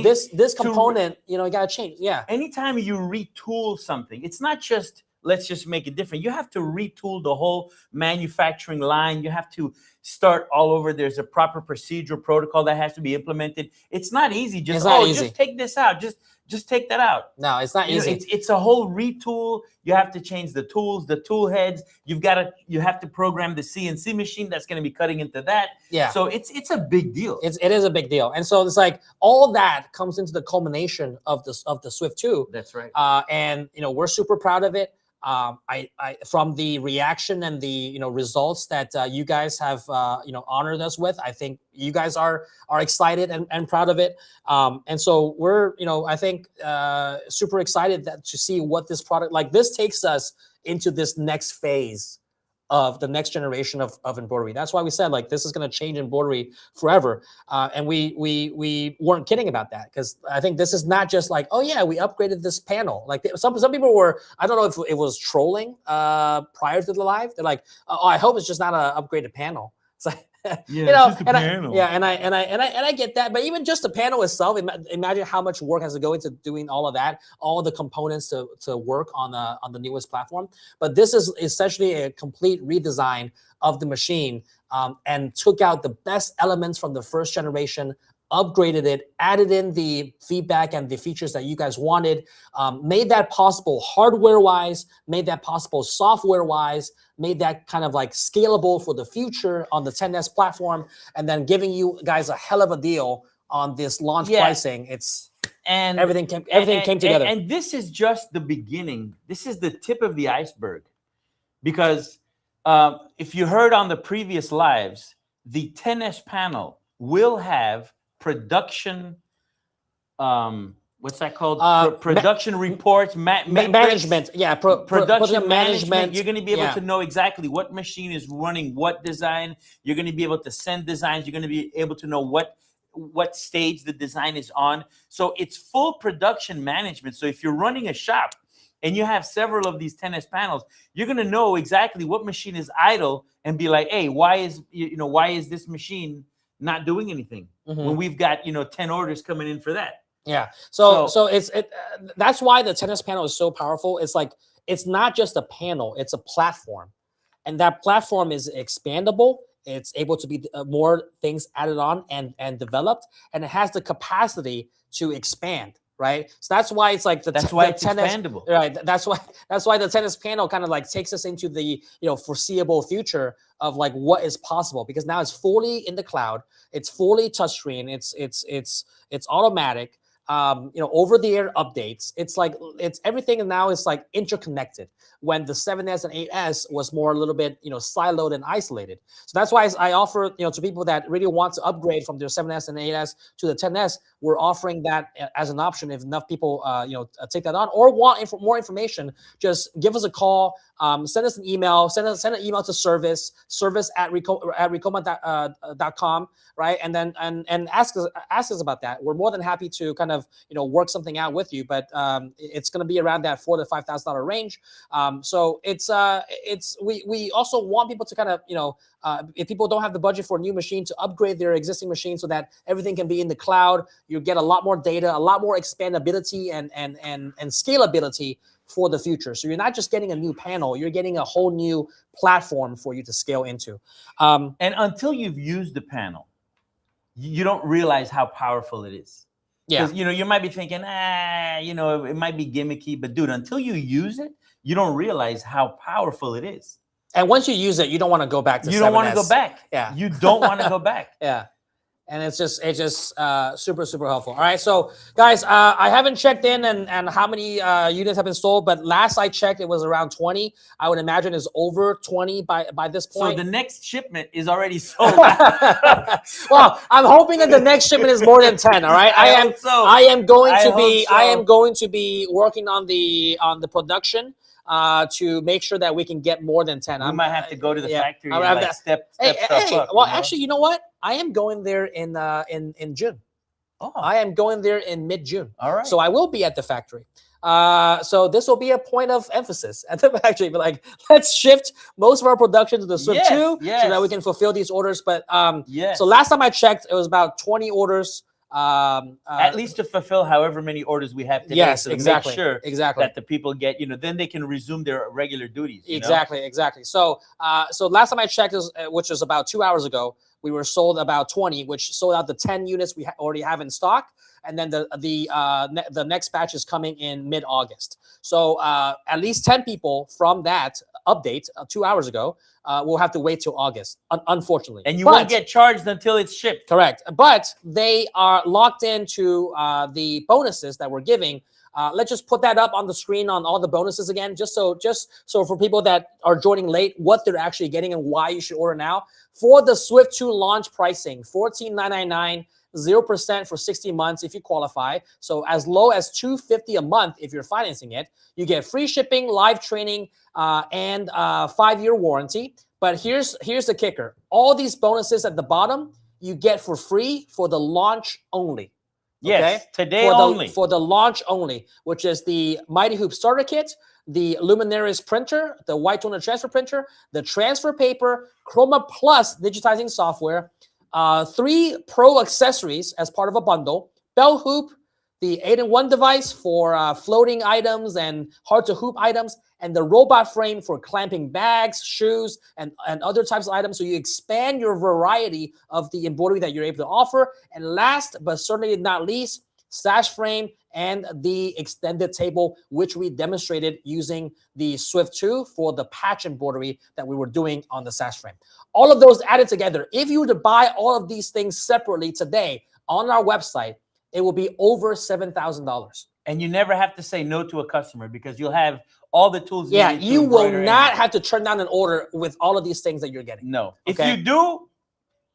this component, you got to change. Yeah. Anytime you retool something, it's not just, let's just make it different. You have to retool the whole manufacturing line. You have to start all over. There's a proper procedural protocol that has to be implemented. It's not easy. Just take this out. Just take that out. No, it's not easy. It's a whole retool. You have to change the tools, the tool heads. You have to program the CNC machine that's going to be cutting into that. Yeah. So it's a big deal. It is a big deal. And so it's like all that comes into the culmination of the Swift 2. That's right. And we're super proud of it. I from the reaction and the results that you guys have honored us with, I think you guys are excited and proud of it. And so we're I think super excited to see what this product, like, this takes us into this next phase of the next generation of embroidery. That's why we said, like, this is going to change embroidery forever. And we weren't kidding about that, because I think this is not just like, oh yeah, we upgraded this panel. Like, some people were, I don't know if it was trolling prior to the live. They're like, oh, I hope it's just not an upgraded panel. It's like, it's just a panel. And I get that, but even just the panel itself, imagine how much work has to go into doing all of that, all the components to work on the newest platform. But this is essentially a complete redesign of the machine, and took out the best elements from the first generation, upgraded it, added in the feedback and the features that you guys wanted, made that possible hardware-wise, made that possible software-wise, made that kind of like scalable for the future on the 10S platform, and then giving you guys a hell of a deal on this launch pricing. Everything came together. And this is just the beginning. This is the tip of the iceberg, because if you heard on the previous lives, the 10S panel will have production, what's that called? Production reports, management. Yeah, production management. You're going to be able to know exactly what machine is running what design. You're going to be able to send designs. You're going to be able to know what stage the design is on. So it's full production management. So if you're running a shop and you have several of these 10S panels, you're gonna know exactly what machine is idle and be like, hey, why is this machine not doing anything when we've got 10 orders coming in for that? Yeah. So that's why the tennis panel is so powerful. It's like, it's not just a panel, it's a platform. And that platform is expandable. It's able to be more things added on and developed, and it has the capacity to expand, right? So that's why it's like that's why it's tennis, expandable, right? That's why the tennis panel kind of like takes us into the foreseeable future of like what is possible, because now it's fully in the cloud, it's fully touchscreen, it's automatic. Over-the-air updates. It's like everything now is like interconnected. When the 7S and 8S was more a little bit siloed and isolated. So that's why I offer to people that really want to upgrade from their 7S and 8S to the 10S. We're offering that as an option if enough people take that on or want more information. Just give us a call. Send us an email. Send an email to service at recoma.com, right? And then and ask us about that. We're more than happy to kind of work something out with you. But it's going to be around that $4,000 to $5,000 range. So we also want people to kind of if people don't have the budget for a new machine, to upgrade their existing machine so that everything can be in the cloud. You get a lot more data, a lot more expandability and scalability for the future. So you're not just getting a new panel, you're getting a whole new platform for you to scale into. And until you've used the panel, you don't realize how powerful it is. Yeah. You might be thinking, it might be gimmicky, but dude, until you use it, you don't realize how powerful it is. And once you use it, you don't want to go back to 7S. You don't want to go back. Yeah. You don't want to go back. Yeah. And it's just super, super helpful. All right. So guys, I haven't checked in and how many units have been sold, but last I checked, it was around 20. I would imagine it's over 20 by this point. So the next shipment is already sold. Well, I'm hoping that the next shipment is more than 10. All right. I am going to be working on the production to make sure that we can get more than 10. I might have to go to the factory and like step stuff up. Well, actually, you know what? I am going there in June. Oh. I am going there in mid-June. All right. So I will be at the factory. So this will be a point of emphasis at the factory. But like, let's shift most of our production to the Swift 2 so that we can fulfill these orders. But so last time I checked, it was about 20 orders. At least to fulfill however many orders we have today. Yes, so exactly. Make sure exactly. that the people get, then they can resume their regular duties. Exactly. So last time I checked, which was about 2 hours ago, we were sold about 20, which sold out the 10 units we already have in stock. And then the next batch is coming in mid-August. So at least 10 people from that update 2 hours ago will have to wait till August, unfortunately. And you won't get charged until it's shipped. Correct. But they are locked into the bonuses that we're giving. Let's just put that up on the screen on all the bonuses again, just so for people that are joining late, what they're actually getting and why you should order now. For the Swift 2 launch pricing, $14,999, 0% for 60 months if you qualify. So as low as $250 a month if you're financing it. You get free shipping, live training, and 5-year warranty. But here's the kicker. All these bonuses at the bottom, you get for free for the launch only. Yes, okay? Today only. For the launch only, which is the Mighty Hoop Starter Kit, the Luminaries printer, the White Toner transfer printer, the transfer paper, Chroma Plus digitizing software, 3 pro accessories as part of a bundle, bell hoop, the 8-in-1 device for floating items and hard-to-hoop items, and the robot frame for clamping bags, shoes, and other types of items. So you expand your variety of the embroidery that you're able to offer. And last but certainly not least, sash frame and the extended table, which we demonstrated using the Swift 2 for the patch embroidery that we were doing on the sash frame. All of those added together, if you were to buy all of these things separately today on our website, it will be over $7,000. And you never have to say no to a customer because you'll have all the tools. Yeah, you will not have to turn down an order with all of these things that you're getting. No. Okay? If you do,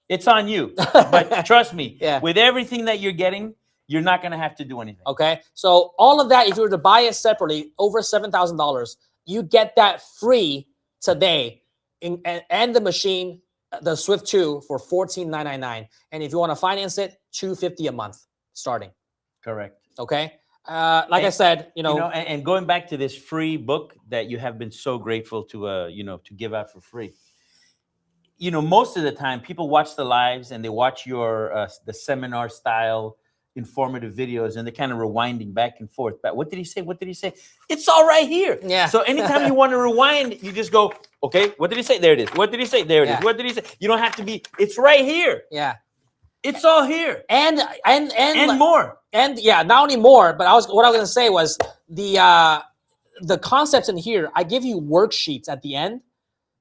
it's on you. But trust me, with everything that you're getting, you're not going to have to do anything. Okay. So all of that, if you were to buy it separately, over $7,000, you get that free today and the machine, the Swift 2 for $14,999. And if you want to finance it, $250 a month starting. Correct. Okay. Like I said, and going back to this free book that you have been so grateful to to give out for free. Most of the time people watch the lives and they watch your the seminar style informative videos and they're kind of rewinding back and forth. But what did he say? What did he say? It's all right here. Yeah. So anytime you want to rewind, you just go, okay, what did he say? There it is. What did he say? There it is. What did he say? You don't have to be, it's right here. Yeah. It's all here. And more. And yeah, not only more, but what I was gonna say was the concepts in here, I give you worksheets at the end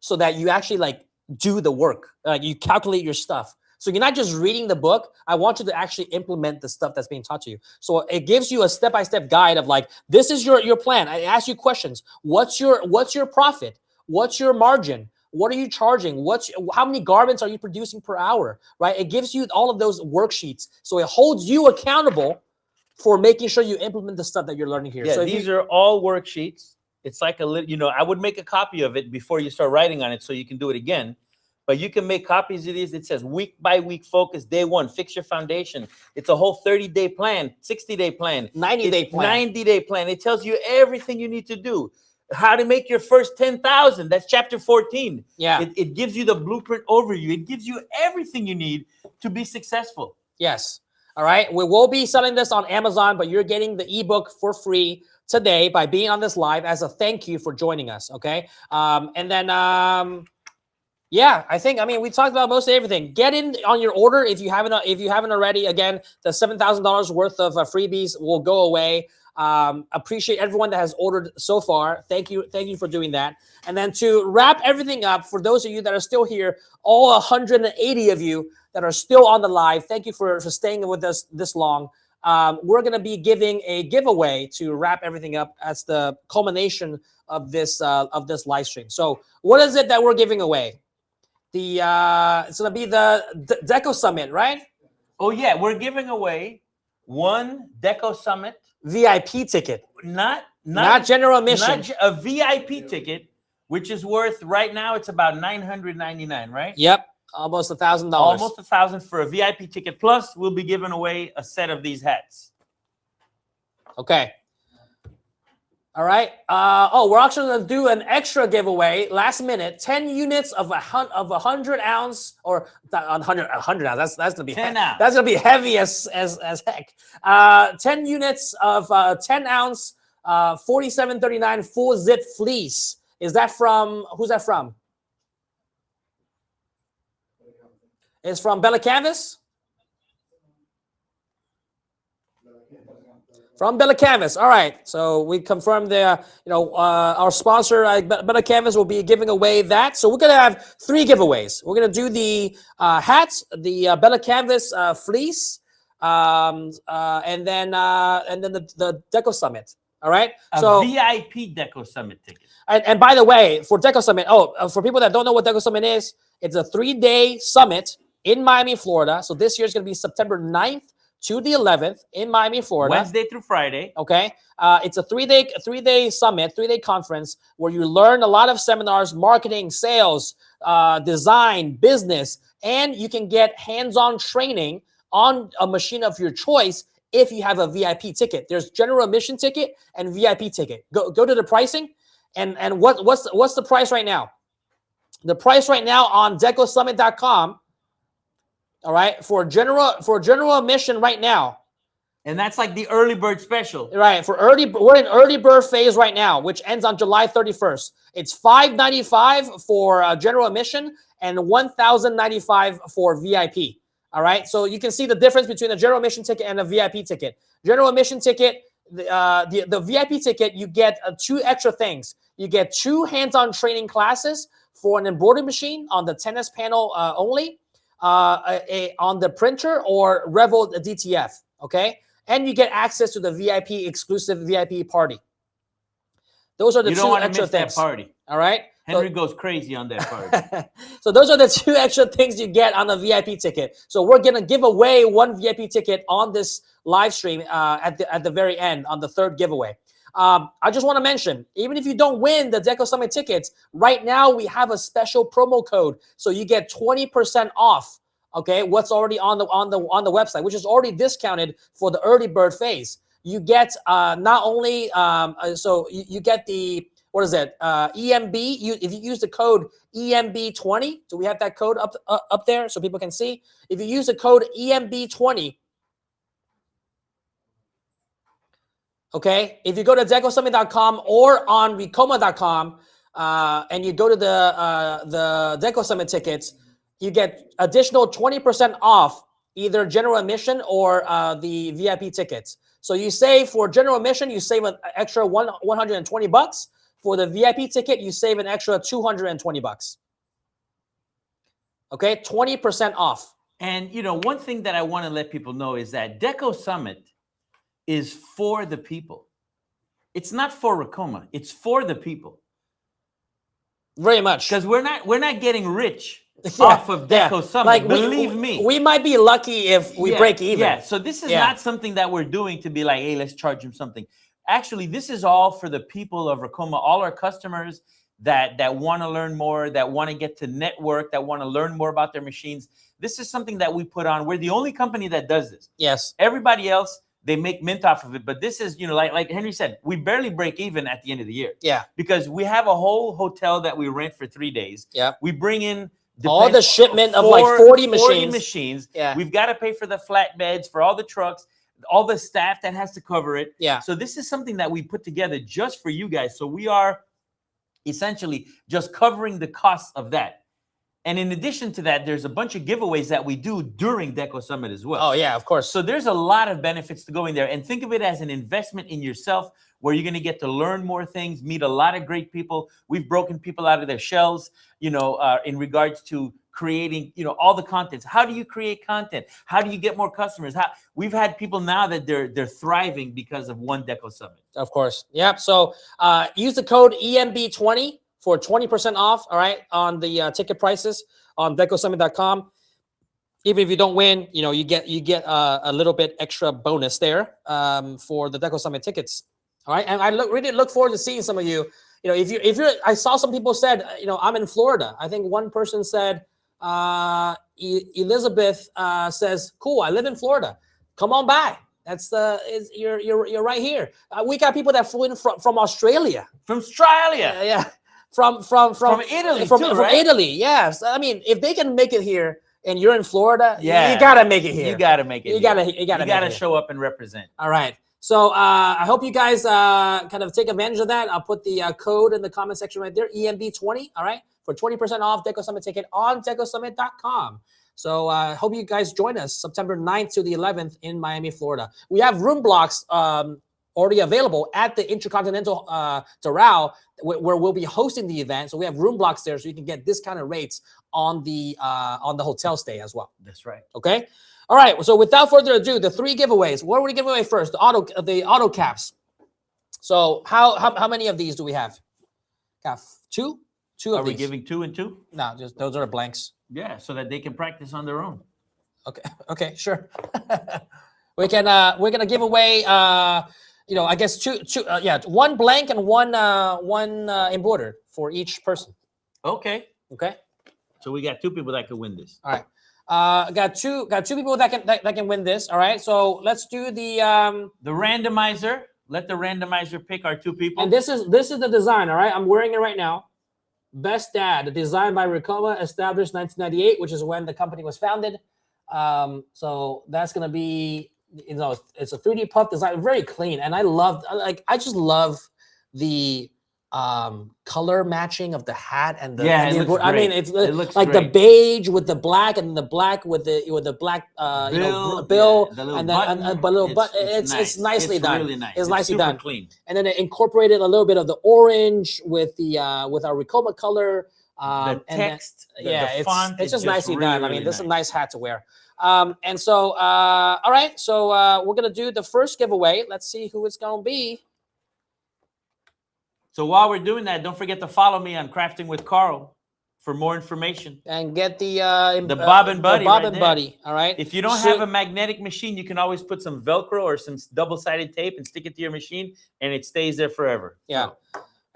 so that you actually like do the work. You calculate your stuff. So you're not just reading the book. I want you to actually implement the stuff that's being taught to you. So it gives you a step-by-step guide of like, this is your plan. I ask you questions. What's your profit? What's your margin? What are you charging? How many garments are you producing per hour? Right? It gives you all of those worksheets. So it holds you accountable for making sure you implement the stuff that you're learning here. Yeah, so these are all worksheets. It's like a little, I would make a copy of it before you start writing on it so you can do it again. But you can make copies of these. It says week by week focus, day one, fix your foundation. It's a whole 30-day plan, 60-day plan, 90-day plan. 90-day plan. It tells you everything you need to do. How to make your first 10,000. That's chapter 14. Yeah. It gives you the blueprint overview. It gives you everything you need to be successful. Yes. All right. We will be selling this on Amazon, but you're getting the ebook for free today by being on this live as a thank you for joining us. Okay. Yeah, I mean, we talked about most of everything. Get in on your order if you haven't already. Again, the $7,000 worth of freebies will go away. Appreciate everyone that has ordered so far. Thank you for doing that. And then to wrap everything up, for those of you that are still here, all 180 of you that are still on the live, thank you for staying with us this long. We're going to be giving a giveaway to wrap everything up as the culmination of this live stream. So what is it that we're giving away? It's going to be the Deco Summit, right? Oh yeah, we're giving away one Deco Summit VIP ticket. Not general admission. Not a VIP ticket, which is worth right now it's about $999, right? Yep, almost $1,000. Almost $1,000 for a VIP ticket. Plus, we'll be giving away a set of these hats. Okay. All right. We're actually going to do an extra giveaway last minute. 10 units of 100 ounce or 100 ounce. That's going to be 10 ounce. That's going to be heavy as heck. 10 units of 10 ounce 4739 full zip fleece. Is that from who's that from? It's from Bella Canvas. From Bella Canvas. All right. So we confirmed our sponsor, Bella Canvas, will be giving away that. So we're going to have 3 giveaways. We're going to do the hats, the Bella Canvas fleece, and then the Deco Summit. All right. So VIP Deco Summit ticket. And by the way, for Deco Summit, for people that don't know what Deco Summit is, it's a 3-day summit in Miami, Florida. So this year is going to be September 9th to the 11th in Miami, Florida. Wednesday through Friday. Okay. It's a 3-day summit, 3-day conference where you learn a lot of seminars, marketing, sales, design, business, and you can get hands-on training on a machine of your choice if you have a VIP ticket. There's general admission ticket and VIP ticket. Go to the pricing. And what's the price right now? The price right now on decosummit.com, all right, for general admission right now. And that's like the early bird special. Right, we're in early bird phase right now, which ends on July 31st. It's $595 for general admission and $1,095 for VIP. All right, so you can see the difference between a general admission ticket and a VIP ticket. General admission ticket, the VIP ticket, you get 2 extra things. You get 2 hands-on training classes for an embroidery machine on the tennis panel only, on the printer or Revel DTF, okay? And you get access to the VIP exclusive VIP party. Those are the 2 extra things. That party. All right? Henry goes crazy on that party. So those are the 2 extra things you get on the VIP ticket. So we're going to give away 1 VIP ticket on this live stream at the very end on the 3rd giveaway. I just want to mention, even if you don't win the Deco Summit tickets, right now we have a special promo code, so you get 20% off. Okay, what's already on the website, which is already discounted for the early bird phase. you get not only so you get the, what is it, EMB. If you use the code EMB20, do we have that code up there so people can see? If you use the code EMB20, okay, if you go to decosummit.com or on Ricoma.com and you go to the Deco Summit tickets, you get additional 20% off either general admission or the VIP tickets. So you save for general admission, you save an extra $120. For the VIP ticket, you save an extra $220. Okay, 20% off. And you know, one thing that I want to let people know is that Deco Summit is for the people. It's not for Ricoma. It's for the people. Very much. Because we're not getting rich off of Deco Summit. Like, believe me. We might be lucky if we break even. Yeah. So this is not something that we're doing to be like, hey, let's charge them something. Actually, this is all for the people of Ricoma, all our customers that want to learn more, that want to get to network, that want to learn more about their machines. This is something that we put on. We're the only company that does this. Yes. Everybody else, they make mint off of it. But this is, you know, like Henry said, we barely break even at the end of the year. Yeah. Because we have a whole hotel that we rent for 3 days. Yeah. We bring in all the shipment of like 40 machines. Yeah. We've got to pay for the flatbeds, for all the trucks, all the staff that has to cover it. Yeah. So this is something that we put together just for you guys. So we are essentially just covering the costs of that. And in addition to that, there's a bunch of giveaways that we do during Deco Summit as well. Oh, yeah, of course. So there's a lot of benefits to going there. And think of it as an investment in yourself where you're going to get to learn more things, meet a lot of great people. We've broken people out of their shells, you know, in regards to creating, you know, all the contents. How do you create content? How do you get more customers? We've had people now that they're thriving because of one Deco Summit. Of course. Yep. So use the code EMB20 for 20% off, all right, on the ticket prices on decosummit.com. Even if you don't win, you know, you get a little bit extra bonus there for the Deco Summit tickets. All right. And I really look forward to seeing some of you. You know, if you're, I saw some people said, you know, I'm in Florida. I think one person said, Elizabeth says, cool, I live in Florida. Come on by. You're right here. We got people that flew in from Australia. From Australia. Yeah. From Italy. From right? Italy. Yes. I mean, if they can make it here and you're in Florida, you yeah, gotta make it here. You gotta make it. You gotta show up and represent. All right. So I hope you guys kind of take advantage of that. I'll put the code in the comment section right there, EMB20. All right, for 20% off Deco Summit ticket on decosummit.com. So I hope you guys join us September 9th to the 11th in Miami, Florida. We have room blocks already available at the Intercontinental Doral, where we'll be hosting the event. So we have room blocks there, so you can get discounted rates on the hotel stay as well. That's right. Okay. All right. So without further ado, the 3 giveaways. What are we giving away first? The auto caps. So how many of these do we have? Got 2. 2 of Are these. we giving 2 and 2? No, just those are blanks. Yeah, so that they can practice on their own. Okay, sure. We're gonna give away you know, I guess two 1 blank and one embroidered for each person. Okay. Okay. So we got 2 people that could win this. All right. Got two people that can win this. All right. So let's do the randomizer. Let the randomizer pick our 2 people. And this is the design. All right. I'm wearing it right now. Best Dad, designed by Ricoma, established 1998, which is when the company was founded. So that's gonna be, you know, it's a 3D puff design, very clean, and I just love the color matching of the hat and the. Yeah, and it looks great. I mean, it looks like great. the beige with the black and the black with the black bill, yeah, the little and then button. It's nicely done. Really nice. It's nicely super done. Clean. And then it incorporated a little bit of the orange with the with our Ricoma color. The text, the font. It's just nicely really, done. really I mean, this is a nice nice hat to wear. And so, all right. So we're gonna do the first giveaway. Let's see who it's gonna be. So while we're doing that, don't forget to follow me on Crafting with Carl for more information. And get the Bob and Buddy. The Bob right and there. Buddy. All right. If you don't have a magnetic machine, you can always put some Velcro or some double-sided tape and stick it to your machine, and it stays there forever. Yeah.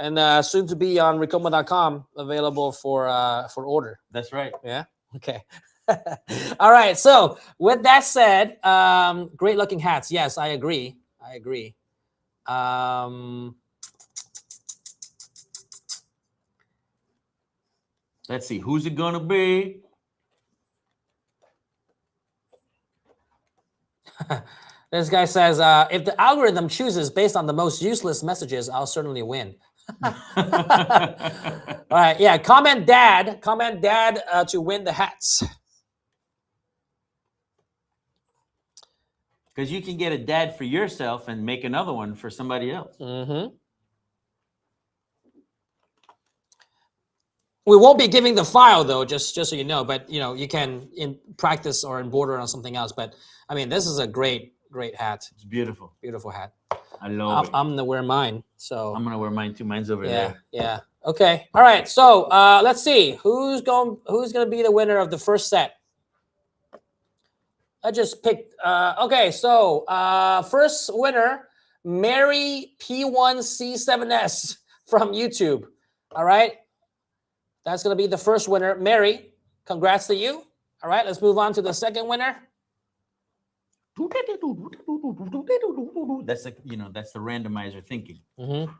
And soon to be on Ricoma.com, available for order. That's right. Yeah. Okay. All right. So with that said, great looking hats. Yes, I agree. I agree. Let's see. Who's it gonna be? This guy says, if the algorithm chooses based on the most useless messages, I'll certainly win. All right, yeah. Comment dad to win the hats. Because you can get a dad for yourself and make another one for somebody else. Mm-hmm. We won't be giving the file though, just so you know. But you can in practice or embroider on something else. But I mean, this is a great hat. It's beautiful. Beautiful hat. I love it. I'm gonna wear mine. So I'm gonna wear mine too. Mine's over there. Yeah. Okay. All right. So let's see who's gonna be the winner of the first set. I just picked. Okay. So first winner, Mary P1C7S from YouTube. All right. That's going to be the first winner. Mary, congrats to you. All right, let's move on to the second winner. That's that's the randomizer thinking. Mm-hmm.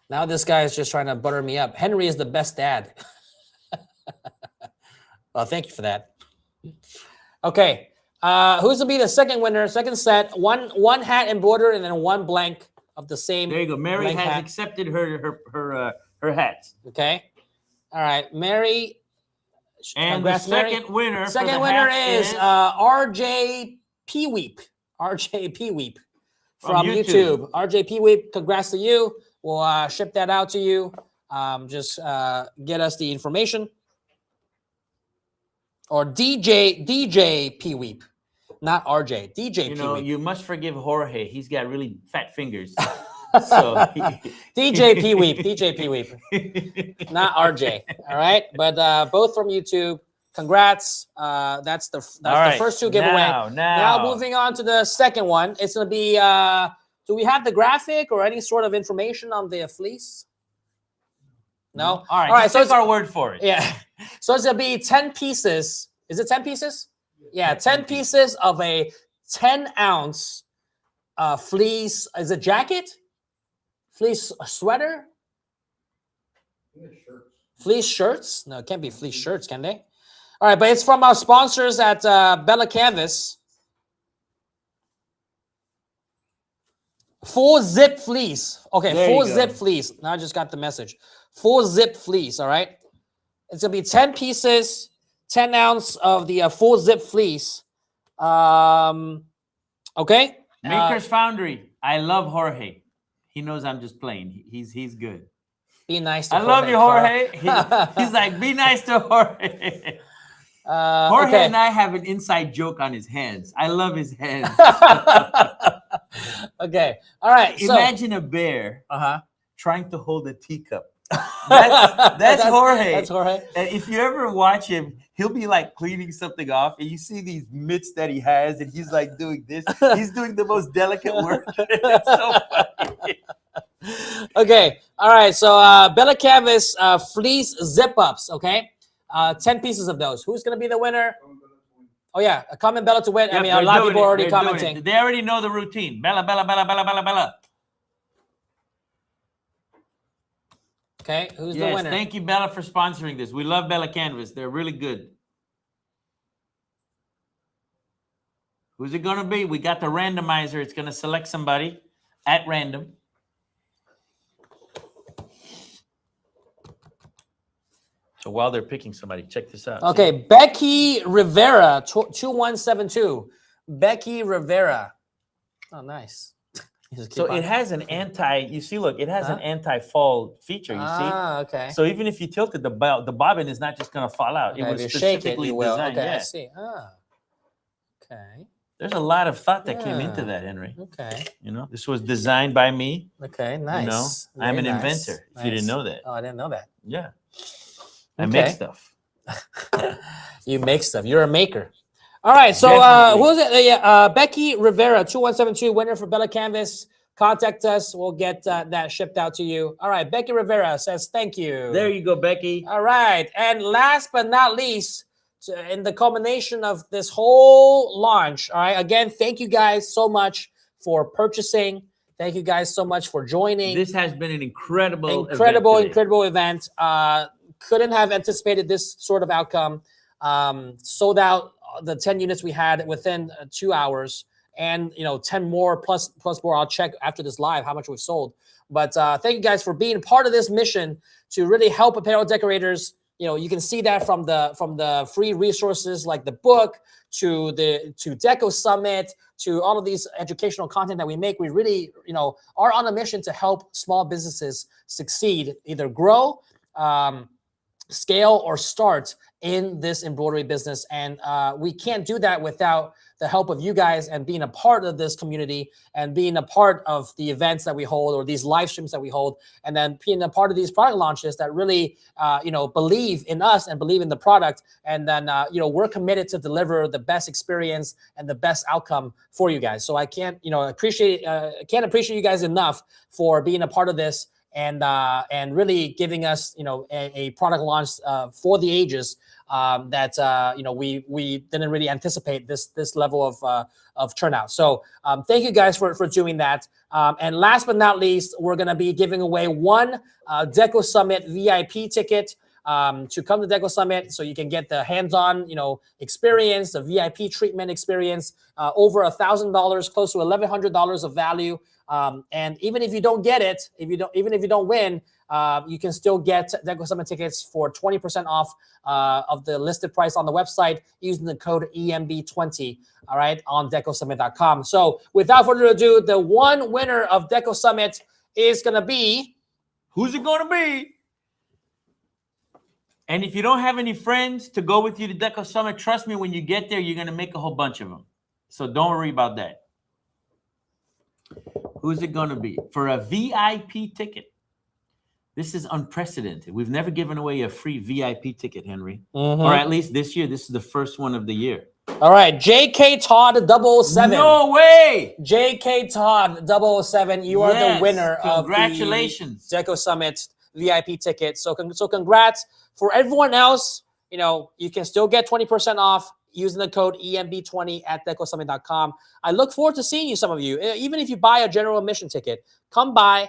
Now this guy is just trying to butter me up. Henry is the best dad. Well, thank you for that. Okay, who's to be the second winner? Second set, one hat embroidered and then one blank of the same. There you go. Mary has accepted her hats. Okay. All right, Mary. And the second winner. Second winner is RJ Peeweep. RJ Peeweep from YouTube. RJ Peeweep. Congrats to you. We'll ship that out to you. Just get us the information. Or DJ Peeweep. Not RJ, DJ Peeweep. You must forgive Jorge. He's got really fat fingers. So DJ Peeweep, not RJ. All right, but both from YouTube. Congrats. That's the first two giveaway. Now moving on to the second one. It's gonna be. Do we have the graphic or any sort of information on the fleece? No. All right. So it's our word for it. Yeah. So it's gonna be 10 pieces. Is it 10 pieces? Yeah, 10 pieces of a 10-ounce fleece. Is it jacket? Fleece sweater? Fleece shirts? No, it can't be fleece shirts, can they? All right, but it's from our sponsors at Bella Canvas. Full zip fleece. Okay, full zip fleece. Now I just got the message. Full zip fleece, all right? It's going to be 10 pieces, 10 ounce of the full zip fleece. Okay? Maker's Foundry. I love Jorge. He knows I'm just playing. He's good. Be nice to Jorge. I love you, Jorge. He's like, be nice to Jorge. Jorge and I have an inside joke on his hands. I love his hands. Okay. All right. Imagine a bear trying to hold a teacup. That's Jorge. That's Jorge. And if you ever watch him, he'll be like cleaning something off, and you see these mitts that he has, and he's like doing this. He's doing the most delicate work. It's so funny. Okay. All right. So Bella Canvas fleece zip-ups, okay? 10 pieces of those. Who's going to be the winner? Oh, yeah. A comment Bella to win. Yep, I mean, a lot of people are already commenting. They already know the routine. Bella, Bella, Bella, Bella, Bella, Bella. Okay, who's the winner? Thank you, Bella, for sponsoring this. We love Bella Canvas. They're really good. Who's it going to be? We got the randomizer. It's going to select somebody at random. So while they're picking somebody, check this out. Okay, Becky Rivera, 2172. Becky Rivera. Oh, nice. So it has an you see, look, it has an anti-fall feature, you see? Okay. So even if you tilt it, the bobbin is not just going to fall out. Okay, it was specifically designed. Okay, yeah. I see. Okay. There's a lot of thought that came into that, Henry. Okay. This was designed by me. Okay, nice. I'm an inventor, if you didn't know that. Oh, I didn't know that. Yeah. I make stuff. You make stuff. You're a maker. All right, so who's it? Becky Rivera, 2172, winner for Bella Canvas. Contact us. We'll get that shipped out to you. All right, Becky Rivera says thank you. There you go, Becky. All right, and last but not least, in the culmination of this whole launch. All right. Again, thank you guys so much for purchasing. Thank you guys so much for joining. This has been an incredible event. Couldn't have anticipated this sort of outcome. Sold out the 10 units we had within 2 hours, and 10 more plus more. I'll check after this live how much we've sold. But thank you guys for being part of this mission to really help apparel decorators. You can see that from the free resources like the book to Deco Summit to all of these educational content that we make. We really are on a mission to help small businesses succeed, either grow, scale, or start in this embroidery business. And we can't do that without the help of you guys and being a part of this community and being a part of the events that we hold or these live streams that we hold, and then being a part of these product launches that really believe in us and believe in the product. And then we're committed to deliver the best experience and the best outcome for you guys. So I can't appreciate you guys enough for being a part of this and really giving us a product launch for the ages that we didn't really anticipate this level of turnout. So thank you guys for doing that. And last but not least, we're going to be giving away one Deco Summit VIP ticket to come to Deco Summit, so you can get the hands-on experience, the VIP treatment experience, over $1,000, close to $1,100 of value. And even if you don't get it, even if you don't win, you can still get Deco Summit tickets for 20% off of the listed price on the website using the code EMB20, all right, on decosummit.com. So without further ado, the one winner of Deco Summit is going to be... Who's it going to be? And if you don't have any friends to go with you to Deco Summit, trust me, when you get there, you're going to make a whole bunch of them. So don't worry about that. Who's it going to be? For a VIP ticket. This is unprecedented. We've never given away a free VIP ticket, Henry. Or at least this year. This is the first one of the year. All right. JK Todd 007. No way. JK Todd 007. You are the winner of the Deco Summit VIP ticket. So congrats. For everyone else, you can still get 20% off using the code EMB20 at decosummit.com. I look forward to seeing you, some of you. Even if you buy a general admission ticket, come by,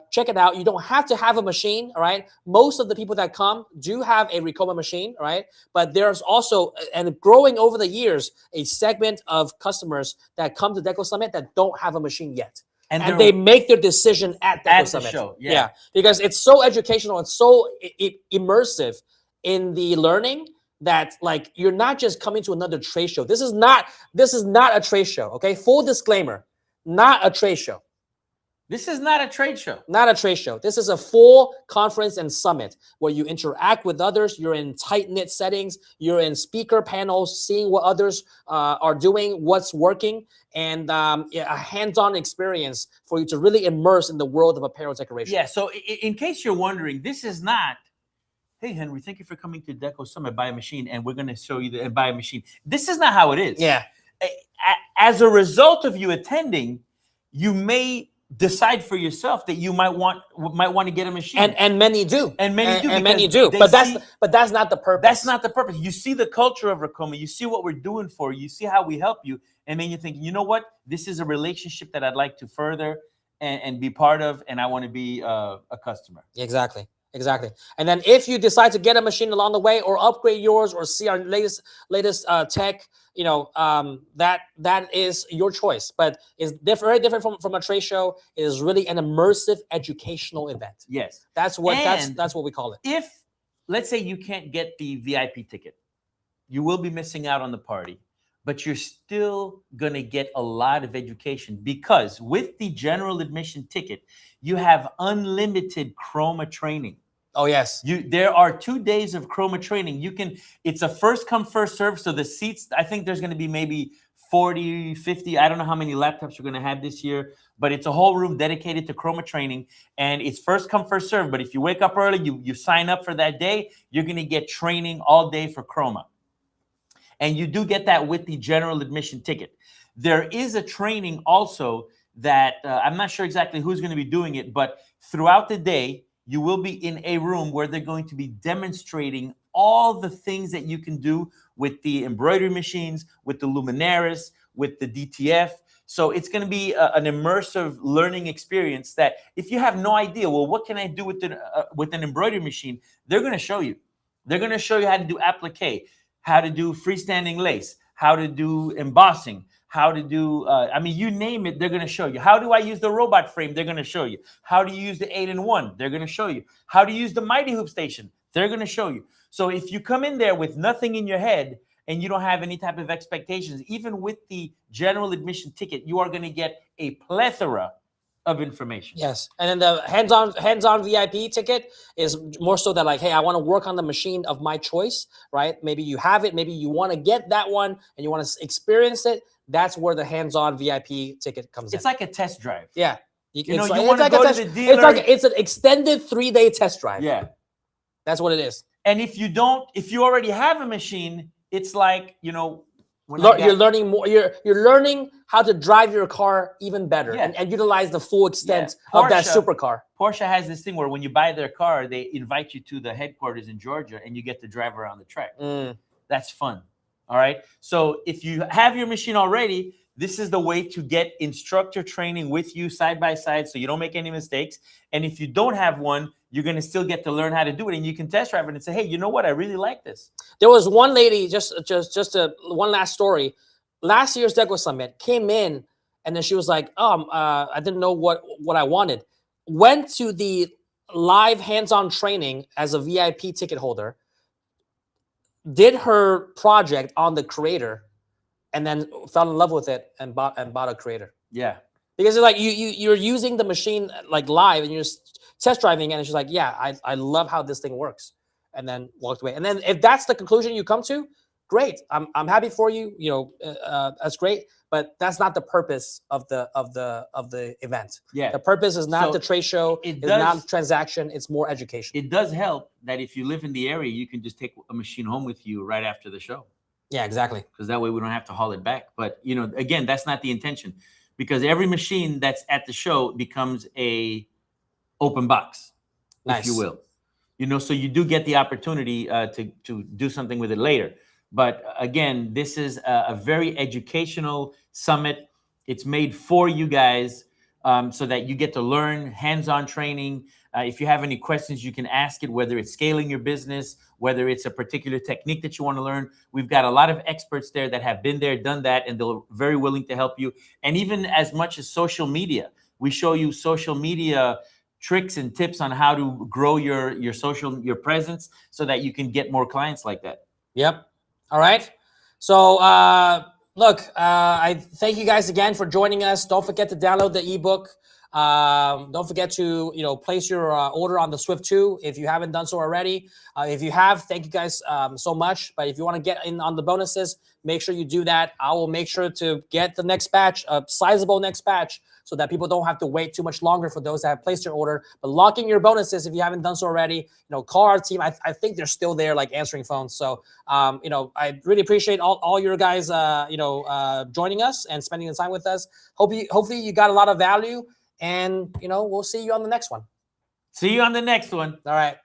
check it out. You don't have to have a machine, all right? Most of the people that come do have a Ricoma machine, all right? But there's also, and growing over the years, a segment of customers that come to Deco Summit that don't have a machine yet. And they make their decision at Deco Summit. Show, yeah, because it's so educational, it's so immersive in the learning that you're not just coming to another trade show. This is not a trade show, okay? Full disclaimer, not a trade show. This is not a trade show. Not a trade show. This is a full conference and summit where you interact with others. You're in tight-knit settings. You're in speaker panels, seeing what others are doing, what's working, and a hands-on experience for you to really immerse in the world of apparel decoration. Yeah, so in case you're wondering, this is not, hey, Henry, thank you for coming to Deco Summit, buy a machine, and we're going to show you and buy a machine. This is not how it is. Yeah. As a result of you attending, you may decide for yourself that you might want to get a machine, and many do, and many do. But that's not the purpose. That's not the purpose. You see the culture of Ricoma, you see what we're doing for you, you see how we help you, and then you think, you know what, this is a relationship that I'd like to further and be part of, and I want to be a customer. Exactly. And then if you decide to get a machine along the way or upgrade yours or see our latest tech, that is your choice. But it's very different from a trade show. It is really an immersive educational event. Yes. That's what we call it. If, let's say, you can't get the VIP ticket, you will be missing out on the party, but you're still going to get a lot of education, because with the general admission ticket, you have unlimited Chroma training. Oh, yes. There are 2 days of Chroma training. It's a first come, first serve. So the seats, I think there's going to be maybe 40, 50. I don't know how many laptops we're going to have this year, but it's a whole room dedicated to Chroma training, and it's first come, first serve. But if you wake up early, you sign up for that day, you're going to get training all day for Chroma. And you do get that with the general admission ticket. There is a training also that I'm not sure exactly who's going to be doing it, but throughout the day, you will be in a room where they're going to be demonstrating all the things that you can do with the embroidery machines, with the Luminaris, with the DTF. So it's going to be an immersive learning experience that if you have no idea, well, what can I do with an embroidery machine? They're going to show you. They're going to show you how to do applique, how to do freestanding lace, how to do embossing, how to do, I mean, you name it, they're going to show you. How do I use the robot frame? They're going to show you. How do you use the 8-in-1? They're going to show you. How to use the Mighty Hoop Station? They're going to show you. So if you come in there with nothing in your head and you don't have any type of expectations, even with the general admission ticket, you are going to get a plethora of information. Yes, and then the hands-on VIP ticket is more so that like, hey, I want to work on the machine of my choice, right? Maybe you have it, maybe you want to get that one and you want to experience it. That's where the hands-on VIP ticket comes in. It's like a test drive. Yeah, you know, you want to go to the dealer. It's like it's an extended 3-day test drive. Yeah, that's what it is. And if you already have a machine, it's like, you know, you're learning more. You're learning how to drive your car even better and utilize the full extent of that supercar. Porsche has this thing where when you buy their car, they invite you to the headquarters in Georgia and you get to drive around the track. That's fun. All right. So if you have your machine already, this is the way to get instructor training with you side by side so you don't make any mistakes. And if you don't have one, you're going to still get to learn how to do it. And you can test drive it and say, hey, you know what? I really like this. There was one lady, one last story. Last year's Deco Summit came in and then she was like, I didn't know what I wanted. Went to the live hands-on training as a VIP ticket holder, did her project on the Creator, and then fell in love with it and bought a Creator. Yeah. Because it's like you're using the machine like live and you're just test driving and she's like, yeah, I love how this thing works. And then walked away. And then if that's the conclusion you come to, great. I'm happy for you. You know, that's great. But that's not the purpose of the event. Yeah. The purpose is not the trade show. It's not transaction. It's more education. It does help that if you live in the area, you can just take a machine home with you right after the show. Yeah, exactly. Because that way we don't have to haul it back. But, you know, again, that's not the intention. Because every machine that's at the show becomes a open box, if you will. You know, so you do get the opportunity to do something with it later. But again, this is a very educational summit. It's made for you guys so that you get to learn hands-on training. If you have any questions, you can ask it, whether it's scaling your business, whether it's a particular technique that you want to learn. We've got a lot of experts there that have been there, done that, and they're very willing to help you. And even as much as social media, we show you social media tricks and tips on how to grow your presence so that you can get more clients like that. Yep. All right. So look, I thank you guys again for joining us. Don't forget to download the ebook. Don't forget to place your order on the Swift 2 if you haven't done so already. If you have, thank you guys so much. But if you want to get in on the bonuses, make sure you do that. I will make sure to get the next batch, a sizable next batch, so that people don't have to wait too much longer for those that have placed their order. But lock in your bonuses if you haven't done so already. Call our team. I think they're still there, like answering phones. So I really appreciate all your guys joining us and spending the time with us. Hopefully you got a lot of value. And, we'll see you on the next one. See you on the next one. All right.